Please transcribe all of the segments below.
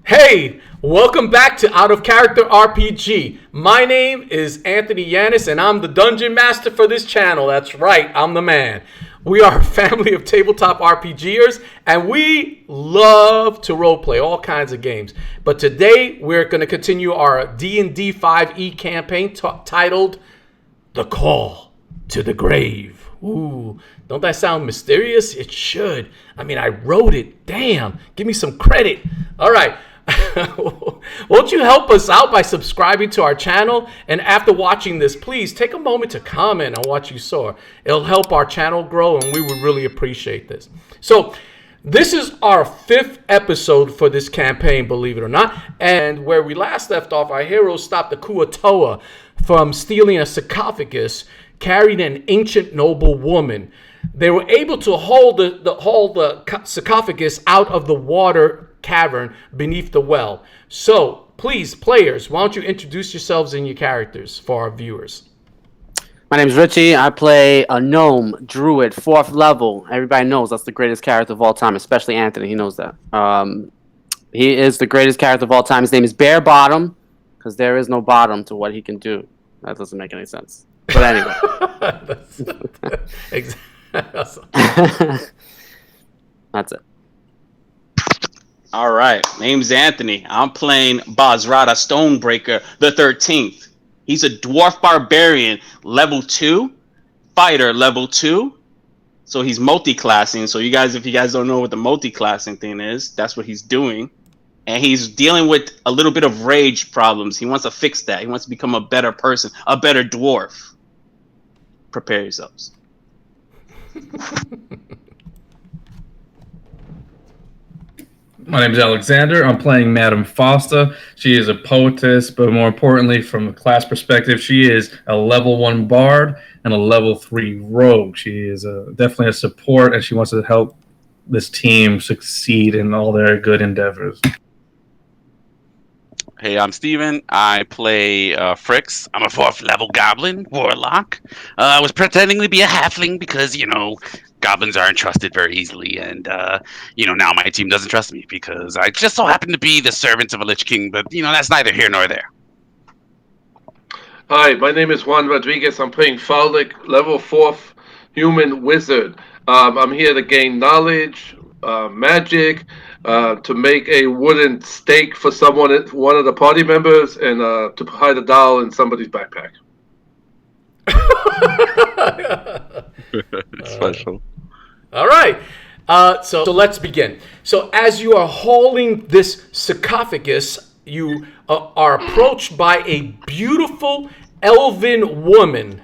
Hey, welcome back to Out of Character RPG. My name is Anthony Yanis, and I'm the Dungeon Master for this channel. That's right, I'm the man. We are a family of tabletop RPGers, and we love to roleplay all kinds of games. But today, we're going to continue our D&D 5e campaign titled The Call to the Grave. Ooh, don't that sound mysterious? It should. I mean, I wrote it. Damn, give me some credit. All right. Won't you help us out by subscribing to our channel? And after watching this, please take a moment to comment on what you saw. It'll help our channel grow, and we would really appreciate this. So, this is our 5th episode for this campaign, believe it or not. And where we last left off, our heroes stopped the Kuatoa from stealing a sarcophagus carrying an ancient noble woman. They were able to haul the sarcophagus out of the water cavern beneath the well. So, please, players, why don't you introduce yourselves and your characters for our viewers? My name's Richie. I play a gnome, druid, 4th level. Everybody knows that's the greatest character of all time, especially Anthony. He knows that. He is the greatest character of all time. His name is Bare Bottom, because there is no bottom to what he can do. That doesn't make any sense. But anyway. That's it. All right, name's Anthony. I'm playing Bazrata Stonebreaker the 13th. He's a dwarf barbarian, level 2, fighter level 2. So he's multi-classing. So if you guys don't know what the multi-classing thing is, that's what he's doing. And he's dealing with a little bit of rage problems. He wants to fix that. He wants to become a better person, a better dwarf. Prepare yourselves. My name is Alexander. I'm playing Madame Fausta. She is a poetess, but more importantly, from a class perspective, she is a level 1 bard and a level 3 rogue. She is definitely a support, and she wants to help this team succeed in all their good endeavors. Hey, I'm Steven. I play Frixx. I'm a 4th level goblin, warlock. I was pretending to be a halfling because, goblins aren't trusted very easily. And, now my team doesn't trust me because I just so happen to be the servant of a Lich King. But, that's neither here nor there. Hi, my name is Juan Rodriguez. I'm playing Freluic, level 4th human wizard. I'm here to gain knowledge, magic, to make a wooden stake for one of the party members, and to hide a doll in somebody's backpack. Special. All right. So let's begin. So as you are hauling this sarcophagus, you are approached by a beautiful elven woman.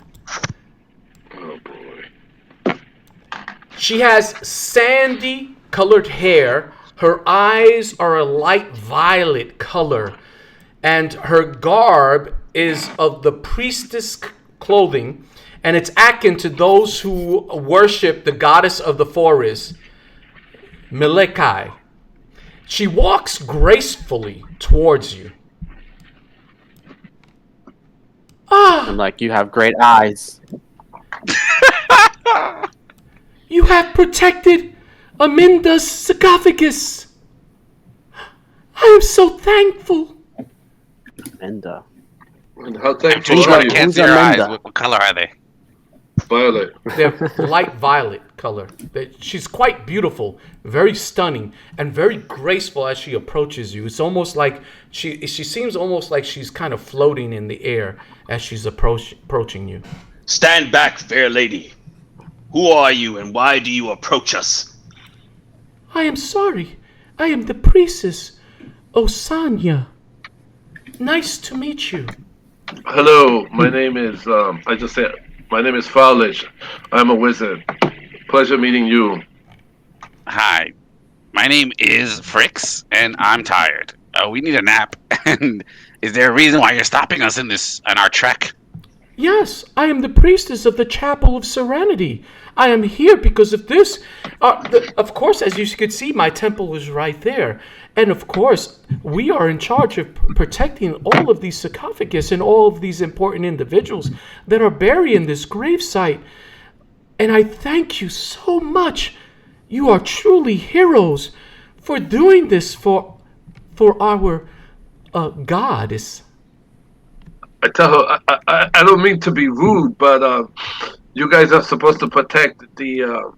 Oh, boy. She has sandy colored hair. Her eyes are a light violet color, and her garb is of the priestess clothing, and it's akin to those who worship the goddess of the forest, Melekai. She walks gracefully towards you. I'm like, you have great eyes. You have protected Aminda's sarcophagus. I am so thankful. Aminda. And how thankful Who's are you? can't see her eyes. What color are they? Violet. They're light violet color. She's quite beautiful, very stunning, and very graceful as she approaches you. It's almost like she seems almost like she's kind of floating in the air as she's approaching you. Stand back, fair lady. Who are you and why do you approach us? I am sorry. I am the priestess, Osanya. Nice to meet you. Hello, my name is, my name is Fraulich. I'm a wizard. Pleasure meeting you. Hi. My name is Frixx, and I'm tired. We need a nap. And is there a reason why you're stopping us on our trek? Yes, I am the priestess of the Chapel of Serenity. I am here because of this. Of course, as you could see, my temple is right there. And of course, we are in charge of protecting all of these sarcophagus and all of these important individuals that are buried in this gravesite. And I thank you so much. You are truly heroes for doing this for for our goddess. I tell her, I don't mean to be rude, but you guys are supposed to protect the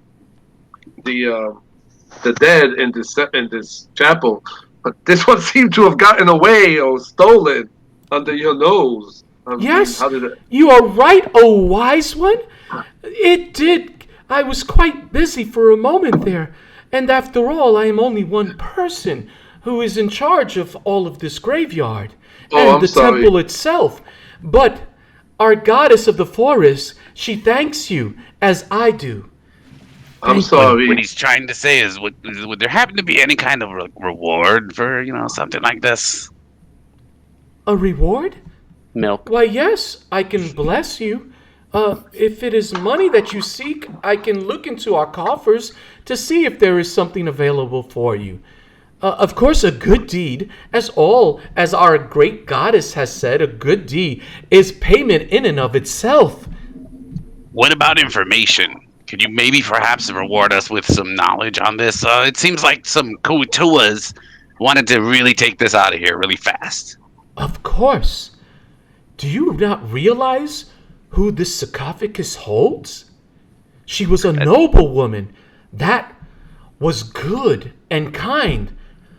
dead in this chapel, but this one seemed to have gotten away or stolen under your nose. Yes, how did it? you are right, O wise one. It did. I was quite busy for a moment there, and after all, I am only one person who is in charge of all of this graveyard and the temple itself. But our goddess of the forest, she thanks you as I do. I'm sorry. What he's trying to say is, would there happen to be any kind of reward for something like this? A reward? Milk. Why, yes, I can bless you. If it is money that you seek, I can look into our coffers to see if there is something available for you. Of course, a good deed, as our great goddess has said, a good deed is payment in and of itself. What about information? Could you maybe perhaps reward us with some knowledge on this? It seems like some Kutuas wanted to really take this out of here really fast. Of course. Do you not realize who this sarcophagus holds? She was a noble woman that was good and kind.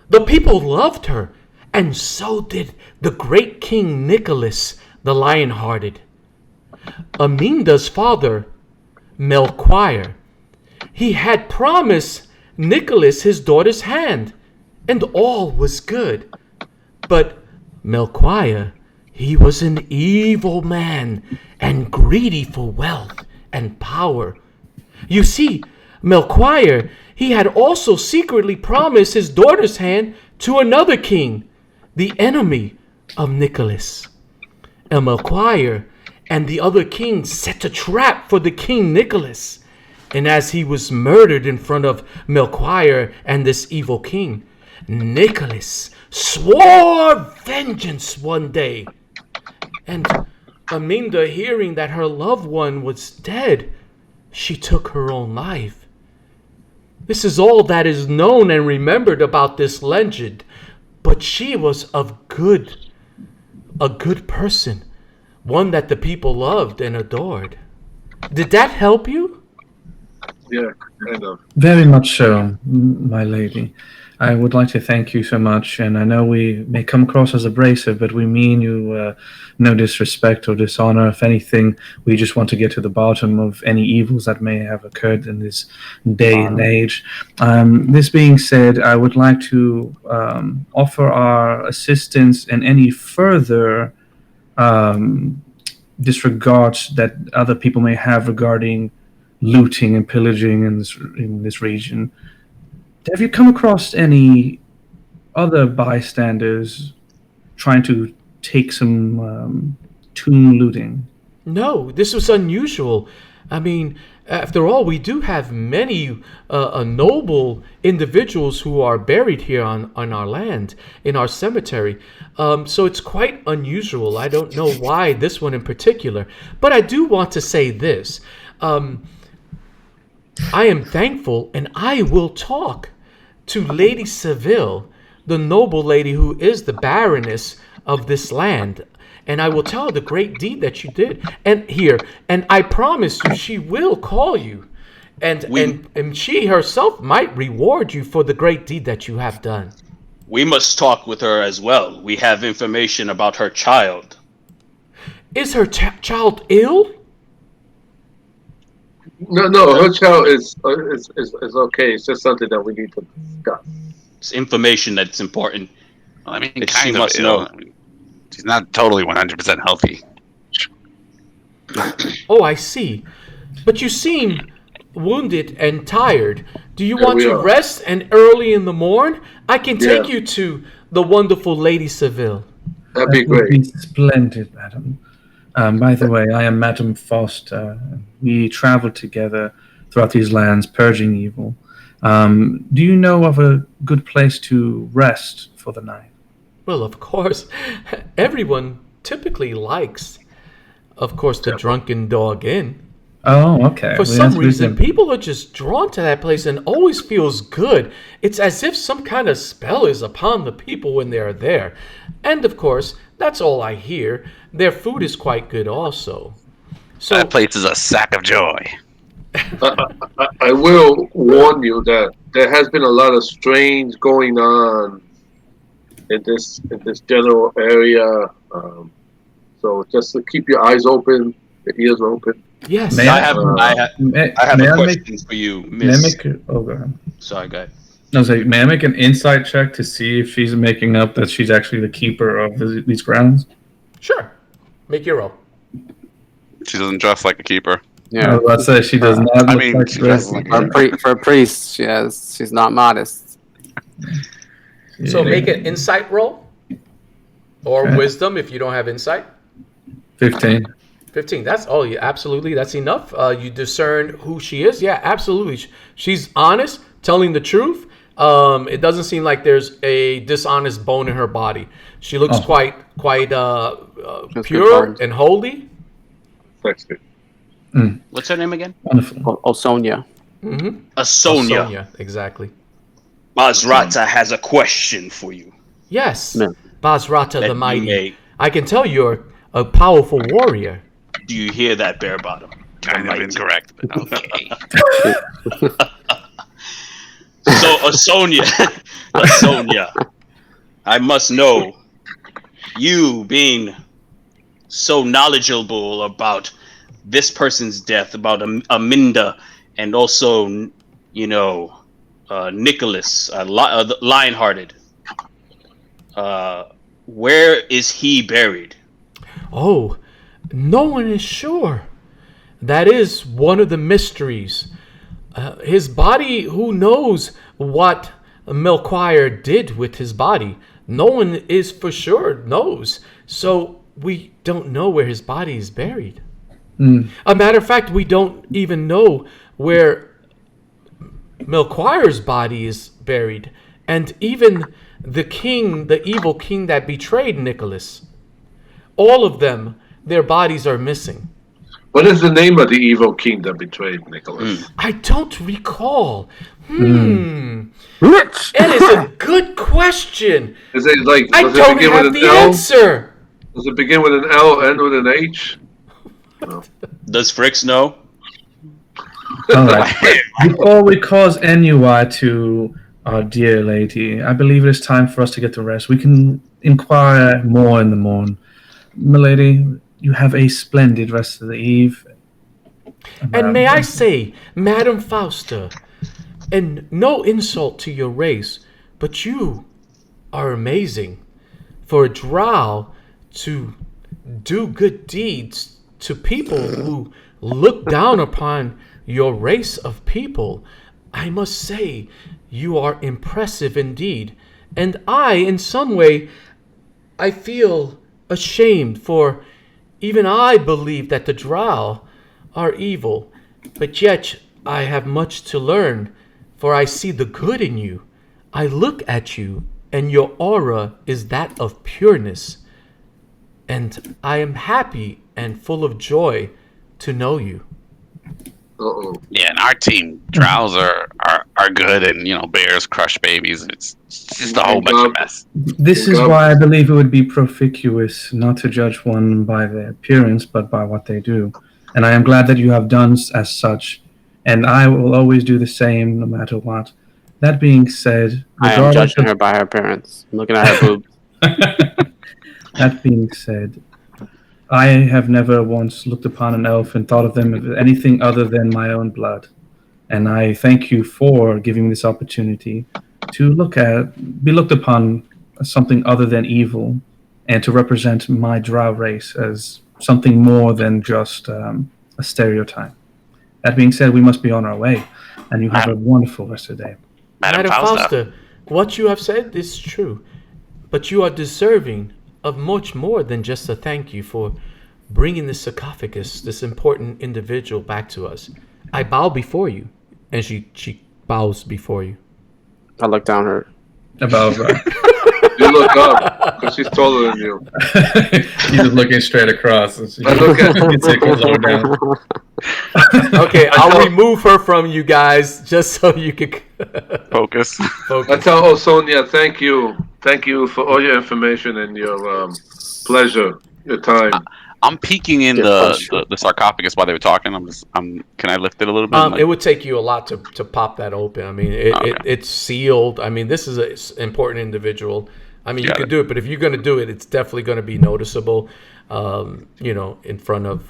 The people loved her, and so did the great King Nicholas the Lion-Hearted. Aminda's father, Melchior, he had promised Nicholas his daughter's hand, and all was good. But Melchior, he was an evil man and greedy for wealth and power. You see, Melchior, he had also secretly promised his daughter's hand to another king, the enemy of Nicholas. And Melchior and the other king set a trap for the King Nicholas. And as he was murdered in front of Melchior and this evil king, Nicholas swore vengeance one day. And Aminda, hearing that her loved one was dead, she took her own life. This is all that is known and remembered about this legend, but she was a good person, one that the people loved and adored. Did that help you? Yeah, kind of. Very much so, my lady. I would like to thank you so much, and I know we may come across as abrasive, but we mean you no disrespect or dishonor. If anything, we just want to get to the bottom of any evils that may have occurred in this day and age. This being said, I would like to offer our assistance in any further disregards that other people may have regarding looting and pillaging in this region. Have you come across any other bystanders trying to take some tomb looting? No, this was unusual. I mean, after all, we do have many noble individuals who are buried here on our land, in our cemetery. So it's quite unusual. I don't know why this one in particular. But I do want to say this. I am thankful, and I will talk to Lady Seville, the noble lady who is the Baroness of this land. And I will tell her the great deed that you did. And I promise you, she will call you. And she herself might reward you for the great deed that you have done. We must talk with her as well. We have information about her child. Is her child ill? No, her child is okay. It's just something that we need to discuss. It's information that's important. Well, I mean, That kind she of must ill. know. I mean, she's not totally 100% healthy. Oh, I see. But you seem wounded and tired. Do you want we to are. rest and early in the morn? I can take Yeah. you to the wonderful Lady Seville. That'd be That would great. be splendid, madam. By the way, I am Madam Fausta. We traveled together throughout these lands, purging evil. Do you know of a good place to rest for the night? Well, of course, everyone typically likes, of course, the Drunken Dog Inn. Oh, okay. For some reason, people are just drawn to that place and always feels good. It's as if some kind of spell is upon the people when they're there. And of course, that's all I hear. Their food is quite good also. So That place is a sack of joy. I will warn you that there has been a lot of strange going on in this general area. So just to keep your eyes open, your ears open. yes, May I have a question for you, Miss. Oh, go ahead. Sorry, go ahead. I was like, may I make an insight check to see if she's making up that she's actually the keeper of these grounds? sure. Make your roll. She doesn't dress like a keeper. I was about to say she does not. I look mean, like she this. does look For a priest, she's not modest. So Yeah. make an insight roll. Or Okay. wisdom if you don't have insight. 15. 15. Yeah, absolutely. That's enough. You discern who she is. Yeah, absolutely. She's honest, telling the truth. It doesn't seem like there's a dishonest bone in her body. She looks quite That's pure confirmed. and holy. Sexy. What's her name again? Wonderful. Sonia. Sonia. Sonia, exactly. Bazrata has a question for you. Yes, No. Bazrata That the you Mighty. may- I can tell you're a powerful warrior. Do you hear that, Bare Bottom? Kind of Mighty. incorrect, but okay. So, Sonia, I must know, you being so knowledgeable about this person's death, about Aminda, and also, Nicholas, Lionhearted. Where is he buried? Oh, no one is sure. That is one of the mysteries. His body, who knows what Melchior did with his body? No one is for sure knows. So we don't know where his body is buried. A matter of fact, we don't even know where Melchior's body is buried. And even the king, the evil king that betrayed Nicholas, all of them, their bodies are missing. What is the name of the evil king that betrayed Nicholas? I don't recall. It is a good question. Is it like? I Does it don't begin have with an the L? answer. Does it begin with an L, end with an H? Does Frixx know? All right. Before we cause ennui to our dear lady, I believe it is time for us to get to rest. We can inquire more in the morn. Milady, you have a splendid rest of the eve. And may I say, Madam Fausta, and no insult to your race, but you are amazing. For a drow to do good deeds to people who look down upon your race of people, I must say you are impressive indeed. And in some way, I feel ashamed, for even I believe that the drow are evil, but yet I have much to learn, for I see the good in you. I look at you, and your aura is that of pureness, and I am happy and full of joy to know you. Uh-oh. Yeah, and our team, Drows are good, and bears crush babies. It's just a whole bunch of mess. This is why I believe it would be proficuous not to judge one by their appearance, but by what they do. And I am glad that you have done as such, and I will always do the same no matter what. That being said, I am judging her by her appearance. I'm looking at her boobs. That being said, I have never once looked upon an elf and thought of them as anything other than my own blood. And I thank you for giving me this opportunity to be looked upon as something other than evil, and to represent my drow race as something more than just a stereotype. That being said, we must be on our way, and you have a wonderful rest of the day. Madam Fausta. What you have said is true, but you are deserving of much more than just a thank you for bringing this sarcophagus, this important individual, back to us. I bow before you, and she bows before you. I look down her. About You look up because she's taller than you. She's just looking straight across. And I look at you take her lower down. Okay, I'll remove her from you guys just so you can Focus. I tell Sonia, thank you for all your information and your pleasure, your time. I'm peeking in the sarcophagus while they were talking. Can I lift it a little bit? It would take you a lot to pop that open. I mean, it's sealed. I mean, this is an important individual. I mean, you could do it, but if you're going to do it, it's definitely going to be noticeable, in front of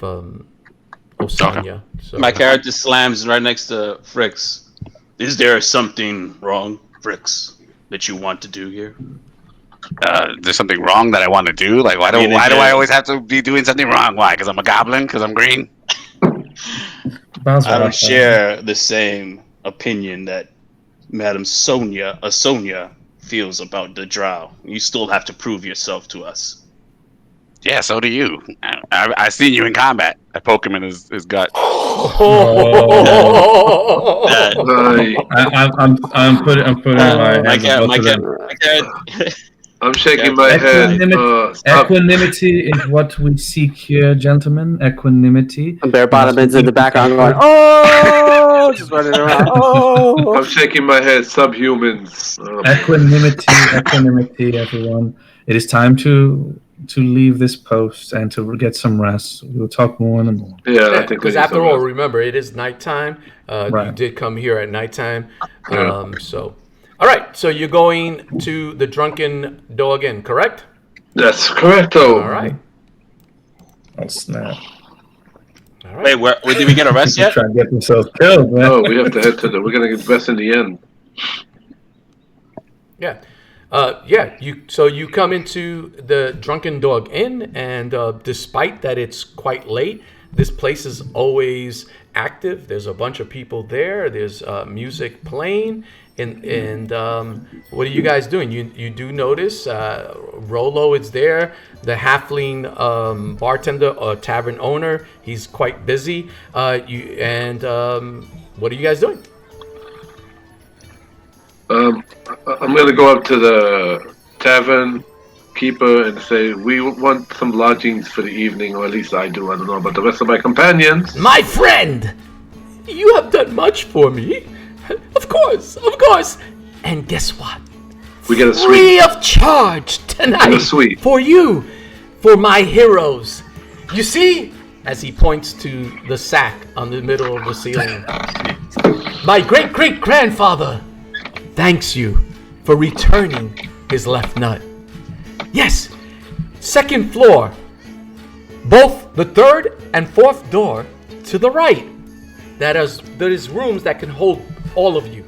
Sonia. So. My character slams right next to Frixx. Is there something wrong, Frixx, that you want to do here? There's something wrong that I want to do? Like, why do I always have to be doing something wrong? Why? Because I'm a goblin? Because I'm green? I don't share the same opinion that Madam Sonia feels about the Drow. You still have to prove yourself to us. Yeah, so do you. I seen you in combat. I poke him in his gut. I'm putting I'm shaking my head. Equanimity is what we seek here, gentlemen. Equanimity. And Bear Bottom's in the background going, oh, just running around. Oh. I'm shaking my head. Subhumans. Equanimity, everyone. It is time to leave this post and to get some rest. We'll talk more in the morning. Yeah, I think because after all, remember, it is nighttime. Right. You did come here at nighttime. So, all right. So you're going to the Drunken Dog Inn, correct? That's correct, though. All right. Oh, snap. All right. Wait, did we get a rest yet? Try to get themselves killed, man. No, we have to head to we're going to get rest in the end. Yeah. You come into the Drunken Dog Inn, and despite that it's quite late, this place is always active. There's a bunch of people there. There's music playing, and what are you guys doing? You do notice Rolo is there, the halfling bartender or tavern owner. He's quite busy. What are you guys doing? I'm going to go up to the tavern keeper and say, we want some lodgings for the evening, or at least I do. I don't know about the rest of my companions. My friend, you have done much for me. Of course. And guess what? We get a suite. Free of charge tonight for you, for my heroes. You see, as he points to the sack on the middle of the ceiling, my great-great-grandfather thanks you for returning his left nut. Yes, second floor. Both the third and fourth door to the right. There is rooms that can hold all of you.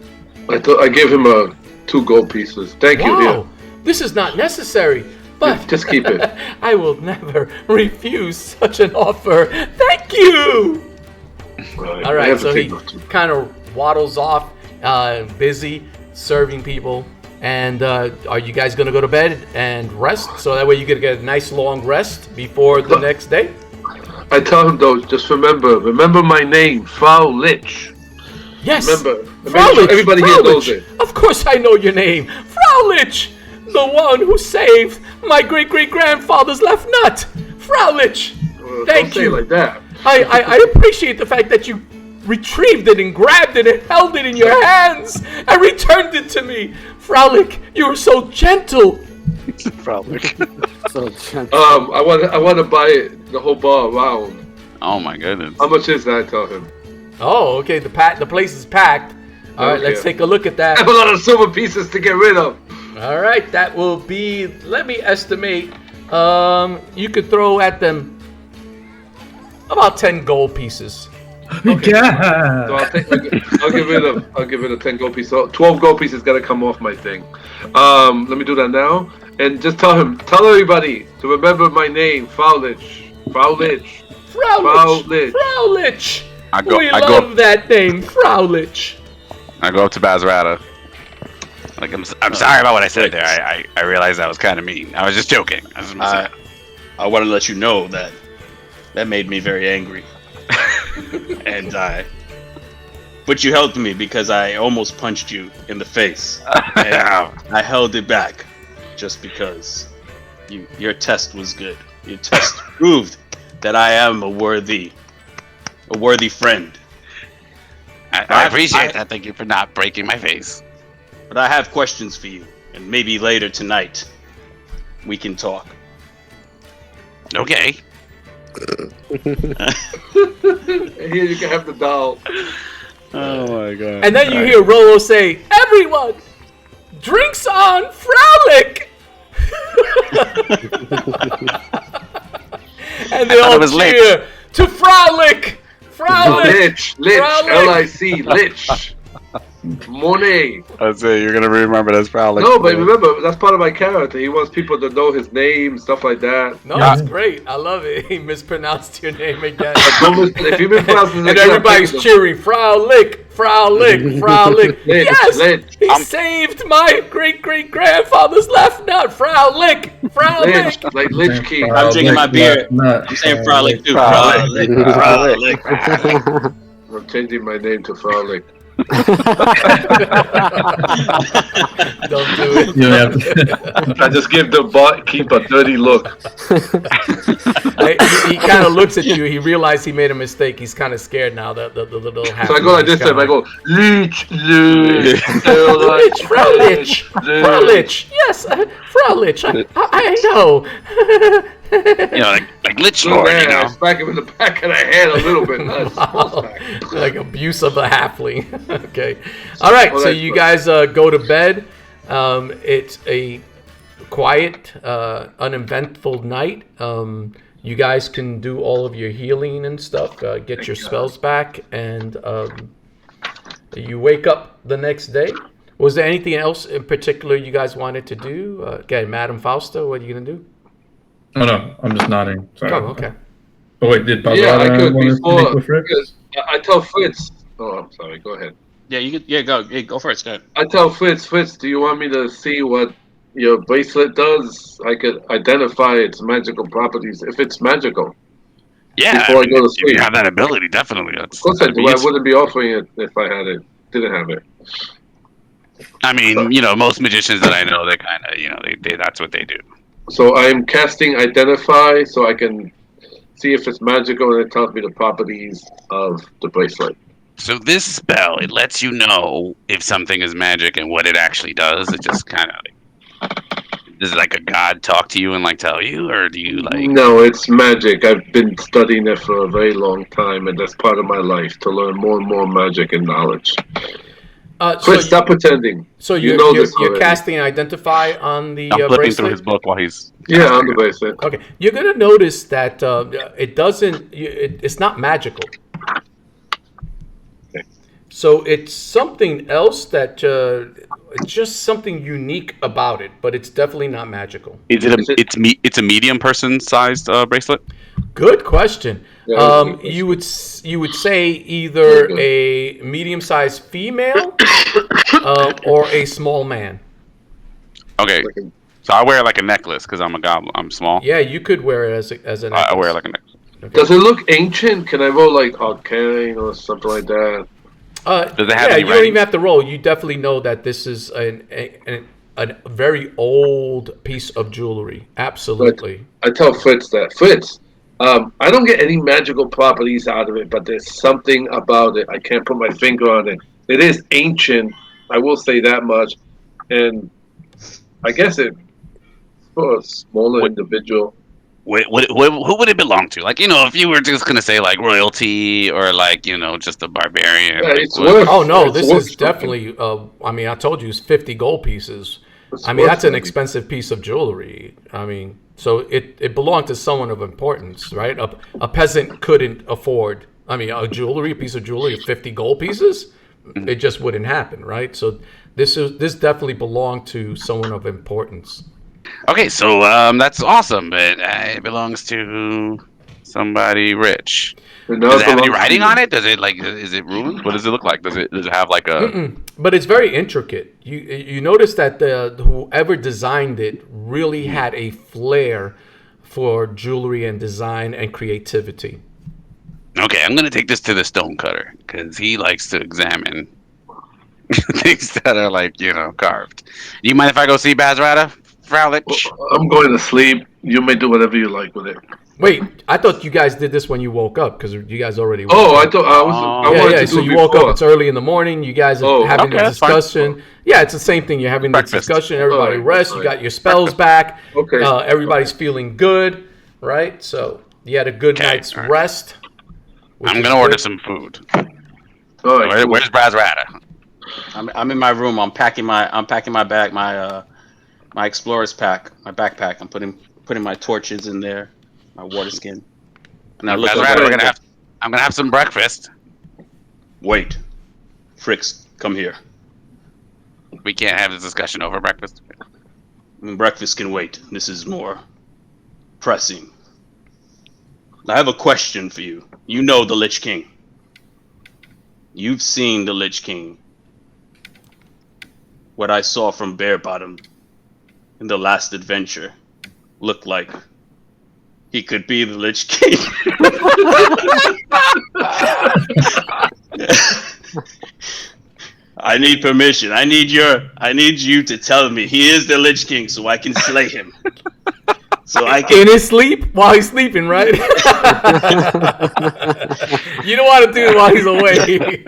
I gave him 2 gold pieces. Thank you. Wow, this is not necessary, but just keep it. I will never refuse such an offer. Thank you. All right, so he kind of waddles off, busy serving people. And are you guys going to go to bed and rest so that way you can get a nice long rest before the next day? I tell him though, just remember my name, Fraulich. Yes. Remember, Fraulich. Everybody here knows it. Of course I know your name. Fraulich, the one who saved my great-great-grandfather's left nut. Fraulich. Thank you. Don't say it like that. I appreciate the fact that you retrieved it and grabbed it and held it in your hands and returned it to me. Fraulich, you were so gentle. Fraulich. So gentle. I want to buy it, the whole bar around. Oh my goodness. How much is that? I tell him. Oh, okay. The place is packed. All right, let's take a look at that. I have a lot of silver pieces to get rid of. All right, that will be. Let me estimate. You could throw at them about 10 gold pieces. Okay. Yeah. So I'll get rid of 10 gold pieces. So 12 gold pieces got to come off my thing. Let me do that now, and just tell everybody to remember my name, Fraulich. We love that name, Fraulich. I go up to Bazrata. Like, I'm sorry about what I said there. I realized that was kind of mean. I was just joking. I want to let you know that made me very angry. But you helped me because I almost punched you in the face. And I held it back just because your test was good. Your test proved that I am a worthy a worthy friend. I appreciate that. Thank you for not breaking my face. But I have questions for you, and maybe later tonight we can talk. Okay. Here you can have the doll. Oh my god. And then you hear Rolo say, "Everyone, drinks on Freluic!" And they all cheer to Freluic! Freluic! Lich, L-I-C, Lich. Monet. I'd say you're gonna remember that's probably No, but remember, that's part of my character. He wants people to know his name, stuff like that. No, that's great. I love it. He mispronounced your name again. If you mispronounce it And everybody's cheering, Freluic, Freluic, Freluic. Yes! Lich. He saved my great-great-grandfather's left nut, Freluic, Freluic. Lich, like Lich King. I'm drinking my beer. I'm saying Frolic too. Frolic. I'm changing my name to Frolic. Don't do it. I just give the keep a dirty look. He kind of looks at you. He realized he made a mistake. He's kind of scared now. The little half. So I go like this time. I go Lich, Fraulich. Yes, Fraulich. I know. like Lich Lord, Smack him in the back of the head a little bit. Like abuse of the halfling. Okay. All right. So you guys go to bed. It's a quiet, uneventful night. You guys can do all of your healing and stuff. Get your spells back, and you wake up the next day. Was there anything else in particular you guys wanted to do? Again, Madam Fausta, what are you gonna do? Oh no, I'm just nodding. Sorry. Oh, okay. Oh wait, did Bazrata Yeah, I could want to speak before. with Frixx? Because I tell Fritz. Oh, I'm sorry. Go ahead. Yeah, you could. Yeah, go. Hey, go first. Go ahead. I tell Fritz, do you want me to see what your bracelet does? I could identify its magical properties if it's magical. Yeah, Before I go to if sleep. you have that ability, definitely. Of course I do. I wouldn't be offering it if I had it. Didn't have it. I mean, most magicians that I know, they kind of, they that's what they do. So I'm casting Identify, so I can see if it's magical, and it tells me the properties of the bracelet. So this spell, it lets you know if something is magic and what it actually does. It just kind of, does like a god talk to you and tell you, or do you No, it's magic. I've been studying it for a very long time, and that's part of my life, to learn more and more magic and knowledge. Chris, stop pretending. So you're casting Identify on the I'm flipping bracelet? through his book while he's... Yeah, on the bracelet. Okay. You're going to notice that it doesn't... It's not magical. Okay. So it's something else that... just something unique about it, but it's definitely not magical. It's a medium person-sized bracelet? Good question. Yeah, you would say either a medium-sized female or a small man. Okay, so I wear a necklace because I'm a goblin. I'm small. Yeah, you could wear it as a necklace. I wear a necklace. Okay. Does it look ancient? Can I roll arcane or something like that? Does it have any you don't even have to roll. You definitely know that this is a very old piece of jewelry. Absolutely. I tell Fritz that. Fritz, I don't get any magical properties out of it, but there's something about it. I can't put my finger on it. It is ancient. I will say that much. And I guess it's for a smaller individual. Who would it belong to? If you were just gonna say royalty or just a barbarian. Yeah, it's worth. Oh no, this worth is definitely. I told you it's 50 gold pieces. That's an expensive piece of jewelry. So it belonged to someone of importance, right? A peasant couldn't afford. A piece of jewelry of 50 gold pieces. It just wouldn't happen, right? So this definitely belonged to someone of importance. Okay, so that's awesome, but it belongs to somebody rich. Does it have any writing on it? Does it is it ruined? What does it look like? Does it have a? But it's very intricate. You notice that whoever designed it really had a flair for jewelry and design and creativity. Okay, I'm gonna take this to the stonecutter because he likes to examine things that are carved. Do you mind if I go see Bazrata? Fraulich? I'm going to sleep. You may do whatever you like with it. Wait, I thought you guys did this when you woke up because you guys already. Woke Oh, up. I thought I wanted to do So it you woke up. before. It's early in the morning. You guys are having okay, a that's fine. discussion. Yeah, it's the same thing. You're having Breakfast. the discussion. Everybody Alright, rests. You alright. got your spells back. Okay. Everybody's feeling good, right? So you had a good Okay, night's alright. rest. which I'm is gonna order good. some food. All right, cool. Where's Bazrata? I'm in my room. I'm packing my bag, my explorer's pack, my backpack. I'm putting my torches in there, my water skin. And I look Bazrata, over. I'm gonna have some breakfast. Wait, Frixx, come here. We can't have this discussion over breakfast. Breakfast can wait. This is more pressing. I have a question for you. You know the Lich King. You've seen the Lich King. What I saw from Bare Bottom in the last adventure looked like he could be the Lich King. I need permission. I need you to tell me he is the Lich King so I can slay him. So I can In his sleep while he's sleeping, right? You don't want to do it while he's awake.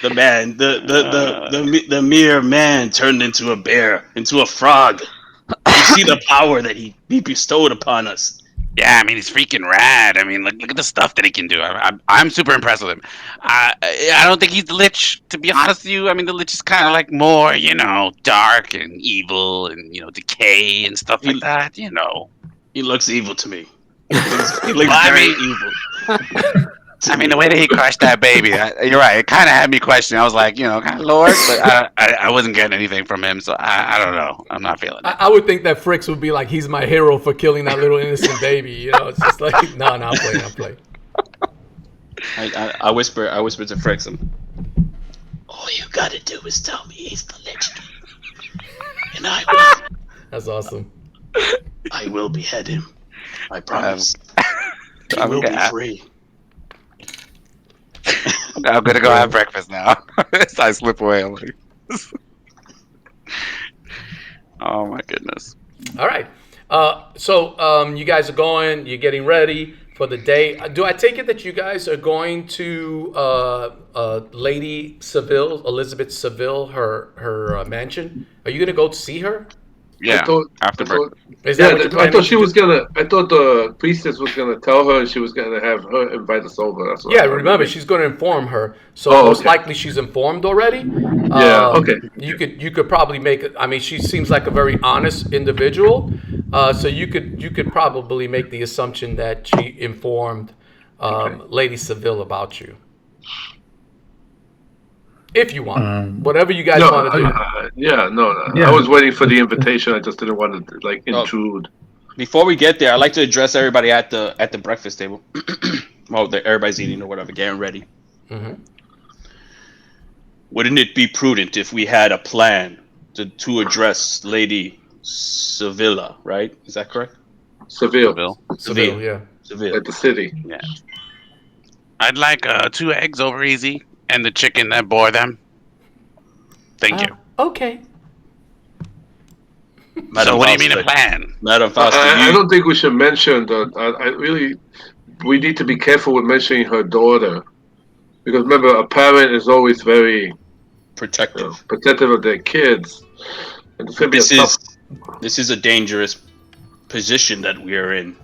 the man, the mere man turned into a bear, into a frog. You see the power that he bestowed upon us. Yeah, I mean he's freaking rad. I mean, look at the stuff that he can do. I'm super impressed with him. I don't think he's the Lich, to be honest with you. I mean, the Lich is kind of like more, dark and evil and decay and stuff like that. He looks evil to me. He looks very evil. I mean, the way that he crushed that baby, you're right. It kind of had me questioning. I was like, kind of Lord, but I wasn't getting anything from him, so I don't know. I'm not feeling it. I would think that Frixx would be like, he's my hero for killing that little innocent baby. It's just like, no, I'll play. I whisper to Frixx, all you gotta do is tell me he's the Lich King, and That's awesome. I will behead him. I promise. He I'm will be gonna- free. I'm gonna go have breakfast now. So I slip away. I'm like, oh my goodness. All right. So you guys are going. You're getting ready for the day. Do I take it that you guys are going to Lady Seville, Elizabeth Seville, her mansion? Are you gonna go to see her? Yeah. After breakfast. Is that what you're I planning thought to she do? was gonna. I thought the priestess was gonna tell her, and she was gonna have her invite us over. That's what Yeah, I remember she's going to inform her. So Oh, most okay. likely she's informed already. Yeah, okay. You could probably make it. I mean, she seems like a very honest individual. So you could probably make the assumption that she informed Lady Seville about you. If you want, whatever you guys want to do. No. I was waiting for the invitation. I just didn't want to intrude. Before we get there, I'd like to address everybody at the breakfast table. Well, everybody's eating or whatever, getting ready. Mm-hmm. Wouldn't it be prudent if we had a plan to address Lady Sevilla, right? Is that correct? Seville Seville, yeah. Seville. at the city. Yeah. I'd like 2 eggs over easy and the chicken that bore them. Thank you. Okay. So what do you mean a plan? Madam Fausta, I don't think we should mention that. We need to be careful with mentioning her daughter, because remember, a parent is always very protective. Protective of their kids. And it's gonna be This is a dangerous position that we are in.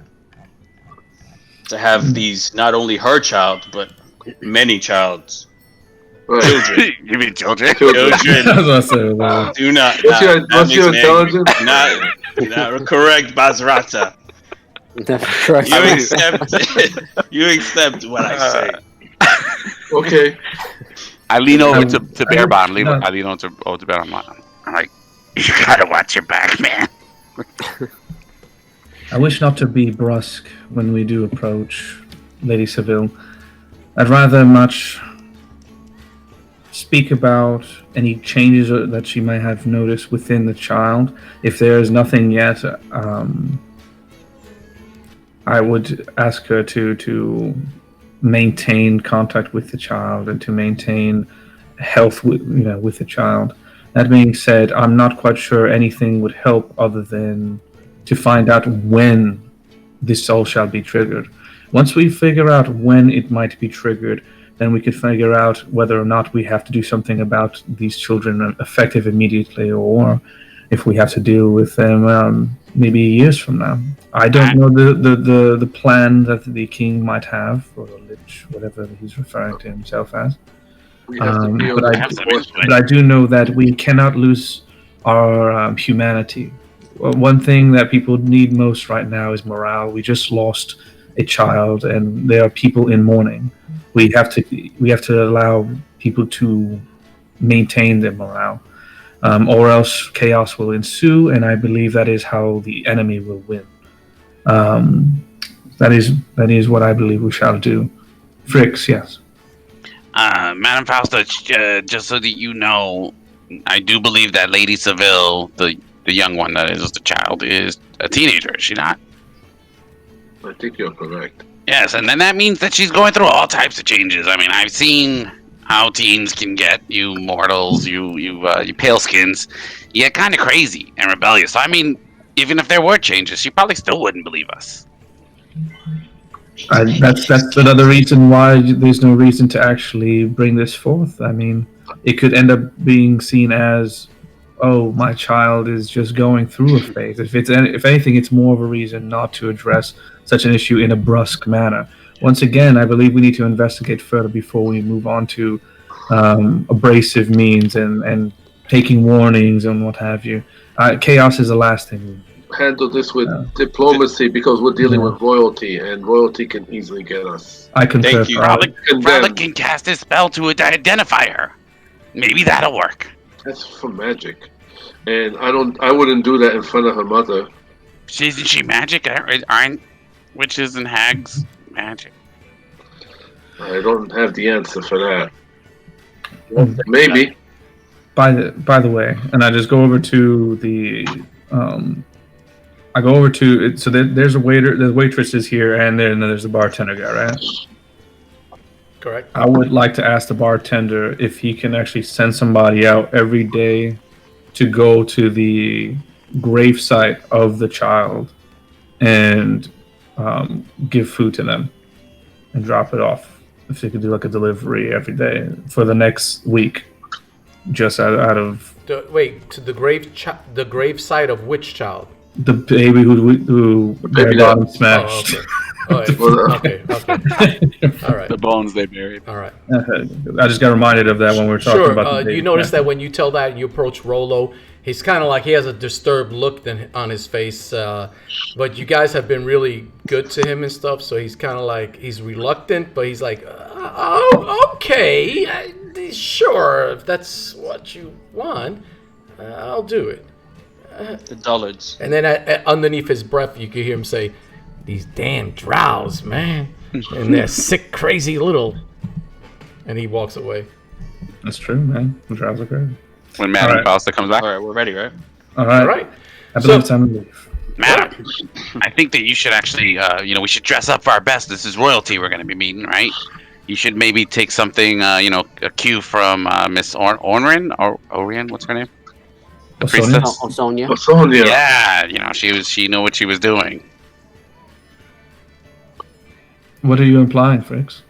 To have these, not only her child, but many childs. Children. You mean children? Children. I was gonna say, Do not. What's your intelligence? Not correct, Bazrata. Correct. You accept what I say. Okay. I lean over to Bear Bond. I lean over to Bear Bond. I'm like, you gotta watch your back, man. I wish not to be brusque when we do approach Lady Seville. I'd rather much speak about any changes that she might have noticed within the child. If there is nothing yet, I would ask her to maintain contact with the child and to maintain health with the child. That being said, I'm not quite sure anything would help other than to find out when this all shall be triggered. Once we figure out when it might be triggered, then we could figure out whether or not we have to do something about these children effective immediately, or if we have to deal with them maybe years from now. I don't know the plan that the king might have, or the lich, whatever he's referring to himself as. But I do know that we cannot lose our humanity. One thing that people need most right now is morale. We just lost a child, and there are people in mourning. We have to allow people to maintain their morale, or else chaos will ensue. And I believe that is how the enemy will win. That is what I believe we shall do. Frixx, yes. Madam Fausta, just so that you know, I do believe that Lady Seville, the young one that is the child, is a teenager, is she not? I think you're correct. Yes, and then that means that she's going through all types of changes. I mean, I've seen how teens can get, you mortals, you pale skins. You get kind of crazy and rebellious. So, I mean, even if there were changes, she probably still wouldn't believe us. That's another reason why there's no reason to actually bring this forth. I mean, it could end up being seen as, oh, my child is just going through a phase. If anything, it's more of a reason not to address such an issue in a brusque manner. Once again, I believe we need to investigate further before we move on to abrasive means and taking warnings and what have you. Chaos is the last thing. Handle this with diplomacy, because we're dealing with royalty, and royalty can easily get us. I concur. Thank you. Frausta can cast a spell to identify her. Maybe that'll work. That's for magic, and I wouldn't do that in front of her mother. Isn't she magic? Aren't witches and hags magic? I don't have the answer for that. Maybe. By the way, and I just go over to the I go over to it. So there's a waiter, the waitress is here, and then there's the bartender guy, right? Correct. I would like to ask the bartender if he can actually send somebody out every day to go to the grave site of the child and give food to them and drop it off. If they could do like a delivery every day for the next week, just out of to the grave site of which child? The baby who their bottom smashed. Oh, okay. Okay. All right. The bones they buried. All right. I just got reminded of that when we were talking about the you notice that when you tell that and you approach Rollo, he's kind of like he has a disturbed look on his face. But you guys have been really good to him and stuff, so he's kind of like he's reluctant, but he's like, oh, okay, sure, if that's what you want, I'll do it. The dullards. And then underneath his breath, you could hear him say, "These damn drows, man, and they're sick, crazy little." And he walks away. That's true, man. The drows are crazy. When Madam Fausta comes back. All right, we're ready, right? All right. I believe it's time to leave. Madam, I think that you should actually, we should dress up for our best. This is royalty we're going to be meeting, right? You should maybe take something, a cue from Miss Orrin, or Orion, what's her name? The priestess. Sonia. Yeah, she knew what she was doing. What are you implying, Frixx?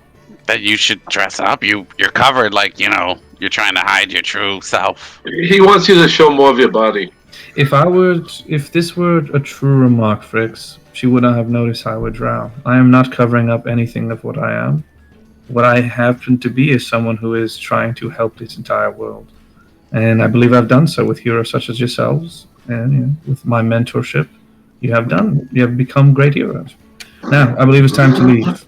That you should dress up. You're covered, like, you're trying to hide your true self. He wants you to show more of your body. If this were a true remark, Frixx, she would not have noticed I would drown. I am not covering up anything of what I am. What I happen to be is someone who is trying to help this entire world. And I believe I've done so with heroes such as yourselves. And with my mentorship, you have become great heroes. Now, I believe it's time to leave.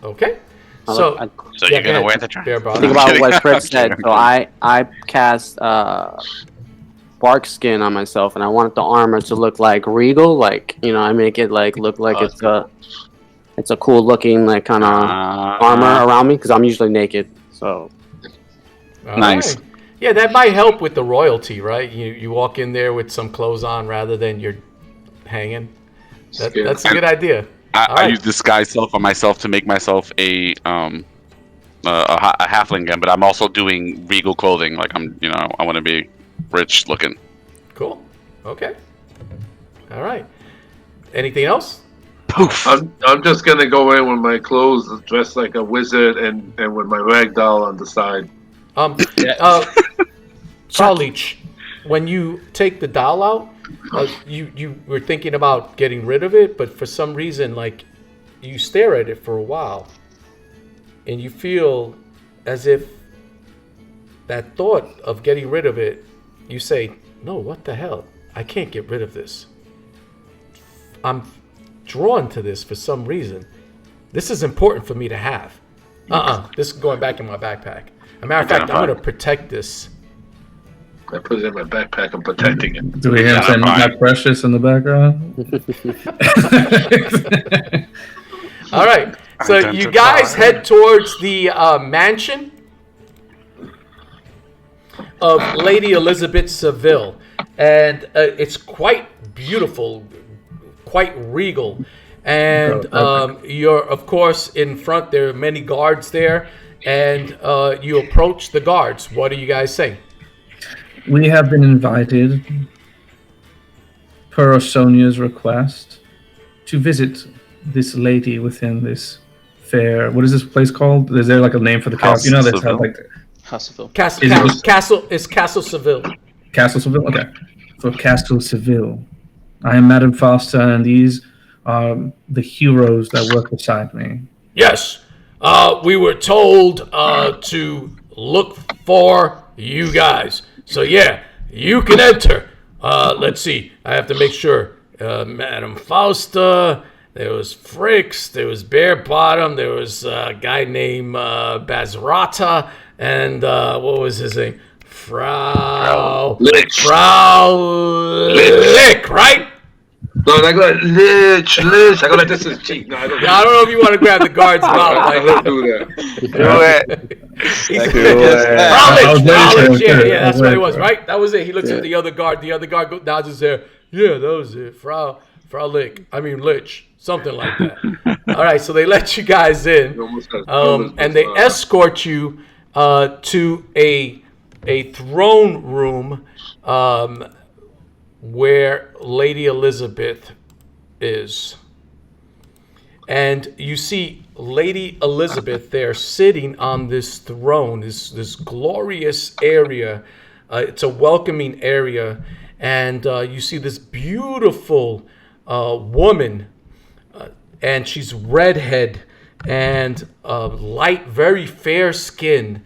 Okay. So you're going to wear the dress? Think about what Frixx said. So I cast bark skin on myself, and I wanted the armor to look like regal, I make it look like it's a cool looking kind of armor around me because I'm usually naked. So nice. Right. Yeah, that might help with the royalty, right? You walk in there with some clothes on rather than you're hanging. That's a good idea. I use disguise self on myself to make myself a halfling again, but I'm also doing regal clothing. Like I want to be rich looking. Cool. Okay. All right. Anything else? Poof. I'm just gonna go in with my clothes dressed like a wizard and with my rag doll on the side. Charlie, when you take the doll out, you were thinking about getting rid of it, but for some reason, like, you stare at it for a while, and you feel as if that thought of getting rid of it, you say, no, what the hell? I can't get rid of this. I'm drawn to this for some reason. This is important for me to have. This is going back in my backpack. As a matter of fact, I'm going to protect this. I put it in my backpack. I'm protecting it. Do we hear him saying "My precious" in the background? All right. So you guys head towards the mansion of Lady Elizabeth Seville, and it's quite beautiful, quite regal. And you're, of course, in front. There are many guards there, and you approach the guards. What do you guys say? We have been invited, per Sonia's request, to visit this lady within this fair. What is this place called? Is there like a name for the castle? You know, that's how like Seville. Castle Seville. Castle Seville. Okay, for Castle Seville. I am Madame Fausta, and these are the heroes that work beside me. Yes, we were told to look for you guys. So yeah, you can enter. Let's see. I have to make sure. Madame Fausta. There was Frixx. There was Bare Bottom. There was a guy named Bazrata. And what was his name? Freluic, right? No, I go Lich. I go like this is cheap. No, I don't know if you want to grab the guard's mouth. I don't do that. Fraulich, yeah, that's what it was, right? That was it. He looks at the other guard. The other guard nods his head. Yeah, that was it. Fraulich. I mean, Lich. Something like that. All right, so they let you guys in. And they escort you to a throne room where Lady Elizabeth is. And you see Lady Elizabeth there sitting on this throne, this glorious area. It's a welcoming area. And you see this beautiful woman, and she's redhead and light, very fair skin.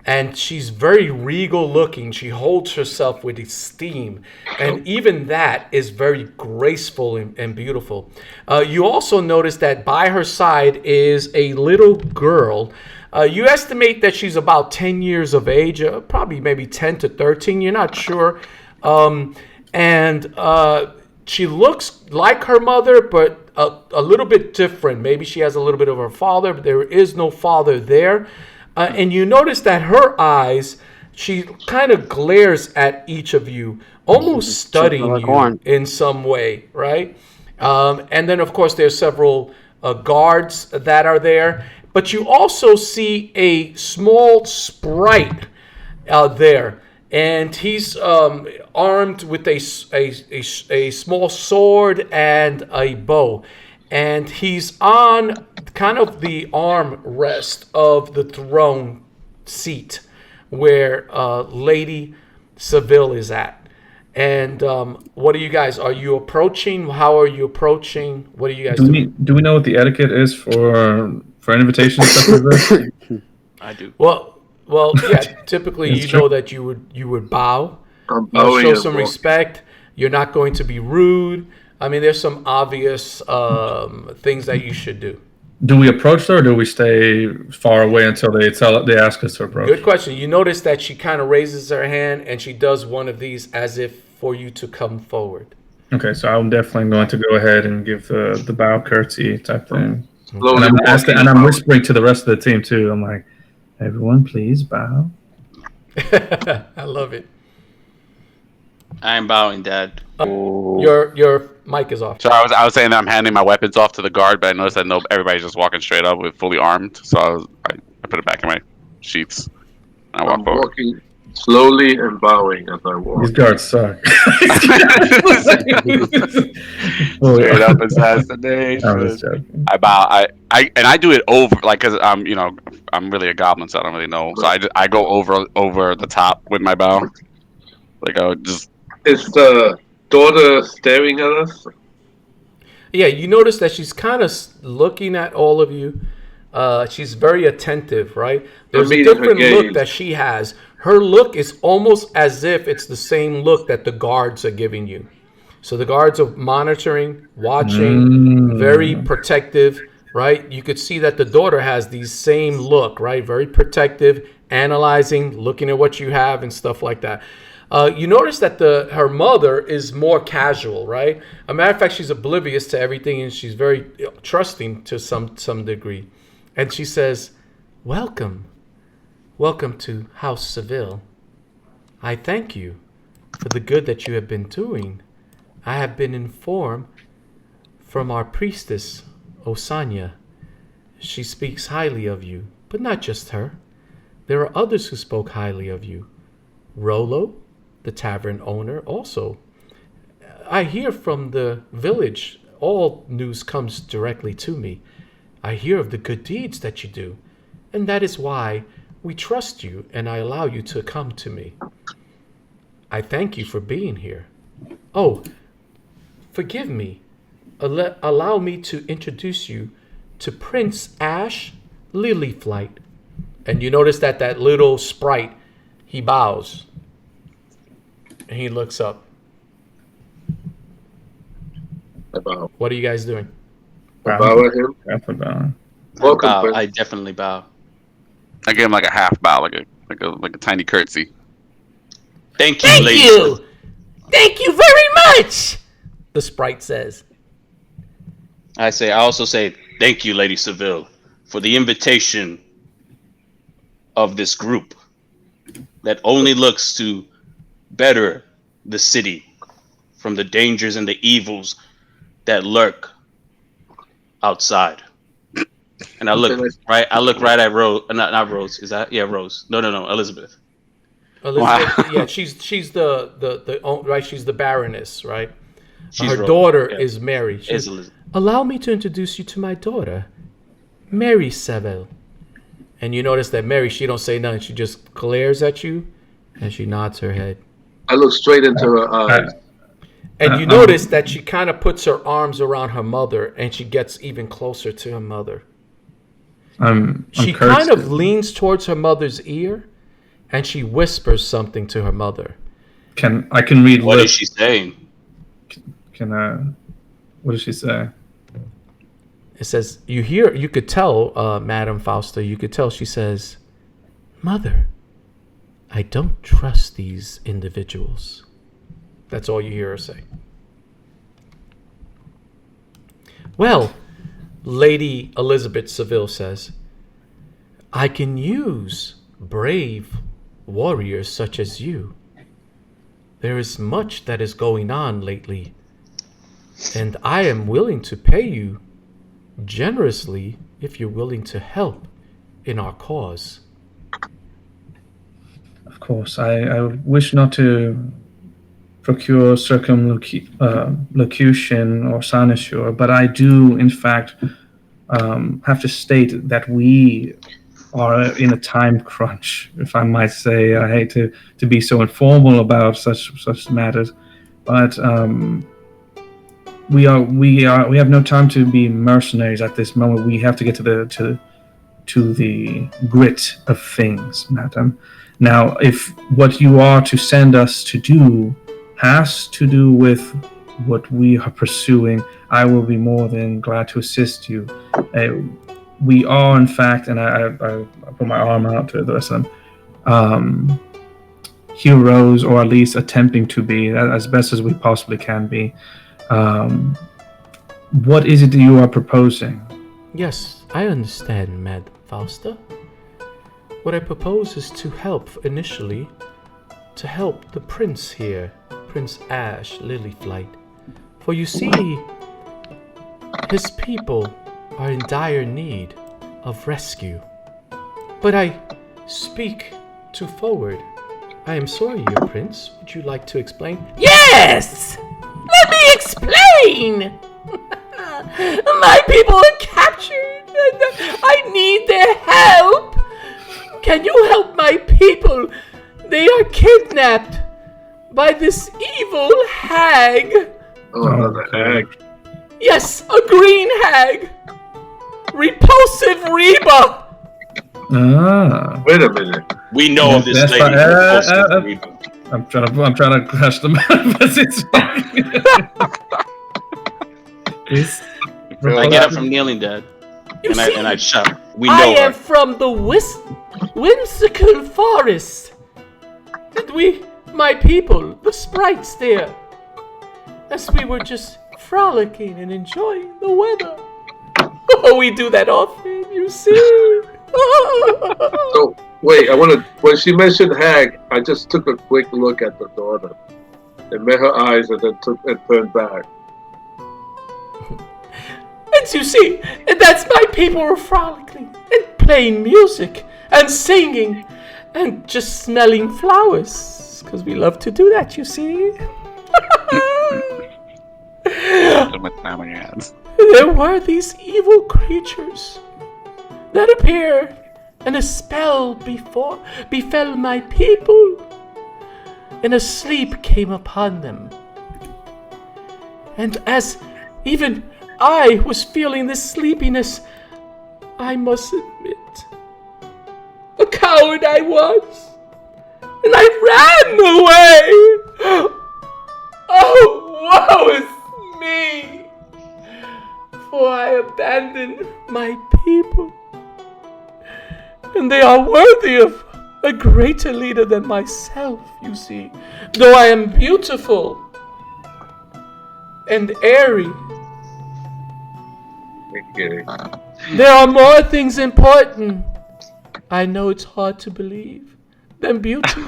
And she's very regal looking. She holds herself with esteem. And even that is very graceful and beautiful. You also notice that by her side is a little girl. You estimate that she's about 10 years of age, probably maybe 10 to 13. You're not sure. And she looks like her mother, but a little bit different. Maybe she has a little bit of her father, but there is no father there. And you notice that her eyes, she kind of glares at each of you, almost studying you in some way, right? And then, of course, there's several guards that are there. But you also see a small sprite there. And he's armed with a small sword and a bow. And he's on kind of the armrest of the throne seat where Lady Seville is at. And what are you guys? Are you approaching? How are you approaching? What are you guys doing? Do we know what the etiquette is for invitations such as this? I do. Well, yeah. Typically, you know that you would bow, show some respect. You're not going to be rude. I mean, there's some obvious things that you should do. Do we approach her, or do we stay far away until they ask us to approach? Good question. You notice that she kind of raises her hand, and she does one of these as if for you to come forward. Okay, so I'm definitely going to go ahead and give the bow curtsy type thing. And I'm whispering to the rest of the team, too. I'm like, everyone, please bow. I love it. I'm bowing, Dad. Your mic is off. So I was saying that I'm handing my weapons off to the guard, but I noticed that everybody's just walking straight up with fully armed. So I put it back in my sheaths. And I walk forward. slowly and bowing as I walk. These guards suck. Straight up assassination. I was joking. I bow. I do it over, like, cause I'm really a goblin, so I don't really know. So I go over the top with my bow. Like I would just. Is the daughter staring at us? Yeah, you notice that she's kind of looking at all of you. She's very attentive, right? There's a different look that she has. Her look is almost as if it's the same look that the guards are giving you. So the guards are monitoring, watching, very protective, right? You could see that the daughter has these same look, right? Very protective, analyzing, looking at what you have and stuff like that. You notice that her mother is more casual, right? As a matter of fact, she's oblivious to everything, and she's very trusting to some degree. And she says, welcome to House Seville. I thank you for the good that you have been doing. I have been informed from our priestess, Osanya. She speaks highly of you, but not just her. There are others who spoke highly of you. Rollo, the tavern owner, also. I hear from the village, all news comes directly to me. I hear of the good deeds that you do, and that is why we trust you and I allow you to come to me. I thank you for being here. Oh, forgive me. Allow me to introduce you to Prince Ash Lilyflight. And you notice that little sprite, he bows. And he looks up. I bow. What are you guys doing? I bow at him. Welcome, Bow. Prince. I definitely bow. I give him like a half bow, like a tiny curtsy. Thank you, Thank lady. you! Thank you very much! The sprite says. I also say thank you, Lady Seville, for the invitation of this group that only looks to better the city from the dangers and the evils that lurk outside. And I look right at Rose. Not Rose. Is that Rose? No, Elizabeth. Elizabeth, Wow. yeah, she's the right. She's the Baroness, right? She's Her Rose, daughter yeah. is Mary. Is Elizabeth. Allow me to introduce you to my daughter, Mary Seville. And you notice that Mary, she don't say nothing. She just glares at you, and she nods her head. I look straight into her eyes. And you notice that she kind of puts her arms around her mother, and she gets even closer to her mother. She kind of leans towards her mother's ear, and she whispers something to her mother. I can read What is she saying? What does she say? It says, you could tell, Madame Fausta, you could tell she says, Mother, I don't trust these individuals. That's all you hear her say. Well, Lady Elizabeth Seville says, I can use brave warriors such as you. There is much that is going on lately, and I am willing to pay you generously if you're willing to help in our cause. Of course, I wish not to procure circumlocution or cynosure, but I do, in fact, have to state that we are in a time crunch, if I might say. I hate to be so informal about such matters, but we have no time to be mercenaries at this moment. We have to get to the grit of things, madam. Now, if what you are to send us to do has to do with what we are pursuing, I will be more than glad to assist you. We are, in fact, and I put my arm out to the rest of them, heroes, or at least attempting to be, as best as we possibly can be. What is it that you are proposing? Yes, I understand, Mad Fausta. What I propose is to help initially, to help the prince here, Prince Ash Lilyflight. For you see, his people are in dire need of rescue. But I speak to forward. I am sorry, your prince. Would you like to explain? Yes! Let me explain! My people are captured and I need their help! Can you help my people? They are kidnapped by this evil hag. Oh, the hag. Yes, a green hag! Repulsive Reeba! Ah. Wait a minute. We know of this That's lady. fine. Repulsive Reeba. I'm trying to crush them. I get up from kneeling dead. You see, And I shout. We I know am her. from the whimsical forest. And we, my people, the sprites there, as we were just frolicking and enjoying the weather. Oh, we do that often, you see. So, wait, when she mentioned hag, I just took a quick look at the daughter and met her eyes and then turned back. And you see, and that's my people were frolicking and playing music and singing and just smelling flowers. Because we love to do that, you see. With time on your hands. There were these evil creatures that appeared, and a spell befell my people, and a sleep came upon them. And as even I was feeling this sleepiness, I must admit, a coward I was, and I ran away. Oh, woe is me! For I abandoned my people, and they are worthy of a greater leader than myself, you see. Though I am beautiful and airy, Okay. there are more things important, I know it's hard to believe, than beauty.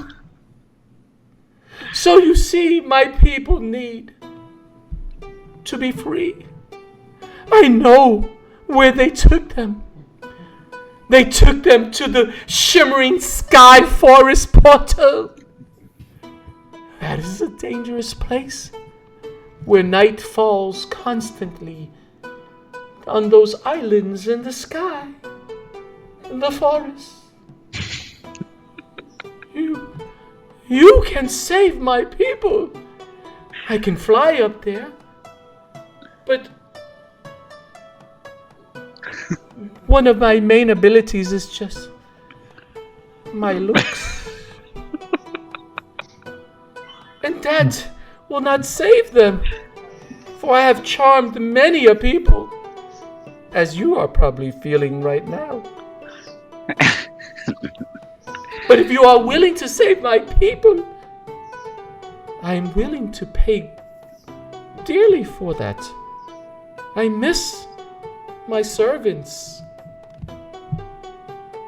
So you see, my people need to be free. I know where they took them. They took them to the shimmering sky forest portal. That is a dangerous place where night falls constantly on those islands in the sky, in the forest. You can save my people. I can fly up there, but one of my main abilities is just my looks. And that will not save them, for I have charmed many a people, as you are probably feeling right now. But if you are willing to save my people, I am willing to pay dearly for that. I miss my servants.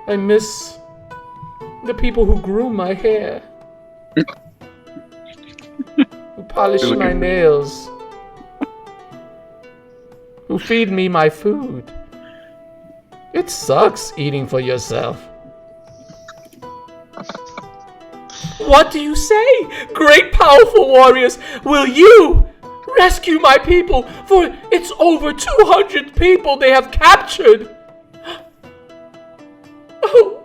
I miss the people who groom my hair, who polish my nails, who feed me my food. It sucks eating for yourself. What do you say, great powerful warriors? Will you rescue my people? For it's over 200 people they have captured. Oh.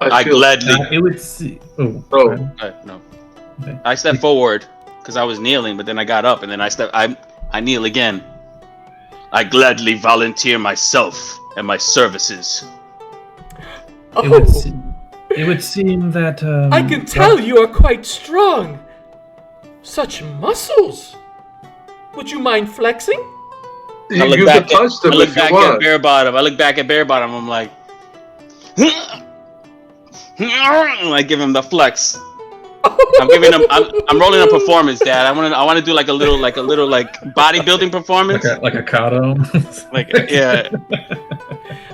I gladly. It would see. Oh. No. Okay. I stepped forward because I was kneeling, but then I got up and then I kneel again. I gladly volunteer myself and my services. It would seem that. I can tell you are quite strong. Such muscles. Would you mind flexing? I look You back can touch them I look if you back want. at Bare Bottom. I look back at Bare Bottom. I'm like, I give him the flex. I'm giving him. I'm rolling a performance, Dad. I want to do like a little bodybuilding performance. like a Kato. Yeah.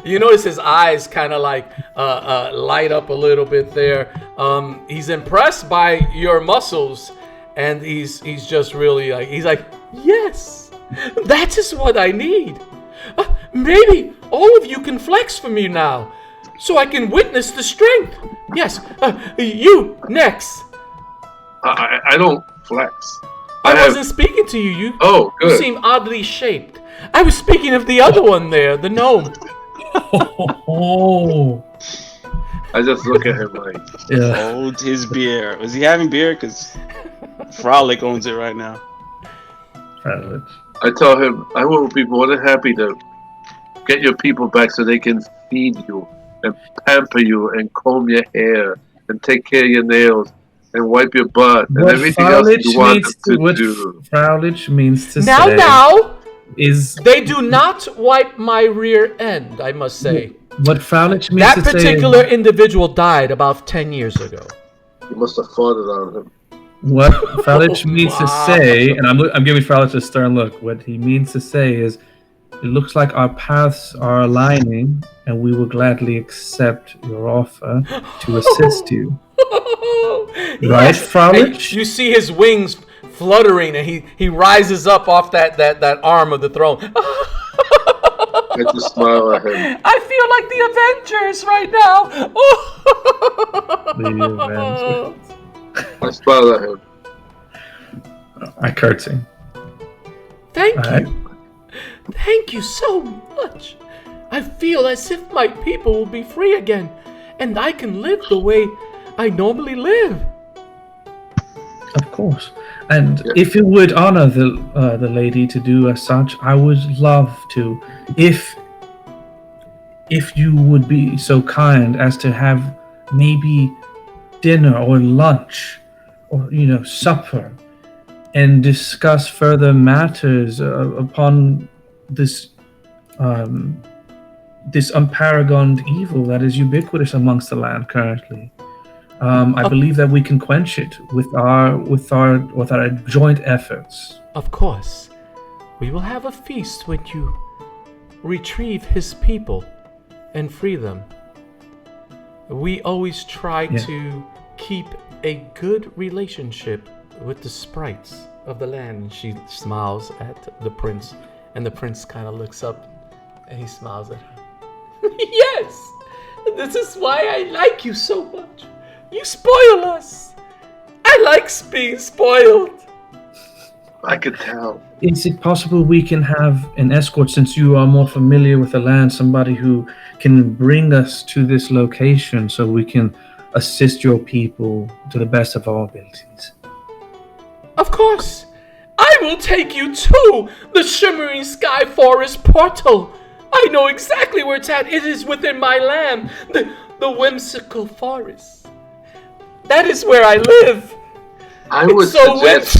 You notice his eyes kind of like light up a little bit there. He's impressed by your muscles, and he's just really like, he's like, yes, that is what I need. Maybe all of you can flex for me now. so I can witness the strength. Yes, you next. I don't flex. I wasn't speaking to you. Oh, good. You seem oddly shaped. I was speaking of the other one there, the gnome. Oh. I just look at him like, Yeah. Hold his beer. Was he having beer? Because Frolic owns it right now. I tell him, I will be more than happy to get your people back so they can feed you and pamper you and comb your hair and take care of your nails and wipe your butt and What everything else you want them to do. Frowlich means to Now, say is they do not wipe my rear end, I must say. what Frowlich means That to particular say. individual died about 10 years ago. You must have farted on him. What Frowlich means to Wow. say, and I'm giving Frowlich a stern look. What he means to say is, it looks like our paths are aligning, and we will gladly accept your offer to assist you. Right, Frowlich? You see his wings fluttering, and he rises up off that arm of the throne. I just smile at him. I feel like the Avengers right now. The Avengers. I smile at him. I curtsy. Thank Alright. you. Thank you so much. I feel as if my people will be free again, and I can live the way I normally live. Of course. And if you would honor the lady to do as such, I would love to. If you would be so kind as to have maybe dinner or lunch or supper and discuss further matters upon this this unparagoned evil that is ubiquitous amongst the land currently. I believe that we can quench it with our joint efforts. Of course, we will have a feast when you retrieve his people and free them. We always try to keep a good relationship with the sprites of the land. And she smiles at the prince, and the prince kind of looks up and he smiles at her. Yes, this is why I like you so much. You spoil us. I like being spoiled. I could tell. Is it possible we can have an escort, since you are more familiar with the land, somebody who can bring us to this location so we can assist your people to the best of our abilities? Of course. I will take you to the Shimmering Sky Forest portal. I know exactly where it's at. It is within my land, the whimsical forest. That is where I live. I would suggest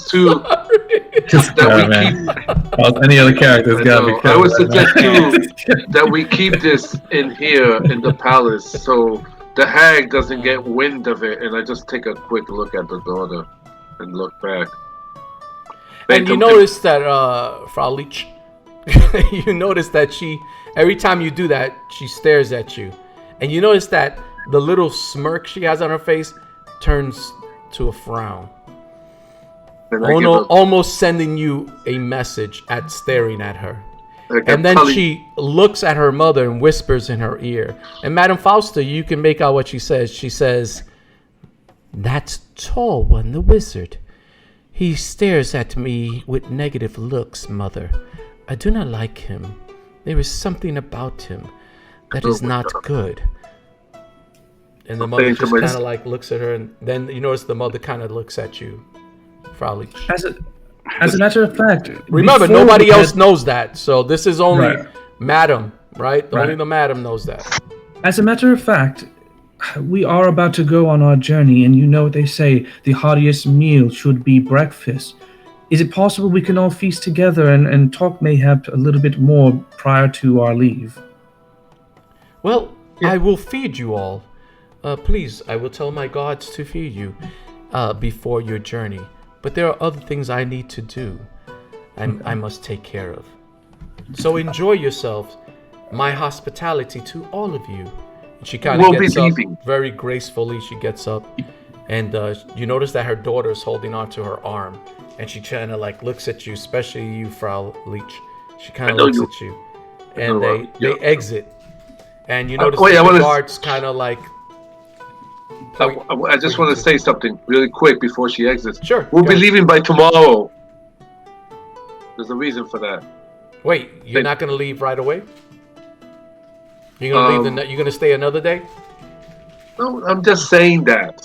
too that we keep any other characters gotta be careful. I would suggest too that we keep this in here in the palace so the hag doesn't get wind of it, and I just take a quick look at the daughter and look back. And you notice that Frau Leech, you notice that every time you do that, she stares at you. And you notice that the little smirk she has on her face turns to a frown. Almost sending you a message at staring at her. And then she looks at her mother and whispers in her ear. And Madame Fausta, you can make out what she says. She says, "That tall one, the wizard. He stares at me with negative looks, mother. I do not like him. There is something about him that is not good." And the mother just kind of like looks at her, and then you notice the mother kind of looks at you, Frau Leech. As a matter of fact, remember, nobody else knows that, so this is only Madam, right? Only the Madam knows that. As a matter of fact, we are about to go on our journey, and you know what they say, the heartiest meal should be breakfast. Is it possible we can all feast together and talk mayhap a little bit more prior to our leave? Well, I will feed you all. Please, I will tell my guards to feed you before your journey. But there are other things I need to do and I must take care of. So enjoy yourselves. My hospitality to all of you. She kind of gets up very gracefully. She gets up and you notice that her daughter is holding onto her arm. And she kind of like looks at you, especially you, Frau Leech. She kind of looks at you. And they exit. And you notice wait, that I the wanna- guards kind of like. I just want to say something really quick before she exits. Sure. We'll go be ahead. leaving by tomorrow. There's a reason for that. Wait, you're not going to leave right away? You're going to leave you're going to stay another day? No, I'm just saying that.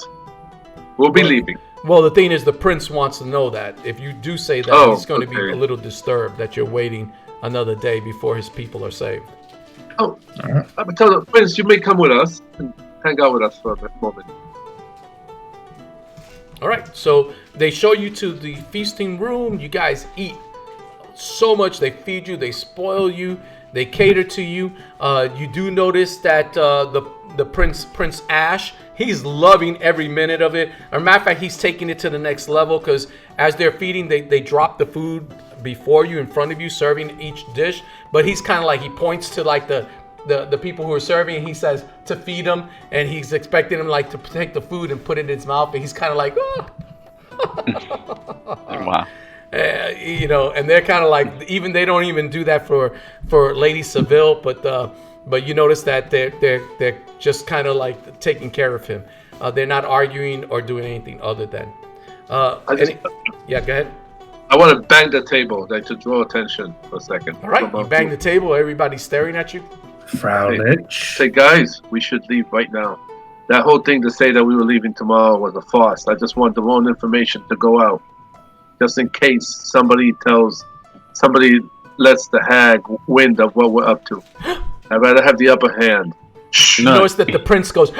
We'll be leaving. Well, the thing is, the prince wants to know that. If you do say that, Oh, he's going to be okay. a little disturbed that you're waiting another day before his people are saved. Oh, I'm gonna tell the prince you may come with us and hang out with us for a moment. All right, so they show you to the feasting room. You guys eat so much. They feed you. They spoil you. They cater to you. You do notice that the Prince Ash, he's loving every minute of it. As a matter of fact, he's taking it to the next level because as they're feeding, they drop the food before you, in front of you, serving each dish. But he's kind of like, he points to like the people who are serving, and he says to feed them, and he's expecting them like to take the food and put it in his mouth, and he's kind of like, oh. Wow. You know, and they're kind of like, even they don't even do that for Lady Seville, but you notice that they're just kind of like taking care of him. They're not arguing or doing anything other than. Yeah, go ahead. I want to bang the table, like to draw attention for a second. All right, you bang the table. Everybody's staring at you. Fraulich. Say, guys, we should leave right now. That whole thing to say that we were leaving tomorrow was a farce. I just want the wrong information to go out, just in case somebody lets the hag wind of what we're up to. I'd rather have the upper hand. You notice that the prince goes,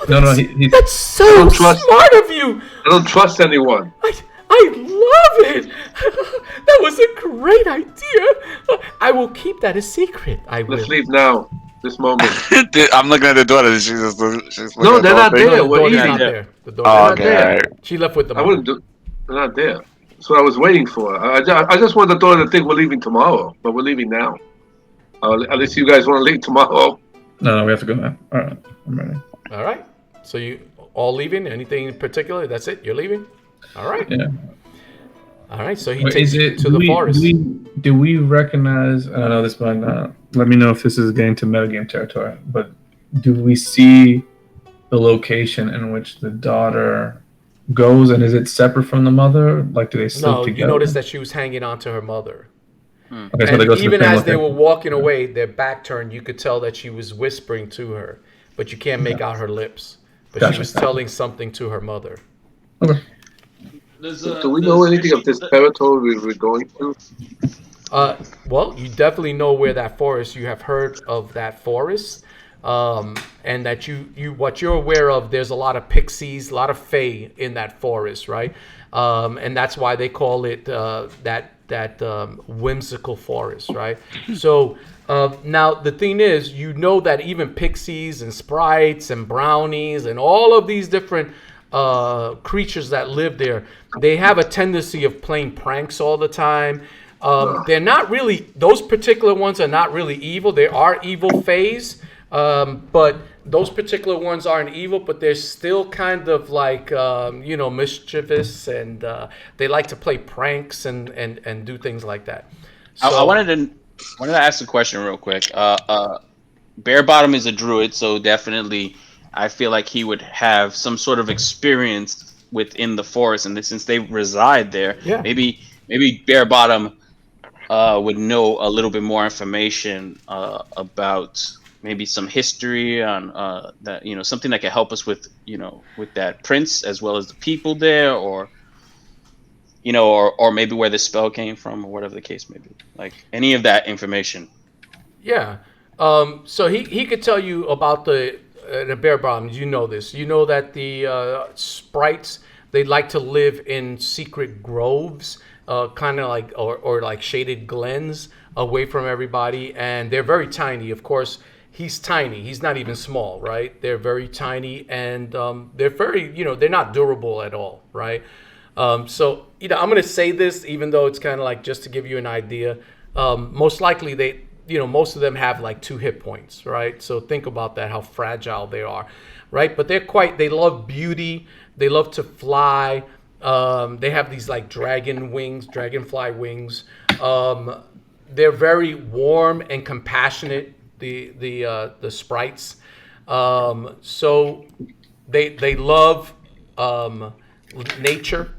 No, he's that's so smart of you. I don't trust anyone. I love it. That was a great idea. I will keep that a secret. I will. Let's leave now. This moment. I'm looking at the daughter. She's No, they're not there. The We're daughter's eating. not there. The daughter's Oh, not okay. there. All right. She left with the I mom. wouldn't do. They're not there. That's what I was waiting for. I just want the daughter to think we're leaving tomorrow, but we're leaving now. At least you guys want to leave tomorrow. No, we have to go now. All right, I'm ready. All right. So you all leaving? Anything in particular? That's it? You're leaving? All right. Yeah. All right. So he Wait, takes you to the forest. Do we recognize? I know this might not. Let me know if this is getting to metagame territory. But do we see the location in which the daughter goes, and is it separate from the mother? Like, do they sleep No, together? you notice that she was hanging on to her mother. Okay, so And they go to the even same as they were location. walking away, their back turned, you could tell that she was whispering to her, but you can't make out her lips. But Gotcha. she was telling something to her mother. Okay. Do we know anything of this territory we're going to? Well, you definitely know where that forest. You have heard of that forest, and that what you're aware of. There's a lot of pixies, a lot of fae in that forest, right? And that's why they call it that whimsical forest, right? So now the thing is, you know that even pixies and sprites and brownies and all of these different creatures that live there, they have a tendency of playing pranks all the time. They're not really, those particular ones are not really evil. There are evil fays, but those particular ones aren't evil, but they're still kind of like, mischievous, and they like to play pranks and do things like that. So, I wanted to ask a question real quick. Bare Bottom is a druid, so definitely I feel like he would have some sort of experience within the forest, and since they reside there, Yeah. maybe Bare Bottom would know a little bit more information about maybe some history on that, something that could help us with that prince as well as the people there, or maybe where the spell came from, or whatever the case may be, like any of that information. Yeah. So he could tell you about the bear bottoms. You know this. You know that the sprites, they like to live in secret groves, kind of like or like shaded glens away from everybody, and they're very tiny. Of course, he's tiny. He's not even small, right? They're very tiny, and they're very, they're not durable at all, right? So I'm going to say this, even though it's kind of like just to give you an idea. Most likely they, most of them have like 2 hit points, right? So think about that, how fragile they are, right? But they love beauty. They love to fly. They have these like dragonfly wings. They're very warm and compassionate. the sprites. So they love nature,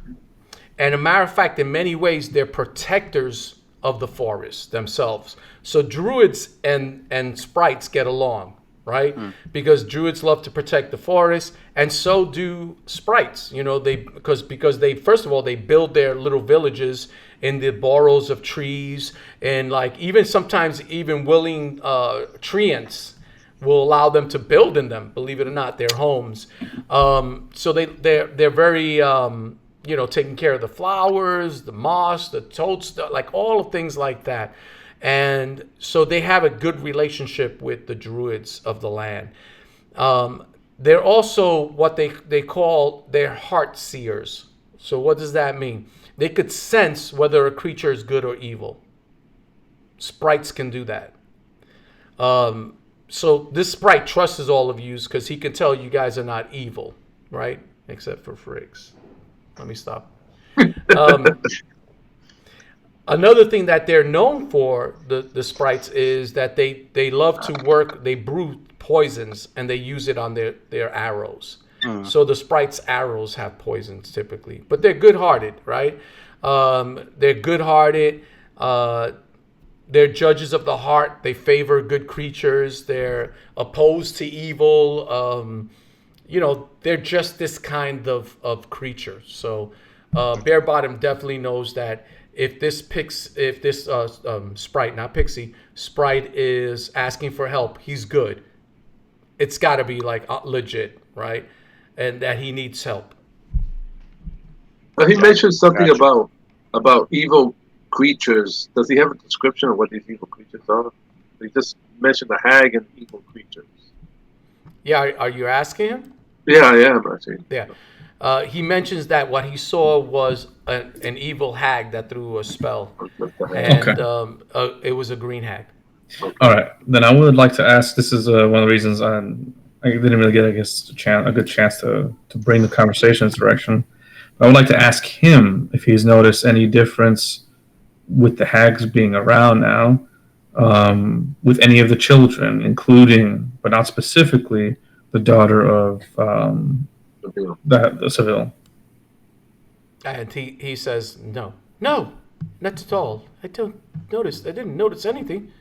and a matter of fact, in many ways, they're protectors of the forest themselves. So druids and sprites get along, right? Because druids love to protect the forest, and so do sprites. You know, because they, first of all, they build their little villages in the burrows of trees, and like even sometimes even willing treants will allow them to build in them, believe it or not, their homes. So they're very taking care of the flowers, the moss, the toadstool, like all of things like that. And so they have a good relationship with the druids of the land. They're also what they call their heart seers. So what does that mean? They could sense whether a creature is good or evil. Sprites can do that. So this sprite trusts all of you because he can tell you guys are not evil, right? Except for Frixx. Let me stop. Another thing that they're known for, the sprites, is that they love to work. They brew poisons and they use it on their arrows. So the sprites' arrows have poisons typically, but they're good-hearted, right? They're good-hearted. They're judges of the heart. They favor good creatures. They're opposed to evil. They're just this kind of creature. So Bare Bottom definitely knows that if this sprite, not pixie, sprite is asking for help, he's good. It's got to be like legit, right? And that he needs help. He mentioned something about evil creatures. Does he have a description of what these evil creatures are? He just mentioned the hag and evil creatures. Yeah, are you asking him? Yeah, I am actually. Yeah. He mentions that what he saw was an evil hag that threw a spell, and it was a green hag. All right, then I would like to ask. This is one of the reasons I didn't really get, I guess, a good chance to bring the conversation in this direction. I would like to ask him if he's noticed any difference with the hags being around now, with any of the children, including, but not specifically, the daughter of the Seville. And he says, no, not at all. I didn't notice anything.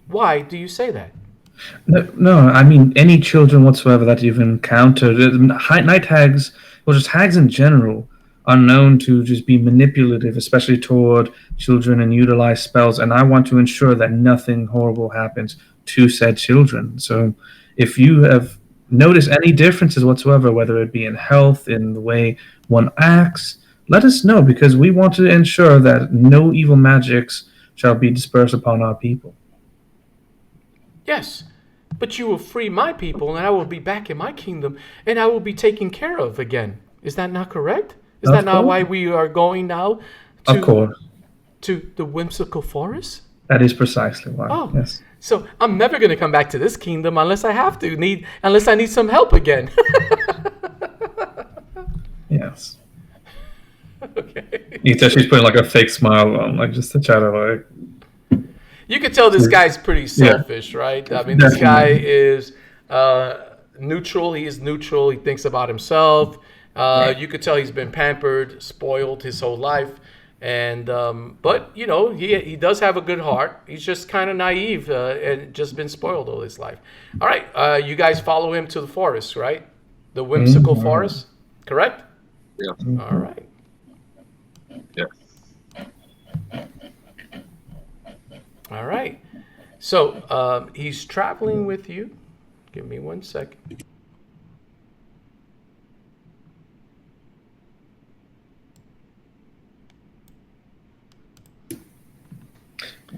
Why do you say that? No, I mean any children whatsoever that you've encountered. Night hags, or just hags in general, are known to just be manipulative, especially toward children, and utilize spells. And I want to ensure that nothing horrible happens to said children. So if you have noticed any differences whatsoever, whether it be in health, in the way one acts, let us know, because we want to ensure that no evil magics shall be dispersed upon our people. Yes, but you will free my people, and I will be back in my kingdom, and I will be taken care of again. Is that not correct? Is that not why we are going now to the whimsical forest? That is precisely why. Oh, yes. So I'm never going to come back to this kingdom unless I have to, unless I need some help again. Yes. Okay. You can tell she's putting like a fake smile on, like just to try to like. You can tell this guy's pretty selfish, right? I mean, this guy is neutral. He is neutral. He thinks about himself. You could tell he's been pampered, spoiled his whole life. And but he does have a good heart. He's just kind of naive and just been spoiled all his life. All right, you guys follow him to the forest, right? The whimsical forest, correct? Yeah. All right. Yeah. All right. So he's traveling with you. Give me 1 second.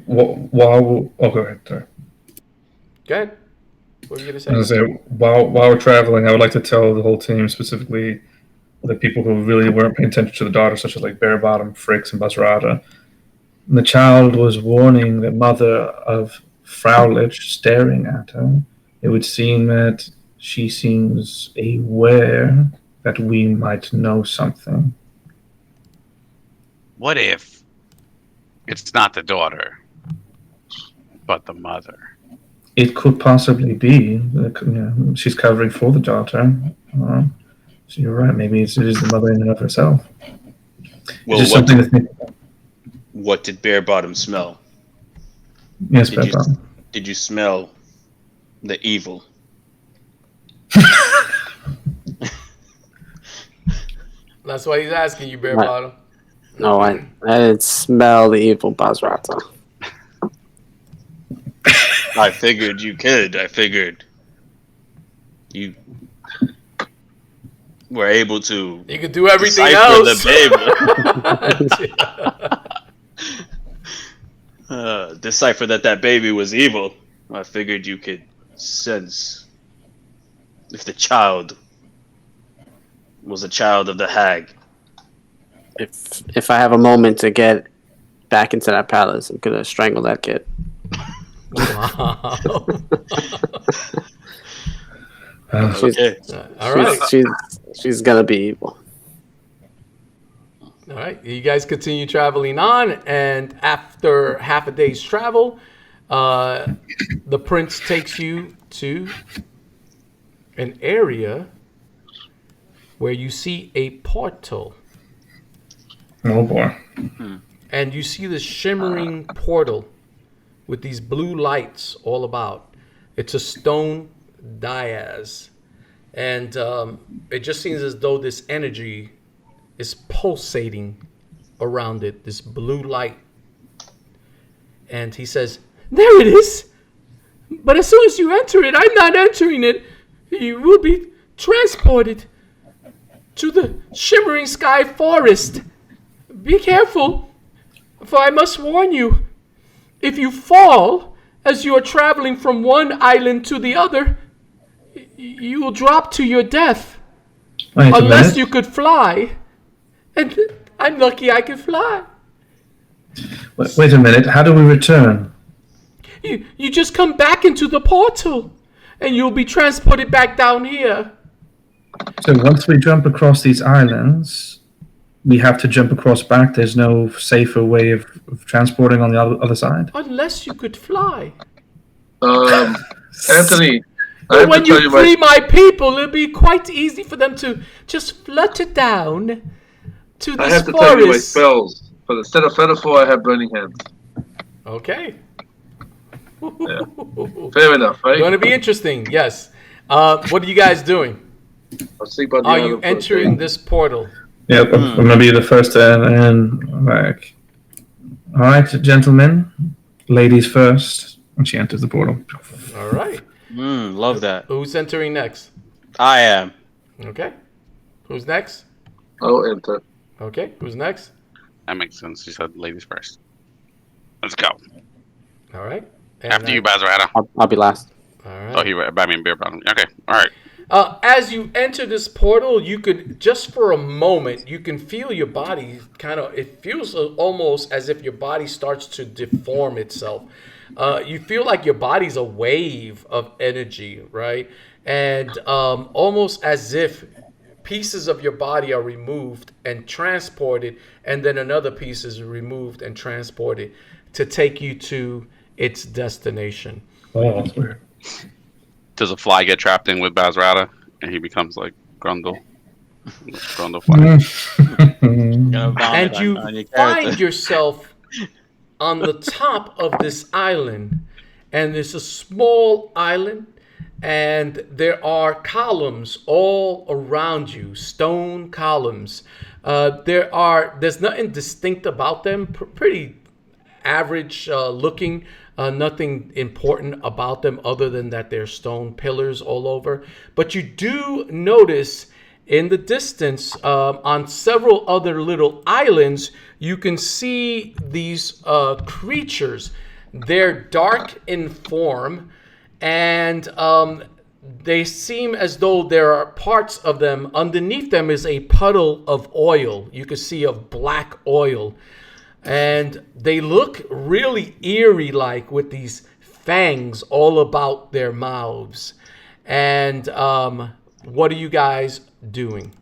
Go ahead. Sorry. Go ahead. What are you going I was to say? gonna say, while we're traveling, I would like to tell the whole team, specifically the people who really weren't paying attention to the daughter, such as like Bare Bottom, Frixx, and Bazrata. The child was warning the mother of Fraulich staring at her. It would seem that she seems aware that we might know something. What if it's not the daughter, but the mother? It could possibly be. She's covering for the daughter. So you're right. Maybe it is the mother in and of herself. Well, Just something to think about. what did Bare Bottom smell? Yes, Bare Bottom. Did you smell the evil? That's why he's asking you, Bare Bottom. No, I didn't smell the evil Bazrata. I figured you could. I figured you were able to. You could do everything decipher else. The baby. Decipher that baby was evil. I figured you could sense if the child was a child of the hag. If I have a moment to get back into that palace, I'm gonna strangle that kid. Wow. Okay. All right. She's gonna be evil. All right. You guys continue traveling on, and after half a day's travel, the prince takes you to an area where you see a portal. Oh boy. And you see this shimmering portal with these blue lights all about. It's a stone dais. And it just seems as though this energy is pulsating around it, this blue light. And he says, "There it is! But as soon as you enter it, I'm not entering it. You will be transported to the shimmering sky forest. Be careful, for I must warn you, if you fall as you are traveling from one island to the other, you will drop to your death. Unless you could fly. And I'm lucky I can fly. Wait a minute. How do we return? You just come back into the portal, and you'll be transported back down here. So once we jump across these islands, we have to jump across back. There's no safer way of transporting on the other side? Unless you could fly. Anthony, But when you free my people, it'll be quite easy for them to just flutter down to this I have to forest. tell you my spells. But instead of Feather 4, I have Burning Hands. Okay. Fair enough, right? Going to be interesting, yes. What are you guys doing? I'll see about the Are other you first. entering this portal? Yep, I'm going to be the first and back. All right, gentlemen. Ladies first. And she enters the portal. All right. Love that. Who's entering next? I am. Okay. Who's next? I'll enter. Okay. Who's next? That makes sense. You said ladies first. Let's go. All right. And After you, Bazrata. I'll be last. All right. Oh, Beer Bottom. Okay. All right. As you enter this portal, you could, just for a moment, you can feel your body it feels almost as if your body starts to deform itself. You feel like your body's a wave of energy, right? And almost as if pieces of your body are removed and transported, and then another piece is removed and transported to take you to its destination. Oh, that's weird. Does a fly get trapped in with Bazrata and he becomes like Grundle? Grundle fly. And you find yourself on the top of this island, and it's a small island, and there are columns all around you, stone columns. There's nothing distinct about them, pretty average looking. Nothing important about them other than that they're stone pillars all over. But you do notice in the distance, on several other little islands, you can see these creatures. They're dark in form, and they seem as though there are parts of them. Underneath them is a puddle of oil. You can see of black oil. And they look really eerie-like with these fangs all about their mouths. And what are you guys doing?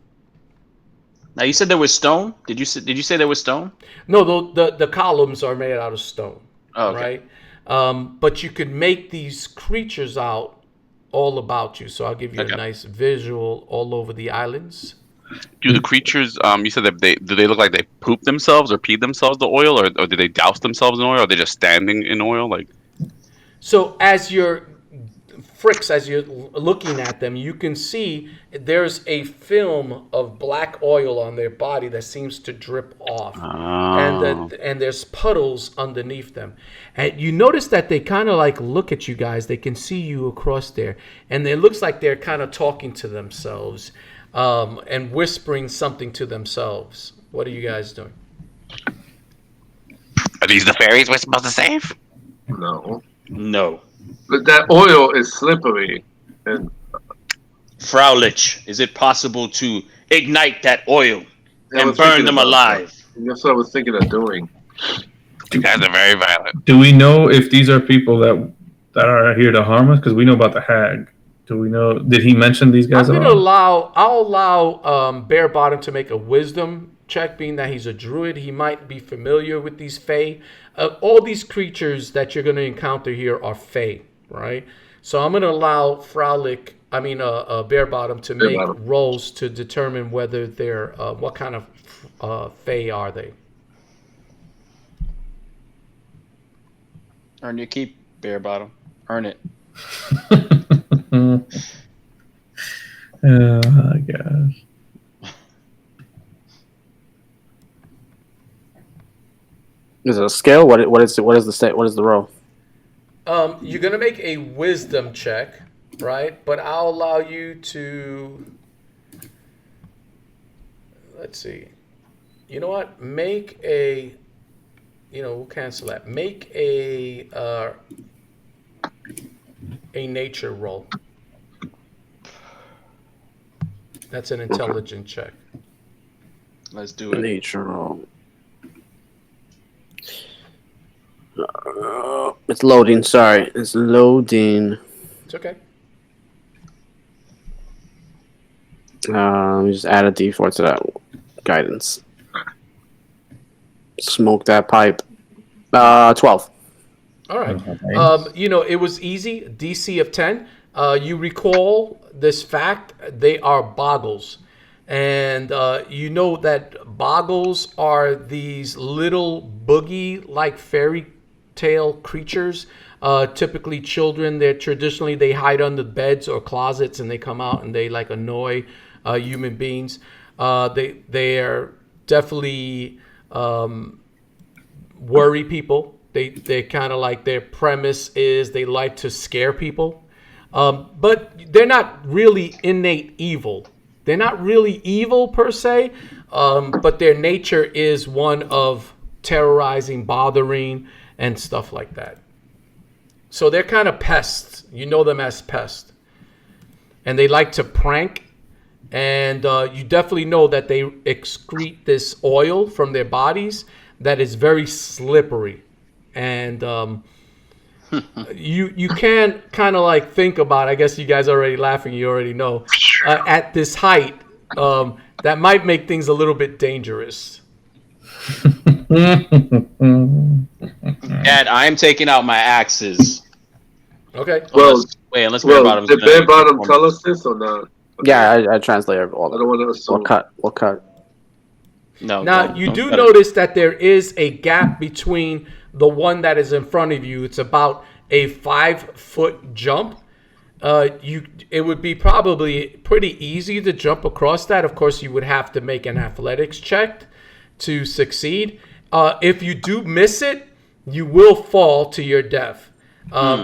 Now you said there was stone. Did you say there was stone? No, the columns are made out of stone, Oh, okay. But you can make these creatures out all about you. So I'll give you a nice visual all over the islands. Do the creatures, you said that do they look like they poop themselves or pee themselves the oil, or do they douse themselves in oil, or are they just standing in oil? Like, so as you're looking at them, you can see there's a film of black oil on their body that seems to drip off, and there's puddles underneath them. And you notice that they kind of like look at you guys. They can see you across there, and it looks like they're kind of talking to themselves. And whispering something to themselves. What are you guys doing? Are these the fairies we're supposed to save? No. But that oil is slippery. And Fraulich, is it possible to ignite that oil and burn them alive? That's what I was thinking of doing. You guys are very violent. Do we know if these are people that are here to harm us? Because we know about the hag. Do we know? Did he mention these guys? I'll allow Bear Bottom to make a wisdom check, being that he's a druid. He might be familiar with these fae. All these creatures that you're going to encounter here are fae, right? So I'm going to allow Bear Bottom to make rolls to determine whether they're what kind of fae are they. Earn your keep, Bear Bottom. Earn it. Oh my gosh. Is it a skill? What is the roll? You're gonna make a wisdom check, right? But I'll allow you to. Let's see. You know what? Make a. We'll cancel that. Make a nature roll. That's an intelligence check. Let's do it. Nature roll. It's loading. Sorry, it's loading. It's okay. Let me just add a D4 to that guidance. Smoke that pipe. 12. All right. It was easy. DC of 10. You recall this fact. They are boggles. And you know that boggles are these little boogie-like fairy tale creatures. Typically children. They hide under beds or closets, and they come out and they like annoy human beings. They are definitely worry people. They kind of like, their premise is they like to scare people. But they're not really innate evil. They're not really evil per se, but their nature is one of terrorizing, bothering, and stuff like that. So they're kind of pests. You know them as pests. And they like to prank. And you definitely know that they excrete this oil from their bodies that is very slippery. And you can kind of like think about, I guess you guys are already laughing, you already know, at this height, that might make things a little bit dangerous. Dad, I am taking out my axes. Okay. Well, unless Bear Bottom. Did Bear Bottom tell us this or not? Yeah, I translated all I don't want to assume. We'll cut. No. Now, you do notice that there is a gap between the one that is in front of you. It's about a 5-foot jump. It would be probably pretty easy to jump across that. Of course, you would have to make an athletics check to succeed. If you do miss it, you will fall to your death.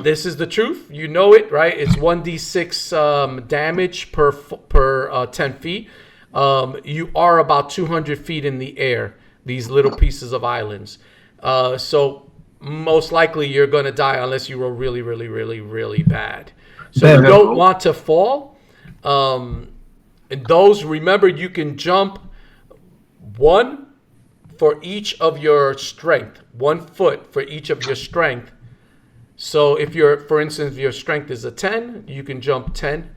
This is the truth. You know it, right? It's 1d6 damage per 10 feet. You are about 200 feet in the air, these little pieces of islands. So most likely you're going to die unless you roll really, really, really, really bad. So you don't want to fall. And those, remember, you can jump 1 for each of your strength. 1 foot for each of your strength. So if for instance, your strength is a 10, you can jump 10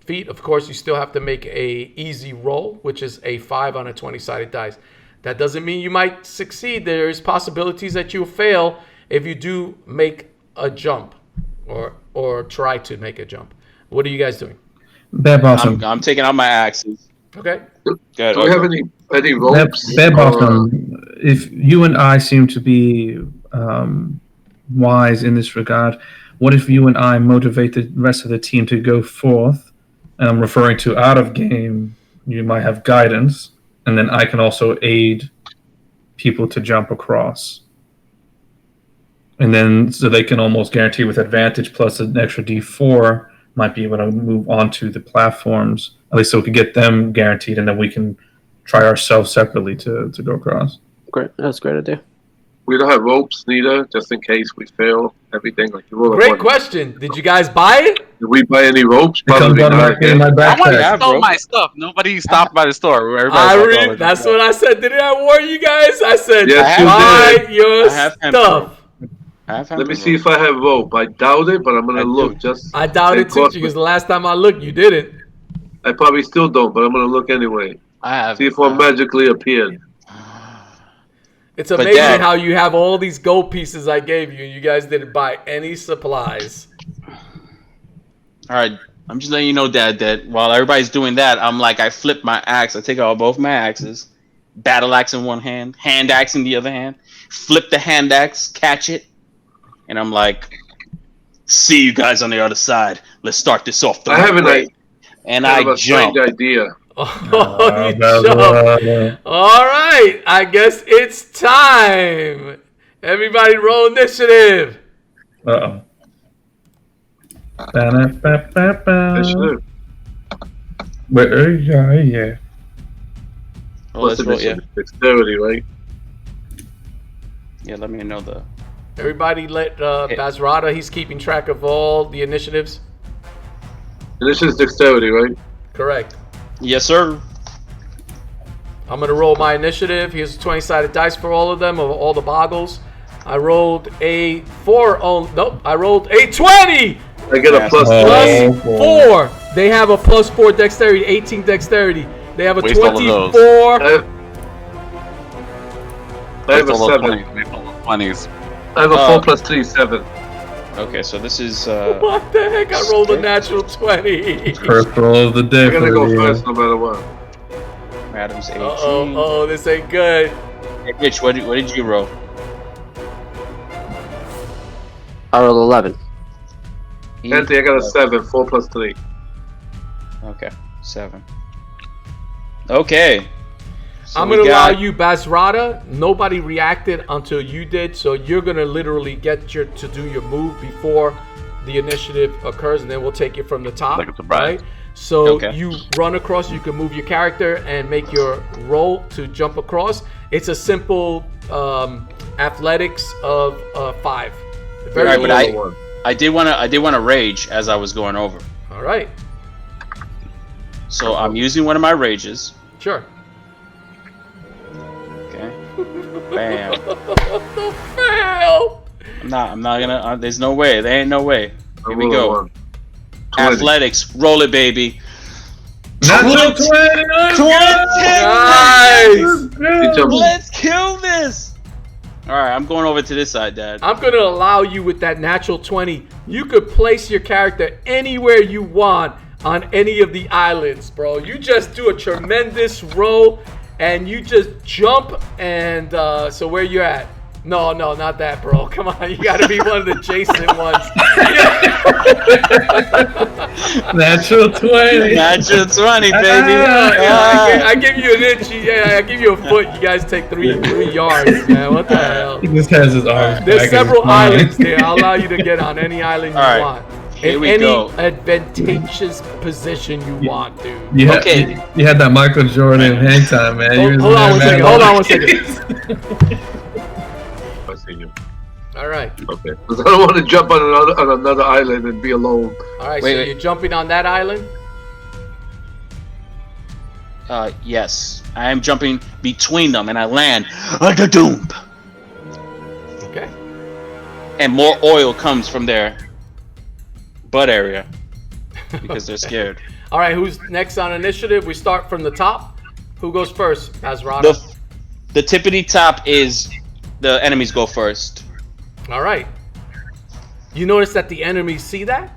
feet. Of course, you still have to make a easy roll, which is a 5 on a 20-sided dice. That doesn't mean you might succeed. There's possibilities that you'll fail if you do make a jump, or try to make a jump. What are you guys doing? Bear Bottom. I'm taking out my axes. Okay. Good. Do we have any ropes? Bear Bottom. If you and I seem to be wise in this regard, what if you and I motivate the rest of the team to go forth? And I'm referring to out of game. You might have guidance, and then I can also aid people to jump across. And then so they can almost guarantee with advantage plus an extra D4 might be able to move onto the platforms. At least so we can get them guaranteed, and then we can try ourselves separately to go across. Great, that's a great idea. We don't have ropes neither, just in case we fail everything. Like you roll Great question. Did you guys buy it? Did we buy any ropes? It comes Probably not. automatically in my I want to backpack. stole my stuff. Nobody stopped by the store. Everybody's like, oh, That's what I said. Didn't I warn you guys? I said, Yes, you buy did. your I have stuff. Let me see if I have rope. I doubt it, but I'm gonna look. Just I doubt it too, because the last time I looked, you didn't. I probably still don't, but I'm gonna look anyway. I have. See if one magically appeared. It's amazing how you have all these gold pieces I gave you, and you guys didn't buy any supplies. All right, I'm just letting you know, Dad, that while everybody's doing that, I'm like, I flip my axe. I take out both my axes, battle axe in one hand, hand axe in the other hand, flip the hand axe, catch it, and I'm like, see you guys on the other side. Let's start this off the I have way. And I a jump. strange idea. Oh, you jump. All right, I guess it's time. Everybody roll initiative. Uh-oh. Initiative. Yeah. Oh, What's let's roll, yeah. Dexterity, right? Yeah, let me know the... Everybody let Bazrata, he's keeping track of all the initiatives. Initiative is dexterity, right? Correct. Yes, sir. I'm going to roll my initiative. Here's a 20-sided dice for all of them, of all the boggles. I rolled a 4. Oh, nope. I rolled a 20! I get a plus Plus 4. They have a plus 4 dexterity, 18 dexterity. They have a Waste all of those. 24. I have a 7. 20s. I have a 4 plus 3, 7. Okay, so this is... What the heck? I rolled a natural 20. First roll of the day. I gotta for go you. first no matter what. Adam's 18. Uh-oh, this ain't good. Hey, Mitch, what did you roll? I rolled 11. Anthony, I got a 7. 4 plus 3. Okay, 7. Okay. So I'm going to allow you, Bazrata. Nobody reacted until you did, so you're going to literally get to do your move before the initiative occurs, and then we'll take it from the top. Like a surprise. Right? So Okay. you run across, you can move your character and make your roll to jump across. It's a simple athletics of 5. Very All right, easy. but I did want to rage as I was going over. All right. So I'm using one of my rages. Sure. Okay. Bam. The fail. I'm not gonna. There's no way. There ain't no way. Here we go. 1. 20. Athletics. Roll it, baby. Natural 20! Nice. Let's kill this. All right, I'm going over to this side, Dad. I'm going to allow you with that natural 20. You could place your character anywhere you want on any of the islands, bro. You just do a tremendous roll and you just jump and so where you at? No, not that, bro. Come on, you got to be one of the Jason ones. Natural 20. Natural 20, baby. I give you an inch. Yeah, I give you a foot. You guys take 3 yards, man. What the hell? He just has his arms There's back in several his mind. islands there. I'll allow you to get on any island you All right. want. Here In we any go. advantageous position you want, dude. You had, Okay. you had that Michael Jordan hang time, man. You was Hold on one there, second. man. Hold on one second. I see you. All right. Okay. Because I don't want to jump on another island and be alone. All right. Wait, so wait. you're jumping on that island? Yes. I am jumping between them, and I land like a doom. Okay. And more oil comes from their butt area because they're scared. All right. Who's next on initiative? We start from the top. Who goes first? Bazrata. The tippity top is the enemies go first. All right. You notice that the enemies see that.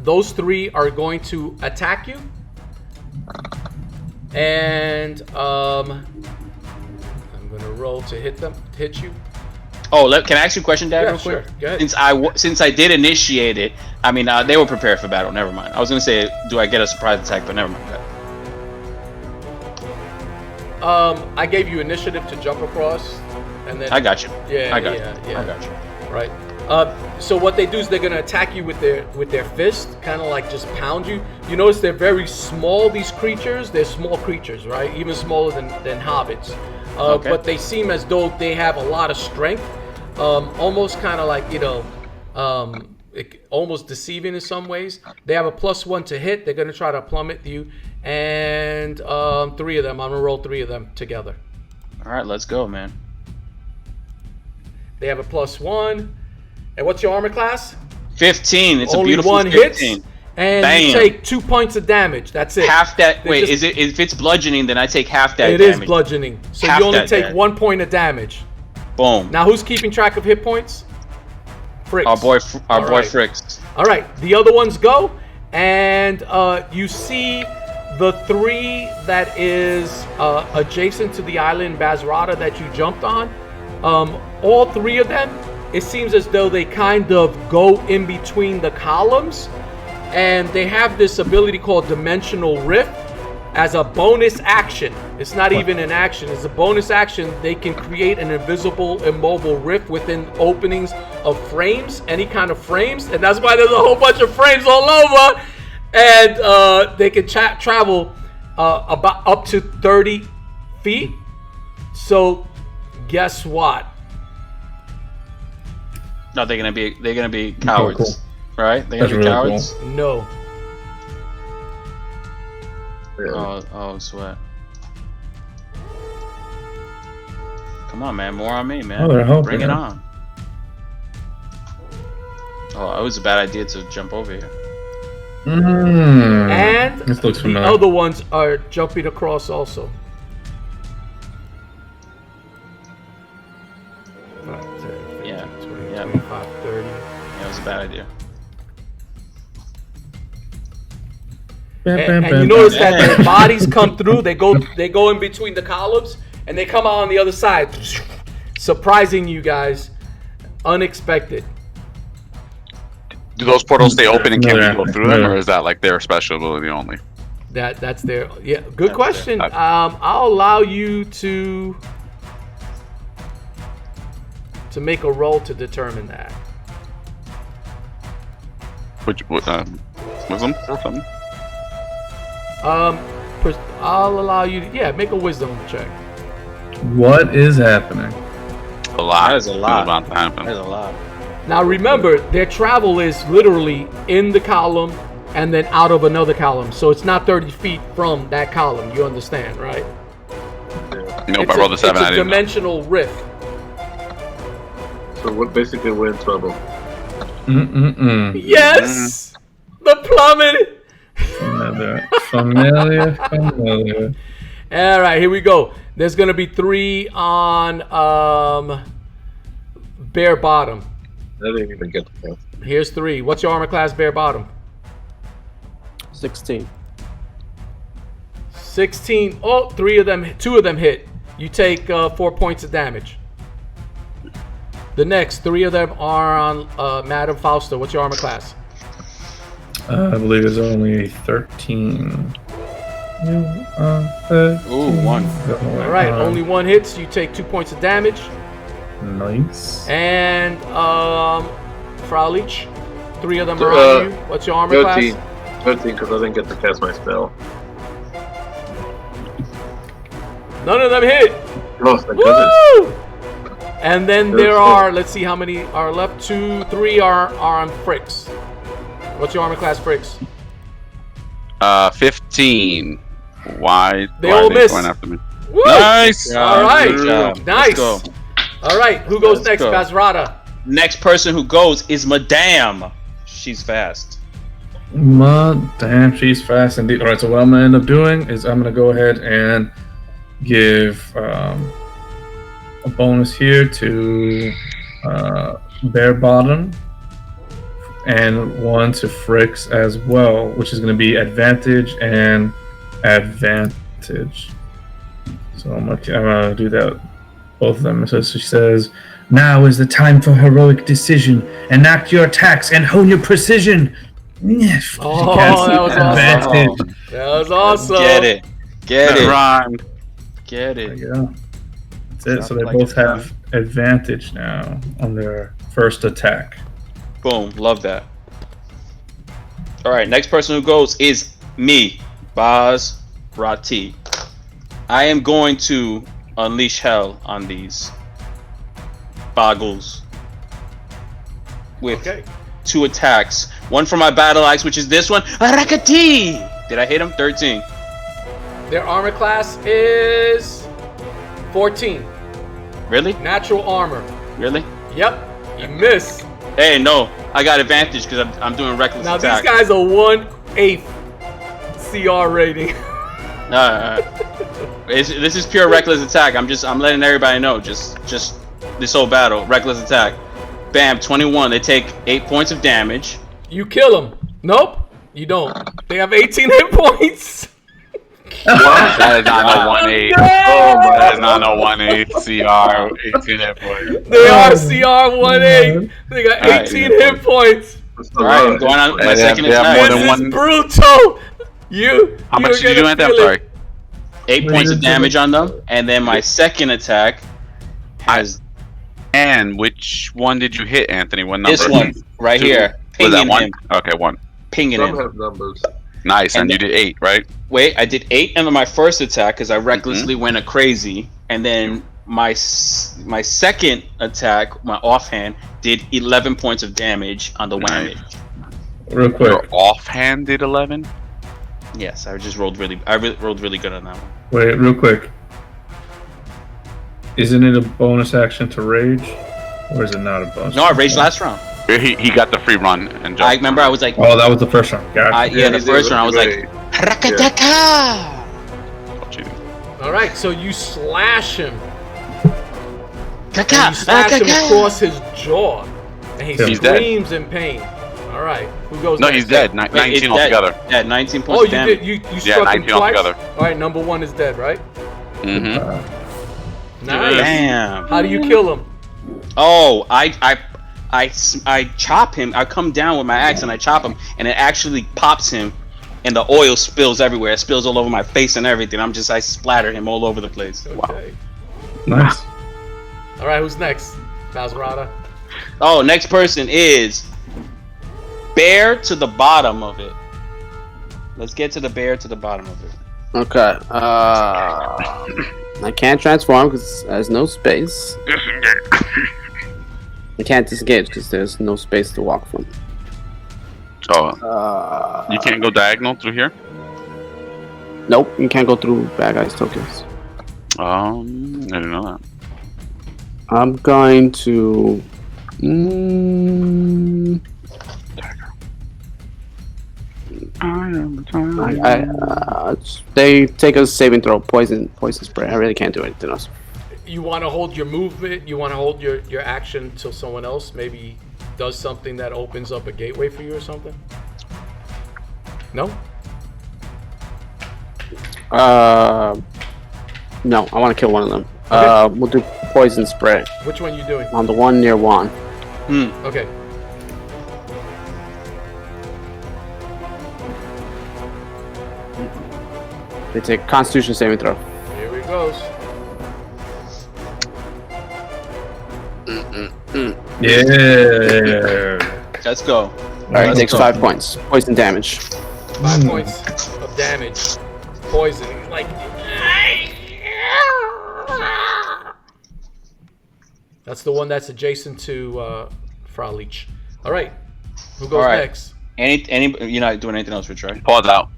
Those 3 are going to attack you. And I'm going to roll to hit you. Oh, can I ask you a question, Dad, Yeah, real quick? sure. Go ahead. Since I did initiate it, I mean, they were prepared for battle. Never mind. I was gonna say, do I get a surprise attack? But never mind that. I gave you initiative to jump across, and then I got you. Yeah, I got yeah, you. yeah. I got you. Right. So what they do is they're gonna attack you with their fist, kind of like just pound you. You notice they're very small. These creatures, they're small creatures, right? Even smaller than hobbits. Okay. But they seem as though they have a lot of strength. Almost kind of like almost deceiving in some ways. They have a +1 to hit. They're gonna try to plummet you, and 3 of them. I'm gonna roll 3 of them together. All right, let's go, man. They have a +1. And what's your armor class? 15. It's Only a beautiful 1 15. hits, and Bam. you take 2 points of damage. That's it. Half that. They're Wait, just- if it's bludgeoning, then I take half that It damage. is bludgeoning, so Half you only that take damage. 1 point of damage. Boom. Now, who's keeping track of hit points? Frixx. Our boy All right. Frixx. All right, the other ones go, and you see the 3 that is adjacent to the island Bazrata that you jumped on. All 3 of them, it seems as though they kind of go in between the columns, and they have this ability called Dimensional Rift as a bonus action. It's not even an action, it's a bonus action. They can create an invisible, immobile rift within openings of frames, any kind of frames, and that's why there's a whole bunch of frames all over. And they can travel about up to 30 feet. So, guess what? No, they're gonna be cowards, cool. right? They're That's gonna be really cowards. No. Oh, sweat. Come on, man. More on me, man. Oh, they're helping, Bring it huh? on. Oh, it was a bad idea to jump over here. And This looks the familiar. other ones are jumping across also. 5, 10, 15, Yeah. 20, Yeah. 25, 30. Yeah, it was a bad idea. And you notice that their bodies come through. They go in between the columns, and they come out on the other side, surprising you guys. Unexpected. Do those portals stay open and can we Yeah. go through them, or is that like their special ability only? That's their Good That's question. their- I'll allow you to make a roll to determine that. Which wisdom or something? I'll allow you to make a wisdom check. What is happening? A lot. That is a lot. About to happen. There's a lot. Now remember, their travel is literally in the column and then out of another column. So it's not 30 feet from that column. You understand, right? Nope, I rolled a 7. It's I a didn't know. dimensional rift. So we're in trouble. Yes! The plummet! Familiar. All right, here we go. There's going to be 3 on bare bottom. I didn't even get the pass. Here's 3. What's your armor class, bare bottom? 16. 16. Oh, 2 of them hit. You take 4 points of damage. The next 3 of them are on Madam Fausta. What's your armor class? I believe it's only 13. Ooh, 1. All right, only 1 hits. You take 2 points of damage. Nice. And Fraulich, 3 of them are on you. What's your armor 13. class? 13, because I didn't get to cast my spell. None of them hit. Oh, thank goodness. Woo! And then there are, let's see how many are left. 2, 3 are on Frixx. What's your armor class, Frixx? 15. Why? They why all are they miss. going after me? Woo! Nice. All right. Good job. Nice. Let's go. All right, who goes Let's next? go. Bazrata. Next person who goes is Madame. She's fast. Damn, she's fast indeed. All right, so what I'm gonna end up doing is I'm gonna go ahead and give a bonus here to bare bottom and 1 to Frixx as well, which is going to be advantage and advantage. So I'm gonna do that, both of them. So she says, "Now is the time for heroic decision. Enact your attacks and hone your precision." Oh, that was awesome. That was awesome. Get it. Rhymed. Get There it. you go. That's it. So they both have advantage now on their first attack. Boom. Love that. All right. Next person who goes is me, Bazrata. I am going to unleash hell on these boggles with 2 attacks. One for my battle axe, which is this one. Arakati! Did I hit him? 13. Their armor class is 14. Really? Natural armor. Really? Yep. You miss. Hey, no. I got advantage because I'm doing reckless Now attack. these guys are 1/8 CR rating. This is pure reckless attack. I'm letting everybody know. Just this whole battle, reckless attack. Bam, 21. They take 8 points of damage. You kill them. Nope. You don't. They have 18 hit points. That is not a 1/8. That is not a 1/8 CR. 18 hit points. They are CR 1/8. They got 18 hit points. All right, I'm going on with my second they have attack. more This than is one. brutal. How much did you do at that? I'm sorry. 8 points of damage on them, and then my second attack has And which one did you hit, Anthony? What number? this one right here. Was that Pinging 1? him. Okay, 1. Pinging Some him. have numbers. Nice, and And you did 8, right? Wait, I did 8 under my first attack because I recklessly went a crazy, and then my second attack, my offhand, did 11 points of damage on the whammy. Real quick. Your offhand did 11? Yes, I just rolled really good on that one. Wait, real quick. Isn't it a bonus action to rage? Or is it not a bonus? No, I raged last round. He got the free run and I jump. remember I was like, Oh, that was the first one. Gotcha. the he first did round I was like, right. Rakataka! All right, so you slash him. Kaka! And you slash him Kaka! across his jaw, and he He's dead. screams in pain. All right, who goes No, next? he's dead. Wait, 19 it's altogether. dead. Yeah, 19 points Oh, of you damage. did. You Yeah, struck him 19 twice. altogether. All right, number 1 is dead, right? Mm-hmm. Nice. Damn. How do you kill him? Oh, I chop him. I come down with my axe and I chop him, and it actually pops him, and the oil spills everywhere. It spills all over my face and everything. I splatter him all over the place. Okay. Nice. All right, who's next? Bazrata. Oh, next person is bear to the bottom of it. Let's get to the bear to the bottom of it. Okay. I can't transform because there's no space. I can't disengage because there's no space to walk from. So, you can't go diagonal through here? Nope, you can't go through bad guys' tokens. I didn't know that. I'm going to. They take a saving throw, poison spray. I really can't do anything else. You want to hold your movement. You want to hold your action till someone else maybe does something that opens up a gateway for you or something. No. No, I want to kill one of them. Okay. We'll do poison spray Which one you doing? on the one near Juan. Okay. They take Constitution saving throw. Here he goes. Yeah. Let's go. Alright, he takes 5 points. Poison damage. 5 points of damage. Poison. He's like. That's the one that's adjacent to Freluic. All right. Who goes All right. next? Any you're not doing anything else, Rich, right? Pause out.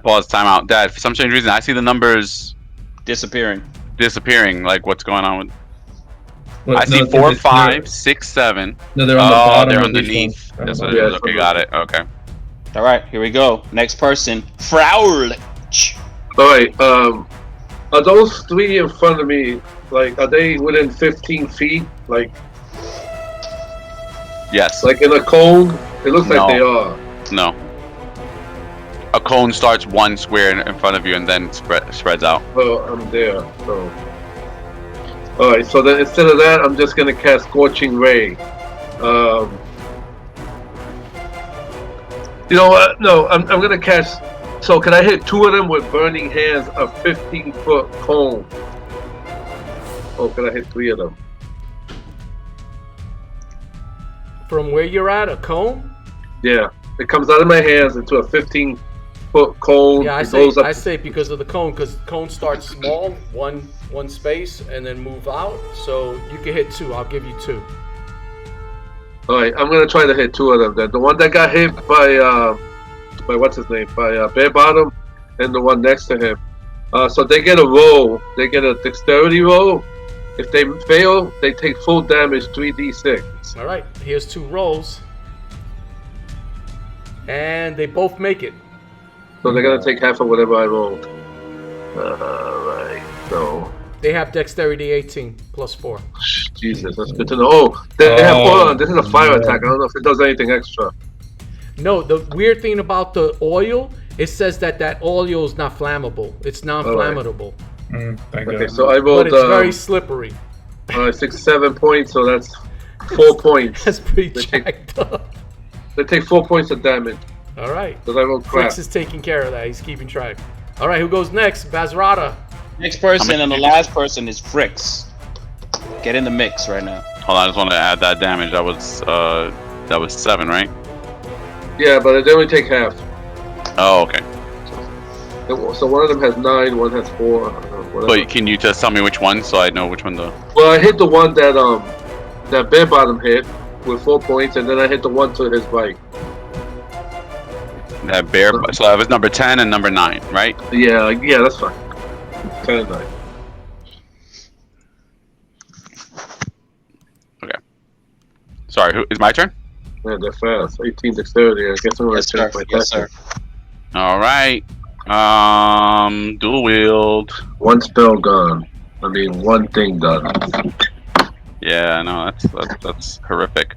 Pause, time out. Dad, for some strange reason, I see the numbers Disappearing. disappearing. Like, what's going on with... Well, I see no, 4, they're- 5, 6, 7. No, they're on the bottom. They're of each underneath. one. That's what Yeah, it is. Okay, got it. Okay. All right, here we go. Next person, Fraulich. All right. Are those 3 in front of me? Like, are they within 15 feet? Like Yes. in a cone? It looks like they are. No. A cone starts one square in front of you and then spreads out. Oh, I'm there. So. Alright, so then instead of that, I'm just gonna cast Scorching Ray. You know what? No, I'm gonna cast. So can I hit 2 of them with Burning Hands, a 15-foot cone? Oh, can I hit 3 of them? From where you're at, a cone? Yeah, it comes out of my hands into a 15-foot cone. Yeah, Goes up. I say because of the cone, because cone starts small, one space, and then move out. So you can hit 2. I'll give you 2. Alright, I'm gonna try to hit 2 of them then. The one that got hit by what's his name? By Bare Bottom, and the one next to him. So they get a roll. They get a dexterity roll. If they fail, they take full damage, 3d6. Alright, here's 2 rolls. And they both make it. So they're gonna take half of whatever I rolled. Alright, so. They have dexterity 18 plus 4. Jesus, that's good to know. Oh, they have. Hold on, this is a fire attack. I don't know if it does anything extra. No, the weird thing about the oil, it says that oil is not flammable. It's non-flammable. Thank Okay, God. so I rolled. But it's very slippery. 6, 7 points, so that's 4 points. That's pretty jacked up. They take 4 points of damage. All right. Because I rolled crap. Frixx is taking care of that. He's keeping track. All right, who goes next? Bazrata. Next person and the last person is Frixx. Get in the mix right now. Hold on, I just want to add that damage. That was 7, right? Yeah, but they only take half. Oh, okay. So one of them has 9, one has 4. Whatever. But can you just tell me which one so I know which one the... Well, I hit the one that Bare Bottom hit with 4 points, and then I hit the one to his right. That bear... So that was number 10 and number 9, right? Yeah, that's fine. 10 and 9. Okay. Sorry, who is my turn? Yeah, they're fast. 18 dexterity. I guess I'm going to change my Yes, sir. All right. Dual wield. One spell gone. I mean, one thing done. Yeah, no, that's horrific.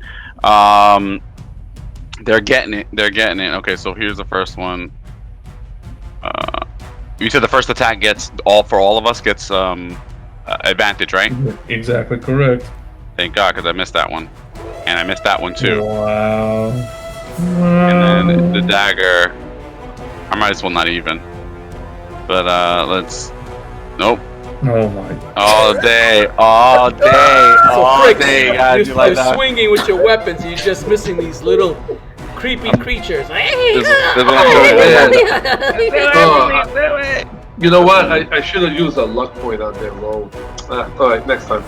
They're getting it. Okay, so here's the first one. You said the first attack gets all of us gets advantage, right? Exactly correct. Thank God, because I missed that one, and I missed that one too. Wow. And then the dagger. I might as well not even. But let's. Nope. Oh my. All day. God, You're swinging with your weapons. And you're just missing these little creepy creatures. You know what? I should have used a luck point on their roll. Alright, next time.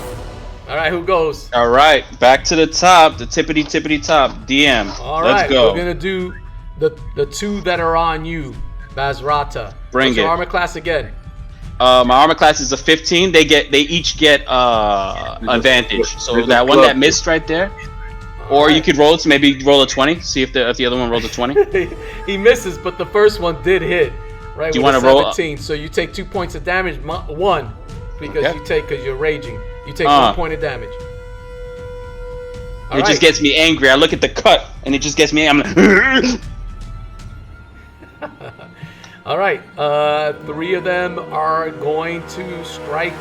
All right, who goes? All right, back to the top, the tippity top. DM. All right, let's go. we're gonna do the 2 that are on you, Bazrata. Bring What's your it. armor class again? My armor class is a 15. They each get advantage. So that one that missed right there, or you could roll it to maybe roll a 20. See if the other one rolls a 20. He misses, but the first one did hit. Right. Do you want to roll? 17? So you take 2 points of damage. 1 because you're raging. You take 1 point of damage. All it right. just gets me angry. I look at the cut, and it just gets me. I'm like. All right. 3 of them are going to strike.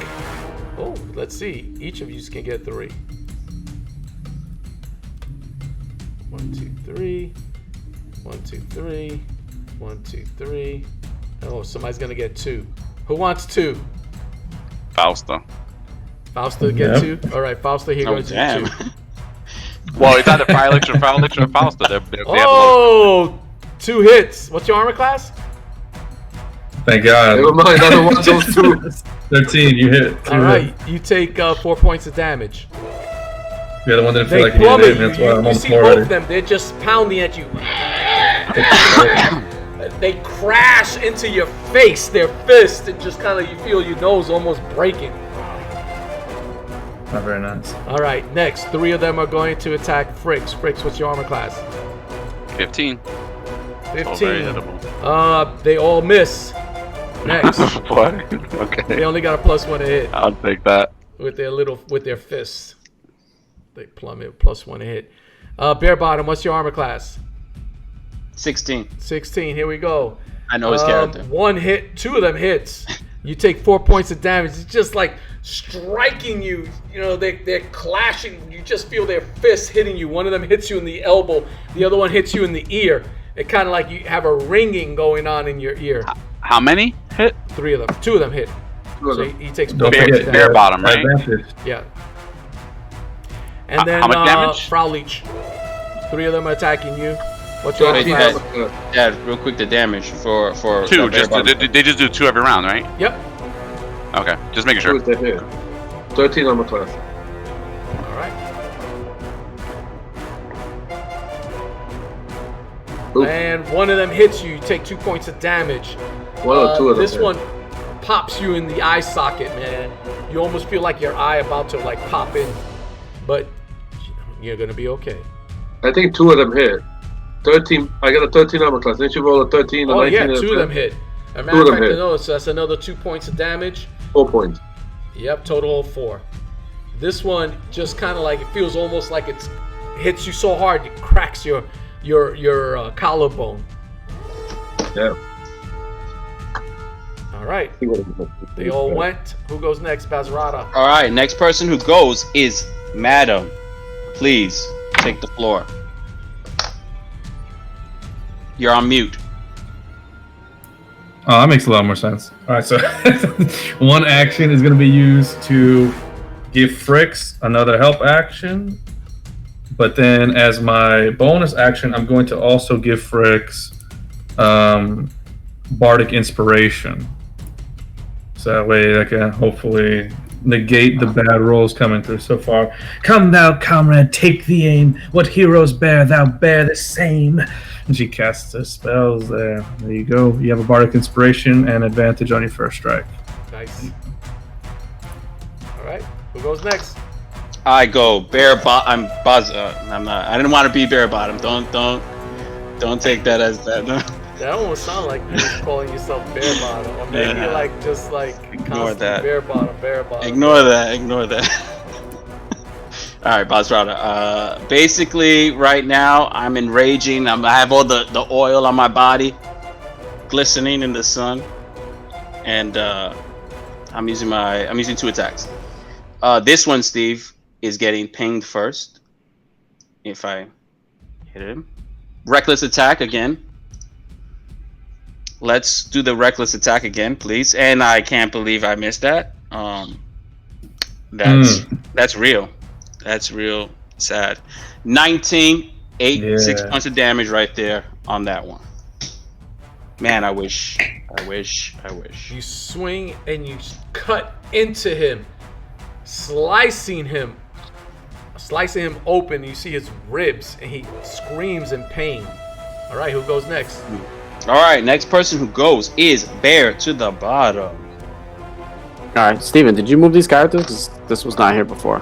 Oh, let's see. Each of you can get 3. 1, 2, 3. 1, 2, 3. 1, 2, 3. Oh, somebody's gonna get 2. Who wants 2? Fausta. Fausta get 2. All right, Fausta here goes damn. 2. Well, it's either Freluic or Fausta. They have Oh, 2 hits. What's your armor class? Thank God. Never mind, I don't want those 2. 13, you hit. All right, you take 4 points of damage. You're the one that feel They like you need plummet it. you. That's why I'm You on the see floor both already. of them. They're just pounding at you. They crash into your face, their fist, and just kind of you feel your nose almost breaking. Not very nice. All right, next 3 of them are going to attack Frixx. Frixx, what's your armor class? 15. 15. Oh, very hittable. They all miss. Next, What? Okay. they only got a +1 to hit I'll take that. with their fists. they plummet. +1 hit. Bare Bottom, what's your armor class? 16. 16. Here we go. I know his character. 1 hit, 2 of them hits. You take 4 points of damage. It's just like striking you. You know, they're clashing. You just feel their fists hitting you. One of them hits you in the elbow. The other one hits you in the ear. It kind of like you have a ringing going on in your ear. How many hit? 3 of them. 2 of them hit. So he takes 4 Don't points forget of damage. Bare Bottom, right? Advantage. Yeah. And then how much damage? Frauleach. 3 of them are attacking you. What's your Wait, class? Dad, real quick, the damage for 2. They just do 2 every round, right? Yep. Okay, just making sure. 13 armor class. All right. Ooh. And 1 of them hits you. You take 2 points of damage. 1 or 2 of them. This one pops you in the eye socket, man. You almost feel like your eye about to like pop in, but you're gonna be okay. I think 2 of them hit. 13. I got a 13 armor class. Didn't you roll a 13 or Oh 19? yeah, 2 of them hit. As a matter of fact, no, so that's another 2 points of damage. 4 points. Yep, total of 4. This one just kind of like it feels almost like it hits you so hard it cracks your collarbone. Yeah. All right, they all went. Who goes next? Bazrata. All right, next person who goes is Madam. Please take the floor. You're on mute. Oh, that makes a lot more sense. All right, so one action is going to be used to give Frixx another help action, but then as my bonus action, I'm going to also give Frixx Bardic Inspiration. So that way I can hopefully negate the bad rolls coming through so far. Come thou, comrade, take the aim. What heroes bear, thou bear the same. And she casts her spells there. There you go. You have a Bardic Inspiration and advantage on your first strike. Nice. All right, who goes next? I go bare bottom. I'm Buzz. I'm not. I didn't want to be bare bottom. Don't take that as that. That almost sounds like you calling yourself bare bottom, or maybe like just like Ignore that. bare bottom. Ignore that. All right, Bazrata. Basically, right now I'm enraging. I have all the oil on my body, glistening in the sun, and I'm using 2 attacks. This one, Steve, is getting pinged first. If I hit him, reckless attack again. Let's do the reckless attack again, please. And I can't believe I missed that. That's real. That's real sad. 19, 8, 6 points of damage right there on that one. Man, I wish. You swing and you cut into him, slicing him open. You see his ribs, and he screams in pain. All right, who goes next? All right, next person who goes is Bear to the bottom. All right, Steven, did you move these characters? 'Cause this was not here before.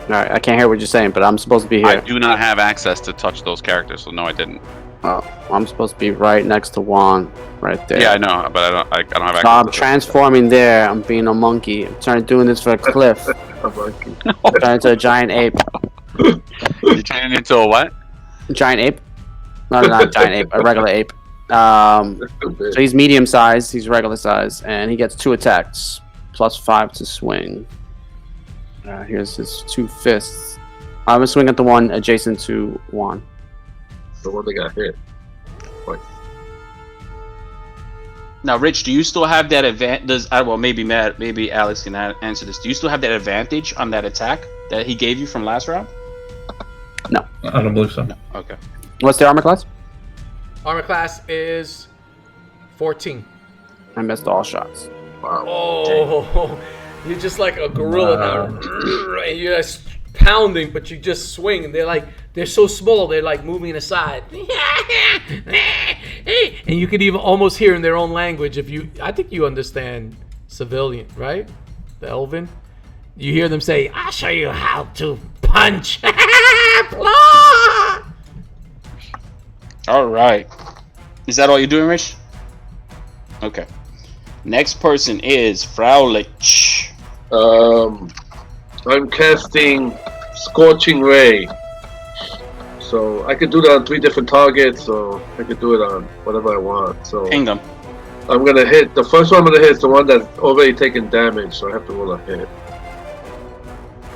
All right, I can't hear what you're saying, but I'm supposed to be here. I do not have access to touch those characters, so no, I didn't. Oh, I'm supposed to be right next to Juan, right there. Yeah, I know, but I don't have access. So I'm to transforming there. I'm being a monkey. I'm doing this for a cliff. I'm turning into a giant ape. You turning into a what? Giant ape? No, not a giant ape. A regular ape. So he's medium size. He's regular size, and he gets 2 attacks, +5 to swing. Here's his 2 fists. I'm gonna swing at the one adjacent to Juan. The one that got hit. Now, Rich, do you still have that advantage? Well, maybe Alex can answer this. Do you still have that advantage on that attack that he gave you from last round? No. I don't believe so. No. Okay. What's the armor class? Armor class is 14. I missed all shots. Wow. Oh, you're just like a gorilla now. And you're just pounding, but you just swing. And they're so small, they're like moving aside. And you can even almost hear in their own language. I think you understand civilian, right? The Elven. You hear them say, "I'll show you how to punch." All right. Is that all you're doing, Rich? Okay. Next person is Fraulich. I'm casting Scorching Ray. So I could do that on 3 different targets, so I could do it on whatever I want. So Kingdom. I'm gonna hit the first one. I'm gonna hit is the one that's already taken damage, so I have to roll a hit.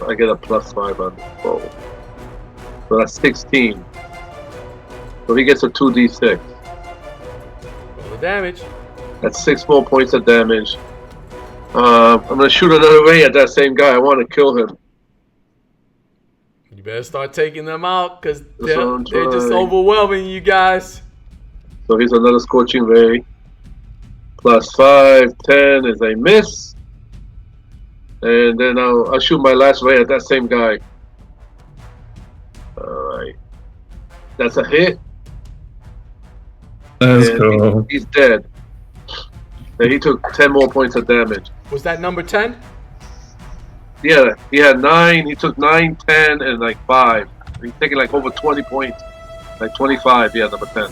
I get a +5 on the roll. So that's 16. So he gets a 2d6. Roll the damage. That's 6 more points of damage. I'm gonna shoot another ray at that same guy. I want to kill him. You better start taking them out because That's what I'm they're just trying. overwhelming you guys. So here's another Scorching Ray. +5, 10 is a miss. And then I'll shoot my last ray at that same guy. Alright. That's a hit. Let's And go. he's dead. And he took 10 more points of damage. Was that number 10? Yeah, he had 9. He took 9, 10, and like 5. He's taking like over 20 points. Like 25, yeah, number 10.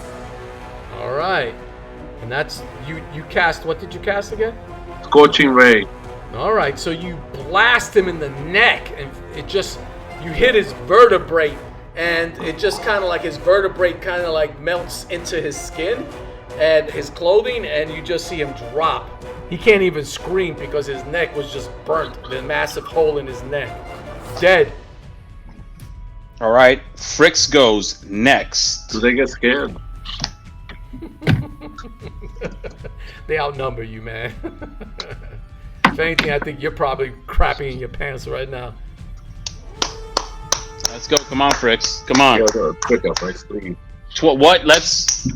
All right. And that's, you cast, what did you cast again? Scorching Ray. All right, so you blast him in the neck, and it just, you hit his vertebrae, and it just kind of like his vertebrae kind of like melts into his skin and his clothing, and you just see him drop. He can't even scream because his neck was just burnt, the massive hole in his neck. Dead. All right, Frixx goes next. Do they get scared? They outnumber you, man. If anything, I think you're probably crapping in your pants right now. Let's go. Come on, Frixx. Come on. Yeah, I gotta pick up my sleeve. What? Let's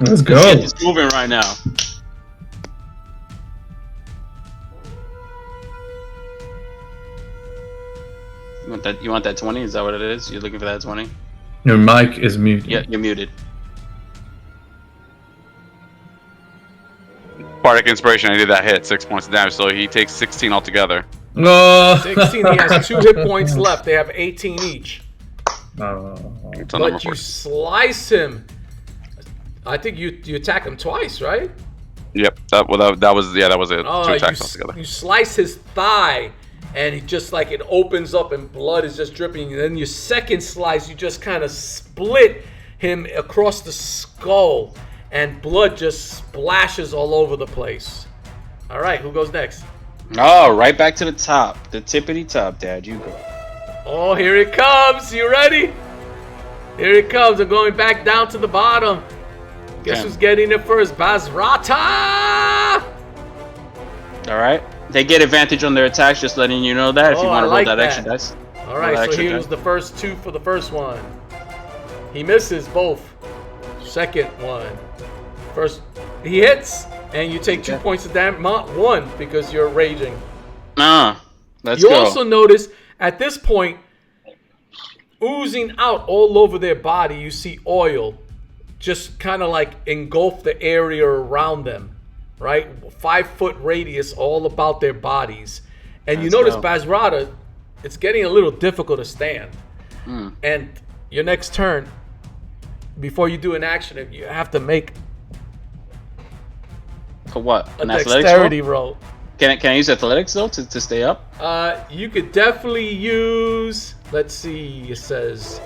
Let's go. get this moving right now. You want that 20? Is that what it is? You're looking for that 20? Your mic is muted. Yeah, you're muted. Bardic Inspiration, I did that hit, 6 points of damage, so he takes 16 altogether. Oh. 16, he has 2 hit points left. They have 18 each. Oh. It's on number But you 4. slice him. I think you attack him twice, right? Yep, that was it. 2 attacks altogether. You slice his thigh, and it just like it opens up and blood is just dripping. And then your second slice, you just kind of split him across the skull, and blood just splashes all over the place. All right, who goes next? Oh, right back to the top. The tippity top, Dad. You go. Oh, here it comes. You ready? Here it comes. I'm going back down to the bottom. Guess Okay. who's getting it first? Bazrata! All right. They get advantage on their attacks, just letting you know that if you Oh, want I to roll like that that. extra dice. All right, Roll that so extra here's dice. the first 2 for the first one. He misses both. Second one. First, he hits, and you take 2 points of damage. 1 because you're raging. Let's You go. also notice at this point, oozing out all over their body, you see oil just kind of like engulf the area around them, right? 5-foot radius all about their bodies. And you Let's notice go. Bazrata, it's getting a little difficult to stand. Hmm. And your next turn, before you do an action, you have to make For what? a An athletics roll? dexterity roll. Can I use athletics though to stay up? You could definitely use, let's see, it says,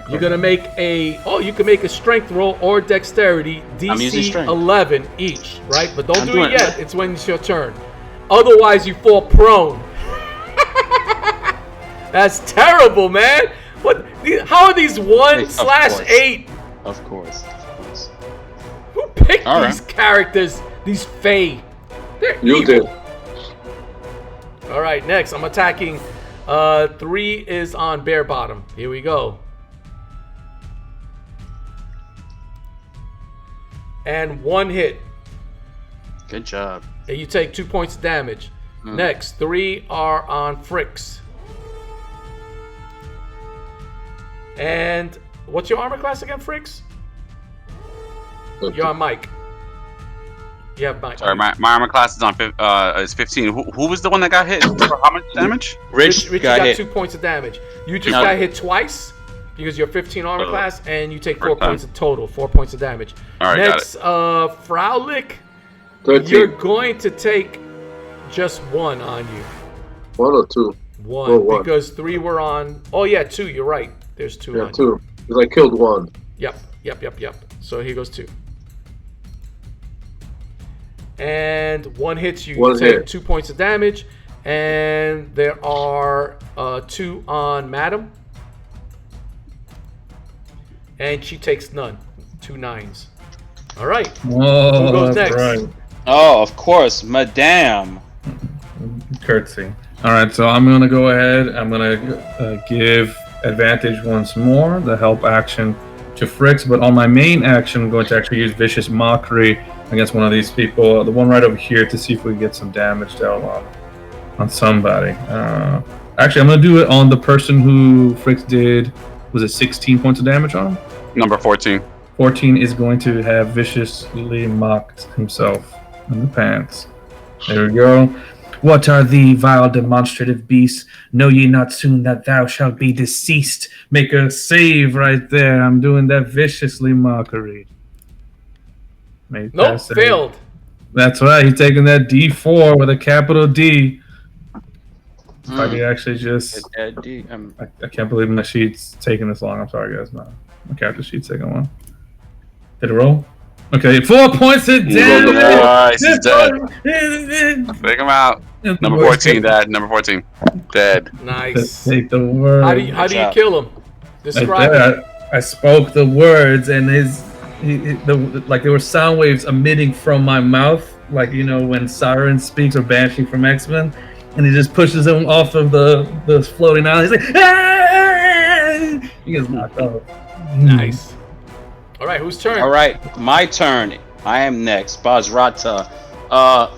you're gonna make you can make a strength roll or dexterity, I'm using DC strength. 11 each, right? But don't I'm do doing it yet. it. It's when it's your turn. Otherwise, you fall prone. That's terrible, man. What? How are these 1/8? Of course. Who picked All these right. characters? These Fae. They're You evil. did. All right, next I'm attacking. 3 is on bare bottom. Here we go. And 1 hit. Good job. And you take 2 points of damage. Next, 3 are on Frixx. And what's your armor class again, Frixx? You're on Mike. You have Mike. Sorry, my armor class is on is 15. Who was the one that got hit for how much damage? Rich Richie got got hit. 2 points of damage. You just No. got hit twice because you're 15 armor Oh. class, and you take 4 First time. points of total. 4 points of damage. All right, got Next, Freluic, 13. you're going to take just 1 on you. 1 or 2? One, Oh, one. because 3 were on. Oh yeah, 2. You're right. There's 2 Yeah, on. 2. Because I killed 1. Yep. So here goes 2. And 1 hits you. One You take hit. 2 points of damage. And there are 2 on Madam. And she takes none. 2 9s. All right. Whoa, Who goes that's next? right. Oh, of course, Madame. Curtsy. All right, so I'm gonna go ahead. I'm gonna give advantage once more, the help action to Frixx. But on my main action, I'm going to actually use Vicious Mockery against one of these people. The one right over here, to see if we can get some damage dealt on somebody. Actually, I'm gonna do it on the person who Frixx did. Was it 16 points of damage on him? Number 14. 14 is going to have viciously mocked himself in the pants. There we go. What are thee, vile demonstrative beasts? Know ye not soon that thou shalt be deceased? Make a save right there. I'm doing that viciously mockery. Make Nope, that save. failed. That's right. He's taking that D4 with a capital D. If I could actually just... I can't believe my sheet's taking this long. I'm sorry, guys. No, my character sheet's taking one. Did it roll? Okay, 4 points of damage. Nice, he's dead. Take him out. Number 14, dead. Number 14, dead. Nice. Take the word. How do you kill him? Describe it. I spoke the words, and like there were sound waves emitting from my mouth, like when Siren speaks or Banshee from X-Men, and he just pushes him off of the floating island. He's like, ah! He gets knocked off. Nice. All right, whose turn? All right, my turn. I am next. Bazrata.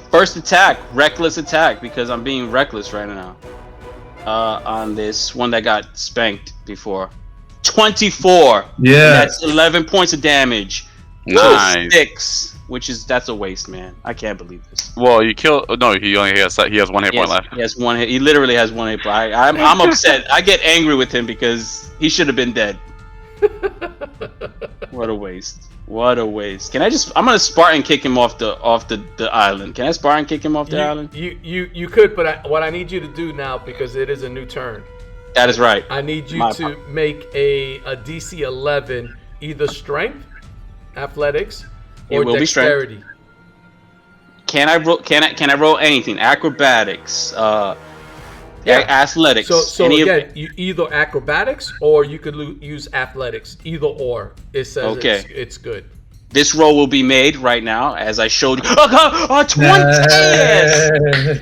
First attack, reckless attack, because I'm being reckless right now. On this one that got spanked before. 24. Yeah. That's 11 points of damage. Nice. 6, that's a waste, man. I can't believe this. Well, you kill. No, he has 1 hit point left. He has 1 hit. He literally has 1 hit point. I'm upset. I get angry with him because he should have been dead. What a waste. What a waste. Can I just... I'm gonna Spartan kick him off the island. Can I Spartan kick him off the island? You could, but what I need you to do now, because it is a new turn. That is right. I need you to make a DC 11, either strength, athletics, or dexterity. Can I roll anything? Acrobatics, athletics. So again, you either acrobatics or you could use athletics. Either or. It says it's good. This roll will be made right now, as I showed you. 20!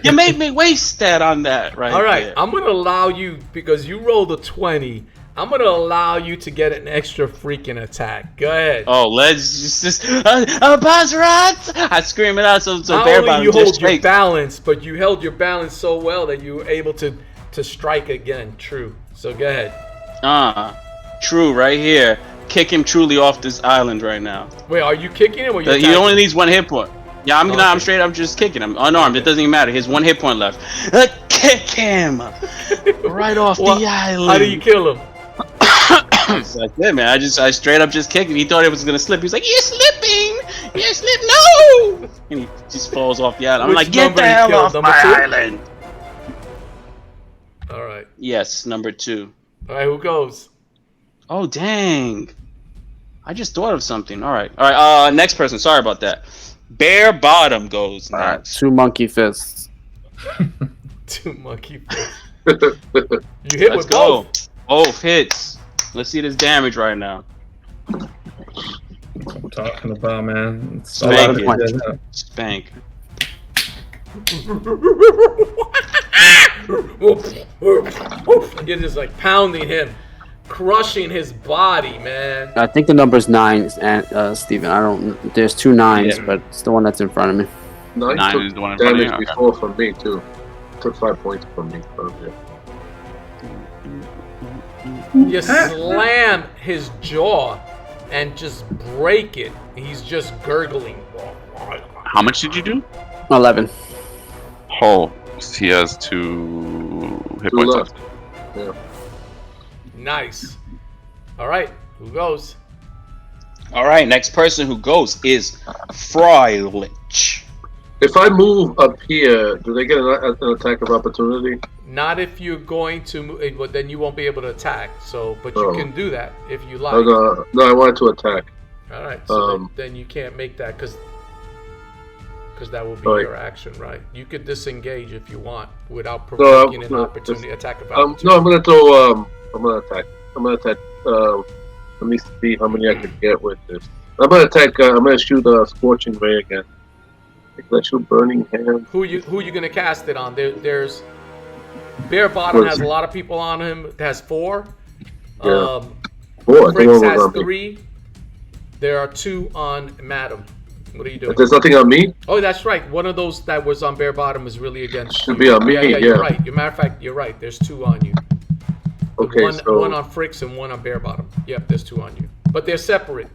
You made me waste that on that, right? All right, there. I'm going to allow you, because you rolled a 20, I'm going to allow you to get an extra freaking attack. Go ahead. Oh, let's just Bazrat! I scream it out so Not only you hold your balance, but you held your balance so well that you were able to strike again. True. So go ahead. True, right here. Kick him truly off this island right now. Wait, are you kicking him or you? He only needs 1 hit point. Yeah, I'm straight up just kicking him. Unarmed, it doesn't even matter. He has 1 hit point left. Kick him! Right off the island. How do you kill him? It's like that, man. I straight up just kicked him. He thought it was gonna slip. He was like, "You're slipping! You're slipping! No!" And he just falls off the island. I'm like, "Get the hell off my island!" All right. Yes, number 2. All right, who goes? Oh dang! I just thought of something. All right. Next person. Sorry about that. Bare Bottom goes next. 2 monkey fists. 2 monkey fists. You hit Let's with go. both. Both hits. Let's see this damage right now. What I'm talking about, man. Spank it. Spank. You're just like pounding him, crushing his body, man. I think the number's 9, and Steven. I don't. There's 2 9s, but it's the one that's in front of me. 9 is the one in front of you? damage before from me too. Took 5 points from me. You slam his jaw and just break it. He's just gurgling. How much did you do? 11. Oh, he has 2 hit 2 points left. left. Yeah. Nice. All right, who goes? All right, next person who goes is Freluic. If I move up here, do they get an attack of opportunity? Not if you're going to move, but then you won't be able to attack. So, but you can do that if you like. No, I wanted to attack. All right, so then you can't make that because that will be your action, right? You could disengage if you want without provoking an opportunity attack of opportunity. No, I'm gonna throw. I'm gonna attack. Let me see how many I can get with this. I'm gonna attack. I'm gonna shoot a Scorching Ray again. Let's shoot Burning Hand. Who you gonna cast it on? There's Bare Bottom has a lot of people on him. It has 4. Yeah. 4. Frixx has 3. There are 2 on Madam. What are you doing? There's nothing on me? Oh, that's right. One of those that was on Bare Bottom is really against Should be on me, yeah. You're right. Matter of fact, you're right. There's 2 on you. Okay, one on Frixx and one on Bare Bottom. Yep, there's 2 on you. But they're separate.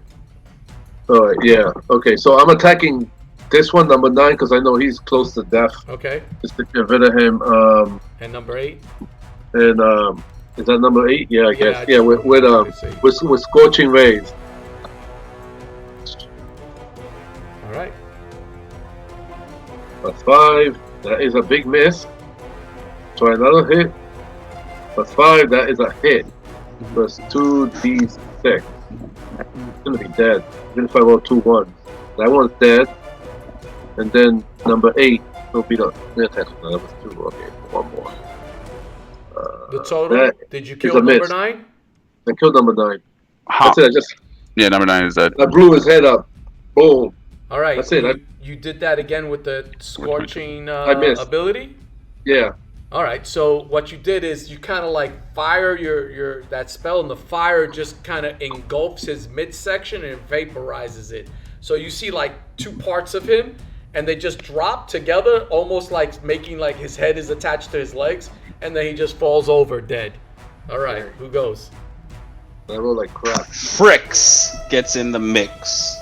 Alright, yeah. Okay, so I'm attacking this one, number 9, because I know he's close to death. Okay. Just to get rid of him. And number 8? And is that number 8? Yeah, I guess. Yeah, with Scorching Rays. Alright. Plus 5. That is a big miss. Try another hit. Plus 5. That is a hit. Plus 2d6. It's gonna be dead. Even if I roll 2 1s. That one's dead. And then number 8 will be the attack. No, that was 2. Okay, 1 more. The total? Did you kill number 9? I killed number 9. That's it. Yeah, number 9 is dead. I blew his head up. Boom. All right. That's it. You did that again with the Scorching ability? Yeah. All right. So what you did is you kind of like fire your that spell, and the fire just kind of engulfs his midsection and vaporizes it. So you see like 2 parts of him, and they just drop together, almost like making like his head is attached to his legs, and then he just falls over dead. All right. Who goes? I roll like crap. Frixx gets in the mix.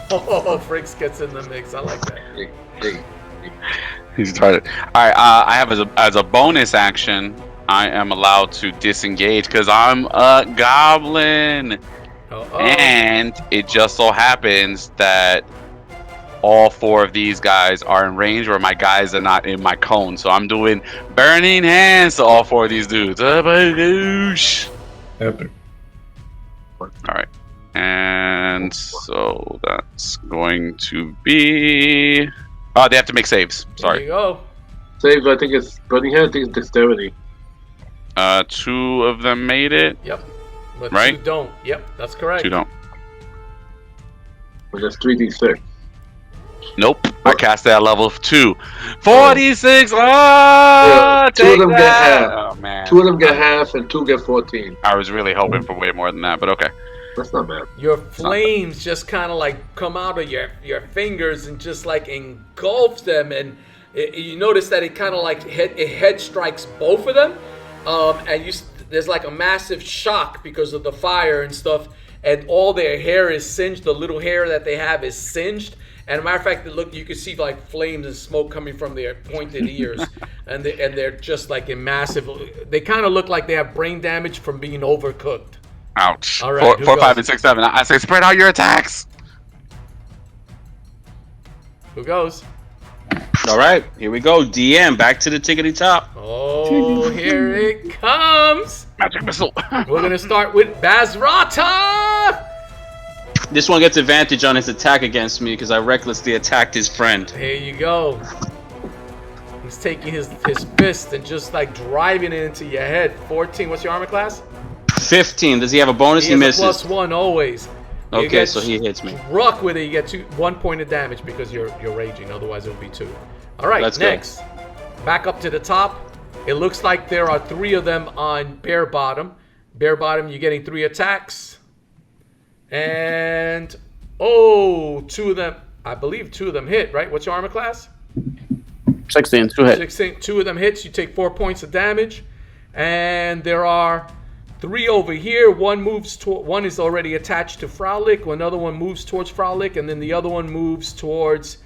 Oh, Frixx gets in the mix. I like that. He's retarded. All right, I have as a bonus action, I am allowed to disengage because I'm a goblin. And it just so happens that all 4 of these guys are in range where my guys are not in my cone. So I'm doing burning hands to all 4 of these dudes. Epic. All right. And so that's going to be... Oh, they have to make saves. Sorry. There you go. Saves, I think it's Burning Hand, I think it's Dexterity. 2 of them made it. Yep. But right? 2 don't. Yep, that's correct. 2 don't. But that's 3d6. Nope. I cast it at level 2. 46! Oh, 2 of them get half. Oh, man. 2 of them get half and 2 get 14. I was really hoping for way more than that, but okay. That's not bad. Your flames just kind of like come out of your fingers and just like engulfs them, and you notice that it kind of like head strikes both of them, and there's like a massive shock because of the fire and stuff, and all their hair is singed. The little hair that they have is singed, and as a matter of fact, you can see like flames and smoke coming from their pointed ears, and they're just like in massive. They kind of look like they have brain damage from being overcooked. Ouch. All right, 4, 5, and 6, 7. I say spread out your attacks. Who goes? All right, here we go. DM, back to the tickety top. Oh, here it comes. Magic missile. We're going to start with Bazrata. This one gets advantage on his attack against me because I recklessly attacked his friend. Here you go. He's taking his fist and just like driving it into your head. 14. What's your armor class? 15. Does he have a bonus? He misses. +1 always. Okay, so he hits me. Struck with it, you get 1 point of damage because you're raging. Otherwise, it would be 2. All right, next. Back up to the top. It looks like there are 3 of them on Bare Bottom. Bare Bottom, you're getting 3 attacks. And 2 of them. I believe 2 of them hit. Right? What's your armor class? 16. 2 hits. 16. 2 of them hits. You take 4 points of damage. And there are 3 over here. One is already attached to Freluic. Another one moves towards Freluic, and then the other one moves towards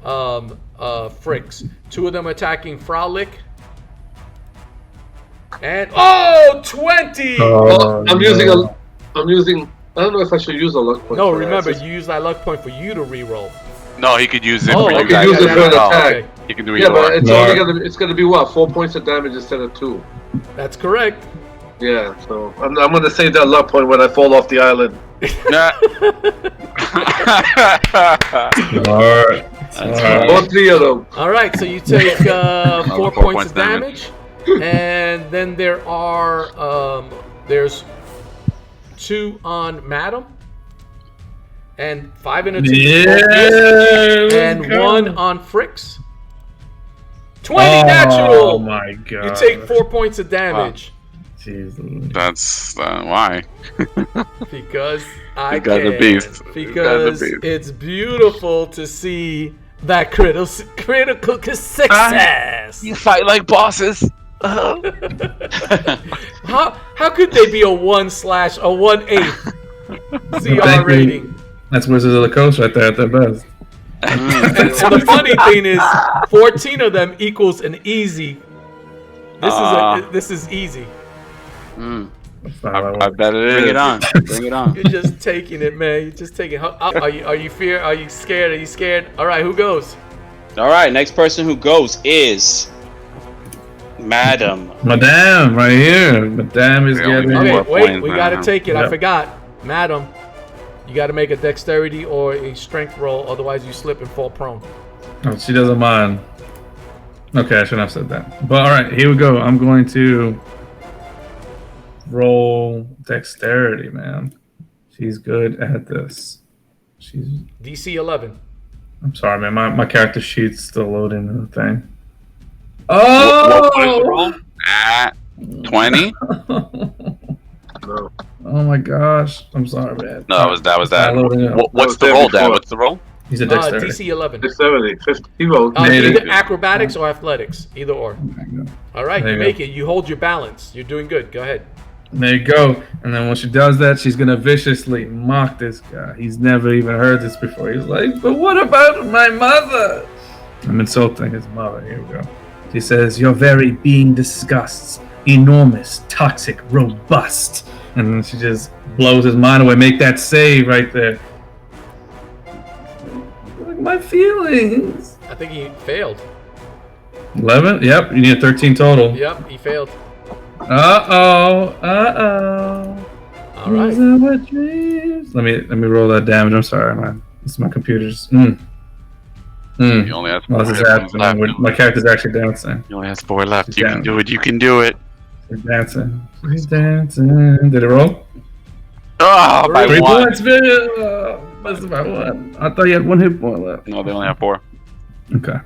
Frixx. 2 of them attacking Freluic. And 20! I'm using. I don't know if I should use a luck point. No, remember, you use that luck point for you to reroll. No, he could use it. Oh, for you okay, guys use it as for an well. attack. Okay. He can do Yeah, either. but Or. it's gonna be what, 4 points of damage instead of 2. That's correct. Yeah, so I'm gonna save that luck point when I fall off the island. Smart. All 3 of them. All right, so you take 4 4 points of damage, and then there's 2 on Madam, and 5 in a 2, and 1 on Frixx. 20 natural. Oh my god. You take 4 points of damage. Jesus. That's why. Because I Because can. the beast. Because the beast. it's beautiful to see that critical success. You fight like bosses. How could they be a 1/1/8 CR rating? That's Wizards of the Coast right there at their best. And the funny thing is, 14 of them equals an easy. This is easy. I bet it is. Bring it on. Bring it on. You're just taking it, man. You're just taking. Are you scared? Are you scared? All right, who goes? All right, next person who goes is Madam. Madame, right here. Madame is Yeah, we getting. got Okay, 4 wait. points We right gotta now. take it. I Yep. forgot, Madam. You gotta make a dexterity or a strength roll, otherwise you slip and fall prone. Oh, she doesn't mind. Okay, I shouldn't have said that. But all right, here we go. I'm going to roll dexterity, man. She's good at this. She's. DC 11. I'm sorry, man. My character sheet's still loading the thing. What was the roll? Oh! 20? No. Oh my gosh! I'm sorry, man. No, that was that. Not loading up. What's That the was roll, there Dad? before. What's the roll? He's a dexterity. DC 11. Dexterity, 50. He rolled. Made it. Either acrobatics or athletics, either or. All right, There you you make go. it. You hold your balance. You're doing good. Go ahead. There you go. And then when she does that, she's gonna viciously mock this guy. He's never even heard this before. He's like, "But what about my mother?" I'm insulting his mother. Here we go. She says, "Your very being disgusts. Enormous, toxic, robust." And then she just blows his mind away. Make that save right there. Like my feelings. I think he failed. 11? Yep. You need a 13 total. Yep, he failed. Uh-oh. All right. These are my dreams. Let me roll that damage. I'm sorry, man. This is my computer's. You only have 4 Well, this is hit points happening. left. My character's actually dancing. You only have 4 left. You Down. can do it. You can do it. She's dancing. She's dancing. Did it roll? Oh, by 3 1. points, man. Missed by 1. I thought you had 1 hit point left. No, they only have 4. Okay. All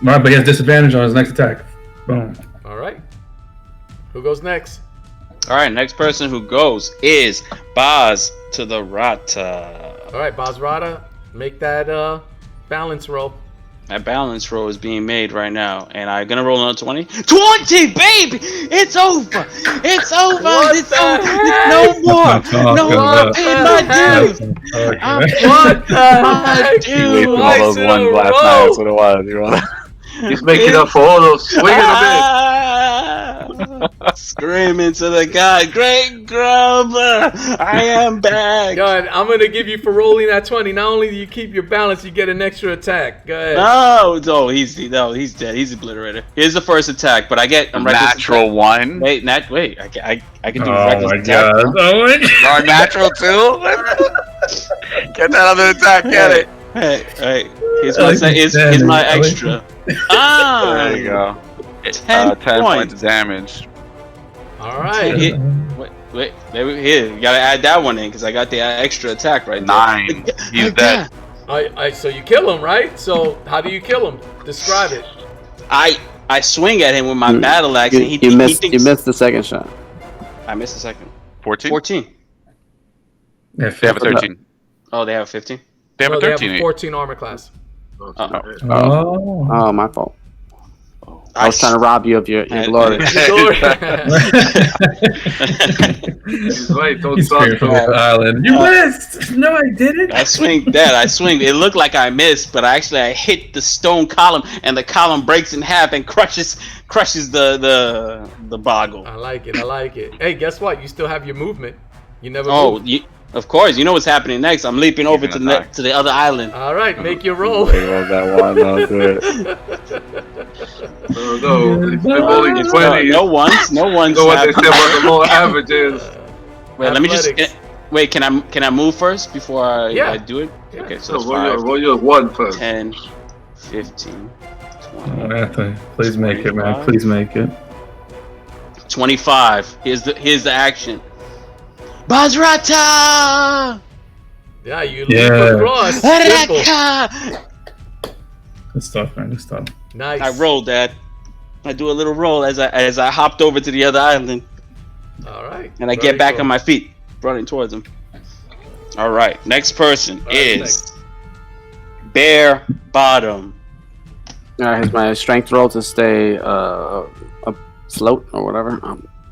right, but he has disadvantage on his next attack. Boom. All right. Who goes next? All right, next person who goes is Baz to the Rata. All right, Bazrata, make that balance roll. That balance roll is being made right now, and I'm gonna roll another 20. 20, baby! It's over! It's over! What It's the over! heck? No more! No more! I What paid the my heck? dues! What the heck? He wasted all Twice those in a ones last row. night. That's what it was. He's making up for all those swinging Screaming to the god, Great Grubber! I am back! Go ahead. I'm gonna give you for rolling that 20. Not only do you keep your balance, you get an extra attack. Go ahead. No, he's dead. He's obliterated. Here's the first attack, but I'm reckless Natural attack. 1. Wait, I can do Oh reckless my attack. god. Oh my god. Or natural 2. Get that other attack. Get it. Hey, here's I my, like here's that. my I like extra. Ah, There you go. 10 10 points points. of damage. All right. Wait, here, you gotta add that one in because I got the extra attack right there. 9. He's dead. So you kill him, right? So how do you kill him? Describe it. I swing at him with my battle axe, and he You missed thinks the second shot. I missed a second. 14? 14. Yeah, They have a 13. Oh, they have 15. They have No, a they have 13. a 14 armor class. of Oh. Oh, my fault. I was trying to rob you of your glory. He's right, don't He's talk screaming from to the him. island. You missed! No, I didn't. I swing that. I swing. It looked like I missed, but I hit the stone column, and the column breaks in half and crushes the boggle. I like it. Hey, guess what? You still have your movement. You never Oh, moved. Of course, you know what's happening next. I'm leaping over to the other island. All right, make your roll. Roll that one. I'll do it. No, it's only 20. No ones. You know what they said about the lower averages. Wait, let me just. Wait, can I move first before I do it? Yeah. Okay, so it's roll your 1 first. 10, 15, 20. Oh, Anthony, please make it, man. Please make it. 25. Here's the action. Bazrata! Yeah, you leap across. Simple. Good stuff, man. Good stuff. Nice. I rolled that. I do a little roll as I hopped over to the other island. All right. And I get back on my feet, running towards him. All right. Next person is Bare Bottom. All right, here's my strength roll to stay afloat or whatever.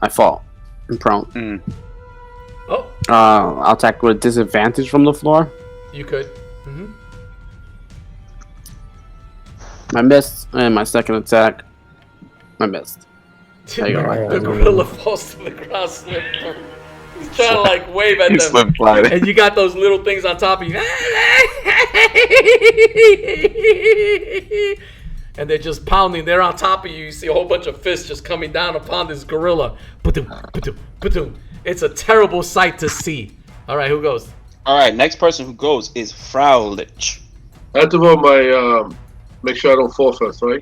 I fall. I'm prone. Oh. I'll attack with disadvantage from the floor. You could. Mm-hmm. I missed, and my second attack, I missed. There you go. The gorilla falls to the ground, slip. He's trying to like wave at them. Slip sliding. And you got those little things on top of you. And they're just pounding. They're on top of you. You see a whole bunch of fists just coming down upon this gorilla. It's a terrible sight to see. All right, who goes? All right, next person who goes is Fraulich. I have to roll my, make sure I don't fall first, right?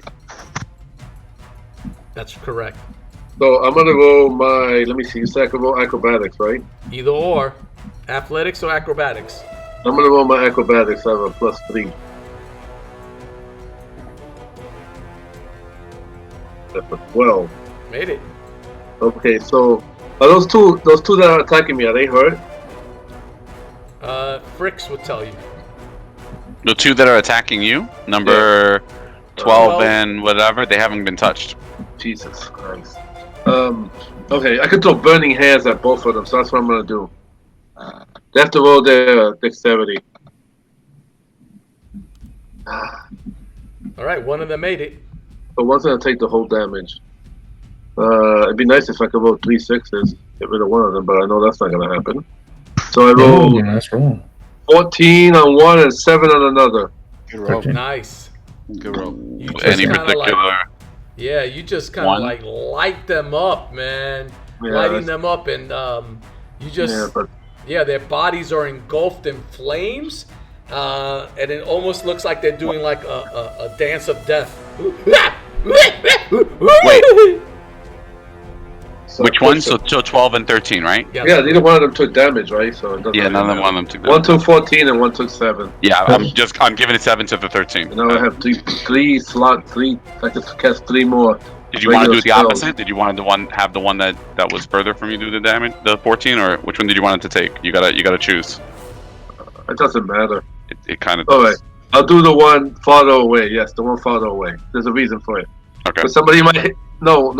That's correct. So I'm gonna roll my, let me see, you said I can roll acrobatics, right? Either or. Athletics or acrobatics. I'm gonna roll my acrobatics. I have a +3. That's a 12. Made it. Okay, so are those two that are attacking me, are they hurt? Frixx would tell you. The two that are attacking you, number 12 and whatever, they haven't been touched. Jesus Christ. Okay, I could throw burning hands at both of them, so that's what I'm gonna do. They have to roll their dexterity. All right, one of them made it. So one's gonna take the whole damage. It'd be nice if I could roll 3 6s, get rid of one of them, but I know that's not gonna happen. So I roll Nice roll. 14 on one and 7 on another. Good roll. Okay. Nice. Good roll. You just Any kinda particular? Yeah, you just kind of One? like light them up, man. Yeah, Lighting them up, and you just their bodies are engulfed in flames, and it almost looks like they're doing like a dance of death. Wait. So Which one? So 12 and 13, right? Yeah, neither one of them took damage, right? So it doesn't Yeah, really none of matter. one of them took One damage. took 14 and one took 7. Yeah, I'm giving it 7 to the 13. And now I have three slots. I could cast 3 more. Did you want to do regular the spells. opposite? Did you want to have the one that was further from you do the damage, the 14, or which one did you want it to take? You gotta choose. It doesn't matter. It kind of. All right, I'll do the one farther away. Yes, the one farther away. There's a reason for it. Okay. Because somebody might hit. No,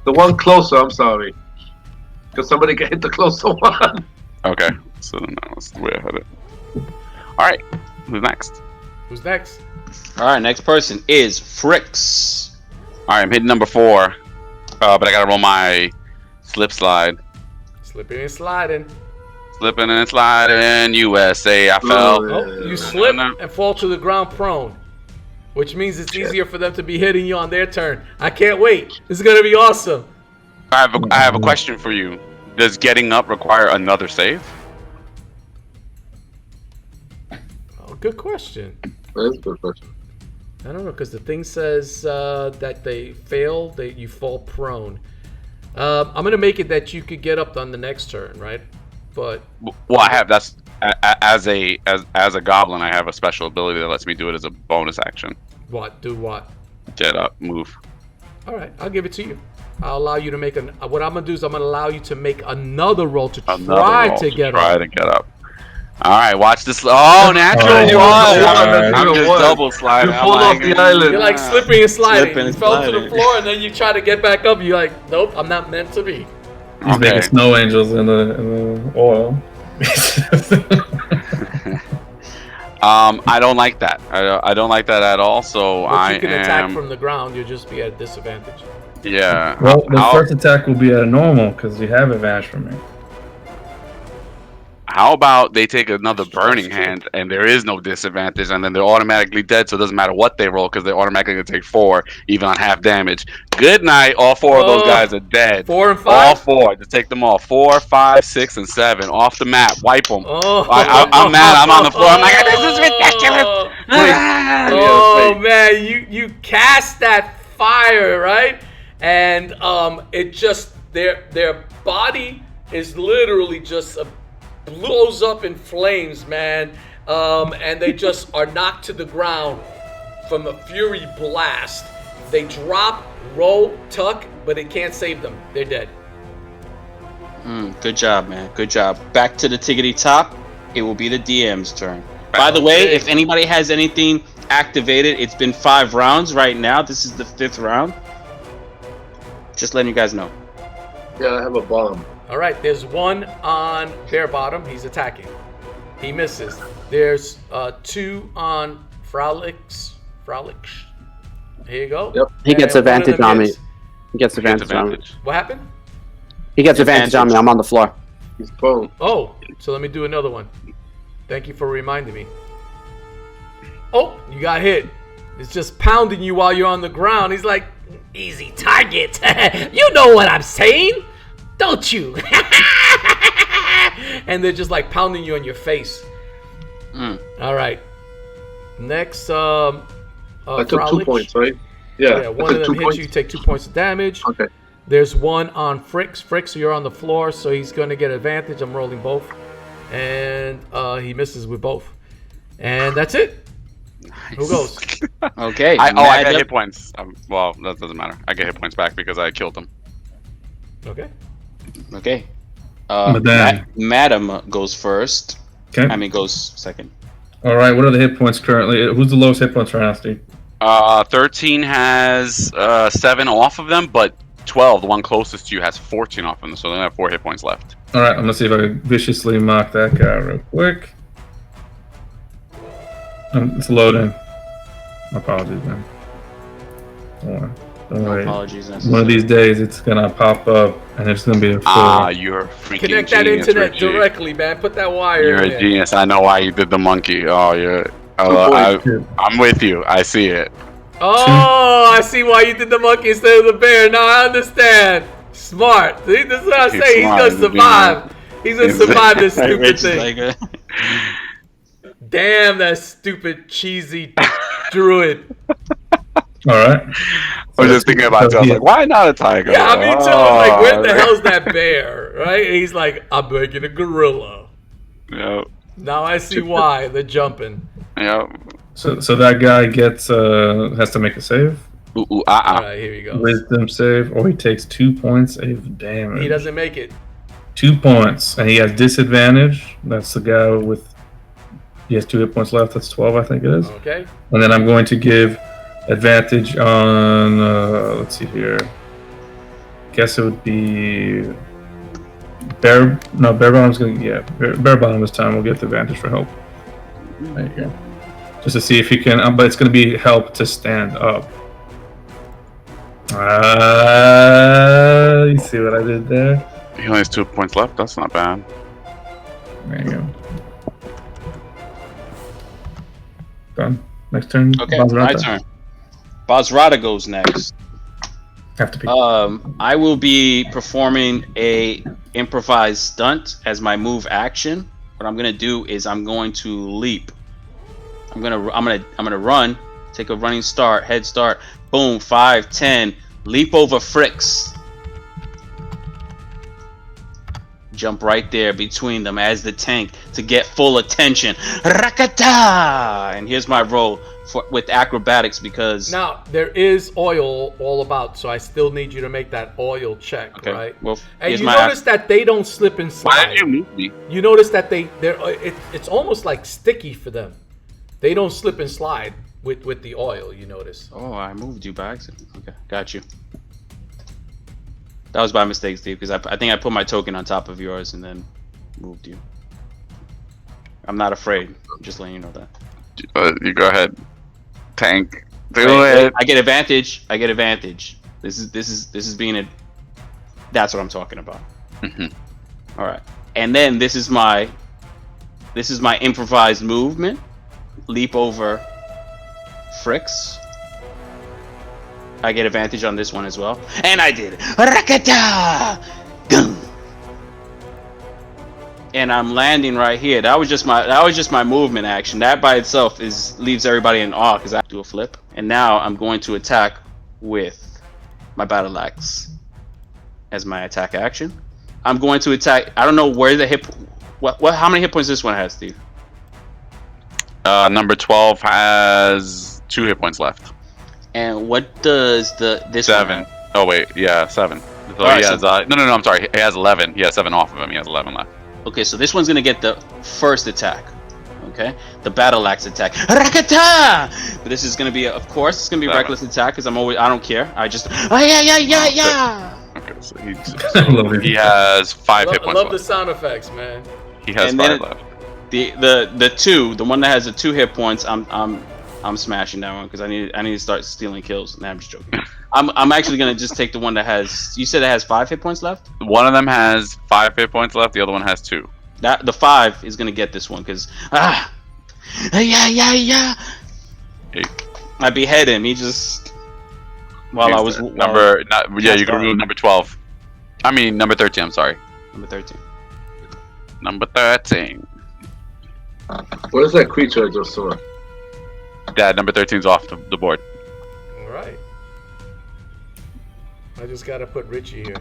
the one closer. I'm sorry. Because somebody can hit the closer one. Okay. So no, that's the way I had it. All right. Who's next? Who's next? All right, next person is Frixx. All right, I'm hitting number 4, but I gotta roll my slip slide. Slipping and sliding. Slipping and sliding, USA. I fell. Oh, you slip and fall to the ground prone, which means it's easier for them to be hitting you on their turn. I can't wait. This is gonna be awesome. I have a question for you. Does getting up require another save? Oh, good question. That's a good question. I don't know, because the thing says that they fail, that you fall prone. I'm gonna make it that you could get up on the next turn, right? But Well, I have as a goblin, I have a special ability that lets me do it as a bonus action. what? Do what? Get up, move. All right, I'll give it to you. I'll allow you to make what I'm gonna do is I'm gonna allow you to make another roll to try to get up. All right, watch this. Oh, natural Oh, one. I'm natural just one. double sliding. You fall off the island. You're like slipping and sliding. Slipping You and fell to the sliding. floor and then you try to get back up. You're like, nope, I'm not meant to be. He's Okay. making snow angels in the oil. I don't like that. I don't like that at all. So But I you can attack am. from the ground. You'll just be at a disadvantage. Yeah. Well, the first attack will be at a normal because you have advantage from me. How about they take another burning hand and there is no disadvantage, and then they're automatically dead, so it doesn't matter what they roll because they're automatically going to take 4, even on half damage. Good night. All 4 of those guys are dead. 4 and 5? All 4. Just take them all. 4, 5, 6, and 7. Off the map. Wipe them. Oh. I'm mad. I'm on the floor. I'm like, this is ridiculous. Oh, man. You cast that fire, right? And it just, their body is literally just blows up in flames, man, and they just are knocked to the ground from a fury blast. They drop, roll, tuck, but it can't save them. They're dead. Good job, man. Good job. Back to the tickety top. It will be the DM's turn. By the way, if anybody has anything activated, it's been 5 rounds right now. This is the 5th round. Just letting you guys know. Yeah, I have a bomb. All right, there's one on bare bottom. He's attacking. He misses. There's 2 on Freluic. Here you go. Yep. He gets And one of advantage them on me. hits. He gets advantage on me. What happened? He gets advantage on me. I'm on the floor. He's prone. Oh, so let me do another one. Thank you for reminding me. Oh, you got hit. It's just pounding you while you're on the ground. He's like, easy target. You know what I'm saying, don't you? And they're just like pounding you on your face. All right. Next, I took 2 Fraulich. points, right? Yeah. One of them hits you, take 2 points of damage. Okay. There's one on Frixx. Frixx, you're on the floor, so he's going to get advantage. I'm rolling both. And he misses with both. And that's it. Nice. Who goes? Okay. I get hit points. Well, that doesn't matter. I get hit points back because I killed them. Okay. Okay. Madame. Madam goes first. Okay. I mean, goes second. All right. What are the hit points currently? Who's the lowest hit points right now, Steve? 13 has 7 off of them, but 12, the one closest to you, has 14 off of them, so they only have 4 hit points left. All right. I'm gonna see if I can viciously mock that guy real quick. It's loading. My apologies, man. Don't worry. Apologies. One of these days, it's gonna pop up, and it's gonna be a full. You're freaking Connect that genius, internet Richie. directly, man. Put that wire You're in a there. genius. I know why you did the monkey. Oh, I'm with you. I see it. Oh, I see why you did the monkey instead of the bear. Now I understand. Smart. See, this is what I'm He's saying. He's smart. gonna survive. He's gonna survive this stupid Rich is thing. like Damn, that stupid cheesy druid. All right. I was just thinking about it. I was like, why not a tiger? Yeah, I mean, too. I'm like, where the hell's that bear? Right? And he's like, I'm making a gorilla. Yep. Now I see why they're jumping. Yep. So that guy gets has to make a save, All right, here you go. wisdom save, or he takes 2 points of damage. He doesn't make it. 2 points, and he has disadvantage. That's the guy with. He has 2 hit points left. That's 12, I think it is. Okay. And then I'm going to give advantage on. Let's see here. Guess it would be bare. No, bare bottom's gonna. Yeah, bare bottom this time. We'll get the advantage for help. There you go. Just to see if you can. But it's gonna be help to stand up. You see what I did there? He only has 2 points left. That's not bad. There you go. Done. Next turn. Okay, Bazrata. my turn. Bazrata goes next. Have to be. I will be performing a improvised stunt as my move action. What I'm gonna do is I'm going to leap. I'm gonna run. Take a running start, head start. Boom, 5, 10. Leap over Frixx. Jump right there between them as the tank to get full attention. Rakata! And here's my roll with acrobatics because. Now, there is oil all about, so I still need you to make that oil check, Okay, right? well, And here's you my notice that they don't slip and Why slide. did you move me? You notice that it's almost like sticky for them. They don't slip and slide with the oil, you notice. Oh, I moved you by accident. Okay, got you. That was by mistake, Steve, because I think I put my token on top of yours and then moved you. I'm not afraid. I'm just letting you know that. You go ahead. Tank. Do Wait, it. I get advantage. I get advantage. This is being a. That's what I'm talking about. Mhm. All right, and then this is my This is my improvised movement. Leap over Frixx. I get advantage on this one as well. And I did. Rakata! Gung! And I'm landing right here. That was just my movement action. That by itself leaves everybody in awe because I do a flip. And now I'm going to attack with my battle axe as my attack action. I'm going to attack. I don't know where the hit. How many hit points this one has, Steve? Number 12 has 2 hit points left. And what does this 7. one have? Oh wait, yeah, 7. So Alright, he has so- no. I'm sorry. He has 11. He has 7 off of him. He has 11 left. Okay, so this one's gonna get the first attack. Okay, the battle axe attack. Rakata! But this is gonna be, of course, it's gonna be a 7. reckless attack because I don't care. I just yeah. Okay, so he has 5 hit I points love the left. sound effects, man. He has And 5 then left. The one that has the 2 hit points, I'm smashing that one because I need to start stealing kills. Nah, I'm just joking. I'm actually gonna just take the one that has. You said it has 5 hit points left. One of them has 5 hit points left. The other one has 2. That the 5 is gonna get this one because yeah. Hey, I behead him. He just while I was you can remove number 12. I mean number 13. I'm sorry. number 13. Number 13. What is that creature I just saw? Yeah, number 13's off the board. All right. I just gotta put Richie here.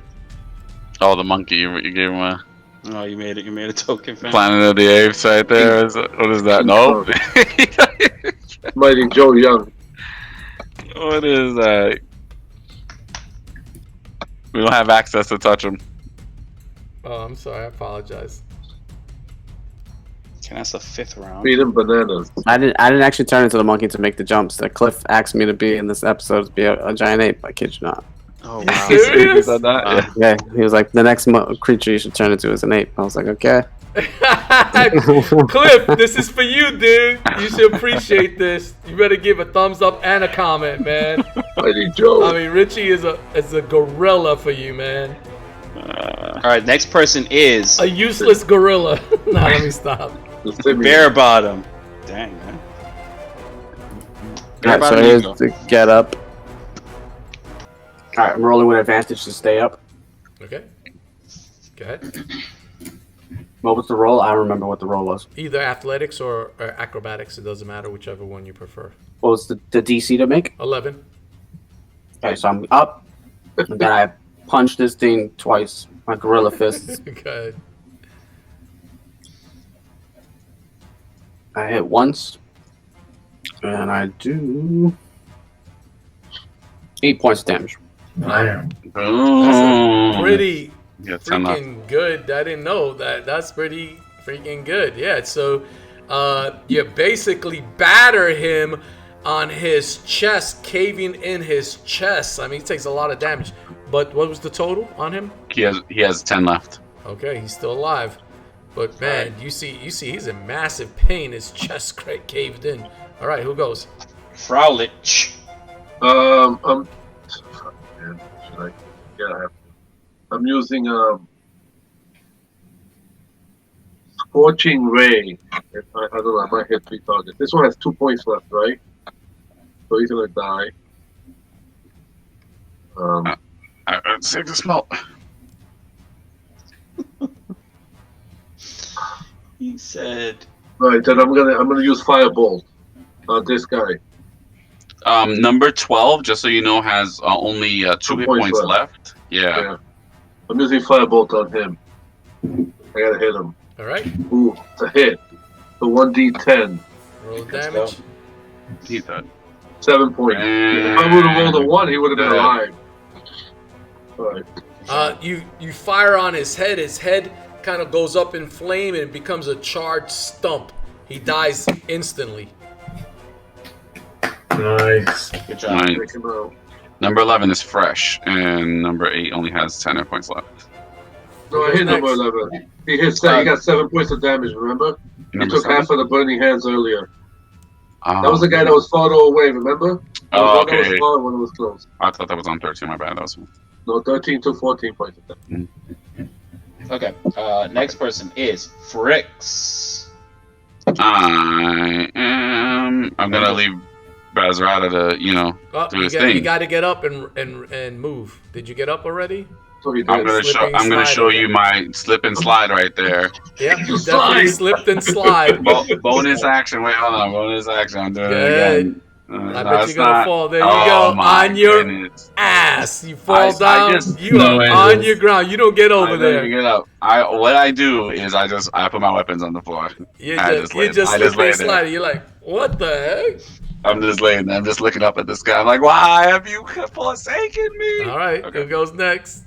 Oh, the monkey. You gave him a Oh, you made it. You made a token. Fan. Planet of the Apes right there. What is that? No. Mighty Joe Young. What is that? We don't have access to touch him. Oh, I'm sorry. I apologize. Okay, that's the 5th round. Feed him bananas. I didn't actually turn into the monkey to make the jumps that Cliff asked me to be in this episode to be a giant ape. I kid you not. Oh You wow. serious? He said that? Wow. Yeah, he was like, the next creature you should turn into is an ape. I was like, okay. Cliff, this is for you, dude. You should appreciate this. You better give a thumbs up and a comment, man. Mighty Joe. I mean, Richie is a gorilla for you, man. All right, next person is A useless gorilla. Nah, let me stop. The Simeon. Bare Bottom. Dang man. Bare Alright, so Bottom, here's you go. the get up. Alright, I'm rolling with advantage to stay up. Okay. Go ahead. What was the roll? I don't remember what the roll was. Either athletics or acrobatics. It doesn't matter, whichever one you prefer. What was the DC to make? 11. Okay, so I'm up. And then I punch this thing twice. My gorilla fists. Good. I hit once. And I do 8 points of damage. Pretty Yeah, 10 left. freaking good. I didn't know that. That's pretty freaking good. Yeah, so you basically batter him on his chest, caving in his chest. I mean, he takes a lot of damage. But what was the total on him? He has 10 left. Okay, he's still alive. But man, you see he's in massive pain. His chest caved in. All right, who goes? Fraulich. I'm. Man, should I? Yeah, I have to. I'm using Scorching Ray. I don't know. I might hit 3 targets. This one has 2 points left, right? So he's gonna die. Save the smell. He said. Right, then I'm gonna use Firebolt on this guy. Number 12, just so you know, has only 2 hit points left. Yeah. I'm using Firebolt on him. I gotta hit him. All right, Ooh, it's a hit. So 1d10, roll Let's damage. He's dead. 7 points. If I would have rolled a 1, he would have been alive. Alright. You fire on his head. His head kind of goes up in flame and becomes a charred stump. He dies instantly. Nice. Good job. Nice. Take him out. Number 11 is fresh, and number 8 only has 10 hit points left. No, I hit number 11. He got 7 points of damage, remember? He Number took 7? half of the burning hands earlier. Oh, That was the guy that was farther away, remember? Oh, The one that okay. was far when it was close. I thought that was on 13. My bad. That was No, 13 to 14 points of damage. Okay. Next person is Frixx. I'm gonna leave Bazrata to, do his thing. You got to get up and move. Did you get up already? So he I'm did. gonna show you my slip and slide right there. Yeah, you definitely slipped and slide. Bonus action. Wait, hold on. Bonus action. I'm doing it again. I bet you're gonna fall. There you go. On your ass. You fall down. You are on your ground. You don't get over there. Get up. What I do is I put my weapons on the floor. You just slip and slide. You're like, what the heck? I'm just laying there. I'm just looking up at the sky. I'm like, why have you forsaken me? All right. Okay. Who goes next?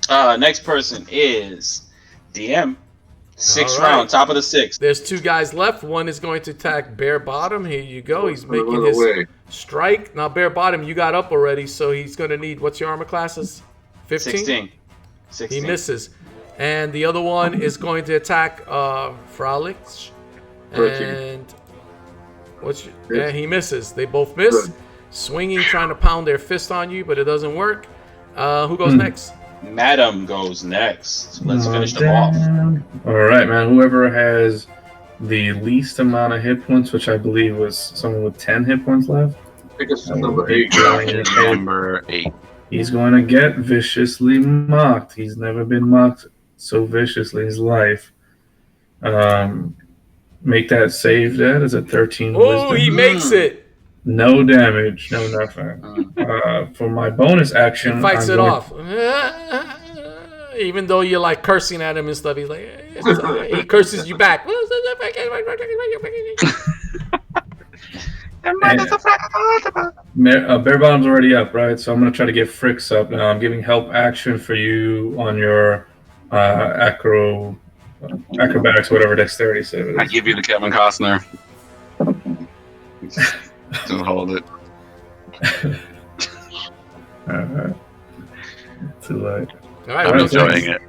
Next person is DM. Sixth round, top of the sixth. There's 2 guys left. One is going to attack Bare Bottom. Here you go. He's making his strike. Now, Bare Bottom, you got up already, so he's going to need, what's your armor classes? 15? 16. He misses. And the other one is going to attack Freluic. And he misses. They both miss. Good. Swinging, trying to pound their fist on you, but it doesn't work. Who goes next? Madam goes next. Let's finish them off. All right, man. Whoever has the least amount of hit points, which I believe was someone with 10 hit points left. I think it's number 8. Number 8. He's going to get viciously mocked. He's never been mocked so viciously in his life. Make that save. That is a 13. Oh, he makes it. No damage, no nothing. For my bonus action, he fights it off. Even though you're like cursing at him and stuff, he's like, he curses you back. Bare Bottom's already up, right? So I'm gonna try to get Frixx up now. I'm giving help action for you on your acrobatics, whatever dexterity save it is. I give you the Kevin Costner. Just hold it. Alright. Too late. Alright, I'm enjoying it.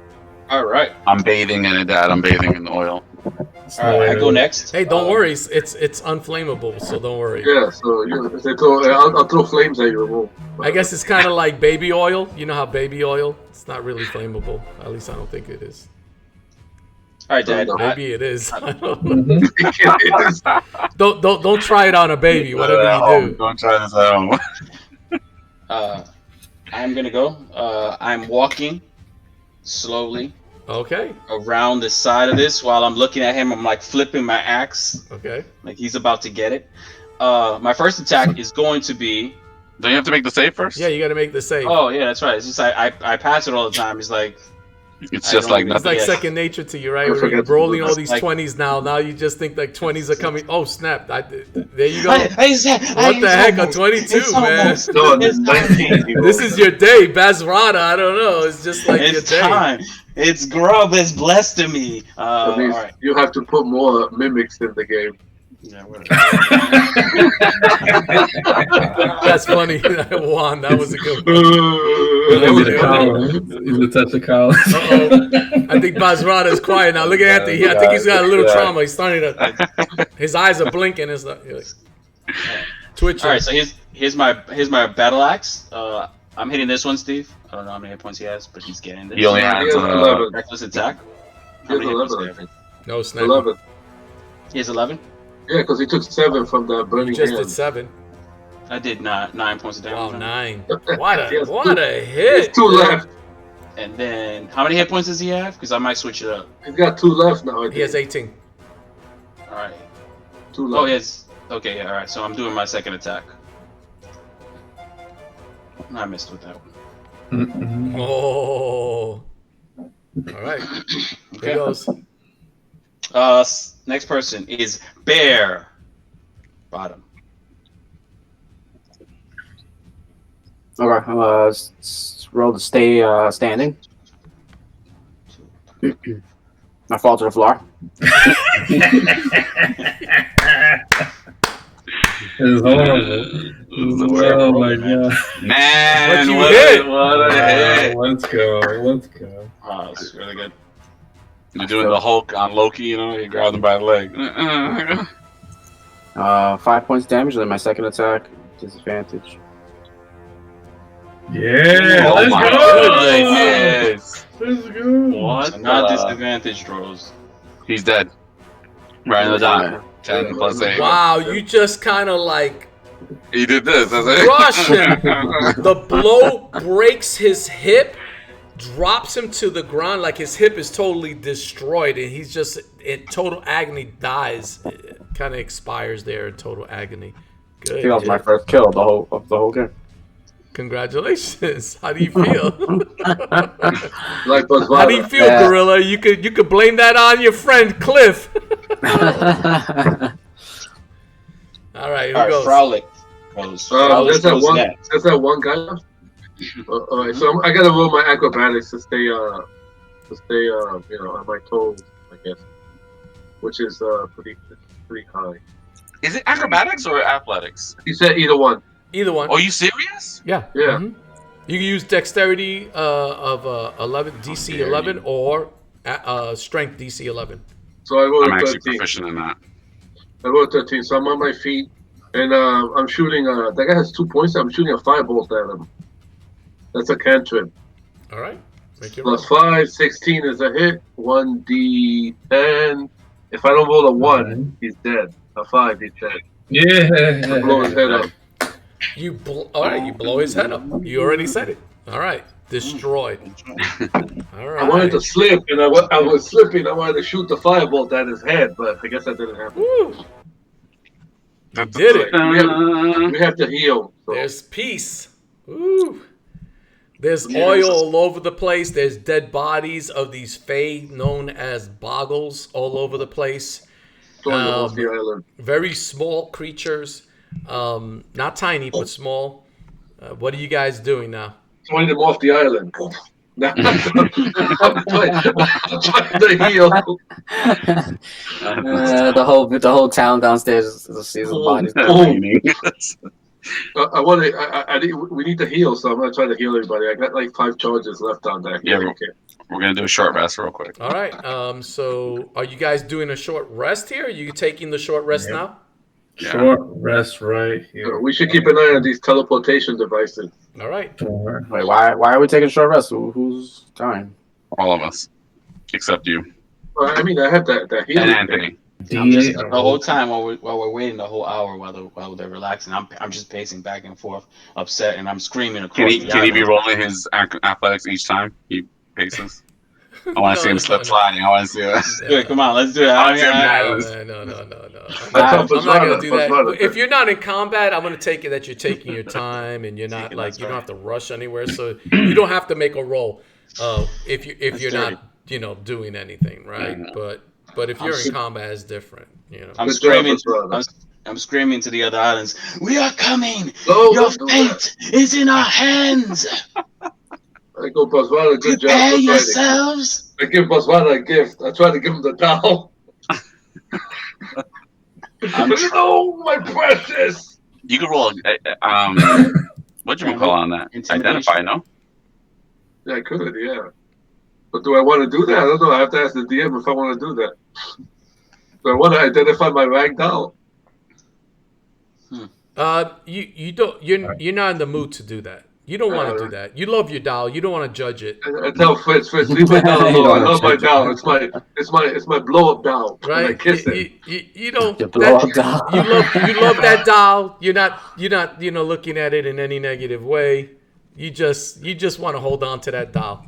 Alright. I'm bathing in it, Dad. I'm bathing in the oil. Alright, I go next. Hey, don't worry. It's unflammable, so don't worry. Yeah, so I'll throw flames at you. I guess it's kind of like baby oil. You know how baby oil? It's not really flammable. At least I don't think it is. All right, Dad. Maybe it is. Don't try it on a baby. Whatever you do. Don't try this at home. I'm gonna go. I'm walking slowly. Okay. Around the side of this while I'm looking at him. I'm like flipping my axe. Okay. Like he's about to get it. My first attack is going to be. Don't you have to make the save first? Yeah, you got to make the save. Oh yeah, that's right. It's just I pass it all the time. It's like. It's just like nothing. It's like second nature to you, right? You're rolling all these 20s now. Now you just think like 20s are coming. Oh snap! There you go. What the heck? A 22, man. This is your day, Bazrata. I don't know. It's just like your day. Time. It's grub. It's blessed to me. All right. You have to put more mimics in the game. Yeah, that's funny. Juan, that was a good one. He's a touch of college. I think Bazrata is quiet now. Look at Anthony. I think he's got a little trauma. He's starting to. His eyes are blinking and stuff. Twitching. All right, so here's my battle axe. I'm hitting this one, Steve. I don't know how many hit points he has, but he's getting this. He only has 11. Reckless attack. He has 11. No snap. 11. He has 11. Yeah, because he took 7 from the burning hand. You just hand. did 7. I did 9 points of damage. Wow, 9. What a hit. There's 2 left. And then, how many hit points does he have? Because I might switch it up. He's got 2 left now. He has 18. All right. 2 left. Oh, he has. Okay, yeah, all right. So I'm doing my second attack. I missed with that one. Oh. All right. Here goes. Next person is Bear Bottom. Okay, I'm gonna roll to stay standing. I fall to the floor. It's horrible. Oh my god. Man, what a hit. Let's go. Oh, that's really good. You're doing the Hulk on Loki, you know? You grab him by the leg. 5 points damage, then my second attack, disadvantage. Yeah, oh let's my go. goodness. Let's go. What? So not disadvantage throws. He's dead. Right in the dot. 10 plus 8. Wow, you just kind of like He did this. That's it. crush him. The blow breaks his hip, drops him to the ground like his hip is totally destroyed, and he's just in total agony, dies. Kind of expires there in total agony. Good. I think that was my first kill of the whole game. Congratulations. How do you feel? Like How do you feel, Yeah. Gorilla? You could blame that on your friend Cliff. All right, who goes? Fraulic goes. Fraulic There's goes next. that one guy left. All right, so I gotta roll my acrobatics to stay on my toes, I guess, which is pretty high. Is it acrobatics or athletics? He said either one. Either one. Are you serious? Yeah. Yeah. Mhm. You can use dexterity of 11 DC 11 or strength DC 11. So I rolled I'm a actually 13. proficient in that. I rolled 13, so I'm on my feet, and I'm shooting. That guy has 2 points. I'm shooting a firebolt at him. That's a cantrip. All right. Make your roll. Plus 5, 16 is a hit. 1d10. If I don't roll a 1, he's dead. A 5, he's dead. Yeah. Blow his head up. All right, you blow his head up. You already said it. All right. Destroyed. All right. I wanted to slip, and I was slipping. I wanted to shoot the firebolt at his head, but I guess that didn't happen. Woo. You did it. We have to heal. So. There's peace. Woo. There's oil all over the place. There's dead bodies of these fae known as boggles all over the place. Throwing them off the island. Very small creatures. Not tiny, but small. What are you guys doing now? Throwing them off the island. I'm trying to heal. The whole town downstairs is sees the bodies. We need to heal, so I'm gonna try to heal everybody. I got like 5 charges left on that. Yeah, we're gonna do a short rest real quick. All right. So are you guys doing a short rest here? Are you taking the short rest now? Yeah. Short rest right here. We should keep an eye on these teleportation devices. All right. Wait, why are we taking a short rest? Who's dying? All of us, except you I mean, I have that and healing. Anthony. I'm just, the whole time while we're waiting, the whole hour while they're relaxing, I'm just pacing back and forth, upset, and I'm screaming across Can he the be island. rolling his athletics each time he paces? I want to see him slip sliding. I want to see it. Let's do it. Come on, let's do it. No. I'm not gonna do that. If you're not in combat, I'm gonna take it that you're taking your time and you're not like you don't have to rush anywhere. So you don't have to make a roll if you're not doing anything, right? But if you're in combat, it's different. I'm screaming to the other islands. We are coming. Go, Your do fate is in our hands. I go, Bazrata, good job. Prepare for fighting. yourselves. I give Bazrata a gift. I try to give him the doll. Oh, my precious. You could roll. What'd you call on that? Identify, no? Yeah, I could, yeah. But do I want to do that? I don't know. I have to ask the DM if I want to do that. Do I want to identify my rag doll? You don't. You're not in the mood to do that. You don't want to do that. You love your doll. You don't want to judge it. I tell Fritz, leave my doll alone. I love my doll. It's my blow up doll. Right? When I kiss it. You don't. Your blow-up doll. You love that doll. You're not looking at it in any negative way. You just want to hold on to that doll.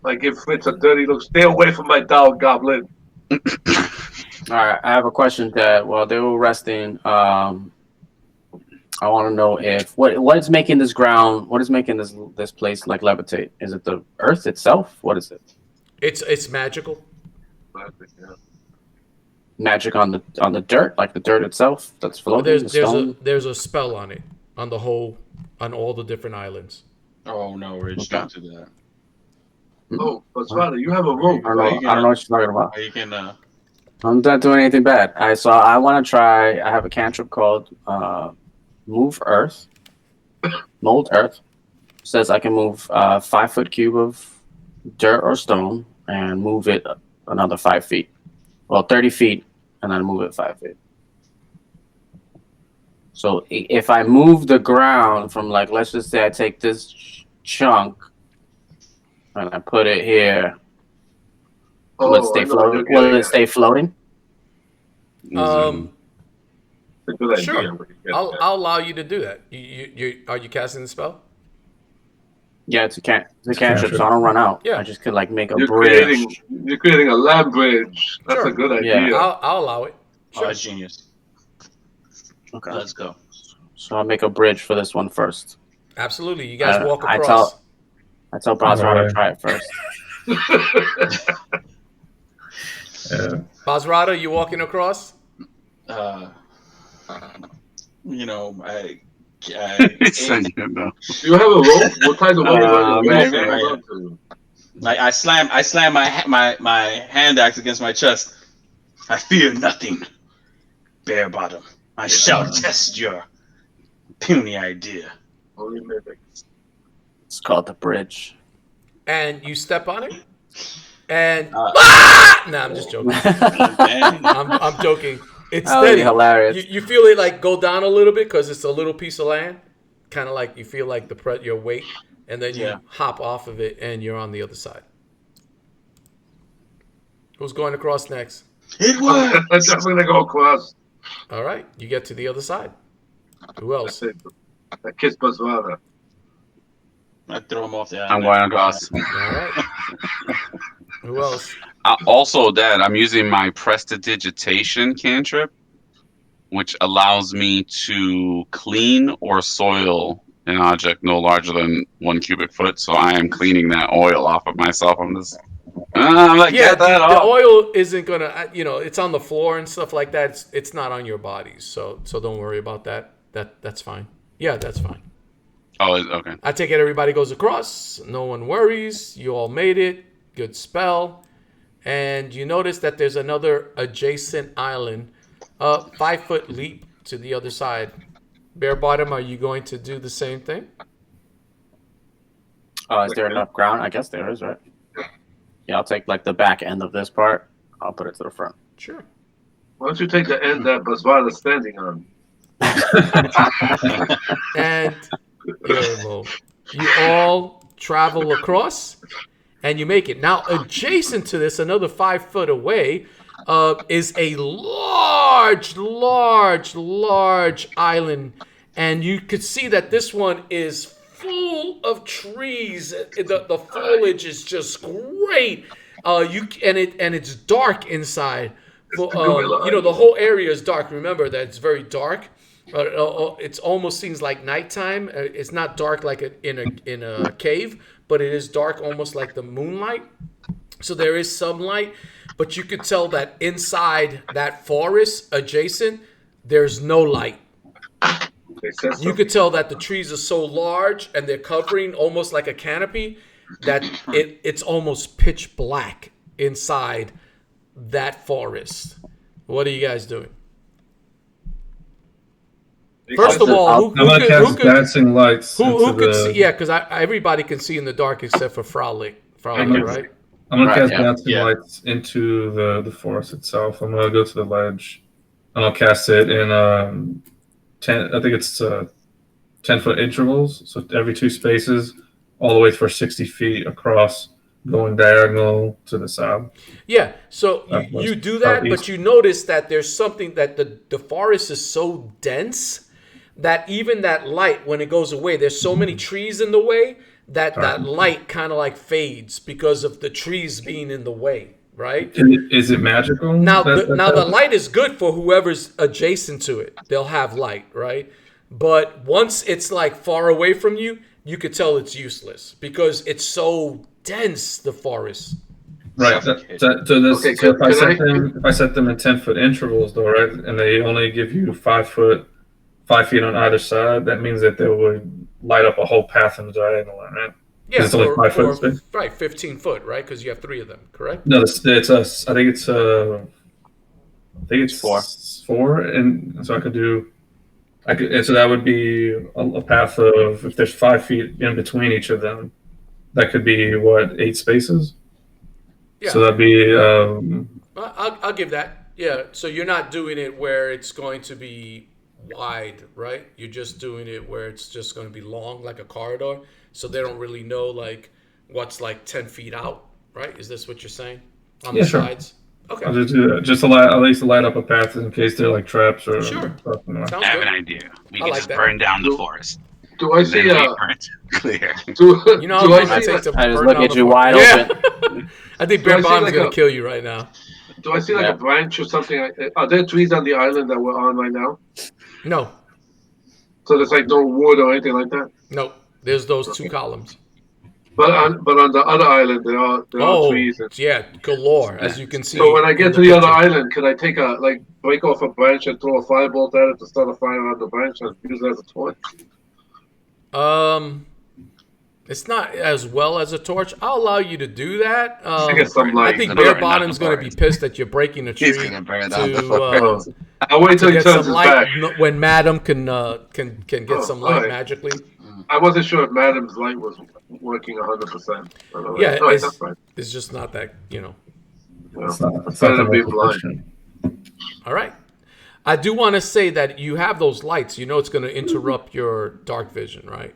I give Fritz a dirty look. Stay away from my doll, Goblin. All right, I have a question that while they were resting, I want to know if what is making this place like levitate? Is it the earth itself? What is it? It's magical. Magic on the dirt, like the dirt itself that's floating. There's a spell on it on all the different islands. Oh no, Rich, don't do that. Oh, Bazrata, you have a rope. I don't know what you're talking about. You can. I'm not doing anything bad. I want to try. I have a cantrip called Move Earth. Mold Earth. Says I can move 5 foot cube of dirt or stone and move it another 5 feet. Well, 30 feet, and then move it 5 feet. So if I move the ground from, like, let's just say I take this chunk and I put it here, will it stay floating? Will it stay floating? Um, It's a good idea. Sure. when you get I'll there. I'll allow you to do that. Are you casting the spell? Yeah, it's a cantrip, so I don't run out. Yeah. I just could like make a You're bridge. creating a land bridge. That's Sure. a good Yeah. idea. I'll allow it. Oh, that's genius. Okay. Let's go. So I'll make a bridge for this one first. Absolutely. You guys walk I across. tell Bazrata to Alright. try it first. Yeah. Bazrata, you walking across? You know, I Do you have a rope? What kind of rope are you man, using? man. Like I slam my hand axe against my chest. I fear nothing, bare bottom. I shall test your puny idea. Only mimic. It's called the bridge. And you step on it? And No, I'm just joking. Man, I'm joking. It's That would be steady. hilarious. You feel it like go down a little bit because it's a little piece of land. Kind of like you feel like your weight, and then you Yeah. hop off of it and you're on the other side. Who's going across next? it was. I'm gonna go across. All right, you get to the other side. Who else? I kiss Bazrata. I throw him off the I'm island. going across. All right. Who else? Also, Dad, I'm using my Prestidigitation cantrip, which allows me to clean or soil an object no larger than 1 cubic foot. So I am cleaning that oil off of myself. I'm just, I'm like, Yeah, get that the off. oil isn't gonna. It's on the floor and stuff like that. It's not on your bodies, so don't worry about that. That's fine. Yeah, that's fine. Oh, okay. I take it everybody goes across. No one worries. You all made it. Good spell. And you notice that there's another adjacent island. 5-foot leap to the other side. Bare bottom, are you going to do the same thing? Is there enough ground? I guess there is, right? Yeah, I'll take like the back end of this part. I'll put it to the front. Sure. Why don't you take the end that Bazrata's standing on? And you all travel across and you make it. Now, adjacent to this, another 5 foot away, is a large island. And you could see that this one is full of trees. The foliage is just great. And it's dark inside. The whole area is dark. Remember that it's very dark. It almost seems like nighttime. It's not dark like in a cave, but it is dark almost like the moonlight. So there is some light, but you could tell that inside that forest adjacent, there's no light. You could tell that the trees are so large and they're covering almost like a canopy that it's almost pitch black inside that forest. What are you guys doing? First of all, I'm gonna cast dancing lights. who could see? Yeah, because everybody can see in the dark except for Freluic. Freluic, right? I'm gonna Right, cast yeah. dancing lights into the forest itself. I'm gonna go to the ledge, and I'll cast it in 10. I think it's 10-foot intervals. So every 2 spaces, all the way for 60 feet across, going diagonal to the side. Yeah, so you do that, but you notice that there's something that the forest is so dense that even that light, when it goes away, there's so many trees in the way that light kind of like fades because of the trees being in the way, right? Is it magical? Now, the light is good for whoever's adjacent to it. They'll have light, right? But once it's like far away from you, you could tell it's useless because it's so dense, the forest. Right. So if I set them in 10-foot intervals, though, right, and they only give you 5 feet on either side, that means that they would light up a whole path in the diagonal, right? Yeah, it's only 5 foot space. Right, 15 foot, right? Because you have 3 of them, correct? No, I think it's 4. 4, and so and so that would be a path of, if there's 5 feet in between each of them, that could be 8 spaces. Yeah. So that'd be. I'll give that. Yeah. So you're not doing it where it's going to be wide, right? You're just doing it where it's just going to be long, like a corridor. So they don't really know like what's like 10 feet out, right? Is this what you're saying on the Sure. sides? Okay. I'll just do that. Just to light, at least light up a path in case they're like traps or Sure. something. Sounds I have good. an idea. We I can like just that. burn down the forest. Do I And then see wait for it to clear. You know how do long I it see takes to I just burn look down at the you forest? wide Yeah. open. I think Do I Bear see Bottom's like gonna a- kill you right now. Do I see like Yeah. a branch or something? Are there trees on the island that we're on right now? No, So there's like no wood or anything like that. no. There's those two columns. But on the other island there are trees. And, yeah, galore, as you can see. so when I get in to the other picture. island, can I take break off a branch and throw a firebolt at it to start a fire on the branch and use it as a torch? It's not as well as a torch. I'll allow you to do that. I guess some I light. think Burn Bear down Bottom's the going to be forest. pissed that you're breaking a tree He's gonna burn down the to forest. I'll wait till he get turns some his light back. when Madam can get Oh, some light alright. magically. I wasn't sure if Madam's light was working 100%. Yeah, Alright, that's fine. it's just not that, Yeah. It's not Better than the being most blind. efficient. All right. I do want to say that you have those lights. You know it's going to interrupt your dark vision, right?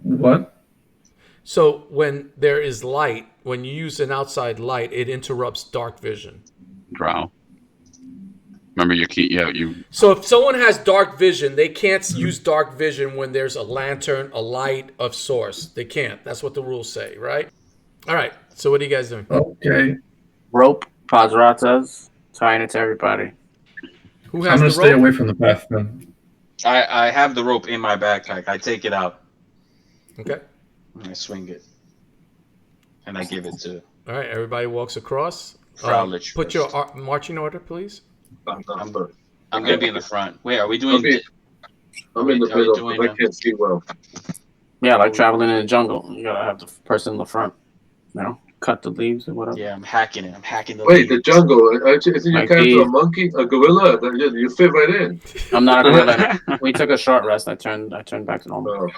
What? So when there is light, when you use an outside light, it interrupts dark vision. Drow. Remember your key? Yeah, you. So if someone has dark vision, they can't use dark vision when there's a lantern, a light of source. They can't. That's what the rules say, right? All right. So what are you guys doing? Okay. Rope, Bazratas, tying it to everybody. Who I'm has gonna the stay rope? away from the path then. I have the rope in my backpack. I take it out Okay. and I swing it, and I give it to All right. Everybody walks across. Fraulich Put your first. marching order, please. I'm gonna be in the front. Wait, are we doing? I'm in the Are we middle, doing but I can't see well. Yeah, like traveling in the jungle. You gotta have the person in the front. You know, cut the leaves or whatever. Yeah, I'm hacking it. I'm hacking the. Wait, the leaves. jungle. Isn't your Like character the- a monkey? A gorilla? You fit right in. I'm not gonna let We took a short rest. I turned back to normal.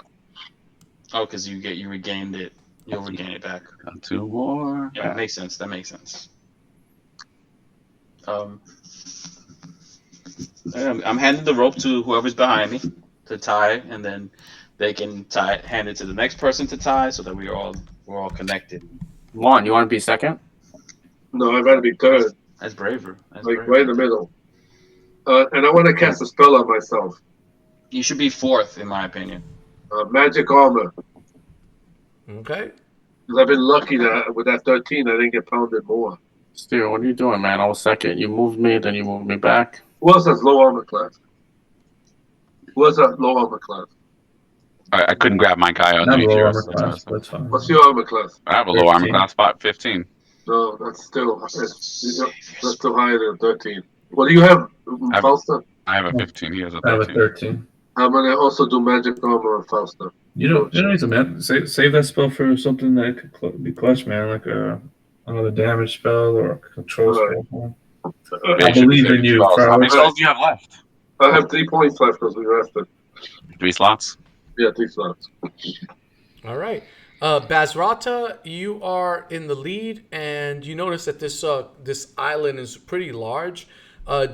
Oh, because you regained it. You'll regain it back. Got two more. Yeah, that makes sense. That makes sense. I'm handing the rope to whoever's behind me to tie, and then they can hand it to the next person to tie, so that we're all connected. Juan, you want to be second? No, I'd rather be third, That's braver. That's like braver. right in the middle. And I want to cast a spell on myself. You should be fourth, in my opinion. Magic armor. Okay. 'Cause I've been lucky that with that 13, I didn't get pounded more. Stu, what are you doing, man? I was second. You moved me, then you moved me back. Who else has low armor class? Who has a low armor class? I couldn't grab my guy I on have the a low HRS, armor so class, it's but it's fine. What's your armor class? I have a low armor 15. class spot 15. No, that's still still higher than 13. What do you have, Fausta? I have a 15. He has a I have a 13. 13. I'm gonna also do magic armor on Fausta. You don't need to save that spell for something that could be clutch, man, like another damage spell or a control Alright. spell. Yeah, I you should believe save in you, spells. How many Fraulich. spells do you have left? I have 3 points left because we rested. 3 slots. Yeah, 3 slots. All right. Bazrata, you are in the lead, and you notice that this island is pretty large.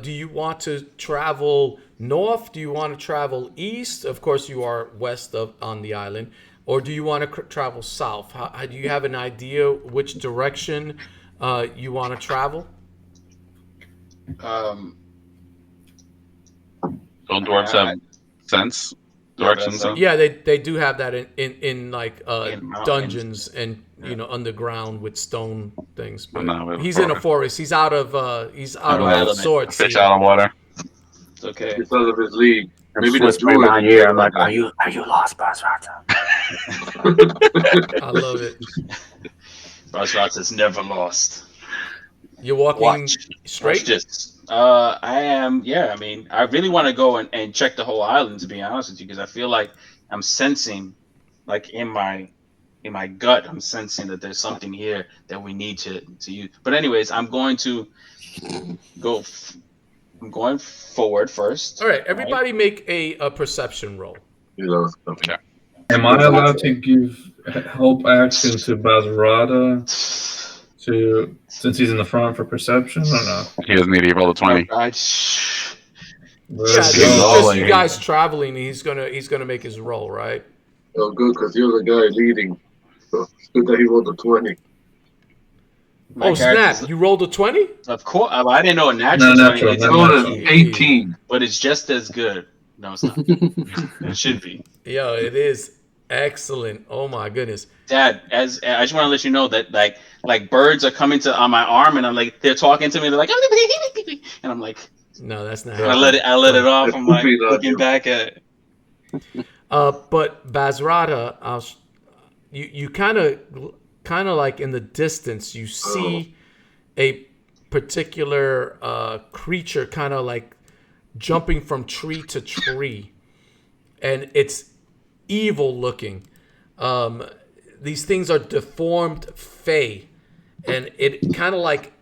Do you want to travel north? Do you want to travel east? Of course, you are west on the island. Or do you want to travel south? Do you have an idea which direction you want to travel? Um, Don't dwarves have sense? Directions? that's- Yeah, they do have that in like In mountains. dungeons and underground with stone things. But No, we have he's in a forest. forest. He's out of element. sorts. Fish here. out of water. it's okay. It's out of his league. I'm Maybe the whispering druid. behind your ear. I'm like, are you lost, Bazrata? I love it. Bazrata is never lost. You're walking Watch straight. this. I am. Yeah, I mean, I really want to go and check the whole island, to be honest with you, because I feel like I'm sensing, like in my gut, I'm sensing that there's something here that we need to use. But anyways, I'm going to go. I'm going forward first. All right, everybody make a perception roll. You know, Okay. Am I allowed to give help action to Bazrata since he's in the front for perception or no? He doesn't need to roll a 20. Yeah, Let's this is go. just you guys traveling. He's gonna make his roll, right? oh, good, because you're the guy leading. So it's good that he rolled a 20. My Oh snap! character's- You rolled a 20? Of course, I didn't know a natural No, 20. natural, It's no. Rolled natural, an 18. but it's just as good. No, it's not. It should be. Yo, it is excellent. Oh my goodness. Dad, as I just want to let you know that like birds are coming to on my arm, and I'm like they're talking to me. They're like, and I'm like, No, that's not. I let it off. That's I'm like poopy, though, looking you. back at it. But Bazrata, you kind of like in the distance, you see a particular creature kind of like jumping from tree to tree, and it's evil looking. These things are deformed fae, and it kind of like,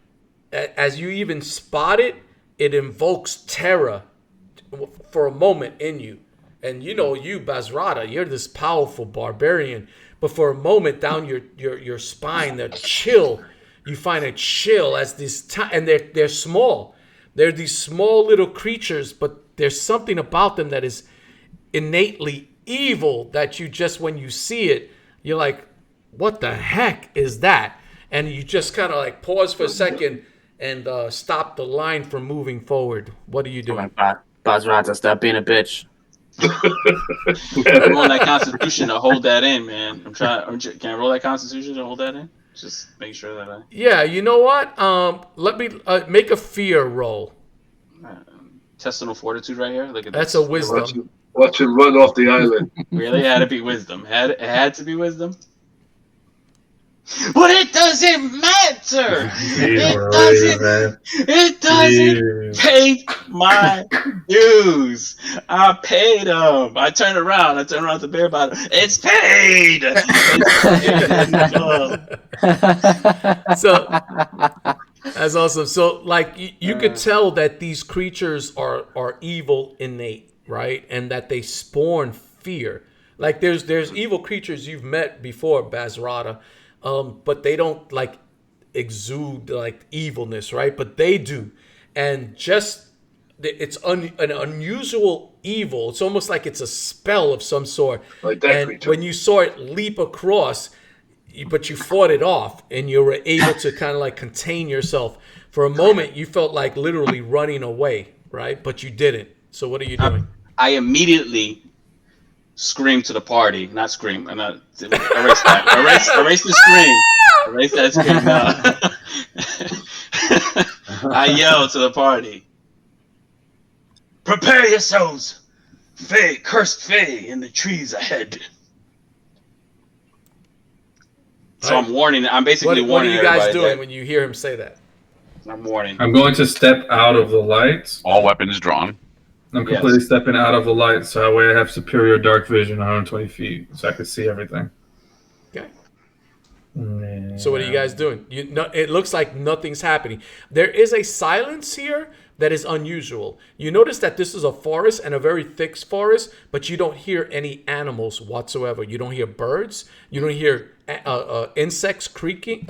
as you even spot it, it invokes terror for a moment in you. And you know, you Bazrata, you're this powerful barbarian, but for a moment down your spine, the chill, you find a chill as this and they're small. They're these small little creatures, but there's something about them that is innately evil that you just, when you see it, you're like, what the heck is that? And you just kind of like pause for a second and stop the line from moving forward. What are you doing? Bazrata, stop being a bitch. I'm rolling that Constitution to hold that in, man. Can I roll that Constitution to hold that in? Just make sure that I. Yeah, you know what? Let me make a fear roll. Intestinal fortitude right here. Look at That's this. a wisdom. Watch him run off the island. Really had to be wisdom. It had to be wisdom. But it doesn't matter. It doesn't pay my dues. I paid them. I turned around to Bear Bottom. It's paid. So that's awesome. So like you could tell that these creatures are evil innate, right? And that they spawn fear. Like there's evil creatures you've met before, Bazrata. But they don't like exude like evilness, right? But they do, and just it's an unusual evil. It's almost like it's a spell of some sort. Like that and creature. when you saw it leap across, but you fought it off, and you were able to kind of like contain yourself. For a moment, you felt like literally running away, right? But you didn't. So what are you doing? I immediately scream to the party. Not scream. Erase that. Erase the scream. Erase that scream now. I yell to the party. Prepare yourselves. Fae, cursed fae in the trees ahead. So I'm warning. I'm basically What are warning you guys everybody doing that- when you hear him say that? I'm warning. I'm going to step out of the lights. All weapons drawn. I'm completely stepping out of the light, so that way I have superior dark vision, 120 feet, so I can see everything. Okay. So what are you guys doing? It looks like nothing's happening. There is a silence here that is unusual. You notice that this is a forest and a very thick forest, but you don't hear any animals whatsoever. You don't hear birds. You don't hear insects creaking.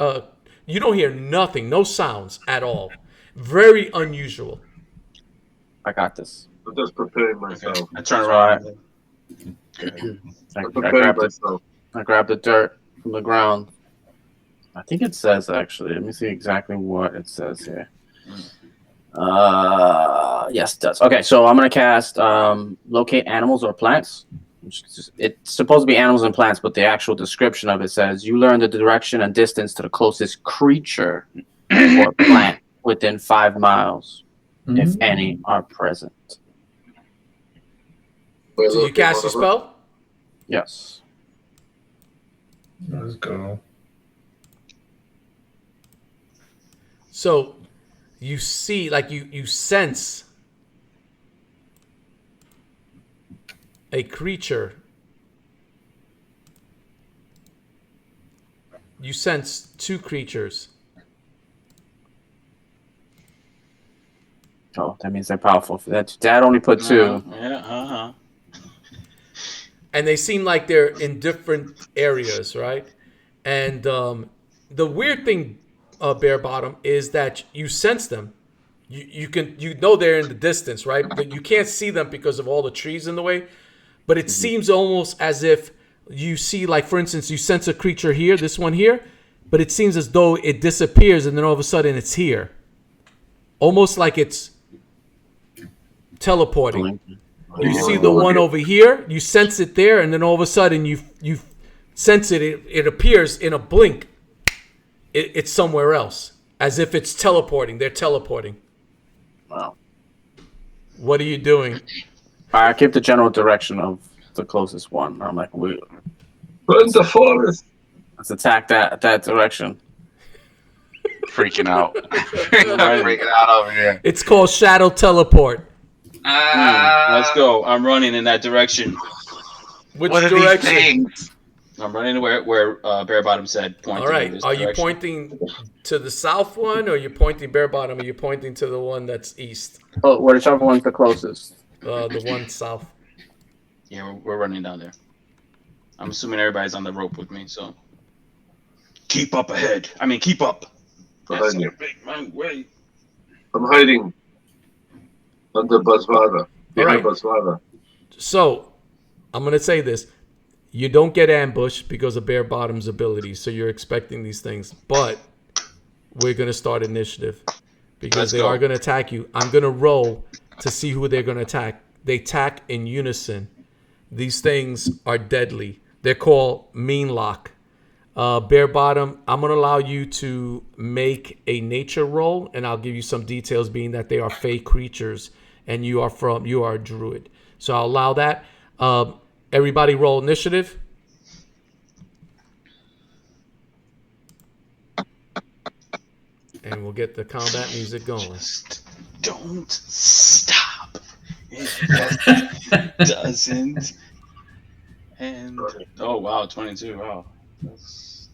You don't hear nothing, no sounds at all. Very unusual. I got this. I'm just preparing myself. I turn around. I Preparing myself. grab the dirt from the ground. I think it says, actually. Let me see exactly what it says here. Yes, it does. Okay, so I'm going to cast Locate Animals or Plants. It's supposed to be animals and plants, but the actual description of it says, you learn the direction and distance to the closest creature or plant within 5 miles, if any are present. So you cast your spell? Yes. Let's go. So you see, like you sense a creature. You sense 2 creatures. Oh, that means they're powerful. Dad only put 2. Yeah, And they seem like they're in different areas, right? And the weird thing, Bare Bottom, is that you sense them. You know they're in the distance, right? But you can't see them because of all the trees in the way. But it seems almost as if you see, like, for instance, you sense a creature here, this one here, but it seems as though it disappears and then all of a sudden it's here. Almost like it's teleporting. You see the one over here, you sense it there, and then all of a sudden you sense it appears in a blink. It's somewhere else, as if it's teleporting. They're teleporting. Wow. What are you doing? I keep the general direction of the closest one. I'm like, Run the forest. let's attack that direction. Freaking out. Freaking out over here. It's called shadow teleport. Let's go. I'm running in that direction. Which What are direction? these things? I'm running where Bare Bottom said pointing. All right. in this Are you direction. pointing to the south one, or are you pointing bare bottom? Or are you pointing to the one that's east? Oh, whichever one's the closest. The one south. Yeah, we're running down there. I'm assuming everybody's on the rope with me, so keep up ahead. I mean, keep up. That's Behind you. a big man way. I'm hiding under Bazrata. Behind right. Bazrata. So, I'm gonna say this: you don't get ambushed because of bare bottom's abilities, so you're expecting these things. But we're gonna start initiative because Let's they go. are gonna attack you. I'm gonna roll to see who they're gonna attack. They attack in unison. These things are deadly. They're called mean lock. Bare bottom, I'm gonna allow you to make a nature roll, and I'll give you some details, being that they are fey creatures, and you are a druid. So I'll allow that. Everybody roll initiative. And we'll get the combat music going. Just don't stop. It doesn't. And oh wow, 22. Wow. That's,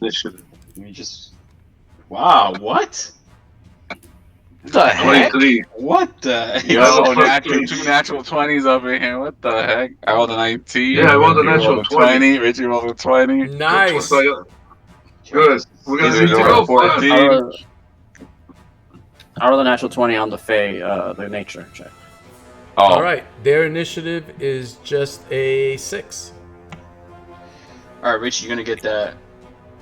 Initiative. we just. Wow. What? The heck? 23. What the? Yo, Plus two natural 20s over here. What the heck? I rolled a 19. Yeah, I rolled a Ricky natural rolled 20. Richie rolled a 20. Nice. Good. We're gonna These need are to going go 14. fast. I rolled a natural 20 on the Fey, the nature check. Oh, All right. Their initiative is just a 6. All right, Rich, you're gonna get that.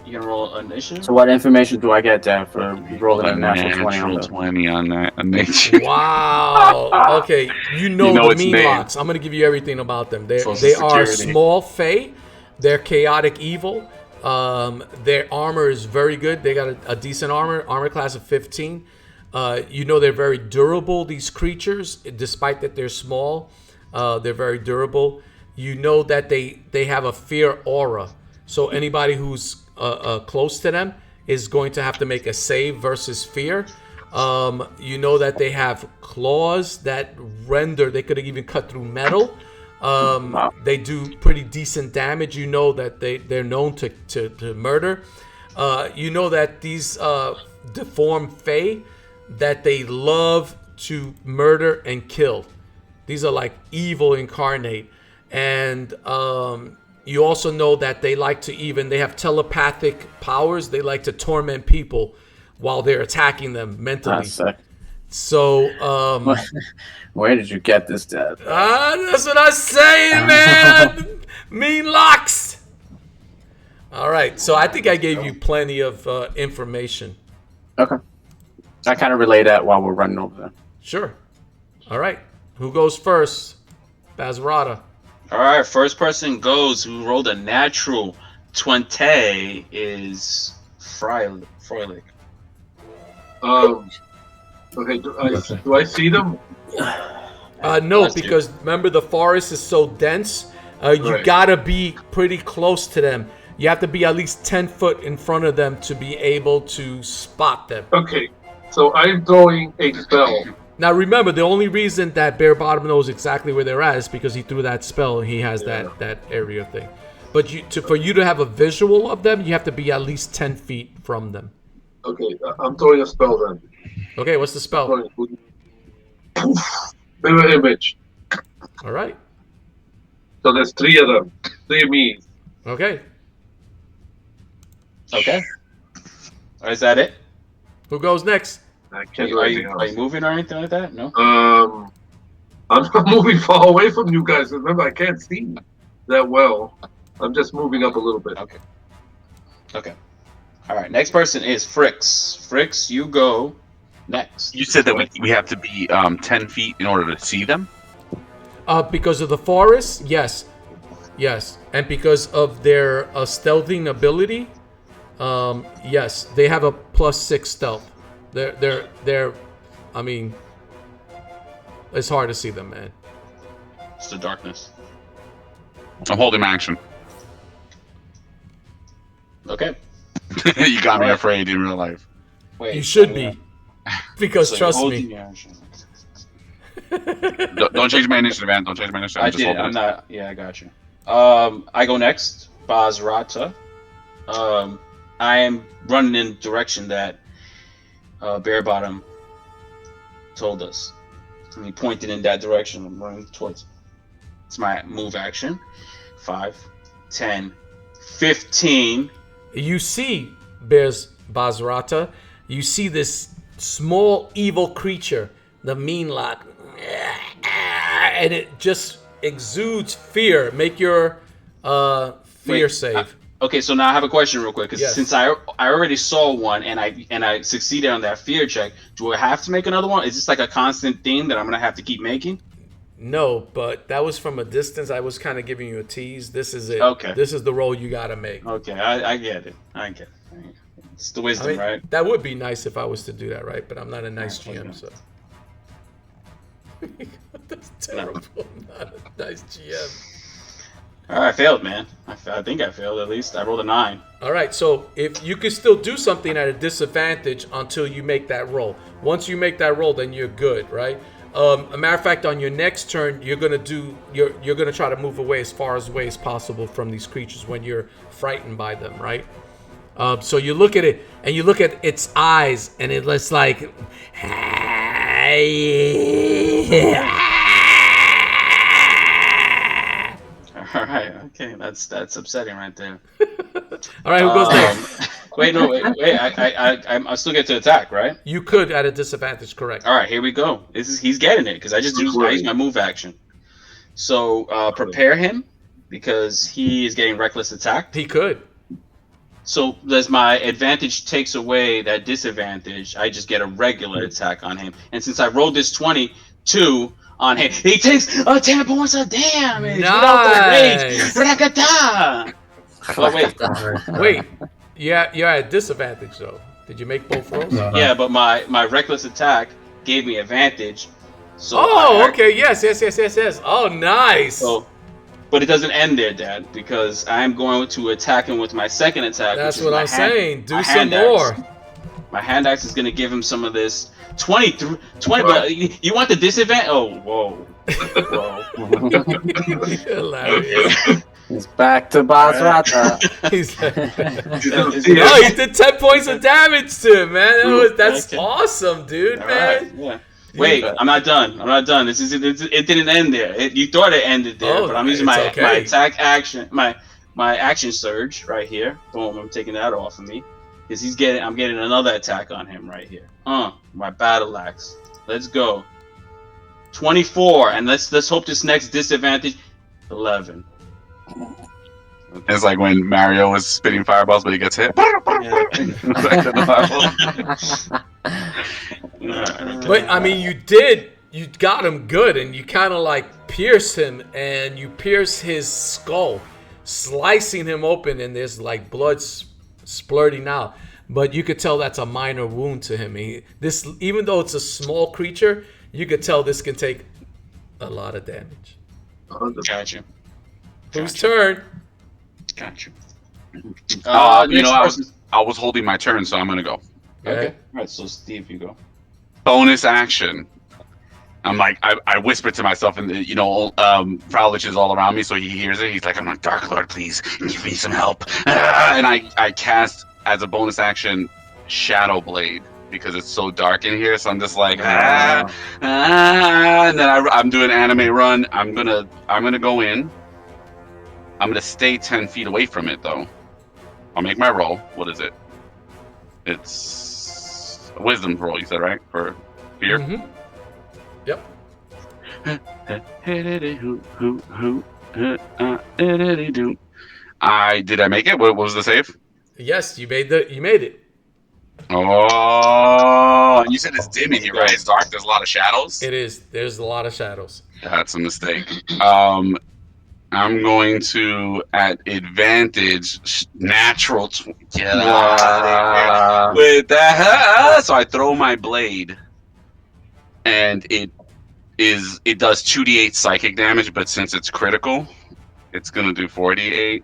You gonna roll an initiative? So what information do I get there for rolling a a natural 20 on natural the... 20 on that. A nature. Wow. Okay. You know the its mean name. locks. I'm going to give you everything about them. They Social are Security. small fey. They're chaotic evil. Their armor is very good. They got a decent armor class of 15. You know they're very durable, these creatures, despite that they're small. They're very durable. You know that they have a fear aura. So anybody who's close to them is going to have to make a save versus fear. You know that they have claws that render. They could even cut through metal. They do pretty decent damage. You know that they're known to murder. You know that these deformed fae, that they love to murder and kill. These are like evil incarnate. And you also know that they like to they have telepathic powers. They like to torment people while they're attacking them mentally. That's sick. So, Where did you get this, Dad? that's what I'm saying, man. Mean locks. All right. So I think I gave you plenty of information. Okay. I kind of relay that while we're running over there. Sure. All right. Who goes first? Bazrata. All right, first person goes who rolled a natural 20 is Freluic. Okay, do I see them? No, Last two. because remember the forest is so dense. You Right. gotta be pretty close to them. You have to be at least 10 foot in front of them to be able to spot them. Okay, so I'm throwing a spell. Now remember, the only reason that Bare Bottom knows exactly where they're at is because he threw that spell and he has that area thing. But for you to have a visual of them, you have to be at least 10 feet from them. Okay, I'm throwing a spell then. Okay, what's the spell? Mirror image. All right. So there's 3 of them. 3 of me. Okay. Okay. Is that it? Who goes next? I Are can't you, do are, anything you, else. are you moving or anything like that? No? I'm not moving far away from you guys. Remember, I can't see that well. I'm just moving up a little bit. Okay. Okay. All right, next person is Frixx. Frixx, you go next. You said that we have to be 10 feet in order to see them? Because of the forest, yes. Yes. And because of their stealthing ability, yes. They have a +6 stealth. They're I mean, it's hard to see them, man. It's the darkness. I'm holding my action. Okay. You got me afraid in real life. Wait. You should be. Because So trust holding me. your action. Don't change my initiative, man. Don't change my initiative. I Just did. hold I'm it. not. Yeah, I got you. I go next. Bazrata. I am running in the direction that Bare Bottom told us. And he pointed in that direction. I'm running towards. It's my move action. 5, 10, 15. You see, Bazrata, you see this small evil creature, the mean lock, and it just exudes fear. Make your fear save. Okay, so now I have a question real quick, because Yes. since I already saw one and I succeeded on that fear check, do I have to make another one? Is this like a constant thing that I'm gonna have to keep making? No, but that was from a distance. I was kind of giving you a tease. This is it. Okay. This is the roll you gotta make. Okay, I get it. I get it. It's the wisdom, I mean, right? that would be nice if I was to do that, right? But I'm not a nice GM, so. That's terrible. I'm not a nice GM. All right, I failed, man. I think I failed at least. I rolled a 9. All right, so if you can still do something at a disadvantage until you make that roll. Once you make that roll, then you're good, right? A matter of fact, on your next turn, you're gonna try to move away as far away as possible from these creatures when you're frightened by them, right? So you look at it, and you look at its eyes, and it's like, All right, okay, that's upsetting right there. all right, who goes next? Wait, I still get to attack, right? You could at a disadvantage, correct? All right, here we go. He's getting it because I used my move action. So prepare him because he is getting reckless attack. He could. So as my advantage takes away that disadvantage, I just get a regular attack on him. And since I rolled this 22 on him, he takes 10 points of damage without the rage. Rakata! Oh, wait. Wait, yeah, you're at disadvantage though. Did you make both rolls? Yeah, but my reckless attack gave me advantage. So Okay, yes. Oh, nice. But it doesn't end there, Dad, because I'm going to attack him with my second attack. That's which is what my I'm saying. Do my some hand more. axe. My hand axe is going to give him some of this 20, but you want the disadvantage? Oh, whoa. Hilarious. He's back to Bazrata. He did 10 points of damage to him, man. That's awesome, dude, All man. right, yeah. Wait, I'm not done. It didn't end there. You thought it ended there, but I'm using my attack action, my action surge right here. Boom! I'm taking that off of me because I'm getting another attack on him right here. My battle axe. Let's go. 24, and let's hope this next disadvantage. 11. It's like when Mario was spitting fireballs, but he gets hit. But I mean, you got him good, and you kind of like pierce him, and you pierce his skull, slicing him open, and there's like blood splurting out. But you could tell that's a minor wound to him. Even though it's a small creature, you could tell this can take a lot of damage. Gotcha. Whose turn? Gotcha. I was holding my turn, so I'm gonna go. Okay. All right. So Steve, you go. Bonus action. I'm like, I whisper to myself, and Freluic is all around me, so he hears it. He's like, I'm like, Dark Lord, please give me some help. And I cast as a bonus action Shadow Blade because it's so dark in here. So I'm just like, and then I'm doing anime run. I'm gonna go in. I'm gonna stay 10 feet away from it though. I'll make my roll. What is it? It's a wisdom roll. You said right for fear. Mm-hmm. Yep. Did I make it? What was the save? Yes, you made it. Oh, and you said it's dim in here, right? It's dark. There's a lot of shadows. It is. There's a lot of shadows. That's a mistake. I'm going to at advantage natural. Get out of here with that. So I throw my blade, and it does 2d8 psychic damage, but since it's critical, it's gonna do 48.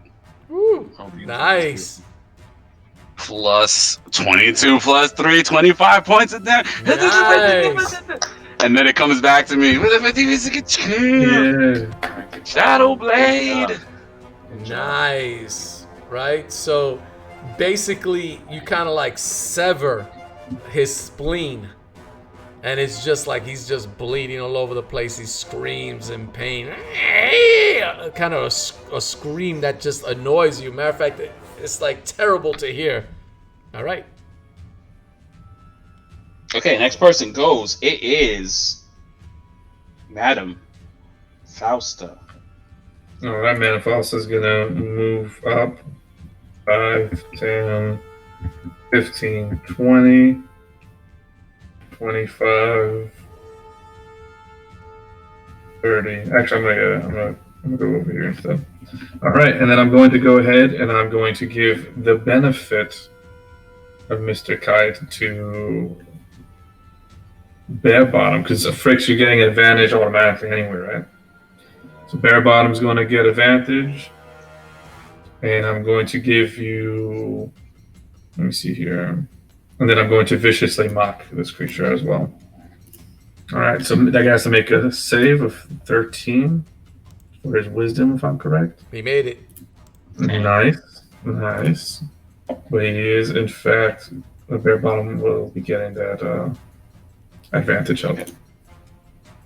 Woo. Nice. Plus 22 plus 3, 25 points of damage. Nice. And then it comes back to me. Shadow Blade. Nice. Right? So basically, you kind of like sever his spleen. And it's just like he's just bleeding all over the place. He screams in pain. Kind of a scream that just annoys you. Matter of fact, it's like terrible to hear. All right. Okay, next person goes. It is Madam Fausta. All right, man. Fausta's gonna move up 5, 10, 15, 20, 25, 30. Actually, I'm gonna go over here instead. All right, and then I'm going to go ahead and I'm going to give the benefit of Mr. Kite to Bare Bottom, because Frixx, you're getting advantage automatically anyway, right? So Bare Bottom's going to get advantage, and I'm going to give you, let me see here, and then I'm going to viciously mock this creature as well. All right, so that guy has to make a save of 13 for his wisdom, if I'm correct. He made it. Nice. But he is, in fact, the Bare Bottom will be getting that advantage up.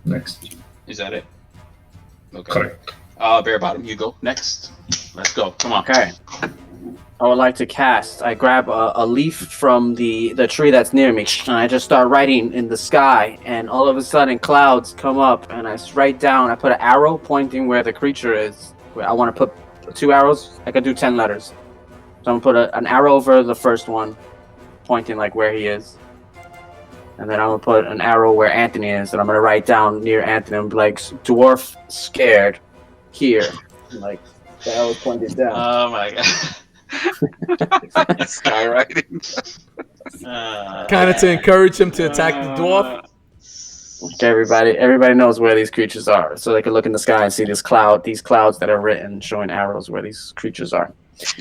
Next. Is that it? Okay. Correct. Bare Bottom, you go next. Let's go. Come on. Okay. I would like to cast. I grab a leaf from the tree that's near me, and I just start writing in the sky, and all of a sudden clouds come up, and I write down, I put an arrow pointing where the creature is. I want to put 2 arrows. I could do 10 letters. So I'm going to put an arrow over the first one, pointing like where he is. And then I'm going to put an arrow where Anthony is, and I'm going to write down near Anthony, and be like, Dwarf scared here. And like, the arrow's pointed down. Oh my god. Skywriting. Kind of to encourage him to attack the dwarf. Okay, everybody knows where these creatures are, so they can look in the sky and see these clouds that are written, showing arrows where these creatures are.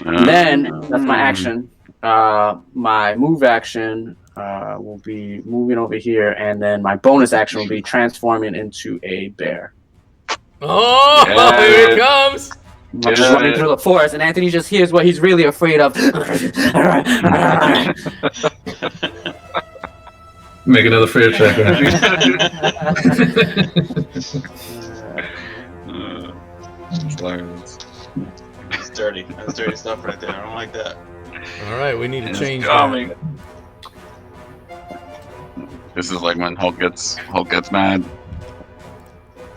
And then that's my action. My move action will be moving over here, and then my bonus action will be transforming into a bear. Oh, here it comes! I'm just running through the forest, and Anthony just hears what he's really afraid of. Make another fear check. That's dirty. That's dirty stuff right there. I don't like that. All right, we need to change that. This is like when Hulk gets mad.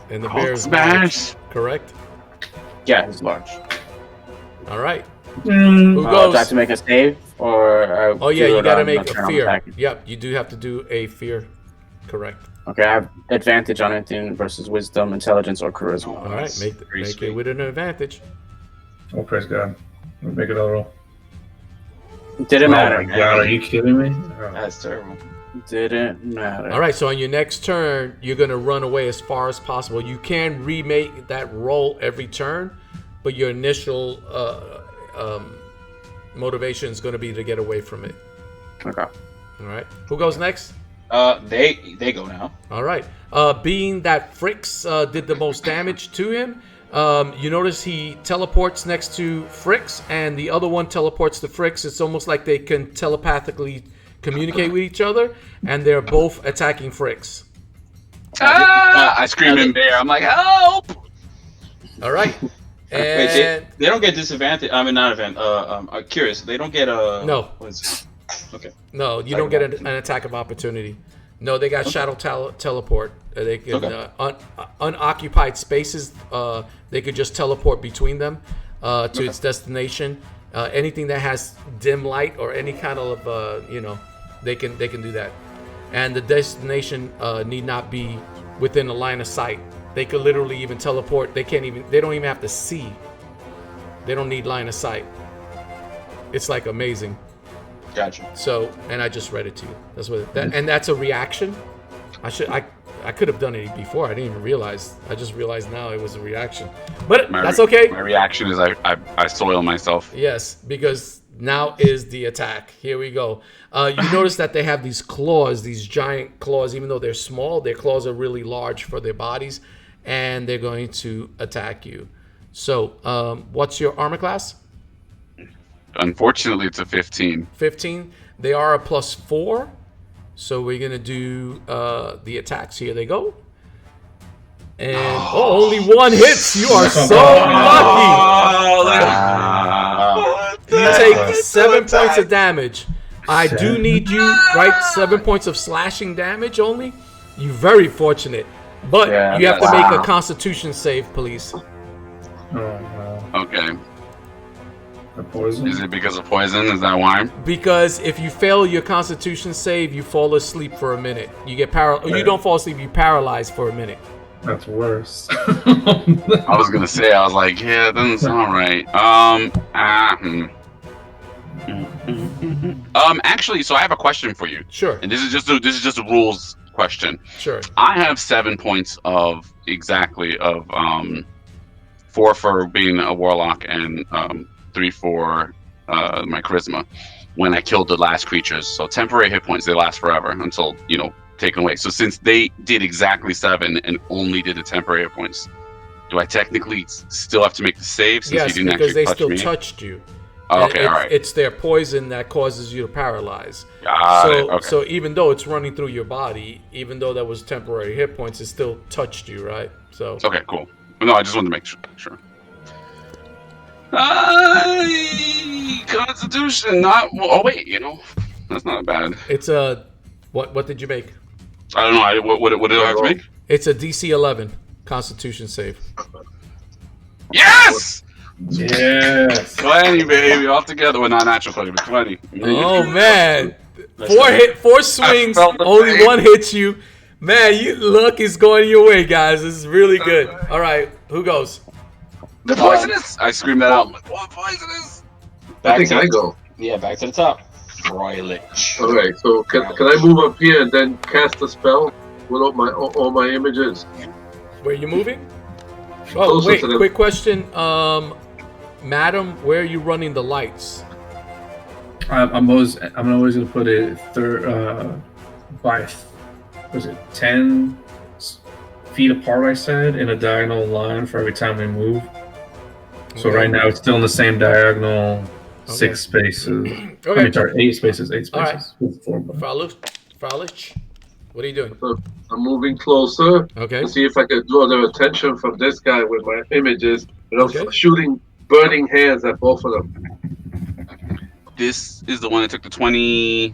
And the Hulk bear's smash. large, correct? Yeah, he's large. All right. Who Do I goes? have to make a save, or Oh yeah, you gotta make a turn on fear. attacking? Yep, you do have to do a fear. Correct. Okay, I have advantage on anything versus wisdom, intelligence, or charisma. All right, make it with an advantage. Oh, praise God. Make another roll. Didn't matter. Oh my God, are you kidding me? Oh. That's terrible. Didn't matter. All right, so on your next turn, you're gonna run away as far as possible. You can remake that roll every turn, but your initial motivation is gonna be to get away from it. Okay. All right. Who goes next? They go now. All right. Being that Frixx did the most damage to him, you notice he teleports next to Frixx, and the other one teleports to Frixx. It's almost like they can telepathically communicate with each other, and they're both attacking Frixx. I scream in bear. I'm like, help! All right. And Wait, they don't get disadvantage. I mean, not event. I'm curious. They don't get a No. What is it? Okay. No, you don't get an attack of opportunity. No, they got shadow teleport. They can unoccupied spaces. They could just teleport between them to its destination. anything that has dim light or any kind of they can do that. And the destination need not be within the line of sight. They could literally even teleport. They don't even have to see. They don't need line of sight. It's like amazing. Gotcha. So, and I just read it to you. And that's a reaction. I could have done it before. I didn't even realize. I just realized now it was a reaction. But that's okay. My reaction is I soil myself. Yes, because now is the attack. Here we go. You notice that they have these claws, these giant claws. Even though they're small, their claws are really large for their bodies, and they're going to attack you. So, what's your armor class? Unfortunately, it's a 15. 15. They are a +4. So we're going to do the attacks. Here they go. And, only one hits. You are so lucky. You take 7 points of damage. I do need you, right? 7 points of slashing damage only. You're very fortunate. But you have to make a Constitution save, please. Okay. Poison? Is it because of poison? Is that why? Because if you fail your Constitution save, you fall asleep for a minute. You get You don't fall asleep. You paralyze for a minute. That's worse. I was gonna say. I was like, yeah, it doesn't sound right. Actually, so I have a question for you. Sure. And this is just a rules question. Sure. I have 7 points of 4 for being a warlock and 3 for my charisma when I killed the last creatures. So temporary hit points, they last forever until, taken away. So since they did exactly 7 and only did the temporary hit points, do I technically still have to make the save since yes, you didn't because actually they still me? touched you. Oh, okay, all right. It's their poison that causes you to paralyze. Got it. Okay. So even though it's running through your body, even though that was temporary hit points, it still touched you, right? So okay, cool. No, I just wanted to make sure. Constitution, not. Oh wait, that's not bad. It's a what did you make? I don't know. What did I have to make? It's a DC 11 Constitution save. Yes. Yes. 20, baby, all together. Well, not natural 20, but 20. Oh man, 4 swings, only pain. 1 hits you. Man, luck is going your way, guys. This is really good. All right, who goes? The poisonous! I screamed that out. What poisonous? I think I go. Yeah, back to the top. Roylich. Okay, so can I move up here and then cast a spell with all my images? Where you moving? Oh, wait, quick question. Madam, where are you running the lights? I'm always gonna put it by 10 feet apart. I said in a diagonal line for every time we move. So right now it's still in the same diagonal, 6 spaces. Okay. I mean, sorry, 8 spaces. 8 All right. spaces. 4 by. Fraulich, what are you doing? So I'm moving closer Okay. to see if I can draw their attention from this guy with my images. And I'm Okay. shooting burning hands at both of them. This is the one that took the 20.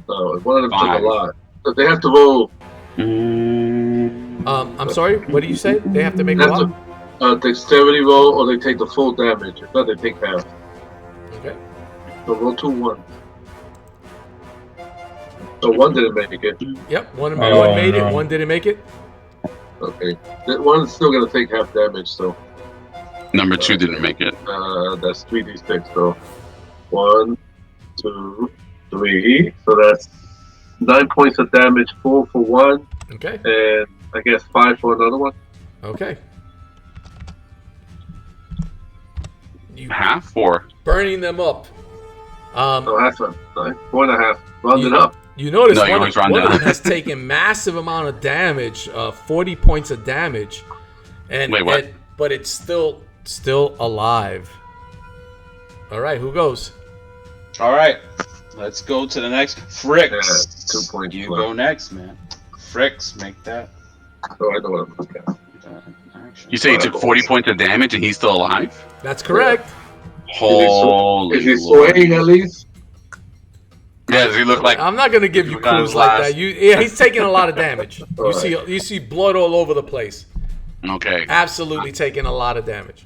So one of them took Fine. a lot. So they have to roll. I'm sorry. What did you say? They have to make They a have what? to dexterity roll, or they take the full damage. If not, they take half. Okay. So roll 2 1. So 1 didn't make it. Yep. One Oh, made it. no. 1 didn't make it. Okay. That one's still gonna take half damage. So Number 2 didn't make it. that's 3d6. So 1, 2, 3. So that's 9 points of damage. 4 for 1, Okay. and I guess 5 for another one. Okay. You Half 4. burning them up. So half a 9, 4.5. Rounded up. You notice No, you one always round of down. them has taken massive amount of damage, 40 points of damage, and Wait, what? but it's still alive. All right, who goes? All right, let's go to the next. Frixx. Yeah, 2 points You left. go next, man. Frixx, make that. So I know what I'm looking at. Action. You say he took 40 points of damage and he's still alive? That's correct. Holy Is he Lord. swaying at least? Yeah, does he look like... I'm not gonna give you Look at clues his like last- that. He's taking a lot of damage. All You see blood all over the place. Okay. Absolutely taking a lot of damage.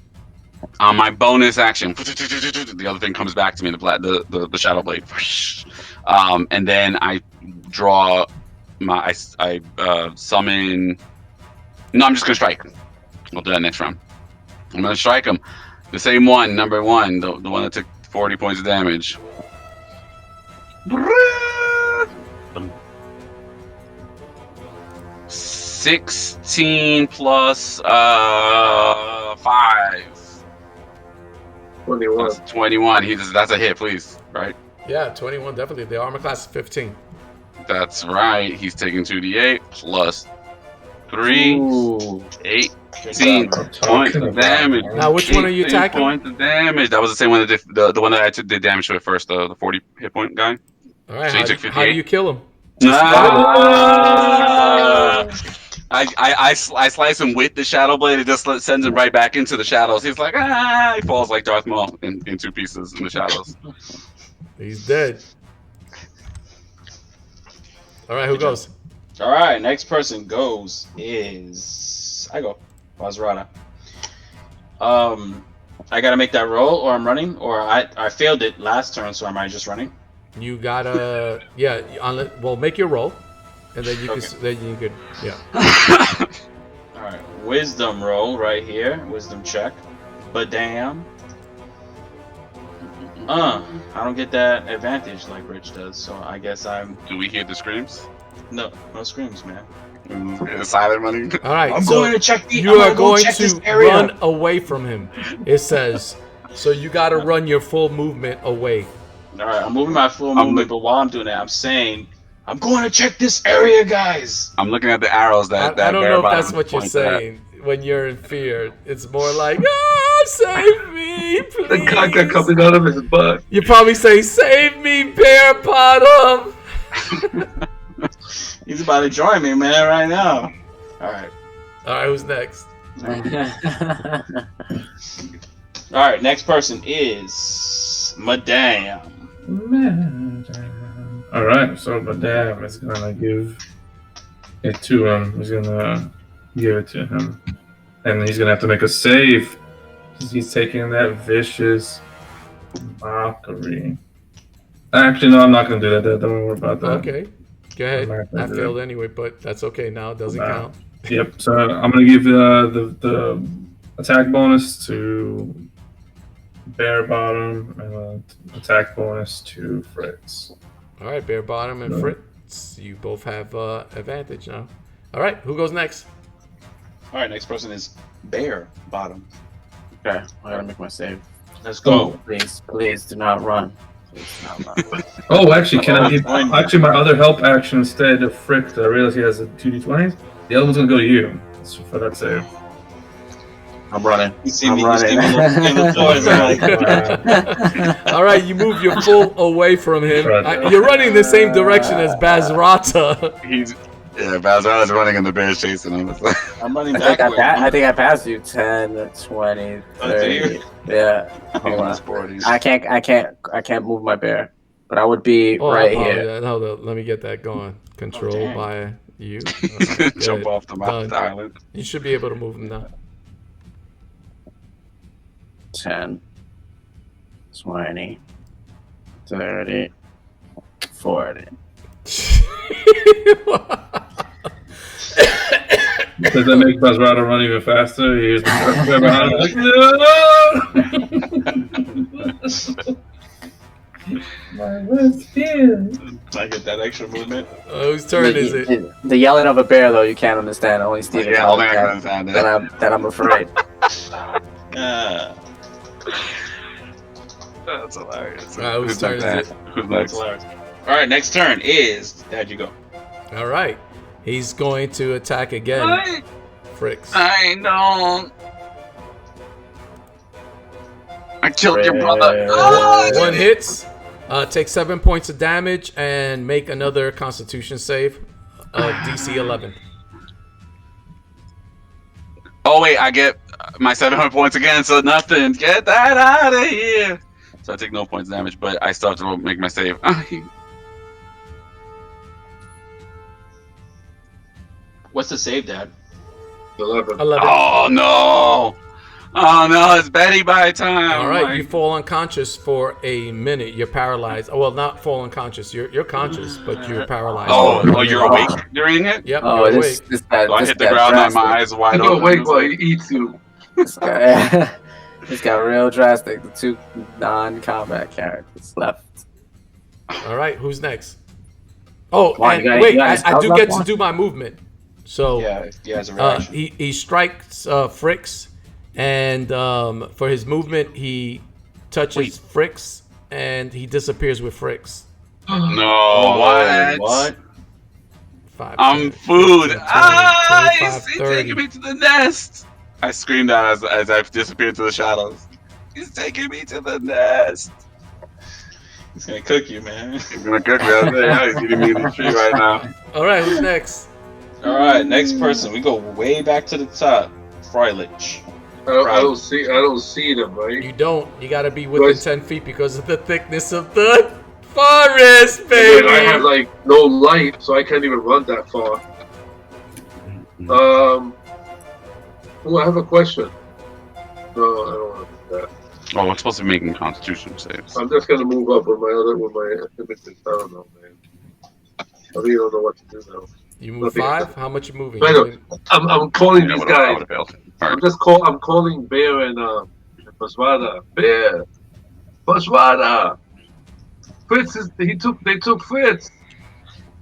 On my bonus action, the other thing comes back to me, the Shadow Blade. And then I draw my, I summon. No, I'm just gonna strike. I'll do that next round. I'm gonna strike him. The same one, number one, the one that took 40 points of damage. 16 plus 5. 21. That's 21. That's a hit, please. Right? Yeah, 21 definitely. The armor class is 15. That's right. He's taking 2d8 plus 3. Ooh. 18 points of damage. Now, which one are you 18 attacking? Points of damage. That was the same one that the one that I did damage to at first, the 40 hit point guy. All right, So he took how do you kill him? I slice him with the Shadow Blade. It just sends him right back into the shadows. He's like, he falls like Darth Maul in 2 pieces in the shadows. He's dead. All right, who goes? All right, next person goes is I go Bazrata. I gotta make that roll, or I'm running, or I failed it last turn, so am I just running? You gotta well, make your roll, and then you could All right, wisdom roll right here, wisdom check. But damn, I don't get that advantage like Rich does, so I guess I'm. Do we hear the screams? No screams, man. Silent running. All right, I'm so going to check the. you are going check this to area. run away from him. It says so. You got to run your full movement away. All right, I'm moving my full movement, but while I'm doing that, I'm saying I'm going to check this area, guys. I'm looking at the arrows that. I don't know if that's Bearbottom what you're points at. saying when you're in fear. It's more like, save me, please. The caca coming out of his butt. You probably say, save me, Bear Bottom. He's about to join me, man, right now. All right. All right, who's next? All right, next person is Madame. Alright, so Madame is gonna give it to him. He's gonna give it to him. And he's gonna have to make a save. He's taking that vicious mockery. Actually, no, I'm not gonna do that. Don't worry about that. Okay, go ahead. I'm not gonna I do failed that. anyway, but that's okay now. It doesn't Wow. count. Yep, so I'm gonna give the attack bonus to Bear Bottom and attack bonus to Frixx. All right, Bear Bottom and Frixx, you both have advantage now. All right, who goes next? All right, next person is Bear Bottom. Okay, I gotta make my save. Let's go. Please do not run. Please do not run. Oh, actually, can I give actually my other help action instead of Frixx? I realize he has a 2d20. The other one's gonna go to you for that save. I'm running. You see I'm me running. on the floor. All right, you move your full away from him. You're running the same direction as Bazrata. Bazrata's running and the bear's chasing him. I'm running I think backward. I think I passed you 10, 20, 30. Yeah. Hold on. I can't move my bear. But I would be right here. Hold on, let me get that going. Controlled by you. Jump off the Done. island. You should be able to move him now. 10, 20, 30, 40. Does that make Bazrata run even faster? He hears the truck behind him, like, no! My left hand. I get that extra movement. Whose turn is it? The yelling of a bear, though, you can't understand. Only Steven Yeah, can only I can understand understand it. that I'm afraid. That's hilarious. All right, whose turn is it? Who's That's next? hilarious. All right, next turn is. How'd you go? All right. He's going to attack again. Frixx. I don't. I killed your brother. One hits. Take 7 points of damage and make another Constitution save of DC 11. Oh wait, I get my 700 points again, so nothing. Get that out of here. So I take no points damage, but I still have to make my save. What's the save, Dad? 11. 11. Oh no! Oh no, it's Betty by time. All right, Like, you fall unconscious for a minute. You're paralyzed. Oh, well, not fall unconscious. You're conscious, but you're paralyzed. oh, for a oh, you're minute. awake during it? Yep, Oh, you're this awake. this guy. So I this hit the guy ground and my drastic. eyes wide You open. go wait while he eats you. This guy. This got real drastic. The 2 non-combat characters left. All right, who's next? Oh, Juan, and you got- wait, you got his I do spells get up, to do my movement. So Yeah, as a reaction. he strikes Frixx, and for his movement, he touches Frixx, and he disappears with Frixx. No, what? 5, I'm 10, food. 15, 20, Ah, 25, he's 30. taking me to the nest. I screamed out as I've disappeared to the shadows. He's taking me to the nest. He's gonna cook you, man. He's gonna cook me. He's eating me in the tree right now. All right, who's next? All right, next person. We go way back to the top. Freluic. I don't see them, right? You don't. You got to be within Right. 10 feet because of the thickness of the forest, And baby. I have like no light, so I can't even run that far. Oh, I have a question. No, I don't want to do that. Oh, we're supposed to be making Constitution saves. I'm just gonna move up with my images. I don't know, man. I really don't know what to do now. You move 5? How much you moving? I know. I'm calling Yeah, these I guys. would have failed. All right. I'm calling Bear and Bazrata. Bear, Bazrata. Fritz they took Fritz.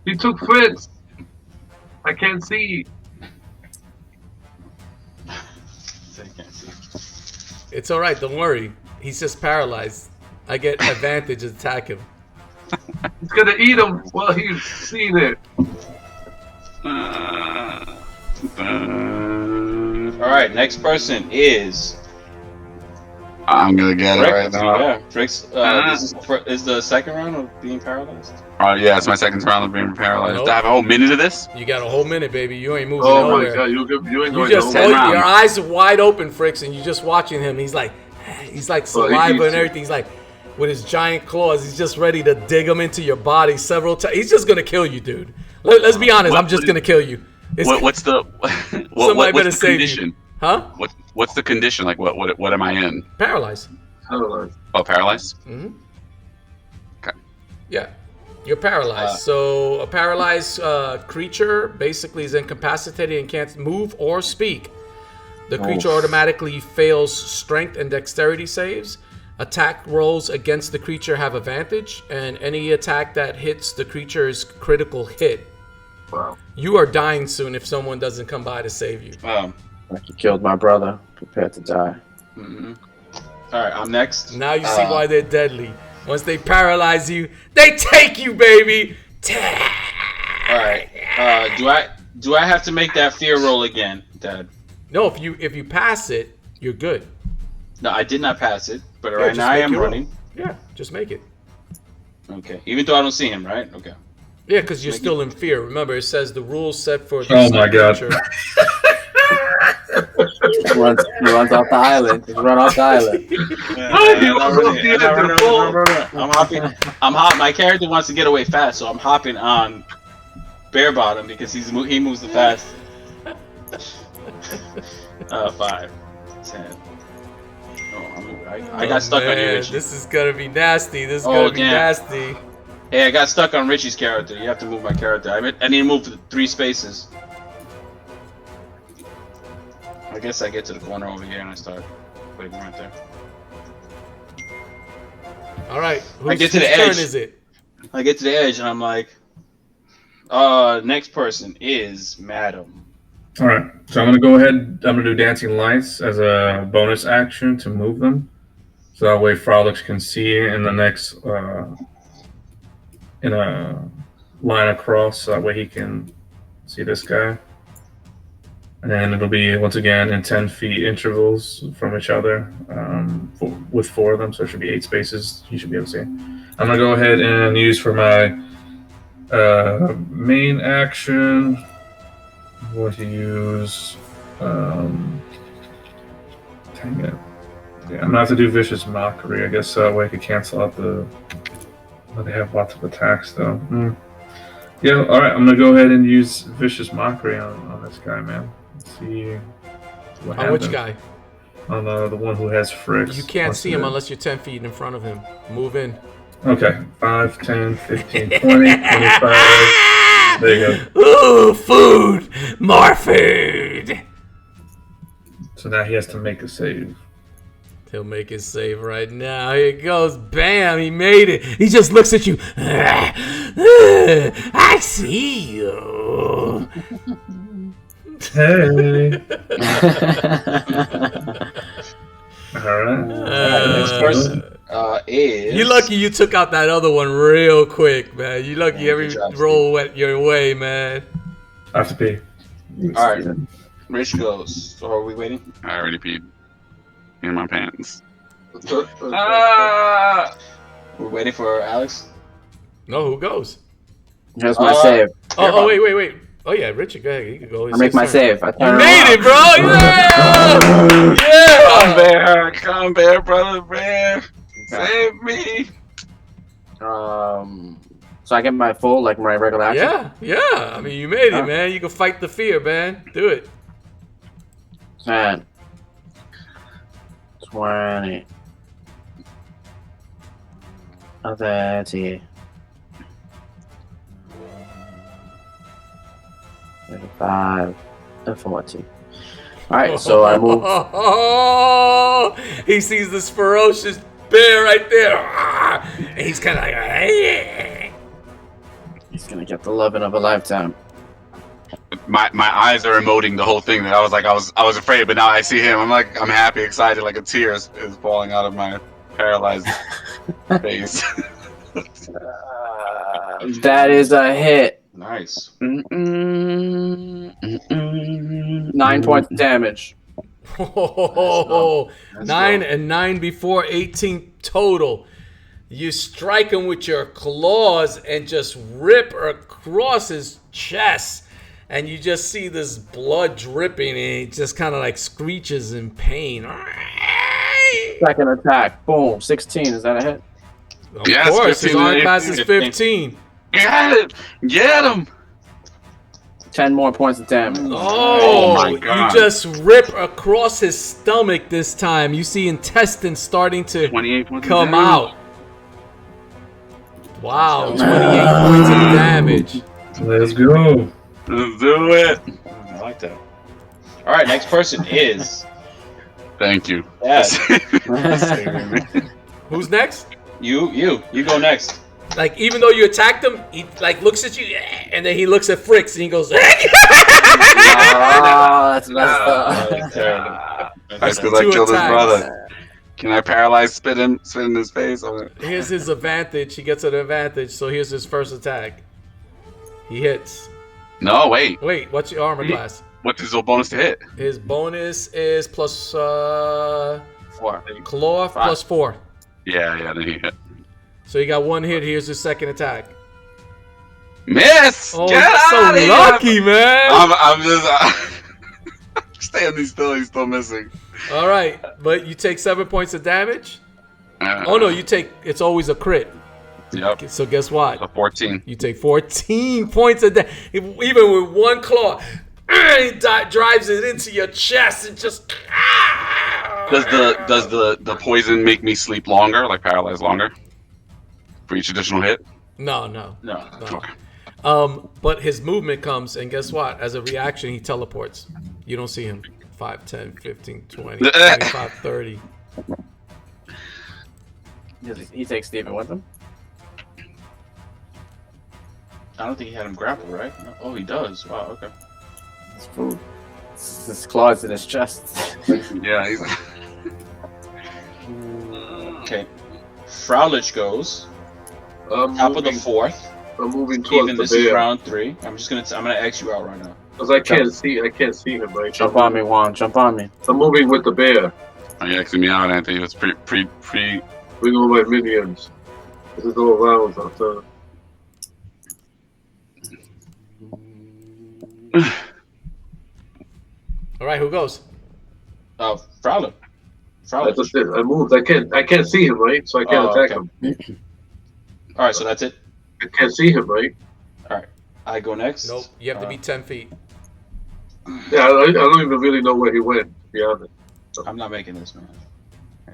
He took Fritz. I can't see. It's all right. Don't worry. He's just paralyzed. I get advantage to attack him. He's gonna eat him while he's seeing it. All right, next person is I'm gonna get it right Frixx. now. Yeah, Frixx. This is the second round of being paralyzed. Yeah, it's my second round of being paralyzed. Nope. Do I have a whole minute of this? You got a whole minute, baby. You ain't moving Oh nowhere. my god, you ain't You going just nowhere. rounds. your eyes are wide open, Frixx, and you're just watching him. He's like saliva eats and you. everything. He's like with his giant claws. He's just ready to dig them into your body several times. He's just gonna kill you, dude. Let's be honest. I'm just gonna kill you. What's the Somebody better what's the save you. condition? Huh? What's the condition? Like what am I in? Paralyzed. I don't know. Oh, paralyzed. Mm-hmm. Okay. Yeah. You're paralyzed. So a paralyzed creature basically is incapacitated and can't move or speak. The creature automatically fails strength and dexterity saves. Attack rolls against the creature have advantage, and any attack that hits the creature's critical hit. Wow. You are dying soon if someone doesn't come by to save you. Like you killed my brother. Prepared to die. Mm-hmm. All right, I'm next. Now you see why they're deadly. Once they paralyze you, they take you, baby. All right. Do I have to make that fear roll again, Dad? No, if you pass it, you're good. No, I did not pass it, but Yeah, right just now I make am your roll. running. Yeah, just make it. Okay, even though I don't see him, right? Okay. Yeah, because you're still in fear. Remember, it says the rules set for the Oh my God. creature. He runs off the island. He run off the island. I'm hopping. My character wants to get away fast, so I'm hopping on Bare Bottom because he moves the fast. 5, 10. I got stuck on you, Man, Richie. this is gonna be nasty. This is gonna be damn. nasty. Hey, I got stuck on Richie's character. You have to move my character. I need to move 3 spaces. I guess I get to the corner over here and I start waiting right there. All right, I get to the whose turn edge. is it? I get to the edge and I'm like, next person is Madam. All right, so I'm gonna go ahead. I'm gonna do dancing lights as a bonus action to move them, so that way Frolics can see in the next in a line across. So that way he can see this guy, and then it'll be once again in 10 feet intervals from each other with 4 of them. So it should be 8 spaces. You should be able to see. I'm gonna go ahead and use for my main action. I'm going to use, dang it. Yeah, I'm gonna have to do Vicious Mockery, I guess, so that way I could cancel out the. Oh, they have lots of attacks though. Yeah, all right. I'm gonna go ahead and use Vicious Mockery on this guy, man. Let's see what On happens. which guy? on the one who has Frixx. You can't see him unless you're 10 feet in front of him. Move in. Okay, 5, 10, 15, 20, 25. There you go. Ooh, food! More food! So now he has to make a save. He'll make his save right now. Here it goes. Bam! He made it. He just looks at you. I see you. Hey. All right. Next person is. You lucky you took out that other one real quick, man. You lucky Yeah, every good job, roll went your way, man. I have to pee. All right. Rich goes. So are we waiting? I already peed in my pants. We're waiting for Alex. No, who goes? Here's my save. Oh, wait. Oh yeah, Richard, go ahead. You can go. I make my save. I You turn made around. it, bro! Yeah! Come bear, brother bear. Save me. So I get my full, like my regular action. Yeah. I mean, you made it, man. You can fight the fear, man. Do it. 10, 20, 30, 35, and 40. Alright, so I move. Oh, he sees this ferocious bear right there. And he's kind of like, hey. He's gonna get the loving of a lifetime. My eyes are emoting the whole thing. That I was like, I was afraid, but now I see him. I'm like, I'm happy, excited, like a tear is falling out of my paralyzed face. That is a hit. Nice. 9 points of damage. Oh, 9 and 9 before 18 total. You strike him with your claws and just rip across his chest. And you just see this blood dripping and he just kind of like screeches in pain. Second attack. Boom. 16. Is that a hit? Of Yes, course, his 15 arm and class is 15. Get him! 10 more points of damage. Oh, my you God. just rip across his stomach this time. You see intestines starting to 28 points of come damage. out. Wow, 28 points of damage. Let's go. Let's do it. I like that. All right, next person is. Thank you. Yes. Who's next? You go next. Like, even though you attacked him, he like looks at you, and then he looks at Frixx, and he goes, That's messed up. That's terrible. That's because I Two killed his attacks. brother. Can I paralyze spit in his face? Here's his advantage. He gets an advantage, so here's his first attack. He hits. No, wait. Wait, what's your armor class? What's his bonus to hit? His bonus is plus 4. claw plus 4. Yeah, then he hit. So he got one hit. Here's his second attack. Miss! Oh, Get you're so out of here! lucky, man. I'm just standing still. He's still missing. All right, but you take 7 points of damage. Oh no, it's always a crit. Yep. So guess what? A 14. You take 14 points of damage. Even with one claw, he drives it into your chest and just. Does the poison make me sleep longer, like paralyzed longer, for each additional hit? No. Okay. But his movement comes, and guess what? As a reaction, he teleports. You don't see him. 5, 10, 15, 20, 25, 30. He takes Steven with him. I don't think he had him grappled, right? No. Oh, he does. Wow. Okay. It's food. His claws in his chest. Yeah. He's... Okay. Fraulich goes. Top of the fourth. I'm moving Steven, towards this the is bear. round 3. I'm gonna X you out right now. Because I can't see him right. Jump on me, Juan. Jump on me. I'm moving with the bear. Are you Xing me out, Anthony? That's pre. Bring all my minions. This is all rounds. So. All right, who goes? Fraulich. I just did. I moved. I can't see him, right? So I can't attack him. All right, so that's it. I can't see him, right? I go next. Nope. You have to be 10 feet. Yeah, I don't even really know where he went, to be honest. I'm not making this, man.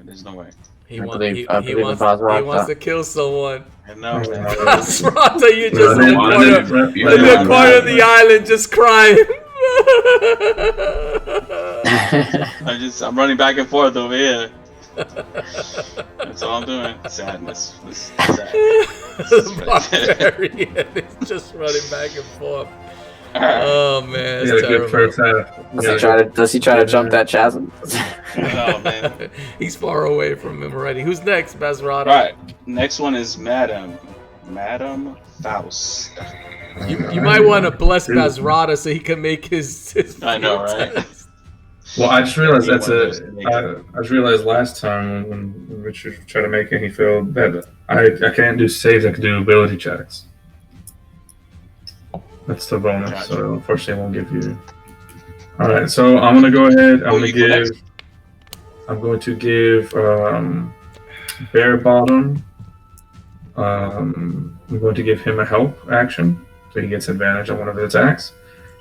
There's no way. I believe in Bazrata. He wants to kill someone. I know, man. Bazrata, you just in the Yeah, corner of the island, just crying. I'm running back and forth over here. That's all I'm doing. Sadness. This is sad. Barbarian is just running back and forth. Oh man, He it's had a good first terrible. half. Does he try to jump that chasm? Oh, man. He's far away from him already. Who's next, Bazrata? All right. Next one is Madam Fausta. You might want to bless Bazrata so he can make his I know, right? test. Well, I just realized I just realized last time when Richard tried to make it, he failed that I can't do saves. I can do ability checks. That's the bonus. Gotcha. So unfortunately, I won't give you. All right, so I'm gonna go ahead. I'm going to give Bare Bottom. I'm going to give him a help action, so he gets advantage on one of his attacks,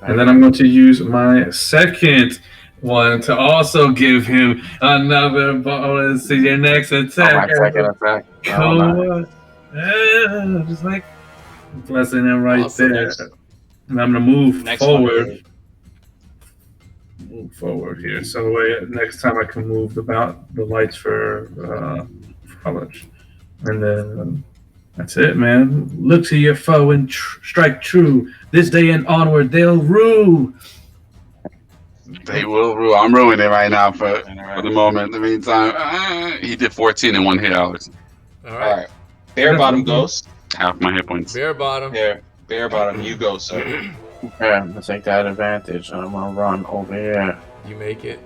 and then I'm going to use my second one to also give him another bonus to your next attack. My second attack. Cool. Just like blessing him right Awesome. there. And I'm gonna move Next forward. one. Move forward here, so the way next time I can move the lights for college, and then that's it, man. Look to your foe and strike true. This day and onward, they'll rue. They will rule. I'm ruining it right now for the moment. In the meantime, he did 14 in one hit, Alex. All All right. right. Bare Bottom goes. Half my hit points. Bare bottom. Here. Bare Bottom, you go, sir. Okay, I'm gonna take that advantage. I'm gonna run over here. You make it.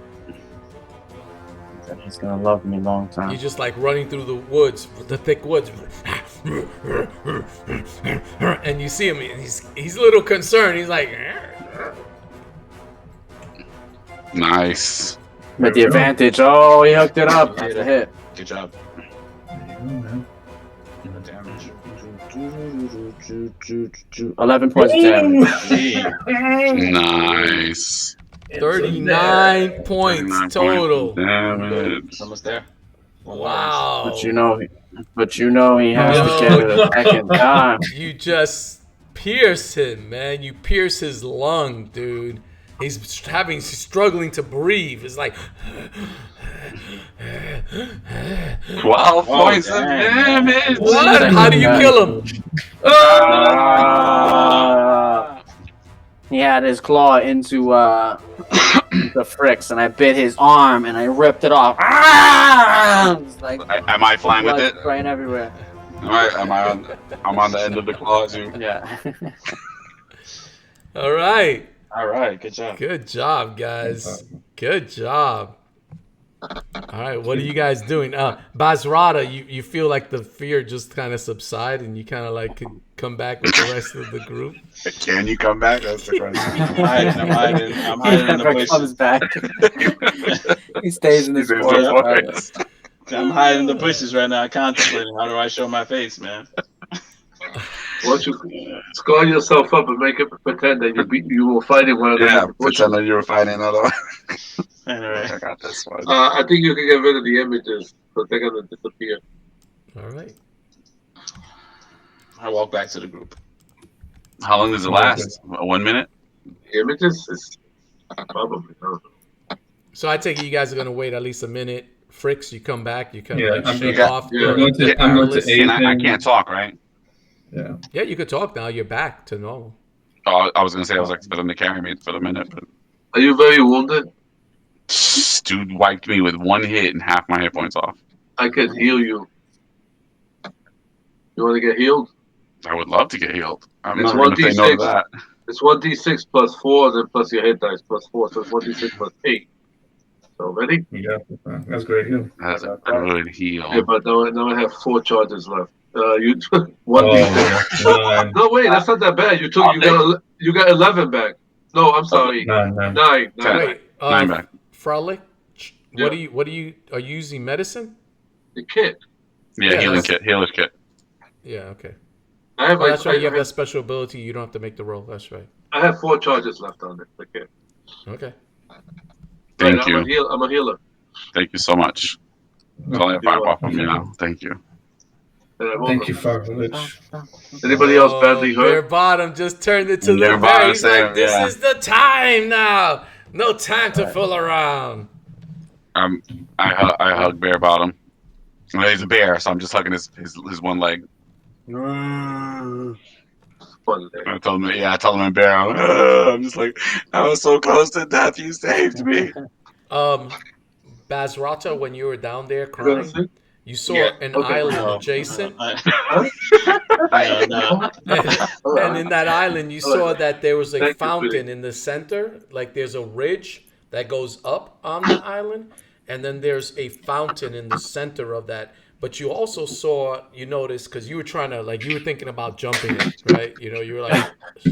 He's gonna love me long time. You're just like running through the woods, the thick woods, and you see him. He's a little concerned. He's like, Nice. With the advantage. Oh, he hooked it up. That's a hit. Good job. There you go, man. The damage. 11 points of damage. Gee. Nice. 39 points 39 total. Damage. It's almost there. Wow. But you know he has to get it a second time. You just pierce him, man. You pierce his lung, dude. He's struggling to breathe. It's like 12 points of damn. damage. what? How do you kill him? He had his claw into the Frixx, and I bit his arm, and I ripped it off. It's like Am I flying with blood it? spraying everywhere. All right. I'm on the end of the claw too. Yeah. All right. All right. Good job. Good job, guys. Good job. All right, what are you guys doing? Bazrata, you feel like the fear just kind of subside and you kind of like could come back with the rest of the group? Can you come back? That's the question. I'm hiding He in the never bushes. comes back. He stays in his He's in forest. the forest. I'm hiding in the bushes right now, contemplating how do I show my face, man. Why don't you scar yourself up and make it pretend that you were fighting one of them? Yeah, pretend that you were fighting another one. Anyway. I got this one. I think you can get rid of the images, but they're gonna disappear. All right. I walk back to the group. How long does it last? 1 minute? The images is probably. I don't know. So I take it you guys are going to wait at least a minute. Frixx, you come back, you kind of Yeah, like I'm shake gonna- off. yeah. I'm going to list. aid And I him. can't talk, right? Yeah. Yeah, you could talk now. You're back to normal. Oh, I was going to say I was like for them to carry me for the minute, but Are you very wounded? dude wiped me with one hit and half my hit points off. I could heal you. You want to get healed? I would love to get healed. I'm It's not going to say no to 1d6. that. It's 1d6 plus 4, then plus your hit dice plus 4, so it's 1d6 plus 8. So ready? Yeah, that's great. Yeah. That's a good heal. Yeah, but now I have 4 charges left. You took 1d6. Oh, nine. No, wait, that's not that bad. You got 11 back. No, I'm sorry. Nine. 9. Wait, 9 back. Freluic, Yeah. are you using medicine? The kit. Yeah, Yeah, healing that's- kit. Healer's kit. Yeah, okay. I have Oh, that's right. You have I that special ability. You don't have to make the roll. That's right. have 4 charges left on it. The kit. Okay. Thank Right, you. I'm a healer. Thank you so much. It's only a 5 off of me now. Thank you. Thank you, Farfetch. Anybody else badly Bare hurt? Bottom just turned it to the Bare very. Bottom He's like, same, this yeah. is the time now. No time to fool around. I hug Bear Bottom. Well, he's a bear, so I'm just hugging his one leg. I told him I'm bear. I'm just like, I was so close to death. You saved me. Bazrata, when you were down there crying, you saw an Okay. island adjacent. No. And in that island, you saw that there was a Thank you, fountain Philly. in the center. Like there's a ridge that goes up on the island, and then there's a fountain in the center of that. But you also saw, you noticed, because you were trying to, like, you were thinking about jumping it, right? You know, you were like,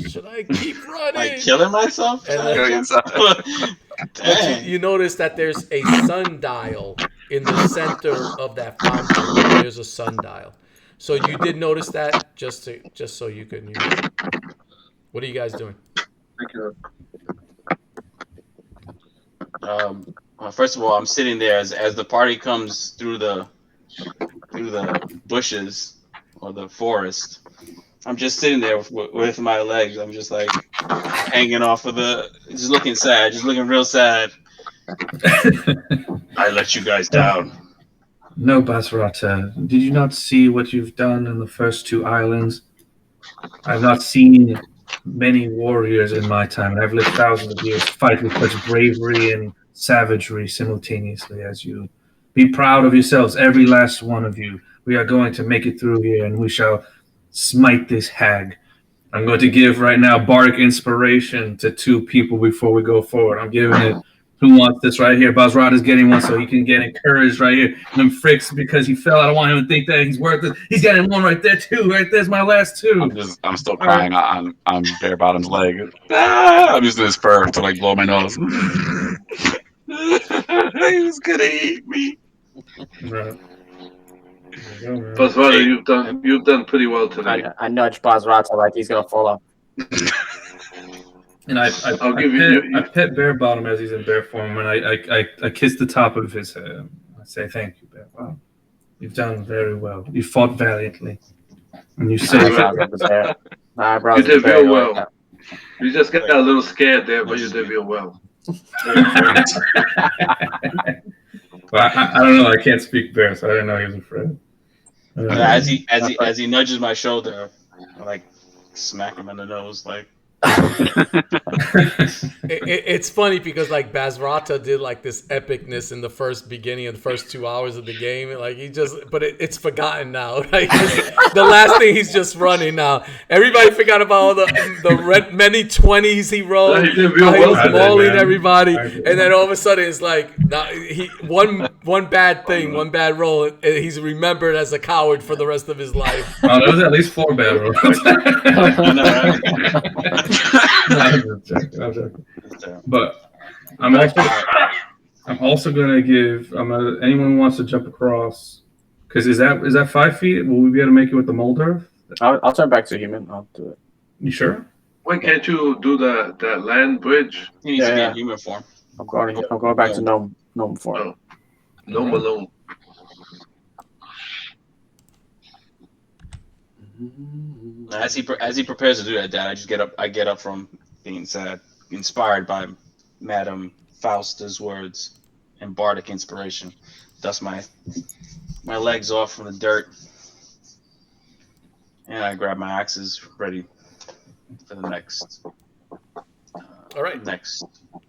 should I keep running? Like killing myself? And then- Dang. you notice that there's a sundial in the center of that fountain. There's a sundial. So you did notice that, just so you can. What are you guys doing? Thank you. Well, first of all, I'm sitting there as the party comes through the bushes or the forest. I'm just sitting there with my legs. I'm just like hanging off of just looking sad, just looking real sad. I let you guys down. No, Bazrata, did you not see what you've done in the first 2 islands? I've not seen many warriors in my time, and I've lived thousands of years fight with such bravery and savagery simultaneously as you. Be proud of yourselves, every last one of you. We are going to make it through here, and we shall smite this hag. I'm going to give right now bardic inspiration to 2 people before we go forward. I'm giving it. Who wants this right here? Bazrata's getting one, so he can get encouraged right here. And then Frixx, because he fell, I don't want him to think that he's worth it. He's getting one right there too. Right there's my last 2. I'm still crying on Bear Bottom's leg. I'm using his fur to like blow my nose. He was gonna eat me. Right. Bazrata, you've done pretty well today. I nudge Bazrata like he's gonna fall off. And I give you- pet Bear Bottom as he's in bear form, and I kiss the top of his head. I say, "Thank you, Bear Bottom. You've done very well. You fought valiantly, and you saved." You did real well. You just got a little scared there, but you did real well. Well, I don't know. I can't speak bear, so I didn't know he was afraid. As he nudges my shoulder, I like smack him in the nose, like. It's funny because like Bazrata did like this epicness in the first beginning of the first 2 hours of the game. Like it's forgotten now. Right? The last thing he's just running now. Everybody forgot about all the many 20s he rolled. He did real How he well was today, mauling man. everybody, and then all of a sudden it's like one bad thing, one bad roll, and he's remembered as a coward for the rest of his life. Oh, there was at least 4 bad rolls. I'm joking. But I'm also gonna give anyone who wants to jump across, because is that 5 feet? Will we be able to make it with the Moldorf? I'll turn back to human. I'll do it. You sure? Why can't you do that land bridge? He needs to be in human form. I'm going back to gnome form. No Malone. As he prepares to do that, Dad, I get up from being sad, inspired by Madame Fausta's words and bardic inspiration. Dust my legs off from the dirt, and I grab my axes, ready for the next. All right. Next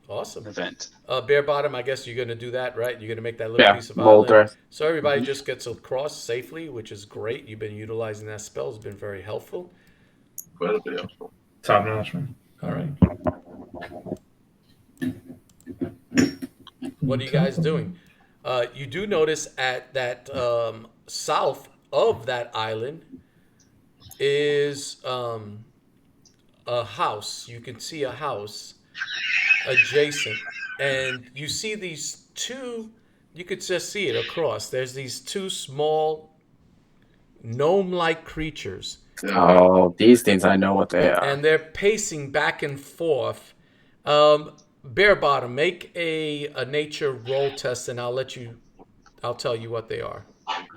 Awesome. event. Bear Bottom, I guess you're going to do that, right? You're going to make that little piece of mold island. earth. So everybody just gets across safely, which is great. You've been utilizing that spell. It's been very helpful. Incredibly helpful. Top notch, man. All right. What are you guys doing? You do notice at that south of that island is a house. You can see a house adjacent, and you see these 2. You could just see it across. There's these 2 small gnome-like creatures, Oh, these things I know what they are. and they're pacing back and forth. Bare Bottom, make a nature roll test, and I'll tell you what they are.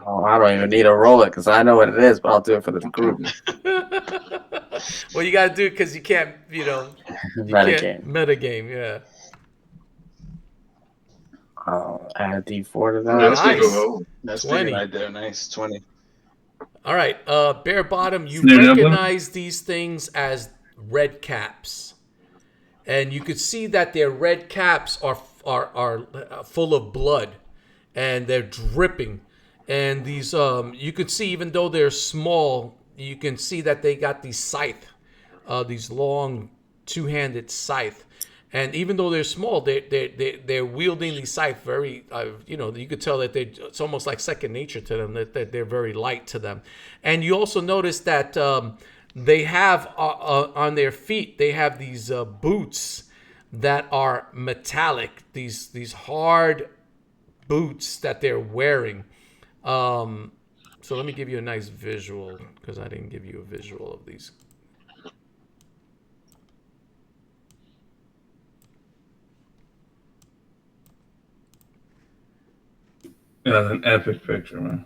Oh, I don't even need to roll it because I know what it is, but I'll do it for the group. Well, you got to do it because you can't, metagame, yeah. Add a D4 to that. That's a Nice. good roll. That's 20. pretty right there. Nice 20. All right, Bare Bottom, you Snare recognize these things as red caps. And you could see that their red caps are full of blood, and they're dripping. And these, you could see, even though they're small, you can see that they got these scythe, these long two-handed scythe. And even though they're small, they're wielding these scythe very, you could tell that it's almost like second nature to them, that they're very light to them. And you also notice that they have on their feet, they have these boots that are metallic, these hard boots that they're wearing. So let me give you a nice visual, because I didn't give you a visual of these. That's an epic picture, man.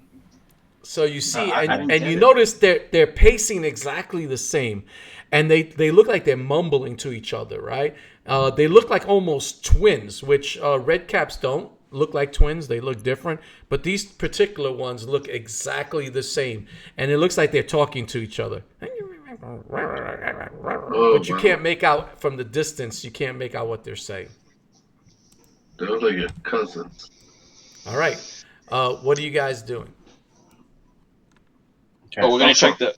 So you see, I didn't and get you it. notice they're pacing exactly the same, and they look like they're mumbling to each other, right? They look like almost twins, which red caps don't look like twins. They look different, but these particular ones look exactly the same, and it looks like they're talking to each other. But you can't make out from the distance. You can't make out what they're saying. They look like your cousins. All right, what are you guys doing? Oh, we're gonna check the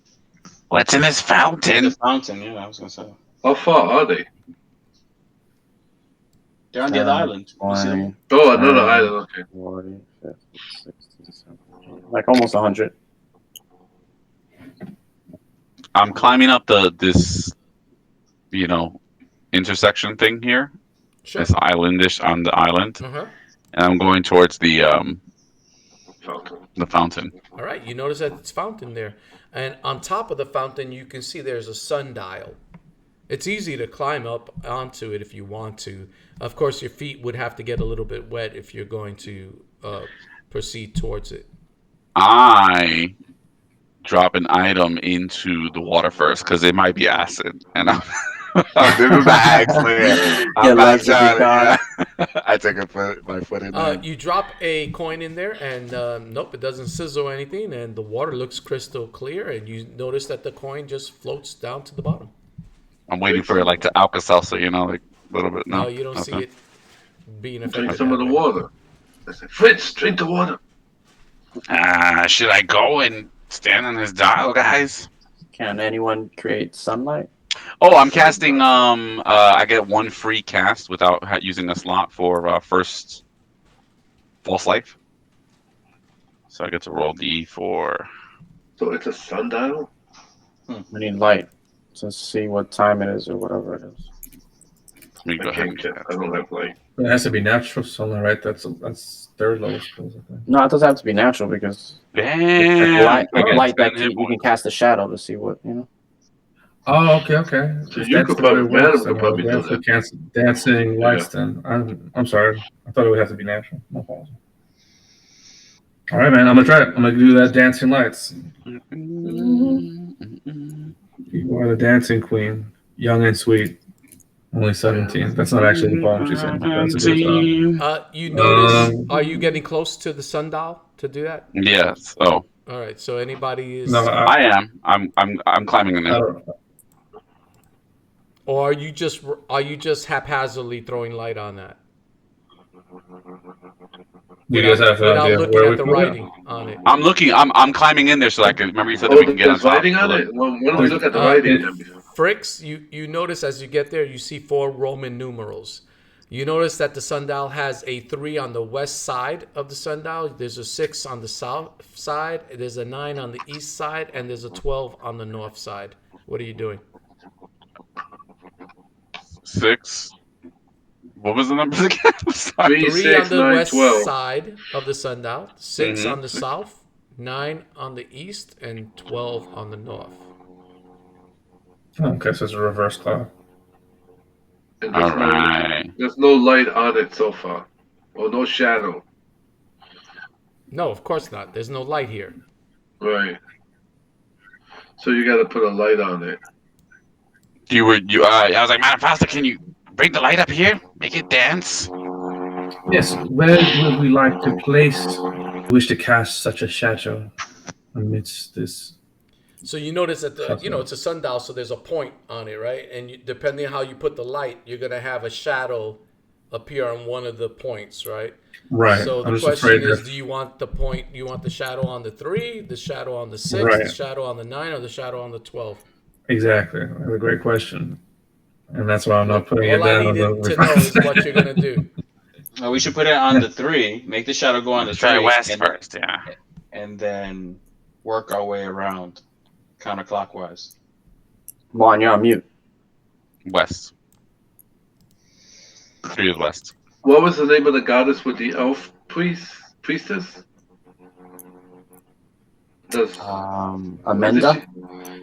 What's in this fountain? fountain. Yeah, I was gonna say. How far are they? They're on the other island. You see them? 20, Oh, another island. Okay. 40, 50, 60, 70, like almost 100. I'm climbing up this intersection thing here. Sure. This islandish on the island, Uh-huh. and I'm going towards the Fountain. fountain. All right, you notice that it's fountain there. And on top of the fountain, you can see there's a sundial. It's easy to climb up onto it if you want to. Of course, your feet would have to get a little bit wet if you're going to proceed towards it. I drop an item into the water first because it might be acid, and I'm in the bag. I take my foot in there. You drop a coin in there, and nope, it doesn't sizzle or anything, and the water looks crystal clear, and you notice that the coin just floats down to the bottom. I'm waiting for it like to Alka-Seltzer, like a little bit. No, you don't see it being affected. Drink some of the water. I said, Fritz, drink the water. Should I go and stand on this dial, guys? Can anyone create sunlight? Oh, I'm casting. I get one free cast without using a slot for first false life. So I get to roll D4. So it's a sundial? We need light to see what time it is or whatever it is. Let me go I ahead can't and check. cast I don't it. have light. It has to be natural sunlight, right? That's third level skills, I think. No, it doesn't have to be natural because Damn. light I get that 10 hit you can points. cast a shadow to see what Oh, okay. So If you that's could the way probably- it works, Madam could then probably do I'll go that. for dancing lights then. I'm sorry. I thought it would have to be natural. No problem. All right, man. I'm gonna try it. I'm gonna do that dancing lights. You are the dancing queen, young and sweet. Only 17. That's not actually the poem she said. That's a good job. You notice, are you getting close to the sundial to do that? Yes. Oh, All right, so anybody is... No, I am. I'm climbing in I there. don't, Or are you just haphazardly throwing light on that? do you guys have an Without idea looking where at we the can go? writing on it. I'm looking. I'm climbing in there so I can. Remember you said that Oh, we can get on there's top. writing on it? Well, why don't we look at the writing then? Frixx, you notice as you get there, you see 4 Roman numerals. You notice that the sundial has a 3 on the west side of the sundial. There's a 6 on the south side. There's a 9 on the east side, and there's a 12 on the north side. What are you doing? 6. What was the numbers again? I'm sorry. 3, 3 6, on the 9, west 12. side of the sundial, 6 Mhm. on the south, 9 on the east, and 12 on the north. Okay, so it's a reverse clock. And All right. there's no light on it so far, or no shadow. No, of course not. There's no light here. Right. So you got to put a light on it. I was like, Madam Fausta, can you bring the light up here? Make it dance? Yes, where would we like to place? Wish to cast such a shadow amidst this. So you notice that it's a sundial, so there's a point on it, right? And depending on how you put the light, you're gonna have a shadow appear on one of the points, right? Right. So the question is, do you want the point? Do you want the shadow on the 3, the shadow on the 6, the shadow on the 9, or the shadow on the 12? Exactly. That's a great question, and that's why I'm not putting it down. All I needed to know is what you're gonna do. Well, we should put it on the 3. Make the shadow go on the 3. Try west first, yeah. And then work our way around, counterclockwise. Juan, you're on mute. West. 3 is west. What was the name of the goddess with the elf priestess? Amenda?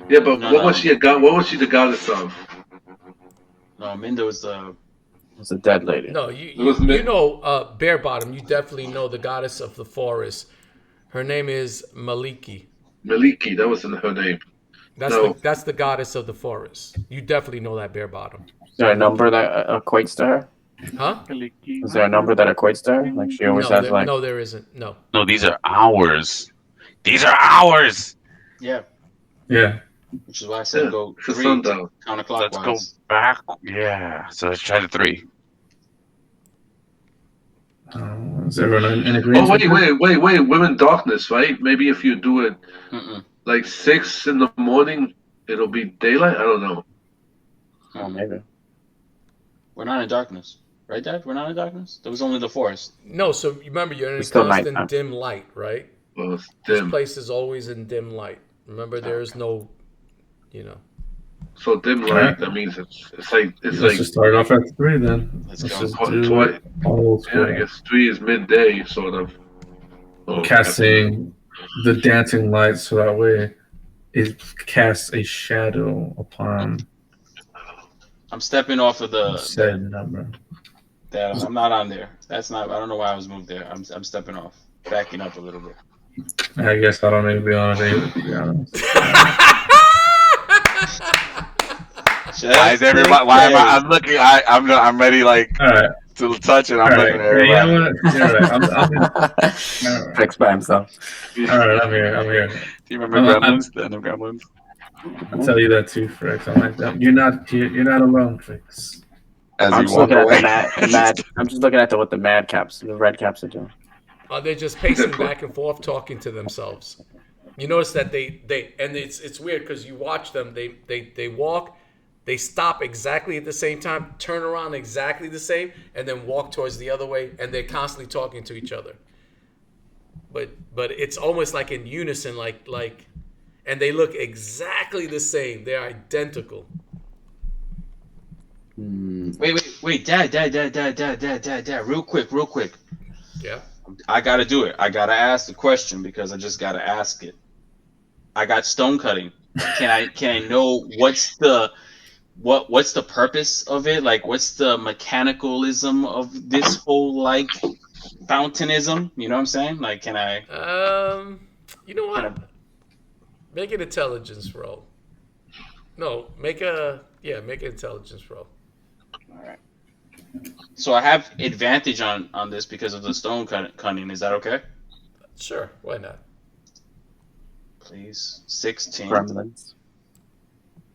Yeah, but No, what no. was she what was she the goddess of? No, Aminda was the... It's a dead lady. No, you know Bare Bottom. You definitely know the goddess of the forest. Her name is Maliki. Maliki, that wasn't her name. That's the goddess of the forest. You definitely know that Bare Bottom. Is there a number that equates to her? Huh? Is there a number that equates to her? Like she always has like... No, there isn't. No. No, these are ours. These are ours. Yeah. Yeah. Which is why I said go for 3 sundown. counterclockwise. Let's go back. Yeah. So let's try the 3. Is everyone in agreement? Oh, wait. We're in darkness, right? Maybe if you do it like 6 in the morning, it'll be daylight? I don't know. Oh, maybe. We're not in darkness. Right, Dad? We're not in darkness? There was only the forest. No, so remember, you're in It's a still constant nighttime. dim light, right? Well, it's This dim. place is always in dim light. Remember, there is no, So dim light, that means it's Let's like just start off at 3 then. Let's Let's go. just Twi- do it old yeah, school. I guess 3 is midday, sort of. Oh, Casting the dancing light so that way it casts a shadow upon I'm stepping off of the... said number. That I'm not on there. That's not... I don't know why I was moved there. I'm stepping off. Backing up a little bit. I guess I don't need to be on it either, to be honest. Why is everybody? Why am I? I'm looking. I'm ready. Like All right. to touch it. I'm All right. looking at everybody. Yeah, you know what? You're right. I'm Frixx by himself. all right, I'm here. Do you remember Gremlins? The end of Gremlins. I'll tell you that too, Frixx. I'm like that. You're not alone, Frixx. As I'm you just walk looking away. at the mad. I'm just looking at what the mad caps, the red caps are doing. they're just pacing back and forth, talking to themselves. You notice that they and it's weird because you watch them. They walk, they stop exactly at the same time, turn around exactly the same, and then walk towards the other way, and they're constantly talking to each other. But it's almost like in unison, like, and they look exactly the same. They're identical. Wait, Dad, real quick. Yeah. I gotta do it. I gotta ask the question because I just gotta ask it. I got stone cutting. Can I know what's the purpose of it? Like, what's the mechanicalism of this whole like fountainism? You know what I'm saying? Like, can I? You know what? Make an intelligence roll. No, make an intelligence roll. All right. So I have advantage on this because of the stone cutting. Is that okay? Sure, why not? Please, 16. Gremlins.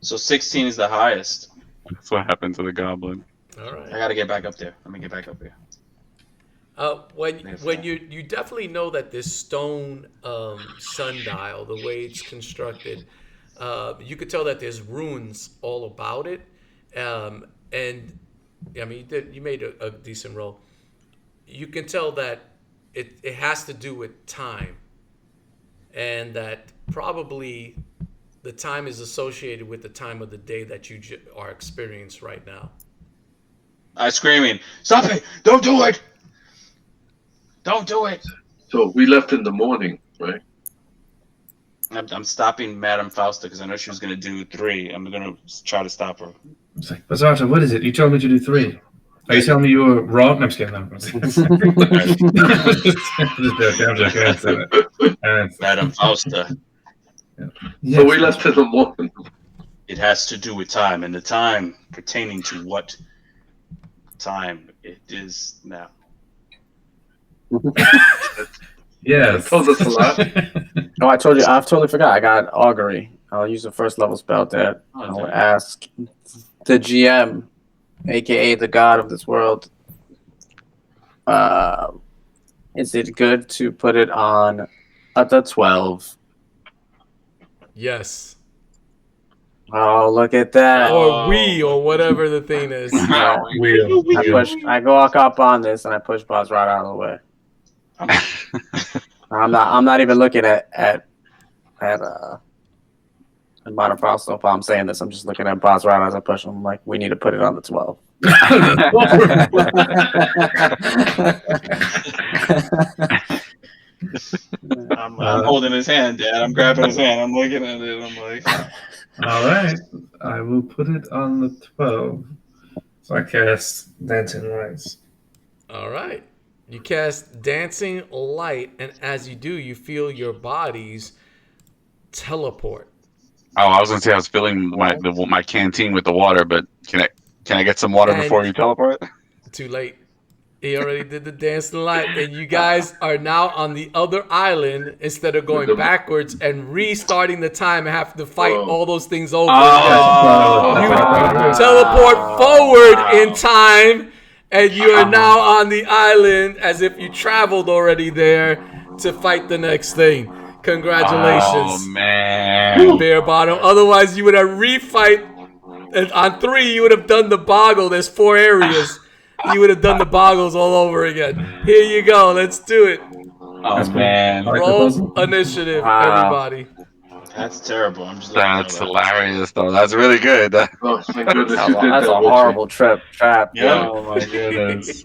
So 16 is the highest. That's what happened to the goblin. All right. I gotta get back up there. Let me get back up here. When you definitely know that this stone sundial, the way it's constructed, you could tell that there's runes all about it, and I mean you made a decent roll. You can tell that it has to do with time, and that probably the time is associated with the time of the day that you are experiencing right now. I screaming, stop it! Don't do it! Don't do it! So we left in the morning, right? I'm stopping Madame Fausta because I know she was gonna do 3. I'm gonna try to stop her. It's like, Bazrata, what is it? You told me to do 3. Are you telling me you were wrong? No, I'm just kidding. No, I'm just joking. I'm joking. I said it. Madam Fausta. So we left in the morning. It has to do with time, and the time pertaining to what time it is now. Yes. Told us a lot. Oh, I told you. I've totally forgot. I got augury. I'll use a first level spell that I will ask the GM, aka the god of this world. Is it good to put it on the 12? Yes. Oh, look at that! Or whatever the thing is. I go up on this and I push Bazrata out of the way. I'm not even looking at Modern Fausta. If I'm saying this, I'm just looking at Bazrata as I push him. I'm like, we need to put it on the 12. I'm holding his hand, Dad. I'm grabbing his hand. I'm looking at it. I'm like, all right. I will put it on the 12. So I cast Dancing Lights. All right. You cast Dancing Light, and as you do, you feel your bodies teleport. Oh, I was gonna say I was filling my canteen with the water, but can I get some water before you teleport? Too late. He already did the Dancing Light, and you guys are now on the other island instead of going backwards and restarting the time and have to fight all those things over again. You teleport forward in time, and you are now on the island as if you traveled already there to fight the next thing. Congratulations. Oh, man. Bare bottom. Otherwise, you would have refight. And on 3, you would have done the boggle. There's 4 areas. You would have done the boggles all over again. Here you go. Let's do it. Oh, man. Roll initiative, everybody. that's terrible. I'm just That's hilarious, though. That's really good. Oh, thank goodness you did That's that. a horrible trap. Yeah. Oh my goodness.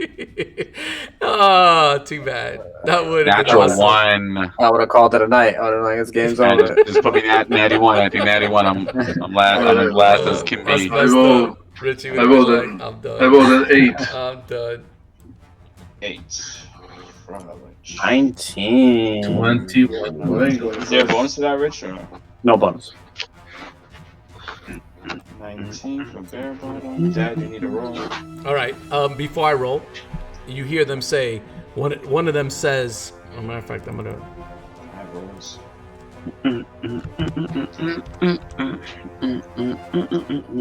Oh, too bad. That would have been Natural awesome. 1. I would have called it a night. I would have like, this game's over. Just put me natty 1. I think natty 1. I'm as last as can That's be. messed up. Richie would I be rolled like, an- I'm done. I rolled an 8. I'm done. 8. 19. 21. Is there a bonus to that, Rich? Or? No bonus. 19 for bare bottom. Dad, you need a roll. All right. Before I roll, you hear them say, one of them says, as a matter of fact, I'm going to. 5 rolls.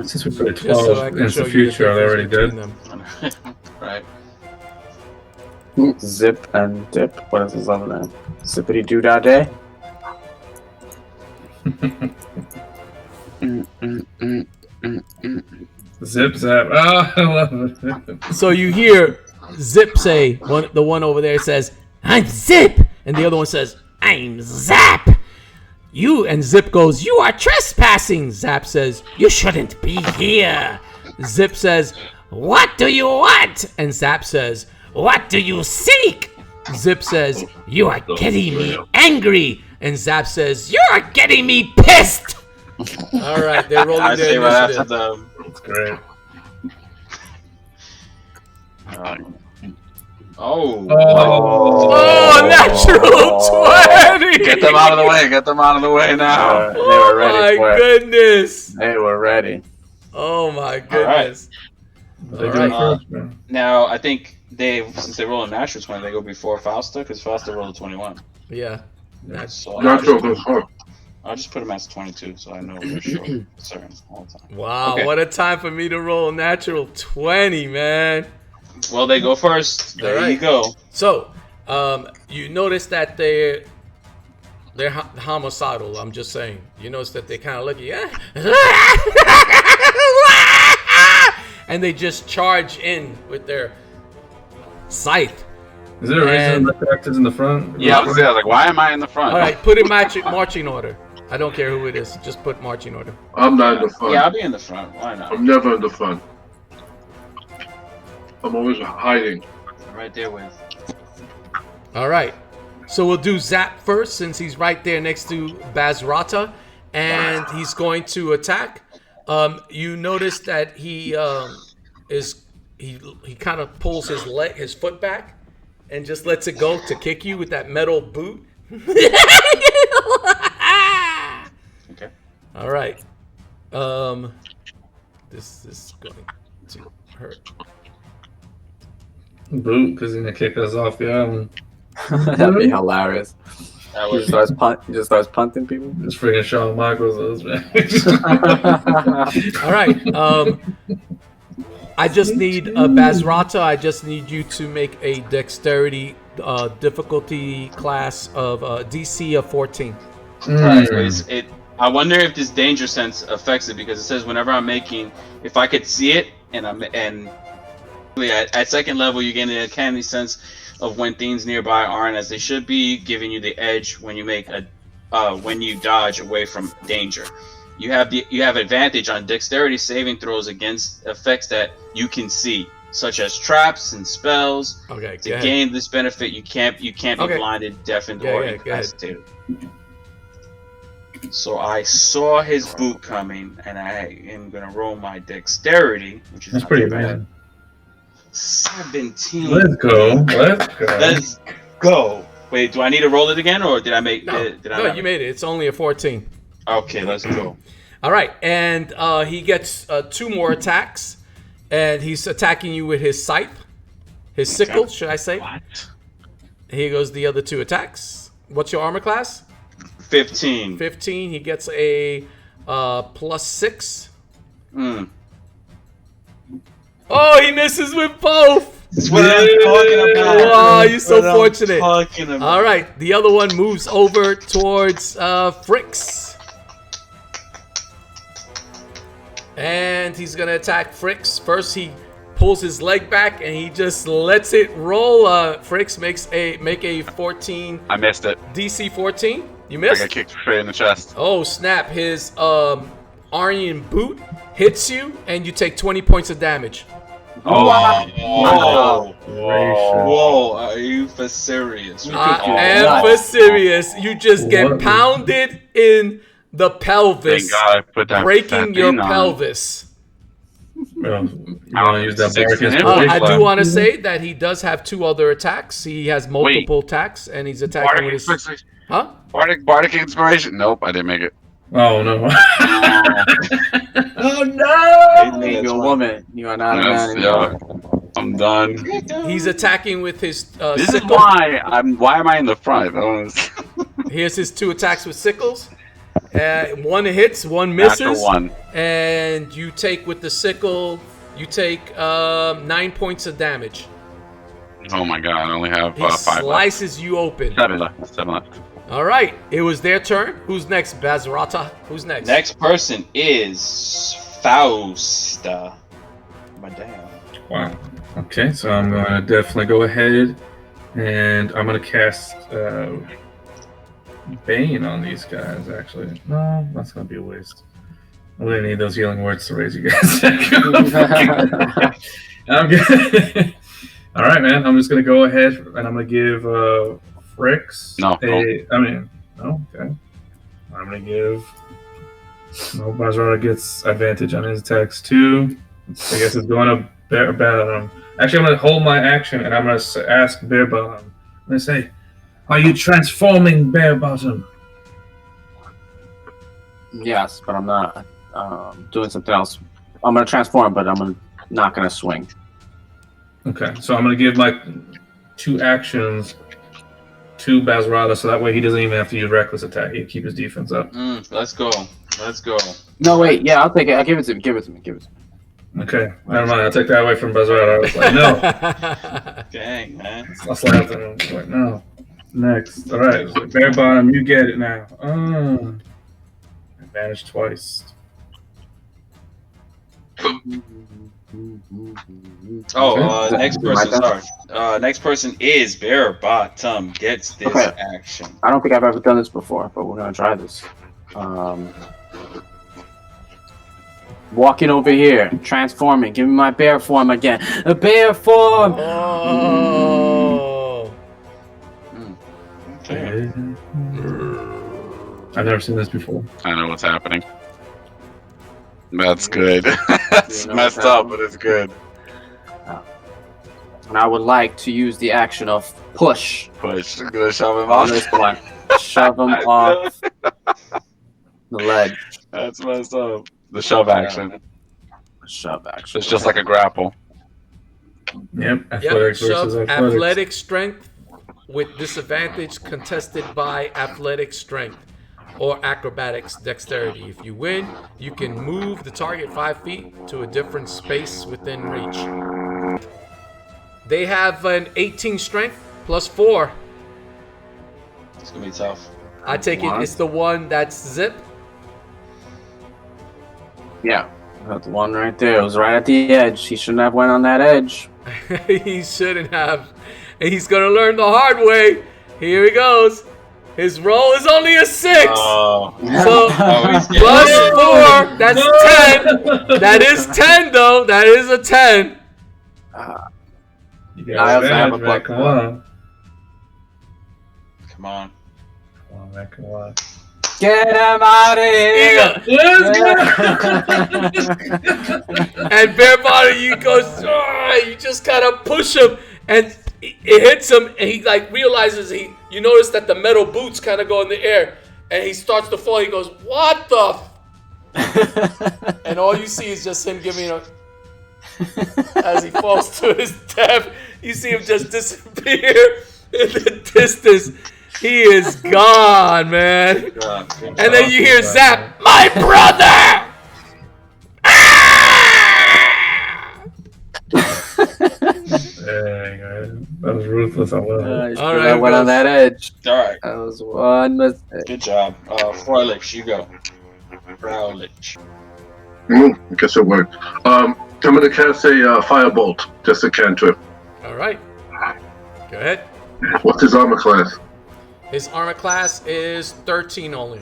Since we put a Just so I 12 can in show the you the future, I already difference did. between them. Right. Zip and dip. What is his other name? Zippity doo dah day. Zip zap. Oh, I love it. So you hear Zip say, the one over there says, I'm Zip. And the other one says, I'm Zap. You and Zip goes, you are trespassing. Zap says, you shouldn't be here. Zip says, what do you want? And Zap says, what do you seek? Zip says, you are getting me angry. And Zap says, you are getting me pissed. All right, they're rolling I their say right after initiative. the. That's great. Oh. Oh, natural 20. Get them out of the way. Get them out of the way now. They were ready Oh for my it. goodness. They were ready. Oh my goodness. They All do right. it first, man. Now, I think since they roll a natural 20, they go before Fausta, because Fausta rolled a 21. Yeah. So Natural goes first. I'll just put him as 22, so I know for sure. Certain all the time. Wow, Okay. what a time for me to roll a natural 20, man. Well, they go first. There All right. you go. So, you notice that they're homicidal. I'm just saying. You notice that they kind of look at you, and they just charge in with their scythe. Is there a reason And- the character's in the front? Yeah, I was like, why am I in the front? All right, put in marching order. I don't care who it is. Just put marching order. I'm not in the front. Yeah, I'll be in the front. Why not? I'm never in the front. I'm always hiding. I'm right there with. All right. So we'll do Zap first since he's right there next to Bazrata, and he's going to attack. You notice that he kind of pulls his foot back, and just lets it go to kick you with that metal boot. Okay. All right. This is going to hurt. Boot, because he's gonna kick us off the island. That'd be hilarious. That He was just starts punting people. It's freaking Shawn Michaels, man. All right. I just need Bazrata. I just need you to make a dexterity difficulty class of DC of 14. Alright, so I wonder if this danger sense affects it, because it says whenever I'm making, if I could see it, and at second level you get an uncanny sense of when things nearby aren't as they should be, giving you the edge when you make when you dodge away from danger. You have advantage on dexterity saving throws against effects that you can see, such as traps and spells. Okay. To gain this benefit, you can't be blinded, deafened, or incapacitated. So I saw his boot coming, and I am gonna roll my dexterity, which is That's pretty bad. 17. Let's go. Let's go. Wait, do I need to roll it again, or did I make? No, you made it. It's only a 14. Okay, let's go. All right, and he gets 2 more attacks, and he's attacking you with his scythe, his sickle, should I say? What? Here goes the other 2 attacks. What's your armor class? 15. 15. He gets a +6. Oh, he misses with both. That's what I'm talking about. Oh, you're so fortunate. Talking about. All right, the other one moves over towards Frixx. And he's going to attack Frixx. First, he pulls his leg back, and he just lets it roll. Frixx make a 14. I missed it. DC 14. You I missed? got kicked straight in the chest. Oh, snap. His Aryan boot hits you, and you take 20 points of damage. Oh, Whoa, are you for serious? I am for serious. You just get pounded in the pelvis, Thank God I put that breaking your thing on. pelvis. Well, I want to use that Six Bardic hit. I Inspiration. do want to say that he does have 2 other attacks. He has multiple attacks, and he's attacking with his... Huh? Bardic inspiration. Nope, I didn't make it. Oh no! Oh no! You're a woman. You are not a man anymore. I'm done. He's attacking with his This is sickle. why am I in the front? Here's his 2 attacks with sickles. 1 hits, 1 misses. Natural 1. And you take with the sickle, you take 9 points of damage. Oh my God! I only have He 5 left. slices you open. 7 left. 7 left. All right, it was their turn. Who's next? Bazrata. Who's next? Next person is Fausta. Madame. Wow. Okay, so I'm gonna definitely go ahead, and I'm gonna cast Bane on these guys. Actually, no, that's gonna be a waste. I really need those healing words to raise you guys. I'm good. All right, man. I'm just gonna go ahead and I'm gonna give Frixx. No. Okay. I'm gonna give. No, Bazrata gets advantage on his attacks too. I guess it's going to Bear Bottom. Actually, I'm gonna hold my action and I'm gonna ask Bear Bottom. I'm gonna say, "Are you transforming, Bear Bottom?" Yes, but I'm not doing something else. I'm gonna transform, but I'm not gonna swing. Okay, so I'm gonna give my 2 actions to Bazrata, so that way he doesn't even have to use reckless attack. He can keep his defense up. Let's go. Let's go. No, wait. Yeah, I'll take it. I'll give it to me. Give it to me. Give it to me. Okay, never mind. I'll take that away from Bazrata. I was like, no. Dang, man. I'll slap him. I was like, no. Next. All right, so Bear Bottom, you get it now. Advantage twice. Next person. Sorry. Next person is Bear Bottom. Gets this action. I don't think I've ever done this before, but we're gonna try this. Walking over here, transforming, give me my bear form again. A bear form. Oh. Okay. I've never seen this before. I know what's happening. That's good. That's messed up, but it's good. And I would like to use the action of push. Push. I'm gonna shove him On off. this one. Shove him off the ledge. That's messed up. The shove action. Shove action. It's just like a grapple. Yep. Yep, Athletics shove versus athletics. athletic strength with disadvantage contested by athletic strength or acrobatics dexterity. If you win, you can move the target 5 feet to a different space within reach. They have an 18 strength plus 4. It's gonna be tough. I take it it's the one that's zip. Yeah. That one right there. It was right at the edge. He shouldn't have went on that edge. He shouldn't have. And he's gonna learn the hard way. Here he goes. His roll is only a 6. Oh. So plus 4, that's 10. That is 10 though. That is a 10. You I also have a man. plus Come one. on. Come on. Come on, man. Come on. Get him out of here! And bare body, you go. You just kind of push him, and it hits him, and he like realizes You notice that the metal boots kind of go in the air, and he starts to fall. He goes, "What the?" And all you see is just him giving a. As he falls to his death, you see him just disappear in the distance. He is gone, man. Good job. And then you hear Zap, "My brother!" There you go. That was ruthless. I love it. All right, I went on that edge. All right. That was one mistake. Good job. Freluic, you go. Freluic. I guess it worked. I'm gonna cast a firebolt, just a cantrip. All right. Go ahead. What's his armor class? His armor class is 13 only.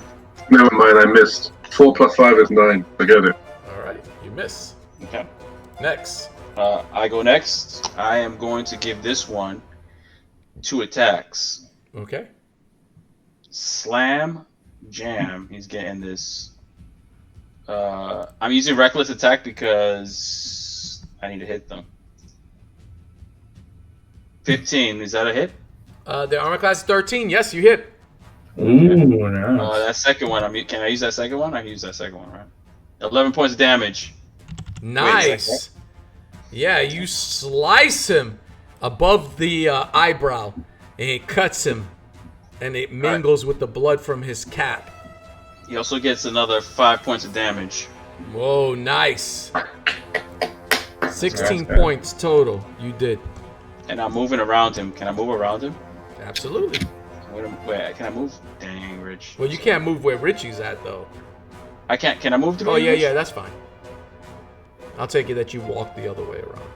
Never mind, I missed. 4 plus 5 is 9. Forget it. All right. You miss. Okay. Next. I go next. I am going to give this one 2 attacks. Okay. Slam, jam. He's getting this. I'm using reckless attack because I need to hit them. 15. Is that a hit? The armor class is 13. Yes, you hit. Ooh, nice. That second one. Can I use that second one? I can use that second one, right? 11 points of damage. Nice. Yeah, you slice him above the eyebrow, and it cuts him, and it mingles with the blood from his cap. He also gets another 5 points of damage. Whoa, nice. 16 That's points total. You did. And I'm moving around him. Can I move around him? Absolutely. Wait, can I move? Dang, Rich. Well, you can't move where Richie's at, though. I can't. Can I move to Oh, Rich? yeah, that's fine. I'll take it that you walk the other way around.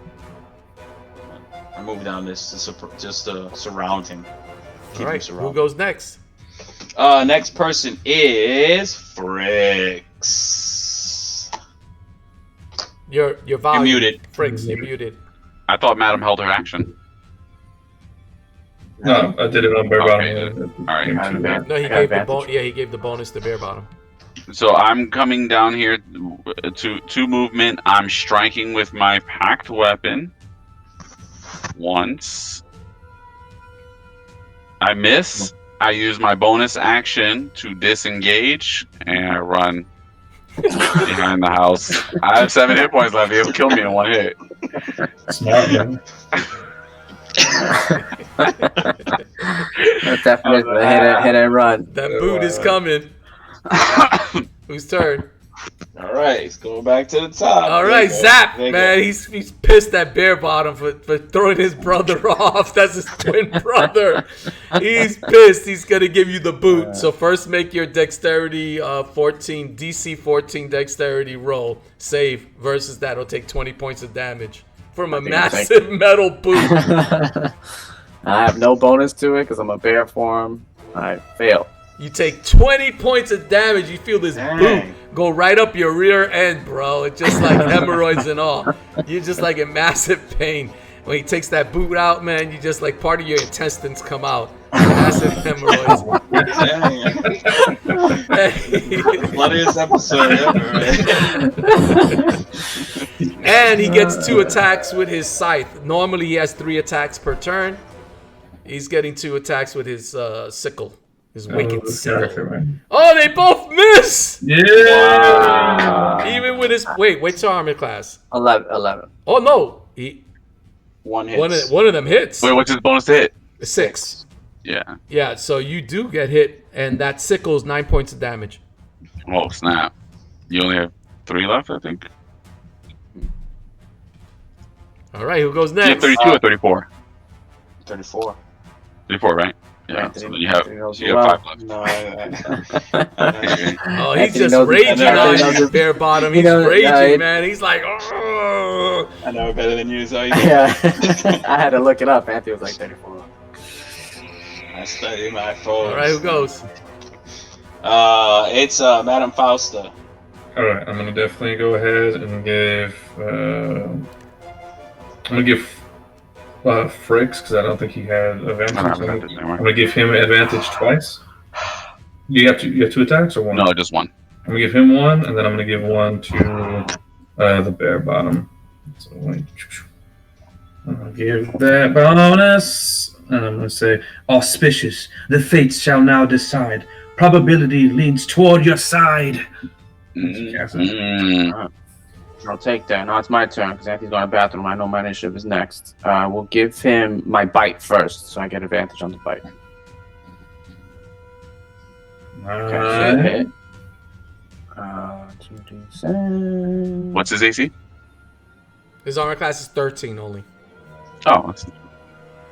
I move down this to surround him. Keep All him right, surrounded. who goes next? Next person is Frixx. Your volume. muted. Frixx, you're muted. I thought Madam held her action. No, I did it on bare Okay. bottom. All right. No, he gave the he gave the bonus to bare bottom. So I'm coming down here to movement. I'm striking with my packed weapon. Once. I miss. I use my bonus action to disengage, and I run behind the house. I have 7 hit points left. He'll kill me in 1 hit. Smart, man. That's definitely a hit and run. That boot is coming. Whose turn? All right, he's going back to the top. All There right, you go. Zap, There you man. go. He's pissed at Bare Bottom for throwing his brother off. That's his twin brother. He's pissed. He's going to give you the boot. So first make your dexterity DC 14 dexterity roll. Save versus that. It'll take 20 points of damage from a massive metal boot. I have no bonus to it because I'm a bear form. I fail. You take 20 points of damage. You feel this Dang. boot go right up your rear end, bro. It's just like hemorrhoids and all. You're just like in massive pain. When he takes that boot out, man, you just like part of your intestines come out. Massive hemorrhoids. Bloodiest episode ever, right? And he gets 2 attacks with his scythe. Normally he has 3 attacks per turn. He's getting 2 attacks with his sickle. His wicked sickle. Oh, they both miss! Yeah! Even with his... Wait, what's your armor class? 11. Oh, no. One hit. One of them hits. Wait, what's his bonus to hit? 6. Yeah. Yeah, so you do get hit, and that sickle is 9 points of damage. Oh, snap. You only have 3 left, I think. All right, who goes You have next? 32 or 34? 34. 34, right? Yeah. Right, So then then you have 5 left. No, Oh, he's Anthony just knows- raging Anthony on knows- you, bare bottom. He's knows- raging, man. He's like, oh. I know better than you, so Yeah. I had to look it up. Anthony was like 34. I study my foes. All right, who goes? It's Madame Fausta. All right, I'm gonna definitely go ahead and give. I'm gonna give Frixx because I don't think he had advantage. I don't have advantage I'm anymore. gonna give him advantage twice. You have 2 attacks or one? No, just 1. I'm gonna give him 1, and then I'm gonna give 1 to the bare bottom. So I'm gonna give that bonus, and I'm gonna say, auspicious. The fates shall now decide. Probability leans toward your side. I'll take that. Now it's my turn because Anthony's going to the bathroom. I know my initiative is next. We'll give him my bite first, so I get advantage on the bite. Okay, hit. 2d6. What's his AC? His armor class is 13 only. Oh, that's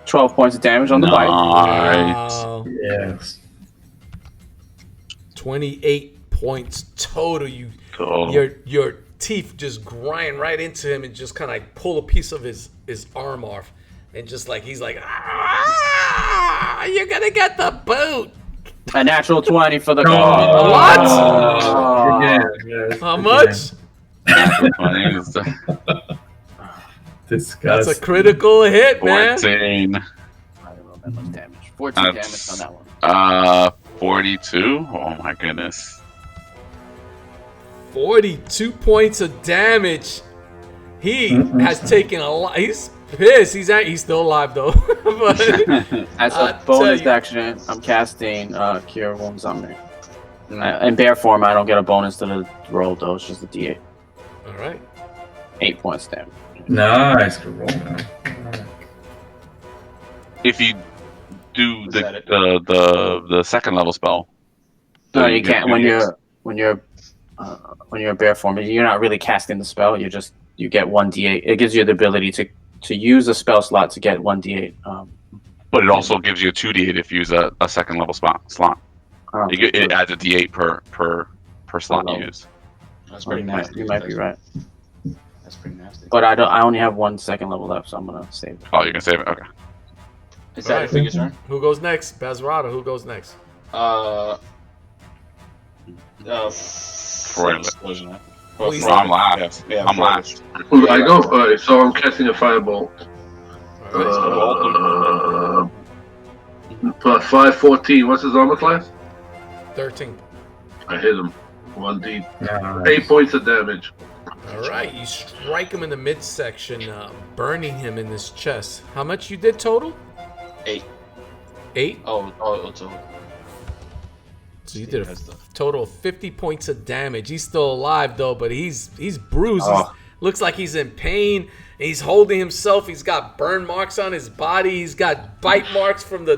12 points of damage on the bite. nice. Wow. Yes. 28 points total. Cool. Your teeth just grind right into him and just kind of like pull a piece of his arm off, and just like he's like, ah, you're gonna get the boot. A natural 20 for the What? Yes. How much? Disgust. That's a critical hit, man. 14. I don't know that much damage. 14 damage on that one. 42? Oh my goodness. 42 points of damage. He has taken a lot. He's pissed. He's still alive though. But As I'll a bonus tell you. action, I'm casting Cure Wounds on me. In bear form, I don't get a bonus to the roll though. It's just a D8. all right. 8 points damage. Nice. Good roll, man. If you do Was that it? the second level spell. No, then you can't. When you're bear form, you're not really casting the spell. You get 1d8. It gives you the ability to use a spell slot to get 1d8. But it also gives you a 2d8 if you use a second level slot. It adds a d8 per slot you use. That's Oh, pretty you nasty. might be right. That's pretty nasty. But I only have 1 second level left, so I'm gonna save it. Oh, you can save it? Okay. Is that Alright. it for your turn? Who goes next? Bazrata. Who goes next? Frixx, wasn't it? Please. Well, I'm last. Yeah, I'm Frixx. last. Who I go? Alright, so I'm casting a firebolt. All right. Plus 5, 14. What's his armor class? 13. I hit him. 1d. Nice. 8 points of damage. All right. You strike him in the midsection, burning him in his chest. How much you did total? 8. 8. Oh, it's a... So you did a total of 50 points of damage. He's still alive though, but he's bruised. Looks like he's in pain. He's holding himself. He's got burn marks on his body. He's got bite marks from the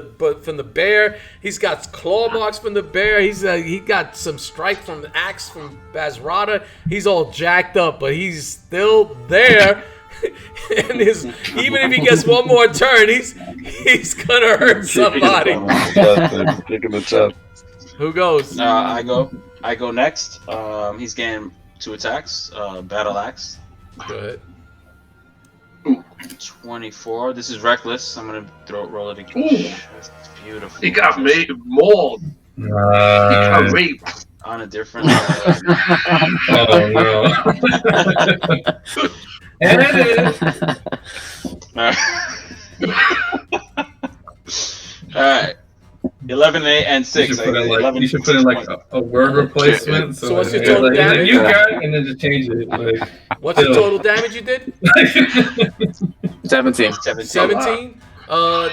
bear. He's got claw marks from the bear. He got some strike from the axe from Bazrata. He's all jacked up, but he's still there. And even if he gets one more turn, he's gonna hurt somebody. Kicking the chest. Who goes? I go next. He's getting 2 attacks. Battle axe. Go ahead. 24. This is reckless. I'm gonna roll it again. Ooh. That's beautiful. He got mauled. He got Nice. raped. On a different. Oh no. And it is. Alright. 11 and 6. You should put in like a word replacement. So what's your total damage? You got it, and then just change it. Like, what's the total damage you did? 17. 17.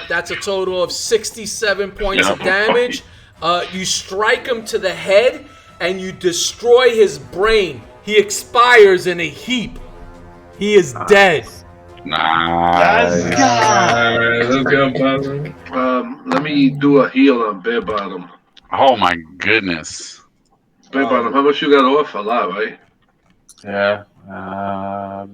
That's a total of 67 points of damage. You strike him to the head, and you destroy his brain. He expires in a heap. He is dead. Nice. Let's go, Bobby. Let me do a heal on Bear Bottom. Oh my goodness. Bear Bottom, how much you got off? A lot, right? Yeah. I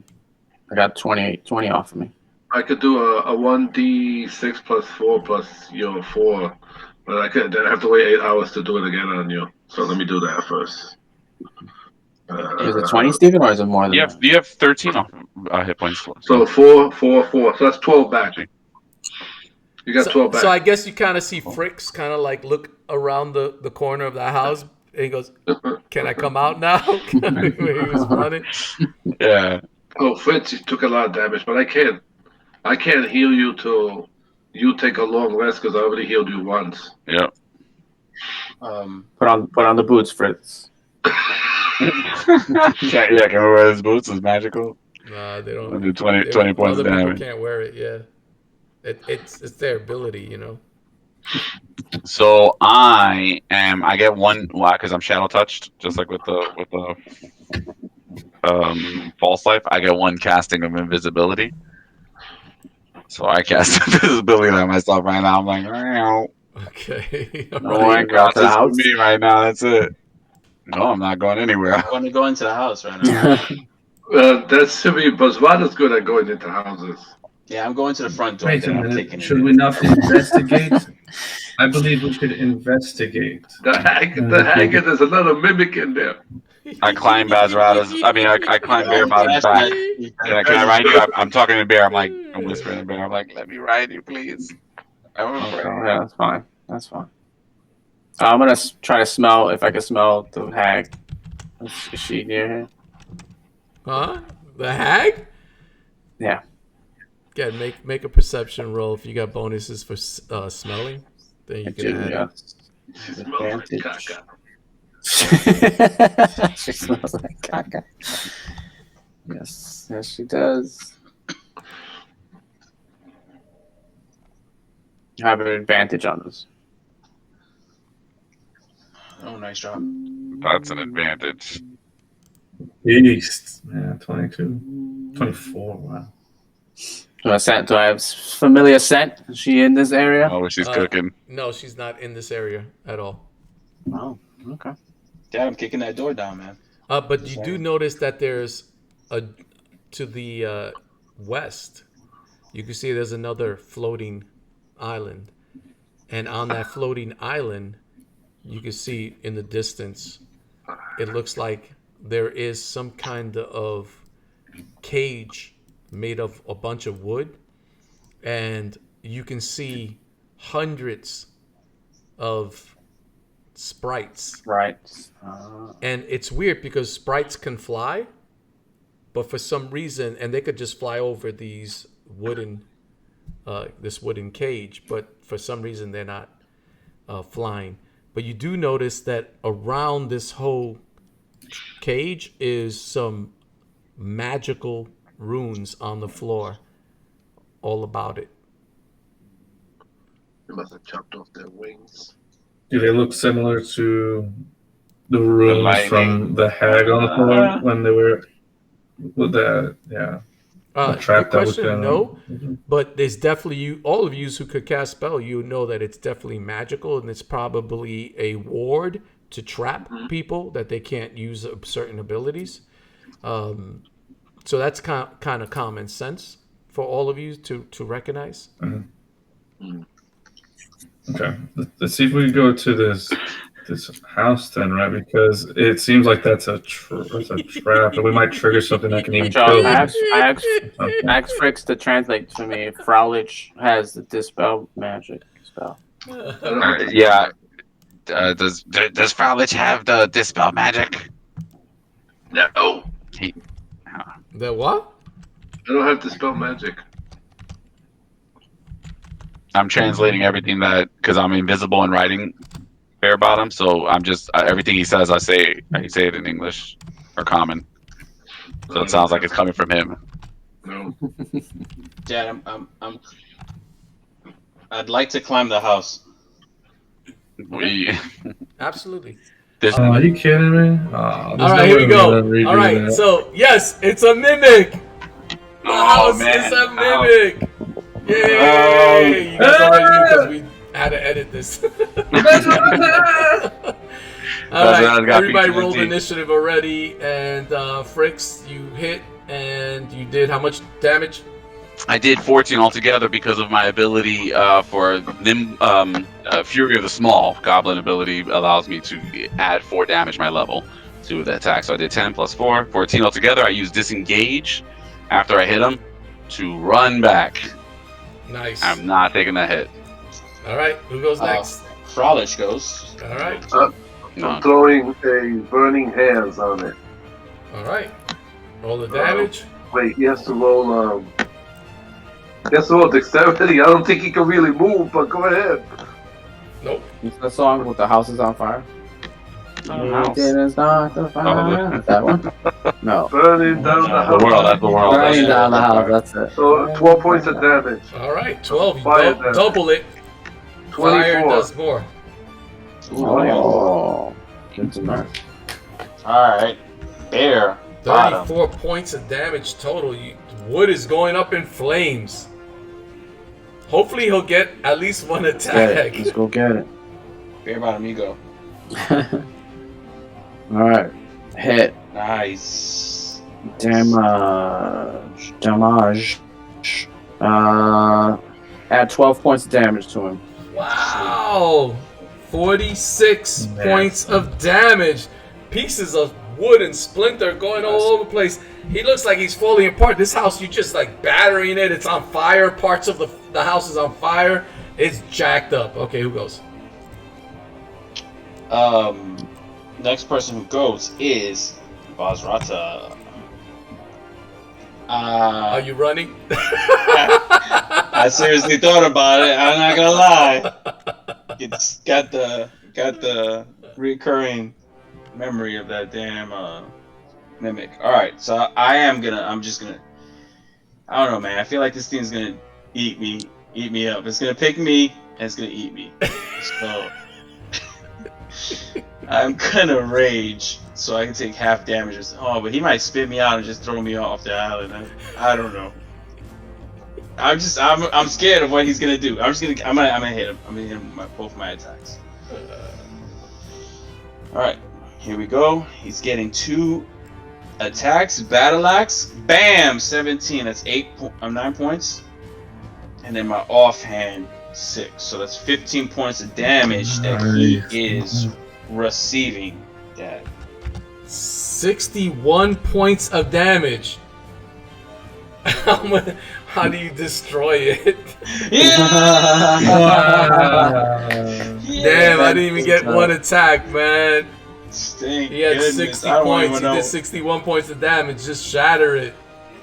got 20 off of me. I could do a 1d6 plus 4 plus your 4, but then I have to wait 8 hours to do it again on you. So let me do that first. Is it 20, Steven, or is it more than that? You have 13 hit points. So 4. So that's 12 back. You got 12 back. So I guess you kind of see Frixx kind of like look around the corner of the house, and he goes, "Can I come out now?" He was running. Yeah. Oh, Fritz took a lot of damage, but I can't heal you till you take a long rest because I already healed you once. Yep. Put on the boots, Fritz. Can we wear his boots? It's magical. Nah, they don't. I'll do 20 points of Other damage. people can't wear it. Yeah, it's their ability, you know. So I get one because I'm shadow touched, just like with the false life. I get one casting of invisibility. So I cast invisibility on myself right now. I'm like, Okay. No one got the house. me right now. That's it. No, I'm not going anywhere. I want to go into the house right now. That should be Bazrata's good at going into houses. Yeah, I'm going to the front door. Wait a I'm minute. taking Should it. we not investigate? I believe we should investigate. The hag, there's another mimic in there. I climb Bazrata's. I climb Bear Bottom's back. Yeah, can I ride you? I'm talking to Bear. I'm whispering to Bear. I'm like, let me ride you, please. Yeah, that's fine. That's fine. I'm gonna try to smell if I can smell the hag. Is she near here? Huh? The hag? Yeah. Yeah, make a perception roll if you got bonuses for smelling. Then you can add. Yeah. Smells like caca. She smells like caca. Yes, she does. You have an advantage on this. Oh, nice job. That's an advantage. Beast. Yeah, 22. 24. Wow. Do I have familiar scent? Is she in this area? Oh, she's cooking. No, she's not in this area at all. Oh, okay. Dad, I'm kicking that door down, man. But you do notice that there's to the west. You can see there's another floating island, and on that floating island, you can see in the distance, it looks like there is some kind of cage made of a bunch of wood, and you can see hundreds of sprites. Right. And it's weird because sprites can fly, but for some reason, and they could just fly over these wooden, this wooden cage, but for some reason they're not flying. But you do notice that around this whole cage is some magical runes on the floor, all about it. They must have chopped off their wings. Do they look similar to the runes from the hag on the floor when they were with that? Yeah. The trap that was down. No, but there's definitely all of you who could cast spell, you know that it's definitely magical, and it's probably a ward to trap people that they can't use certain abilities. So that's kind of common sense for all of you to recognize. Mm-hmm. Okay, let's see if we can go to this house then, right? Because it seems like that's a trap, and we might trigger something that can even kill I them. asked Frixx to translate for me if Fraulich has the Dispel magic spell. Yeah. Does Fraulich have the Dispel magic? No. The what? I don't have to spell magic. I'm translating everything because I'm invisible and writing bare bottom, so I'm just everything he says I say it in English or common. So it sounds like it's coming from him. Dad, I'd like to climb the house. Absolutely. Are you kidding me? All right, here we go. All right, so yes, it's a mimic. The house is a mimic. Yay! You guys already knew because we had to edit this. All right, everybody rolled initiative already, and Frixx, you hit, and you did how much damage? I did 14 altogether because of my ability for Fury of the Small. Goblin ability allows me to add 4 damage my level to the attack. So I did 10 plus 4, 14 altogether. I used Disengage after I hit him to run back. Nice. I'm not taking that hit. All right, who goes next? Frolic goes. All right. I'm throwing a Burning Hands on it. All right. Roll the damage. Wait, he has to roll. He has to roll dexterity. I don't think he can really move, but go ahead. Nope. It's the song with the house is on fire. House. It's not the fire. Is that one? No. Burning down the house. The world, that's the world. Burning down the house. That's it. So 12 points of damage. All right, 12. You Fire damage. double it. 24. Fire does more. Oh. Good to know. Alright. Bear. 34 points of damage total. Wood is going up in flames. Hopefully he'll get at least one attack. Let's go get it. Bear bottom, you go. Alright. Hit. Nice. Damage. Add 12 points of damage to him. Wow. 46 points of damage. Pieces of wood and splinter going all over the place. He looks like he's falling apart. This house, you just like battering it. It's on fire. Parts of the house is on fire. It's jacked up. Okay, who goes? Next person who goes is Bazrata. Are you running? I seriously thought about it. I'm not gonna lie. It's got the recurring memory of that damn mimic. All right, so I'm just gonna. I don't know, man. I feel like this thing's gonna eat me up. It's gonna pick me and it's gonna eat me. So I'm gonna rage so I can take half damage. Oh, but he might spit me out and just throw me off the island. I don't know. I'm scared of what he's gonna do. I'm gonna hit him. I'm gonna hit him with both my attacks. All right, here we go. He's getting 2 attacks. Battle axe. Bam! 17. That's 9 points. And then my offhand 6. So that's 15 points of damage that he is receiving. Dad. 61 points of damage. How do you destroy it? Yeah! Damn, I didn't even get one attack, man. Thank He had goodness. 60 I don't points. even He know. did 61 points of damage. Just shatter it.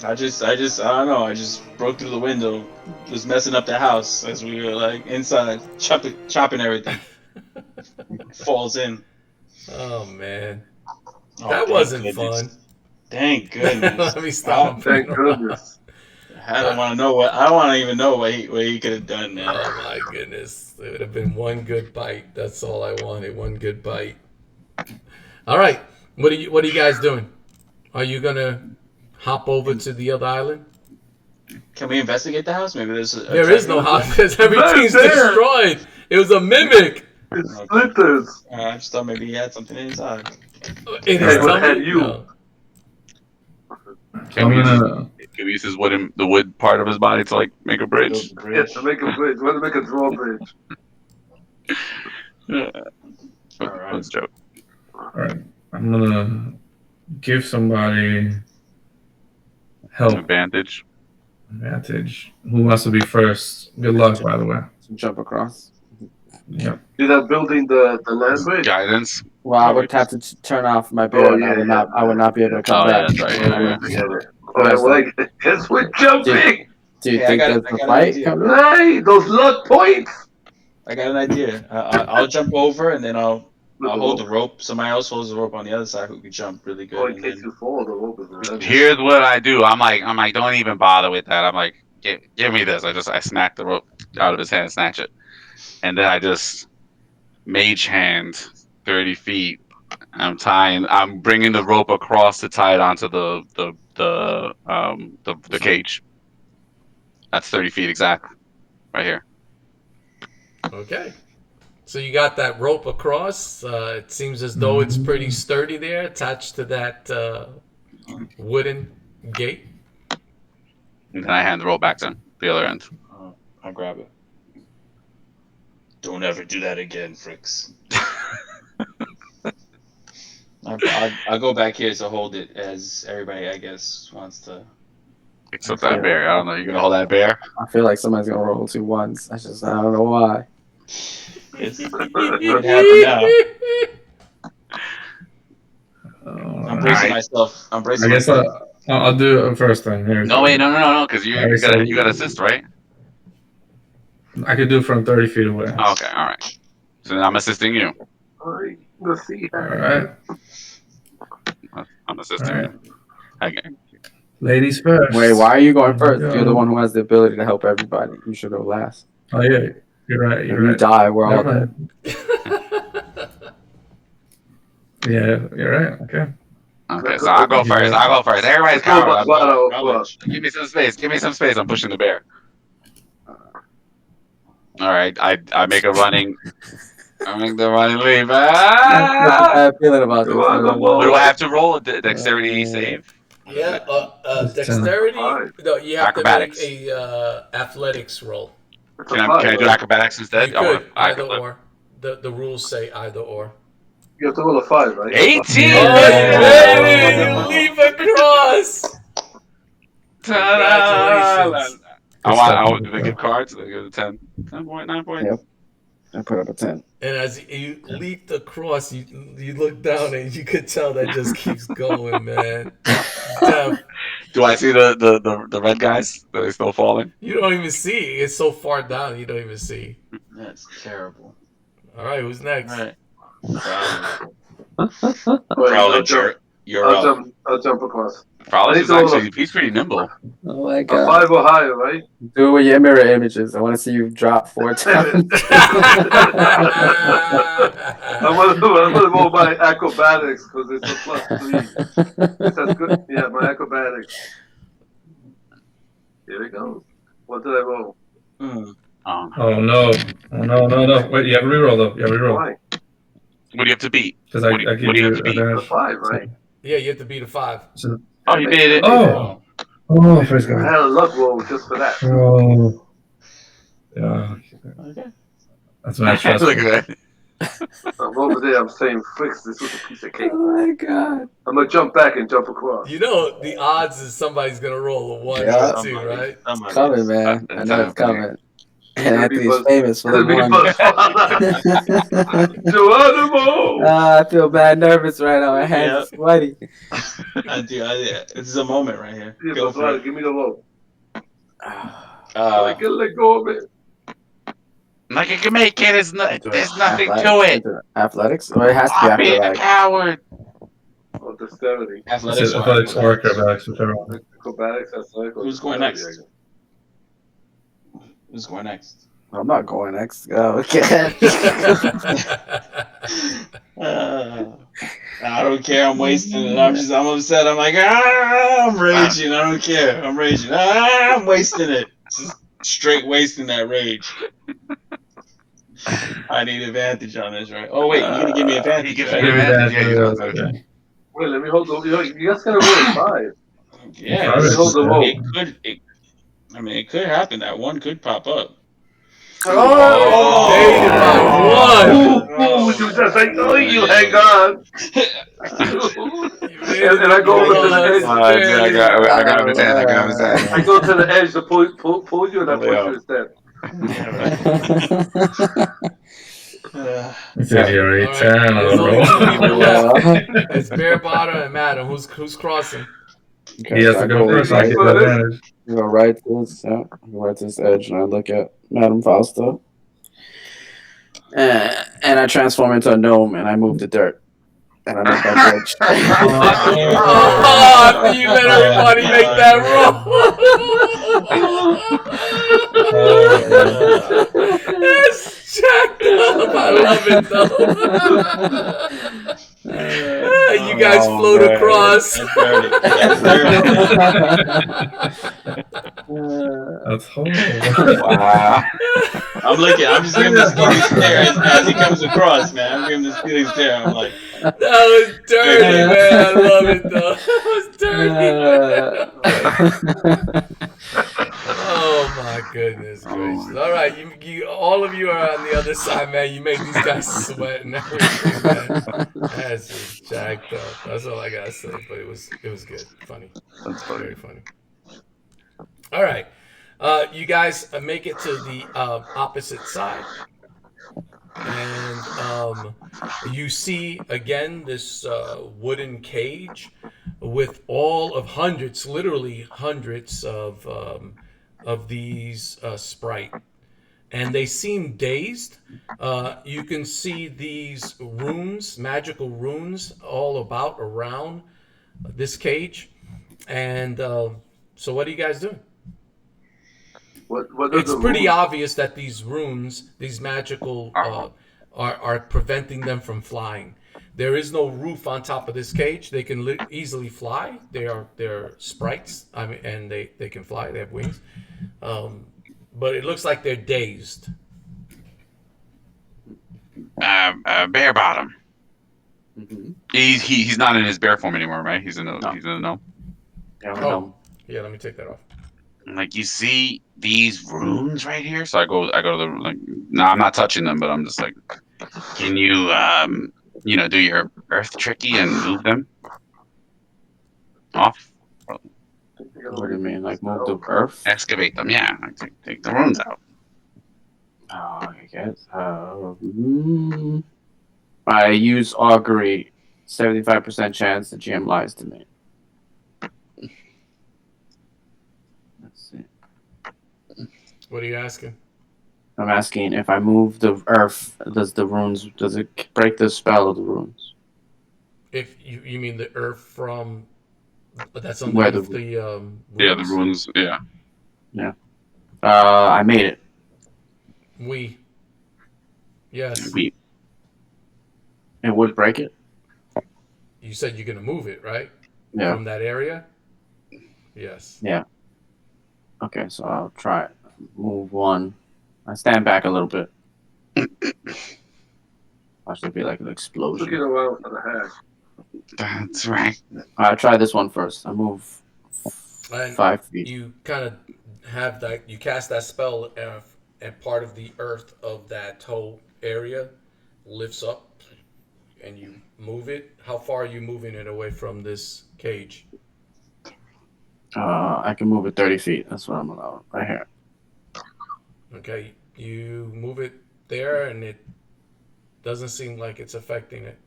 I don't know. I just broke through the window, was messing up the house as we were like inside, chopping everything. Falls in. Oh man, Oh, that thank wasn't goodness. fun. Thank goodness. Let me stop. Thank goodness. I don't want to know what. I don't want to even know what he could have done now. Oh my goodness, it would have been one good bite. That's all I wanted. One good bite. All right, what are you guys doing? Are you gonna hop over to the other island? Can we investigate the house? Maybe there's There is no house. Everything's destroyed. It was a mimic. It's splinters. I just thought maybe he had something inside. It Hey, is what had tummy? you? No. Can we use the wood part of his body to like make a bridge? Yes, to make a bridge. Want to make a drawbridge. Alright. Let's joke. Alright. I'm gonna give somebody help. Advantage. Advantage. Who wants to be first? Good luck, by the way. Jump across. Yep. You're not building the land bridge? Guidance. Well, I would have to turn off my bear. Oh, yeah, I would not be able to come Oh, yeah, back. that's right. Yeah. Yeah. Alright, well, I guess we're jumping! Do you Hey, think I there's got a an fight idea. coming? Hey, those luck points. I got an idea. I'll jump over and then I'll hold the rope. Somebody else holds the rope on the other side who can jump really good. Oh, in And case then you fall, the rope is around you. Here's what I do. I'm like, don't even bother with that. I'm like, give me this. I smack the rope out of his hand, snatch it, and then I just mage hand 30 feet. I'm bringing the rope across to tie it onto the cage. That's 30 feet exactly, right here. Okay. So you got that rope across. It seems as though it's pretty sturdy there, attached to that wooden gate. And then I hand the rope back to him, the other end. I'll grab it. Don't ever do that again, Frixx. I'll go back here to hold it as everybody, I guess, wants to. Except that bear. I don't know. You gonna hold that bear? I feel like somebody's gonna roll 2 ones. I don't know why. It happened now. I'm bracing myself. I'm bracing I guess myself. I'll do it first then. Here. No, wait, no, because you got assist, right? I could do it from 30 feet away. Oh, okay, all right. So then I'm assisting you. Alright, let's see. All right. I'm assisting All right. you. Okay. Ladies first. Wait, why are you going first? Yeah. You're the one who has the ability to help everybody. You should go last. Oh yeah, you're right. If You're you right. die, we're all Never dead. mind. Yeah, you're right. Okay. Okay, so I'll go first. Everybody's Go, coward. Bazrata. Give me some space. I'm pushing the bear. All right, I make a running. I make the running leap. I have a bad feeling about this. What do I have to roll? A dexterity save? Yeah, dexterity. No, you have Acrobatics. to make a athletics roll. Can I do acrobatics instead? You could either or. The rules say either or. You have to roll a 5, right? 18. Hey, you leap across. Congratulations. I want to give cards. I give 10 point, 9 point. Yep. I put up a 10. And as you leaped across, you look down and you could tell that just keeps going, man. Damn. Do I see the red guys? Are they still falling? You don't even see. It's so far down, you don't even see. That's terrible. All right, who's next? All right. Crowley, you're up. I'll jump across. Frausta is actually, he's pretty nimble. Oh my A god. 5 or higher, right? Do it with your mirror images. I want to see you drop 4 times. I'm gonna roll my acrobatics because it's a +3. That's good. Yeah, my acrobatics. Here it goes. What did I roll? Oh no. Wait, you have to reroll though. You have to reroll. Why? What do you have to beat? Because I What give do you you have to beat? A advantage. 5, right? Yeah, you have to beat a 5. So, Oh, you did it. oh, first I guy. had a luck roll just for that. Oh. Yeah. Okay. That's my trust. Look at that. I'm over there. I'm saying, Frixx, this was a piece of cake. Oh my god. I'm gonna jump back and jump across. You know, the odds is somebody's going to roll a 1 Yeah. or 2, right? It's coming, man. I know it's coming. And Anthony's Buzz- famous for the Could be one. Bazrata. Geronimo! I feel bad nervous right now. My hands are sweaty. I do. This is a moment right here. Yeah, Go for Bazrata, it. give me the rope. I can let go of it. Like I can make it. There's nothing to it. Athletics? Or it has to be I'm being a athletics. coward. Oh, dexterity. Athletics. Athletics or acrobatics, whichever one. Acrobatics, athletics. Who's going next? Who's going next? I'm not going next. Oh, okay. I don't care. I'm wasting it. I'm upset. I'm like, I'm raging. I don't care. I'm raging. I'm wasting it. Just straight wasting that rage. I need advantage on this, right? Oh wait, you're gonna give me advantage. He gives right? me advantage. Yeah, Yeah, okay. Wait, let me hold the. You guys gotta roll a 5. Yeah, Let me hold the rope. it could happen. That one could pop up. Dated by 1. Oh, you just like, you hang on. and I go over to the edge. I got him understand. I go to the edge to pull you, and I push you instead. It's here, All 10 right. on the There's only 2 people roll. left. It's Bear, Bada, and Madam. Who's crossing? Okay, He has so to I go first. I right. get the advantage. go right to this, I go right to this edge, and I look at Madame Fausta. And I transform into a gnome, and I move the dirt. And I make that bridge. Oh, after you let everybody make that roll. That's jacked up. I love it though. You guys float man. across. That's dirty. That's dirty. That's horrible. Wow. I'm just giving this steely stare as he comes across, man. I'm giving this steely stare. I'm like, That was dirty, man. I love it though. That was dirty. Oh my goodness gracious! All right, you all of you are on the other side, man. You made these guys sweat and everything, man. That's just jacked up. That's all I gotta say. But it was good, funny. That's funny. Very funny. All right, you guys make it to the opposite side, and you see again this wooden cage with all of hundreds, literally hundreds of these sprite, and they seem dazed. You can see these runes, magical runes, all about around this cage, and so what are you guys doing? What are It's the pretty rules? obvious that these runes, these magical, are preventing them from flying. There is no roof on top of this cage. They can easily fly. They're sprites. I mean, and they can fly. They have wings. But it looks like they're dazed. Bare bottom. Mm-hmm. He's not in his bear form anymore, right? He's in a No. he's in a gnome. Oh, yeah. Let me take that off. Like, you see these runes right here? So I go to the, like, no, I'm not touching them, but I'm just like, can you do your earth tricky and move them off? What do you mean, like move the earth? Excavate them, yeah. Like, take the runes out. Oh, I guess. I use augury. 75% chance the GM lies to me. Let's see. What are you asking? I'm asking if I move the earth, does it break the spell of the runes? If you mean the earth from that's Where underneath the- the Yeah, the runes, yeah. I made it. Yes. We It would break it? You said you're gonna move it, right? Yeah. From that area? Yes. Yeah. Okay, so I'll try it. Move one. I stand back a little bit. Watch there be like an Look explosion. at around for the hack. That's right. I'll try this one first. I move And 5 feet. you kind of have that, you cast that spell, and part of the earth of that whole area lifts up, and you move it. How far are you moving it away from this cage? I can move it 30 feet. That's what I'm allowed. Right here. Okay, you move it there, and it doesn't seem like it's affecting it.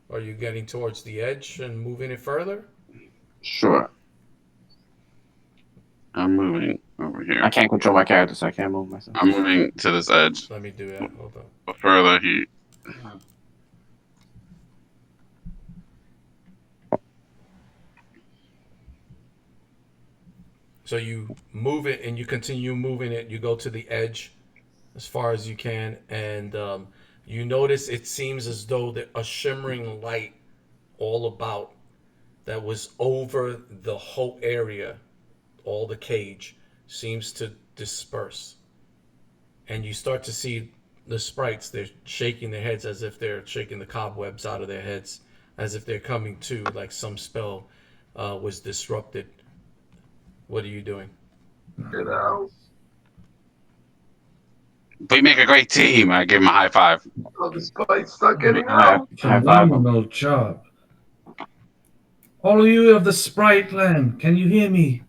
Are you getting towards the edge and moving it further? Sure. I'm moving over here. I can't control my character, so I can't move myself. I'm moving to this edge. Let me do that. Hold on. But further, he. So you move it, and you continue moving it. You go to the edge as far as you can, and you notice it seems as though a shimmering light all about that was over the whole area, all the cage, seems to disperse. And you start to see the sprites. They're shaking their heads as if they're shaking the cobwebs out of their heads, as if they're coming to, like some spell was disrupted. What are you doing? Get out. We make a great team. I give him a high five. Oh, the spite's not getting High out. five. Phenomenal job. All of you of the Sprite Land, can you hear me?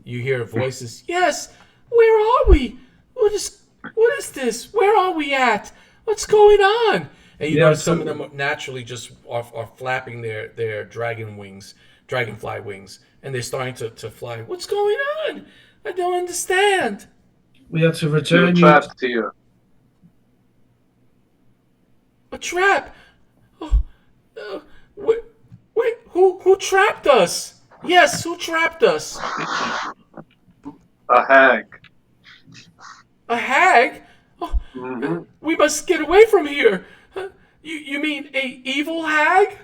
You hear voices. Yes. Where are we? What is this? Where are we at? What's going on? And you Yeah, notice so- some of them naturally just are flapping their dragon wings, dragonfly wings, and they're starting to fly. What's going on? I don't understand. We have to You're return you. trapped here. A trap. Oh, wait, who trapped us? Yes, who trapped us? A hag. A hag? Oh, Mm-hmm. we must get away from here. You mean a evil hag?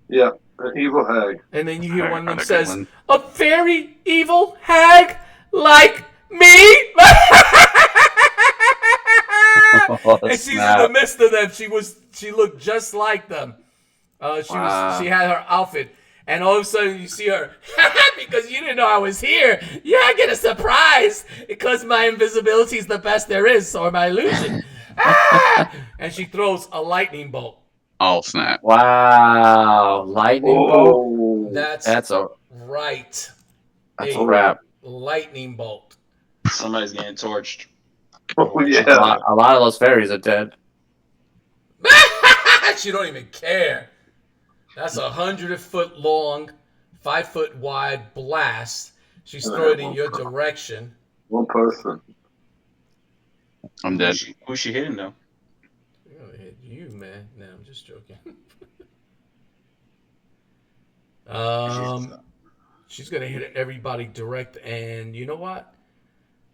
Yeah, an evil hag. And then you hear one of them Not a good says, one. "A very evil hag like me." And she's in the midst of them. She looked just like them. She had her outfit, and all of a sudden you see her because you didn't know I was here. Yeah, I get a surprise because my invisibility is the best there is, or my illusion. And she throws a lightning bolt. Oh snap! Wow, lightning bolt. Oh, That's a right. that's a wrap. Lightning bolt. Somebody's getting torched. oh A yeah. lot of those fairies are dead. She don't even care. That's 100-foot long, 5-foot wide blast. She's throwing it in your direction. One person. I'm dead. Who's she hitting though? I'm gonna hit you, man. No, I'm just joking. She's gonna hit everybody direct, and you know what?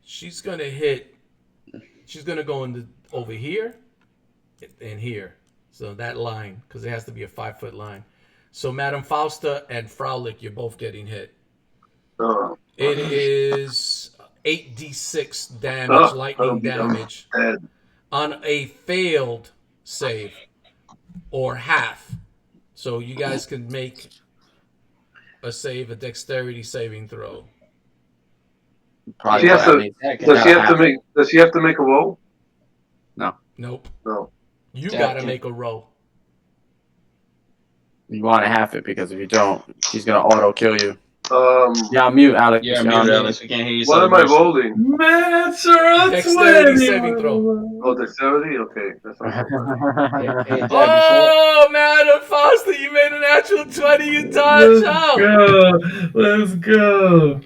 She's gonna go over here and here. So that line, because it has to be a 5-foot line. So Madam Fausta and Fraulic, you're both getting hit. Oh. It is 8d6 damage, lightning damage, Dead. on a failed save, or half. So you guys can make a dexterity saving throw. Probably She has what I to- mean. Does she have to make a roll? Nope. No. You Jack, gotta yeah. make a roll. You want to half it because if you don't, she's gonna auto kill you. Yeah, I'm mute, Alex. Yeah, You're on mute mute. Alex. We can't hear you. What am I rolling? Natural Dexterity 20. saving throw. Oh, dexterity? Okay. That's not so bad. Hey, Dad, Oh, Madam Foster, you made a natural 20. You dodge out. Let's go.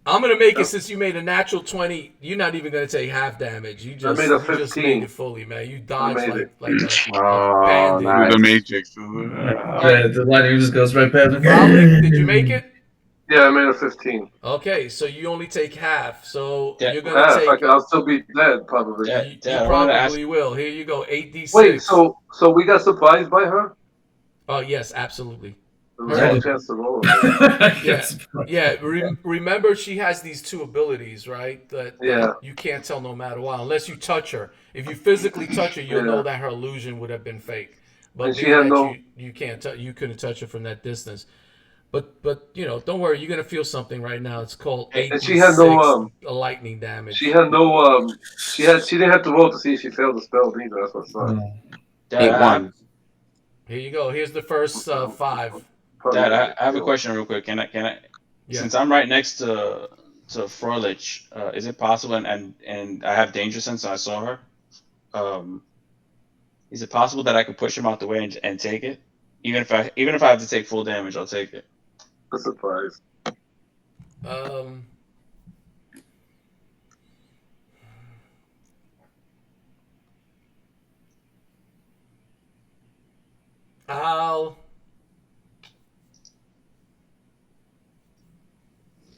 I'm gonna make it since you made a natural 20. You're not even gonna take half damage. You just made a you just 15. made it fully, man. You dodged made like it. a Oh, bandit. nice. The Matrix. The lightning just goes right past me. Frolic, did you make it? Yeah, I made a 15. Okay, so you only take half. So Yeah, you're gonna take. I'll still be dead, probably. Yeah. You Dad, I wanted to ask- probably will. Here you go, 8d6. Wait, so we got surprised by her? Oh yes, absolutely. There was no chance to roll. Yes. Yeah. Remember, she has these two abilities, right? That Yeah. you can't tell no matter what, unless you touch her. If you physically touch her, you'll Yeah. know that her illusion would have been fake. But And she being had that no- you can't you couldn't touch her from that distance. But don't worry, you're gonna feel something right now. It's called 8d6 And she had no lightning damage. She had no she didn't have to roll to see if she failed the spell either. That's what sucks. Dad, 8-1. Here you go. Here's the first 5. Dad, I have a question real quick. Can I? Yeah. Since I'm right next to Frolich, is it possible? And I have danger sense. And I saw her. Is it possible that I could push him out the way and take it? Even if I have to take full damage, I'll take it. A surprise.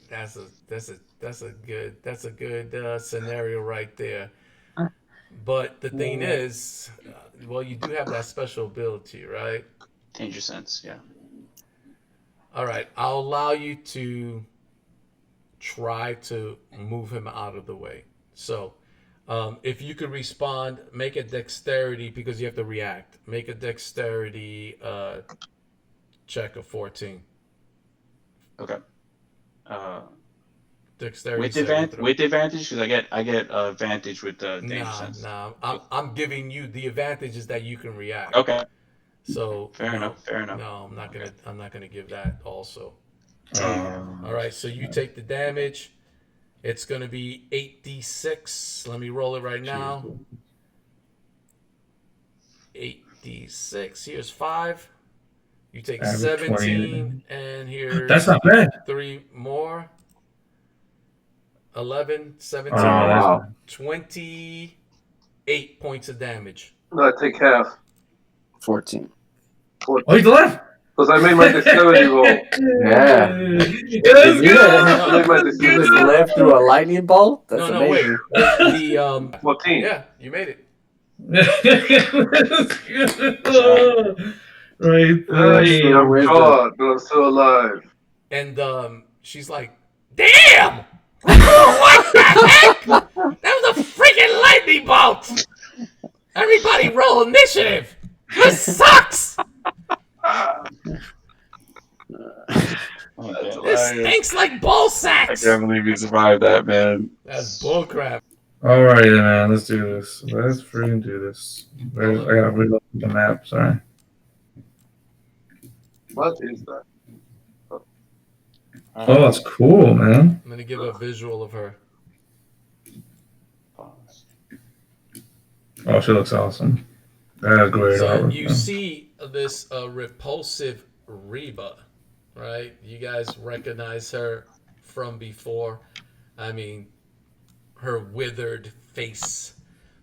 That's a good scenario right there. But the thing is, well, you do have that special ability, right? Danger sense, yeah. All right, I'll allow you to try to move him out of the way. So, if you could respond, make a dexterity because you have to react. Make a dexterity check of 14. Okay. Dexterity With saving advantage, throw. with advantage, because I get advantage with the danger sense. Nah. I'm giving you the advantages that you can react. Okay. So Fair enough. No, I'm not gonna give that also. All right, so you take the damage. It's gonna be 8d6. Let me roll it right now. 8d6. Here's 5. You take Average 17, 20. and here's That's not bad. 3 more. 11, 17, Oh, Wow. 28 points of damage. No, I take half. 14. Oh, he's left. Because I made my dexterity roll. Yeah. Let's Yeah. I made my You dexterity just roll. lived through a lightning bolt? That's No, wait. amazing. The 14. yeah, you made it. Right Hey, there. I'm short, but I'm still alive. And she's like, "Damn! What the heck? That was a freaking lightning bolt! Everybody roll initiative! This sucks! This stinks like ball I sacks!" can't believe you survived that, man. That's bullcrap. Alrighty, man. Let's do this. Let's freaking do this. I gotta reload the map. Sorry. What is that? Oh, that's cool, man. I'm gonna give a visual of her. Oh, she looks awesome. That's great. So artwork, you man. see this Repulsive Reeba, right? You guys recognize her from before. I mean, her withered face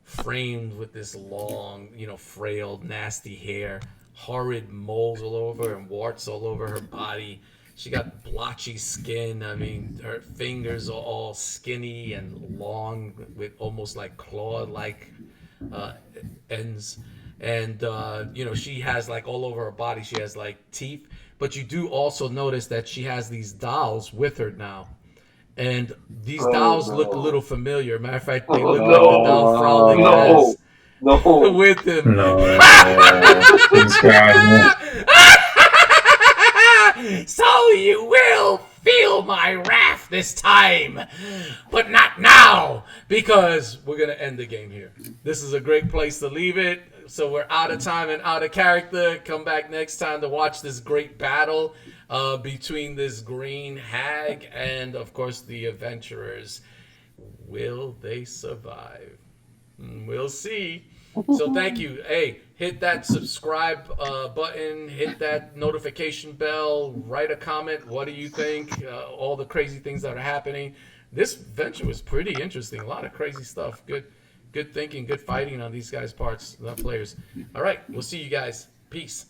framed with this long, frail, nasty hair, horrid moles all over and warts all over her body. She got blotchy skin. I mean, her fingers are all skinny and long with almost like claw-like ends. And, she has like all over her body, she has like teeth. But you do also notice that she has these dolls with her now. And these dolls look a little familiar. Matter of fact, they look like the doll Frausta has with him. No. This guy. So you will feel my wrath this time, but not now, because we're going to end the game here. This is a great place to leave it. So we're out of time and out of character. Come back next time to watch this great battle between this green hag and, of course, the adventurers. Will they survive? We'll see. So thank you. Hey, hit that subscribe button, hit that notification bell, write a comment. What do you think? All the crazy things that are happening. This venture was pretty interesting. A lot of crazy stuff. Good thinking, good fighting on these guys' parts, the players. All right, we'll see you guys. Peace.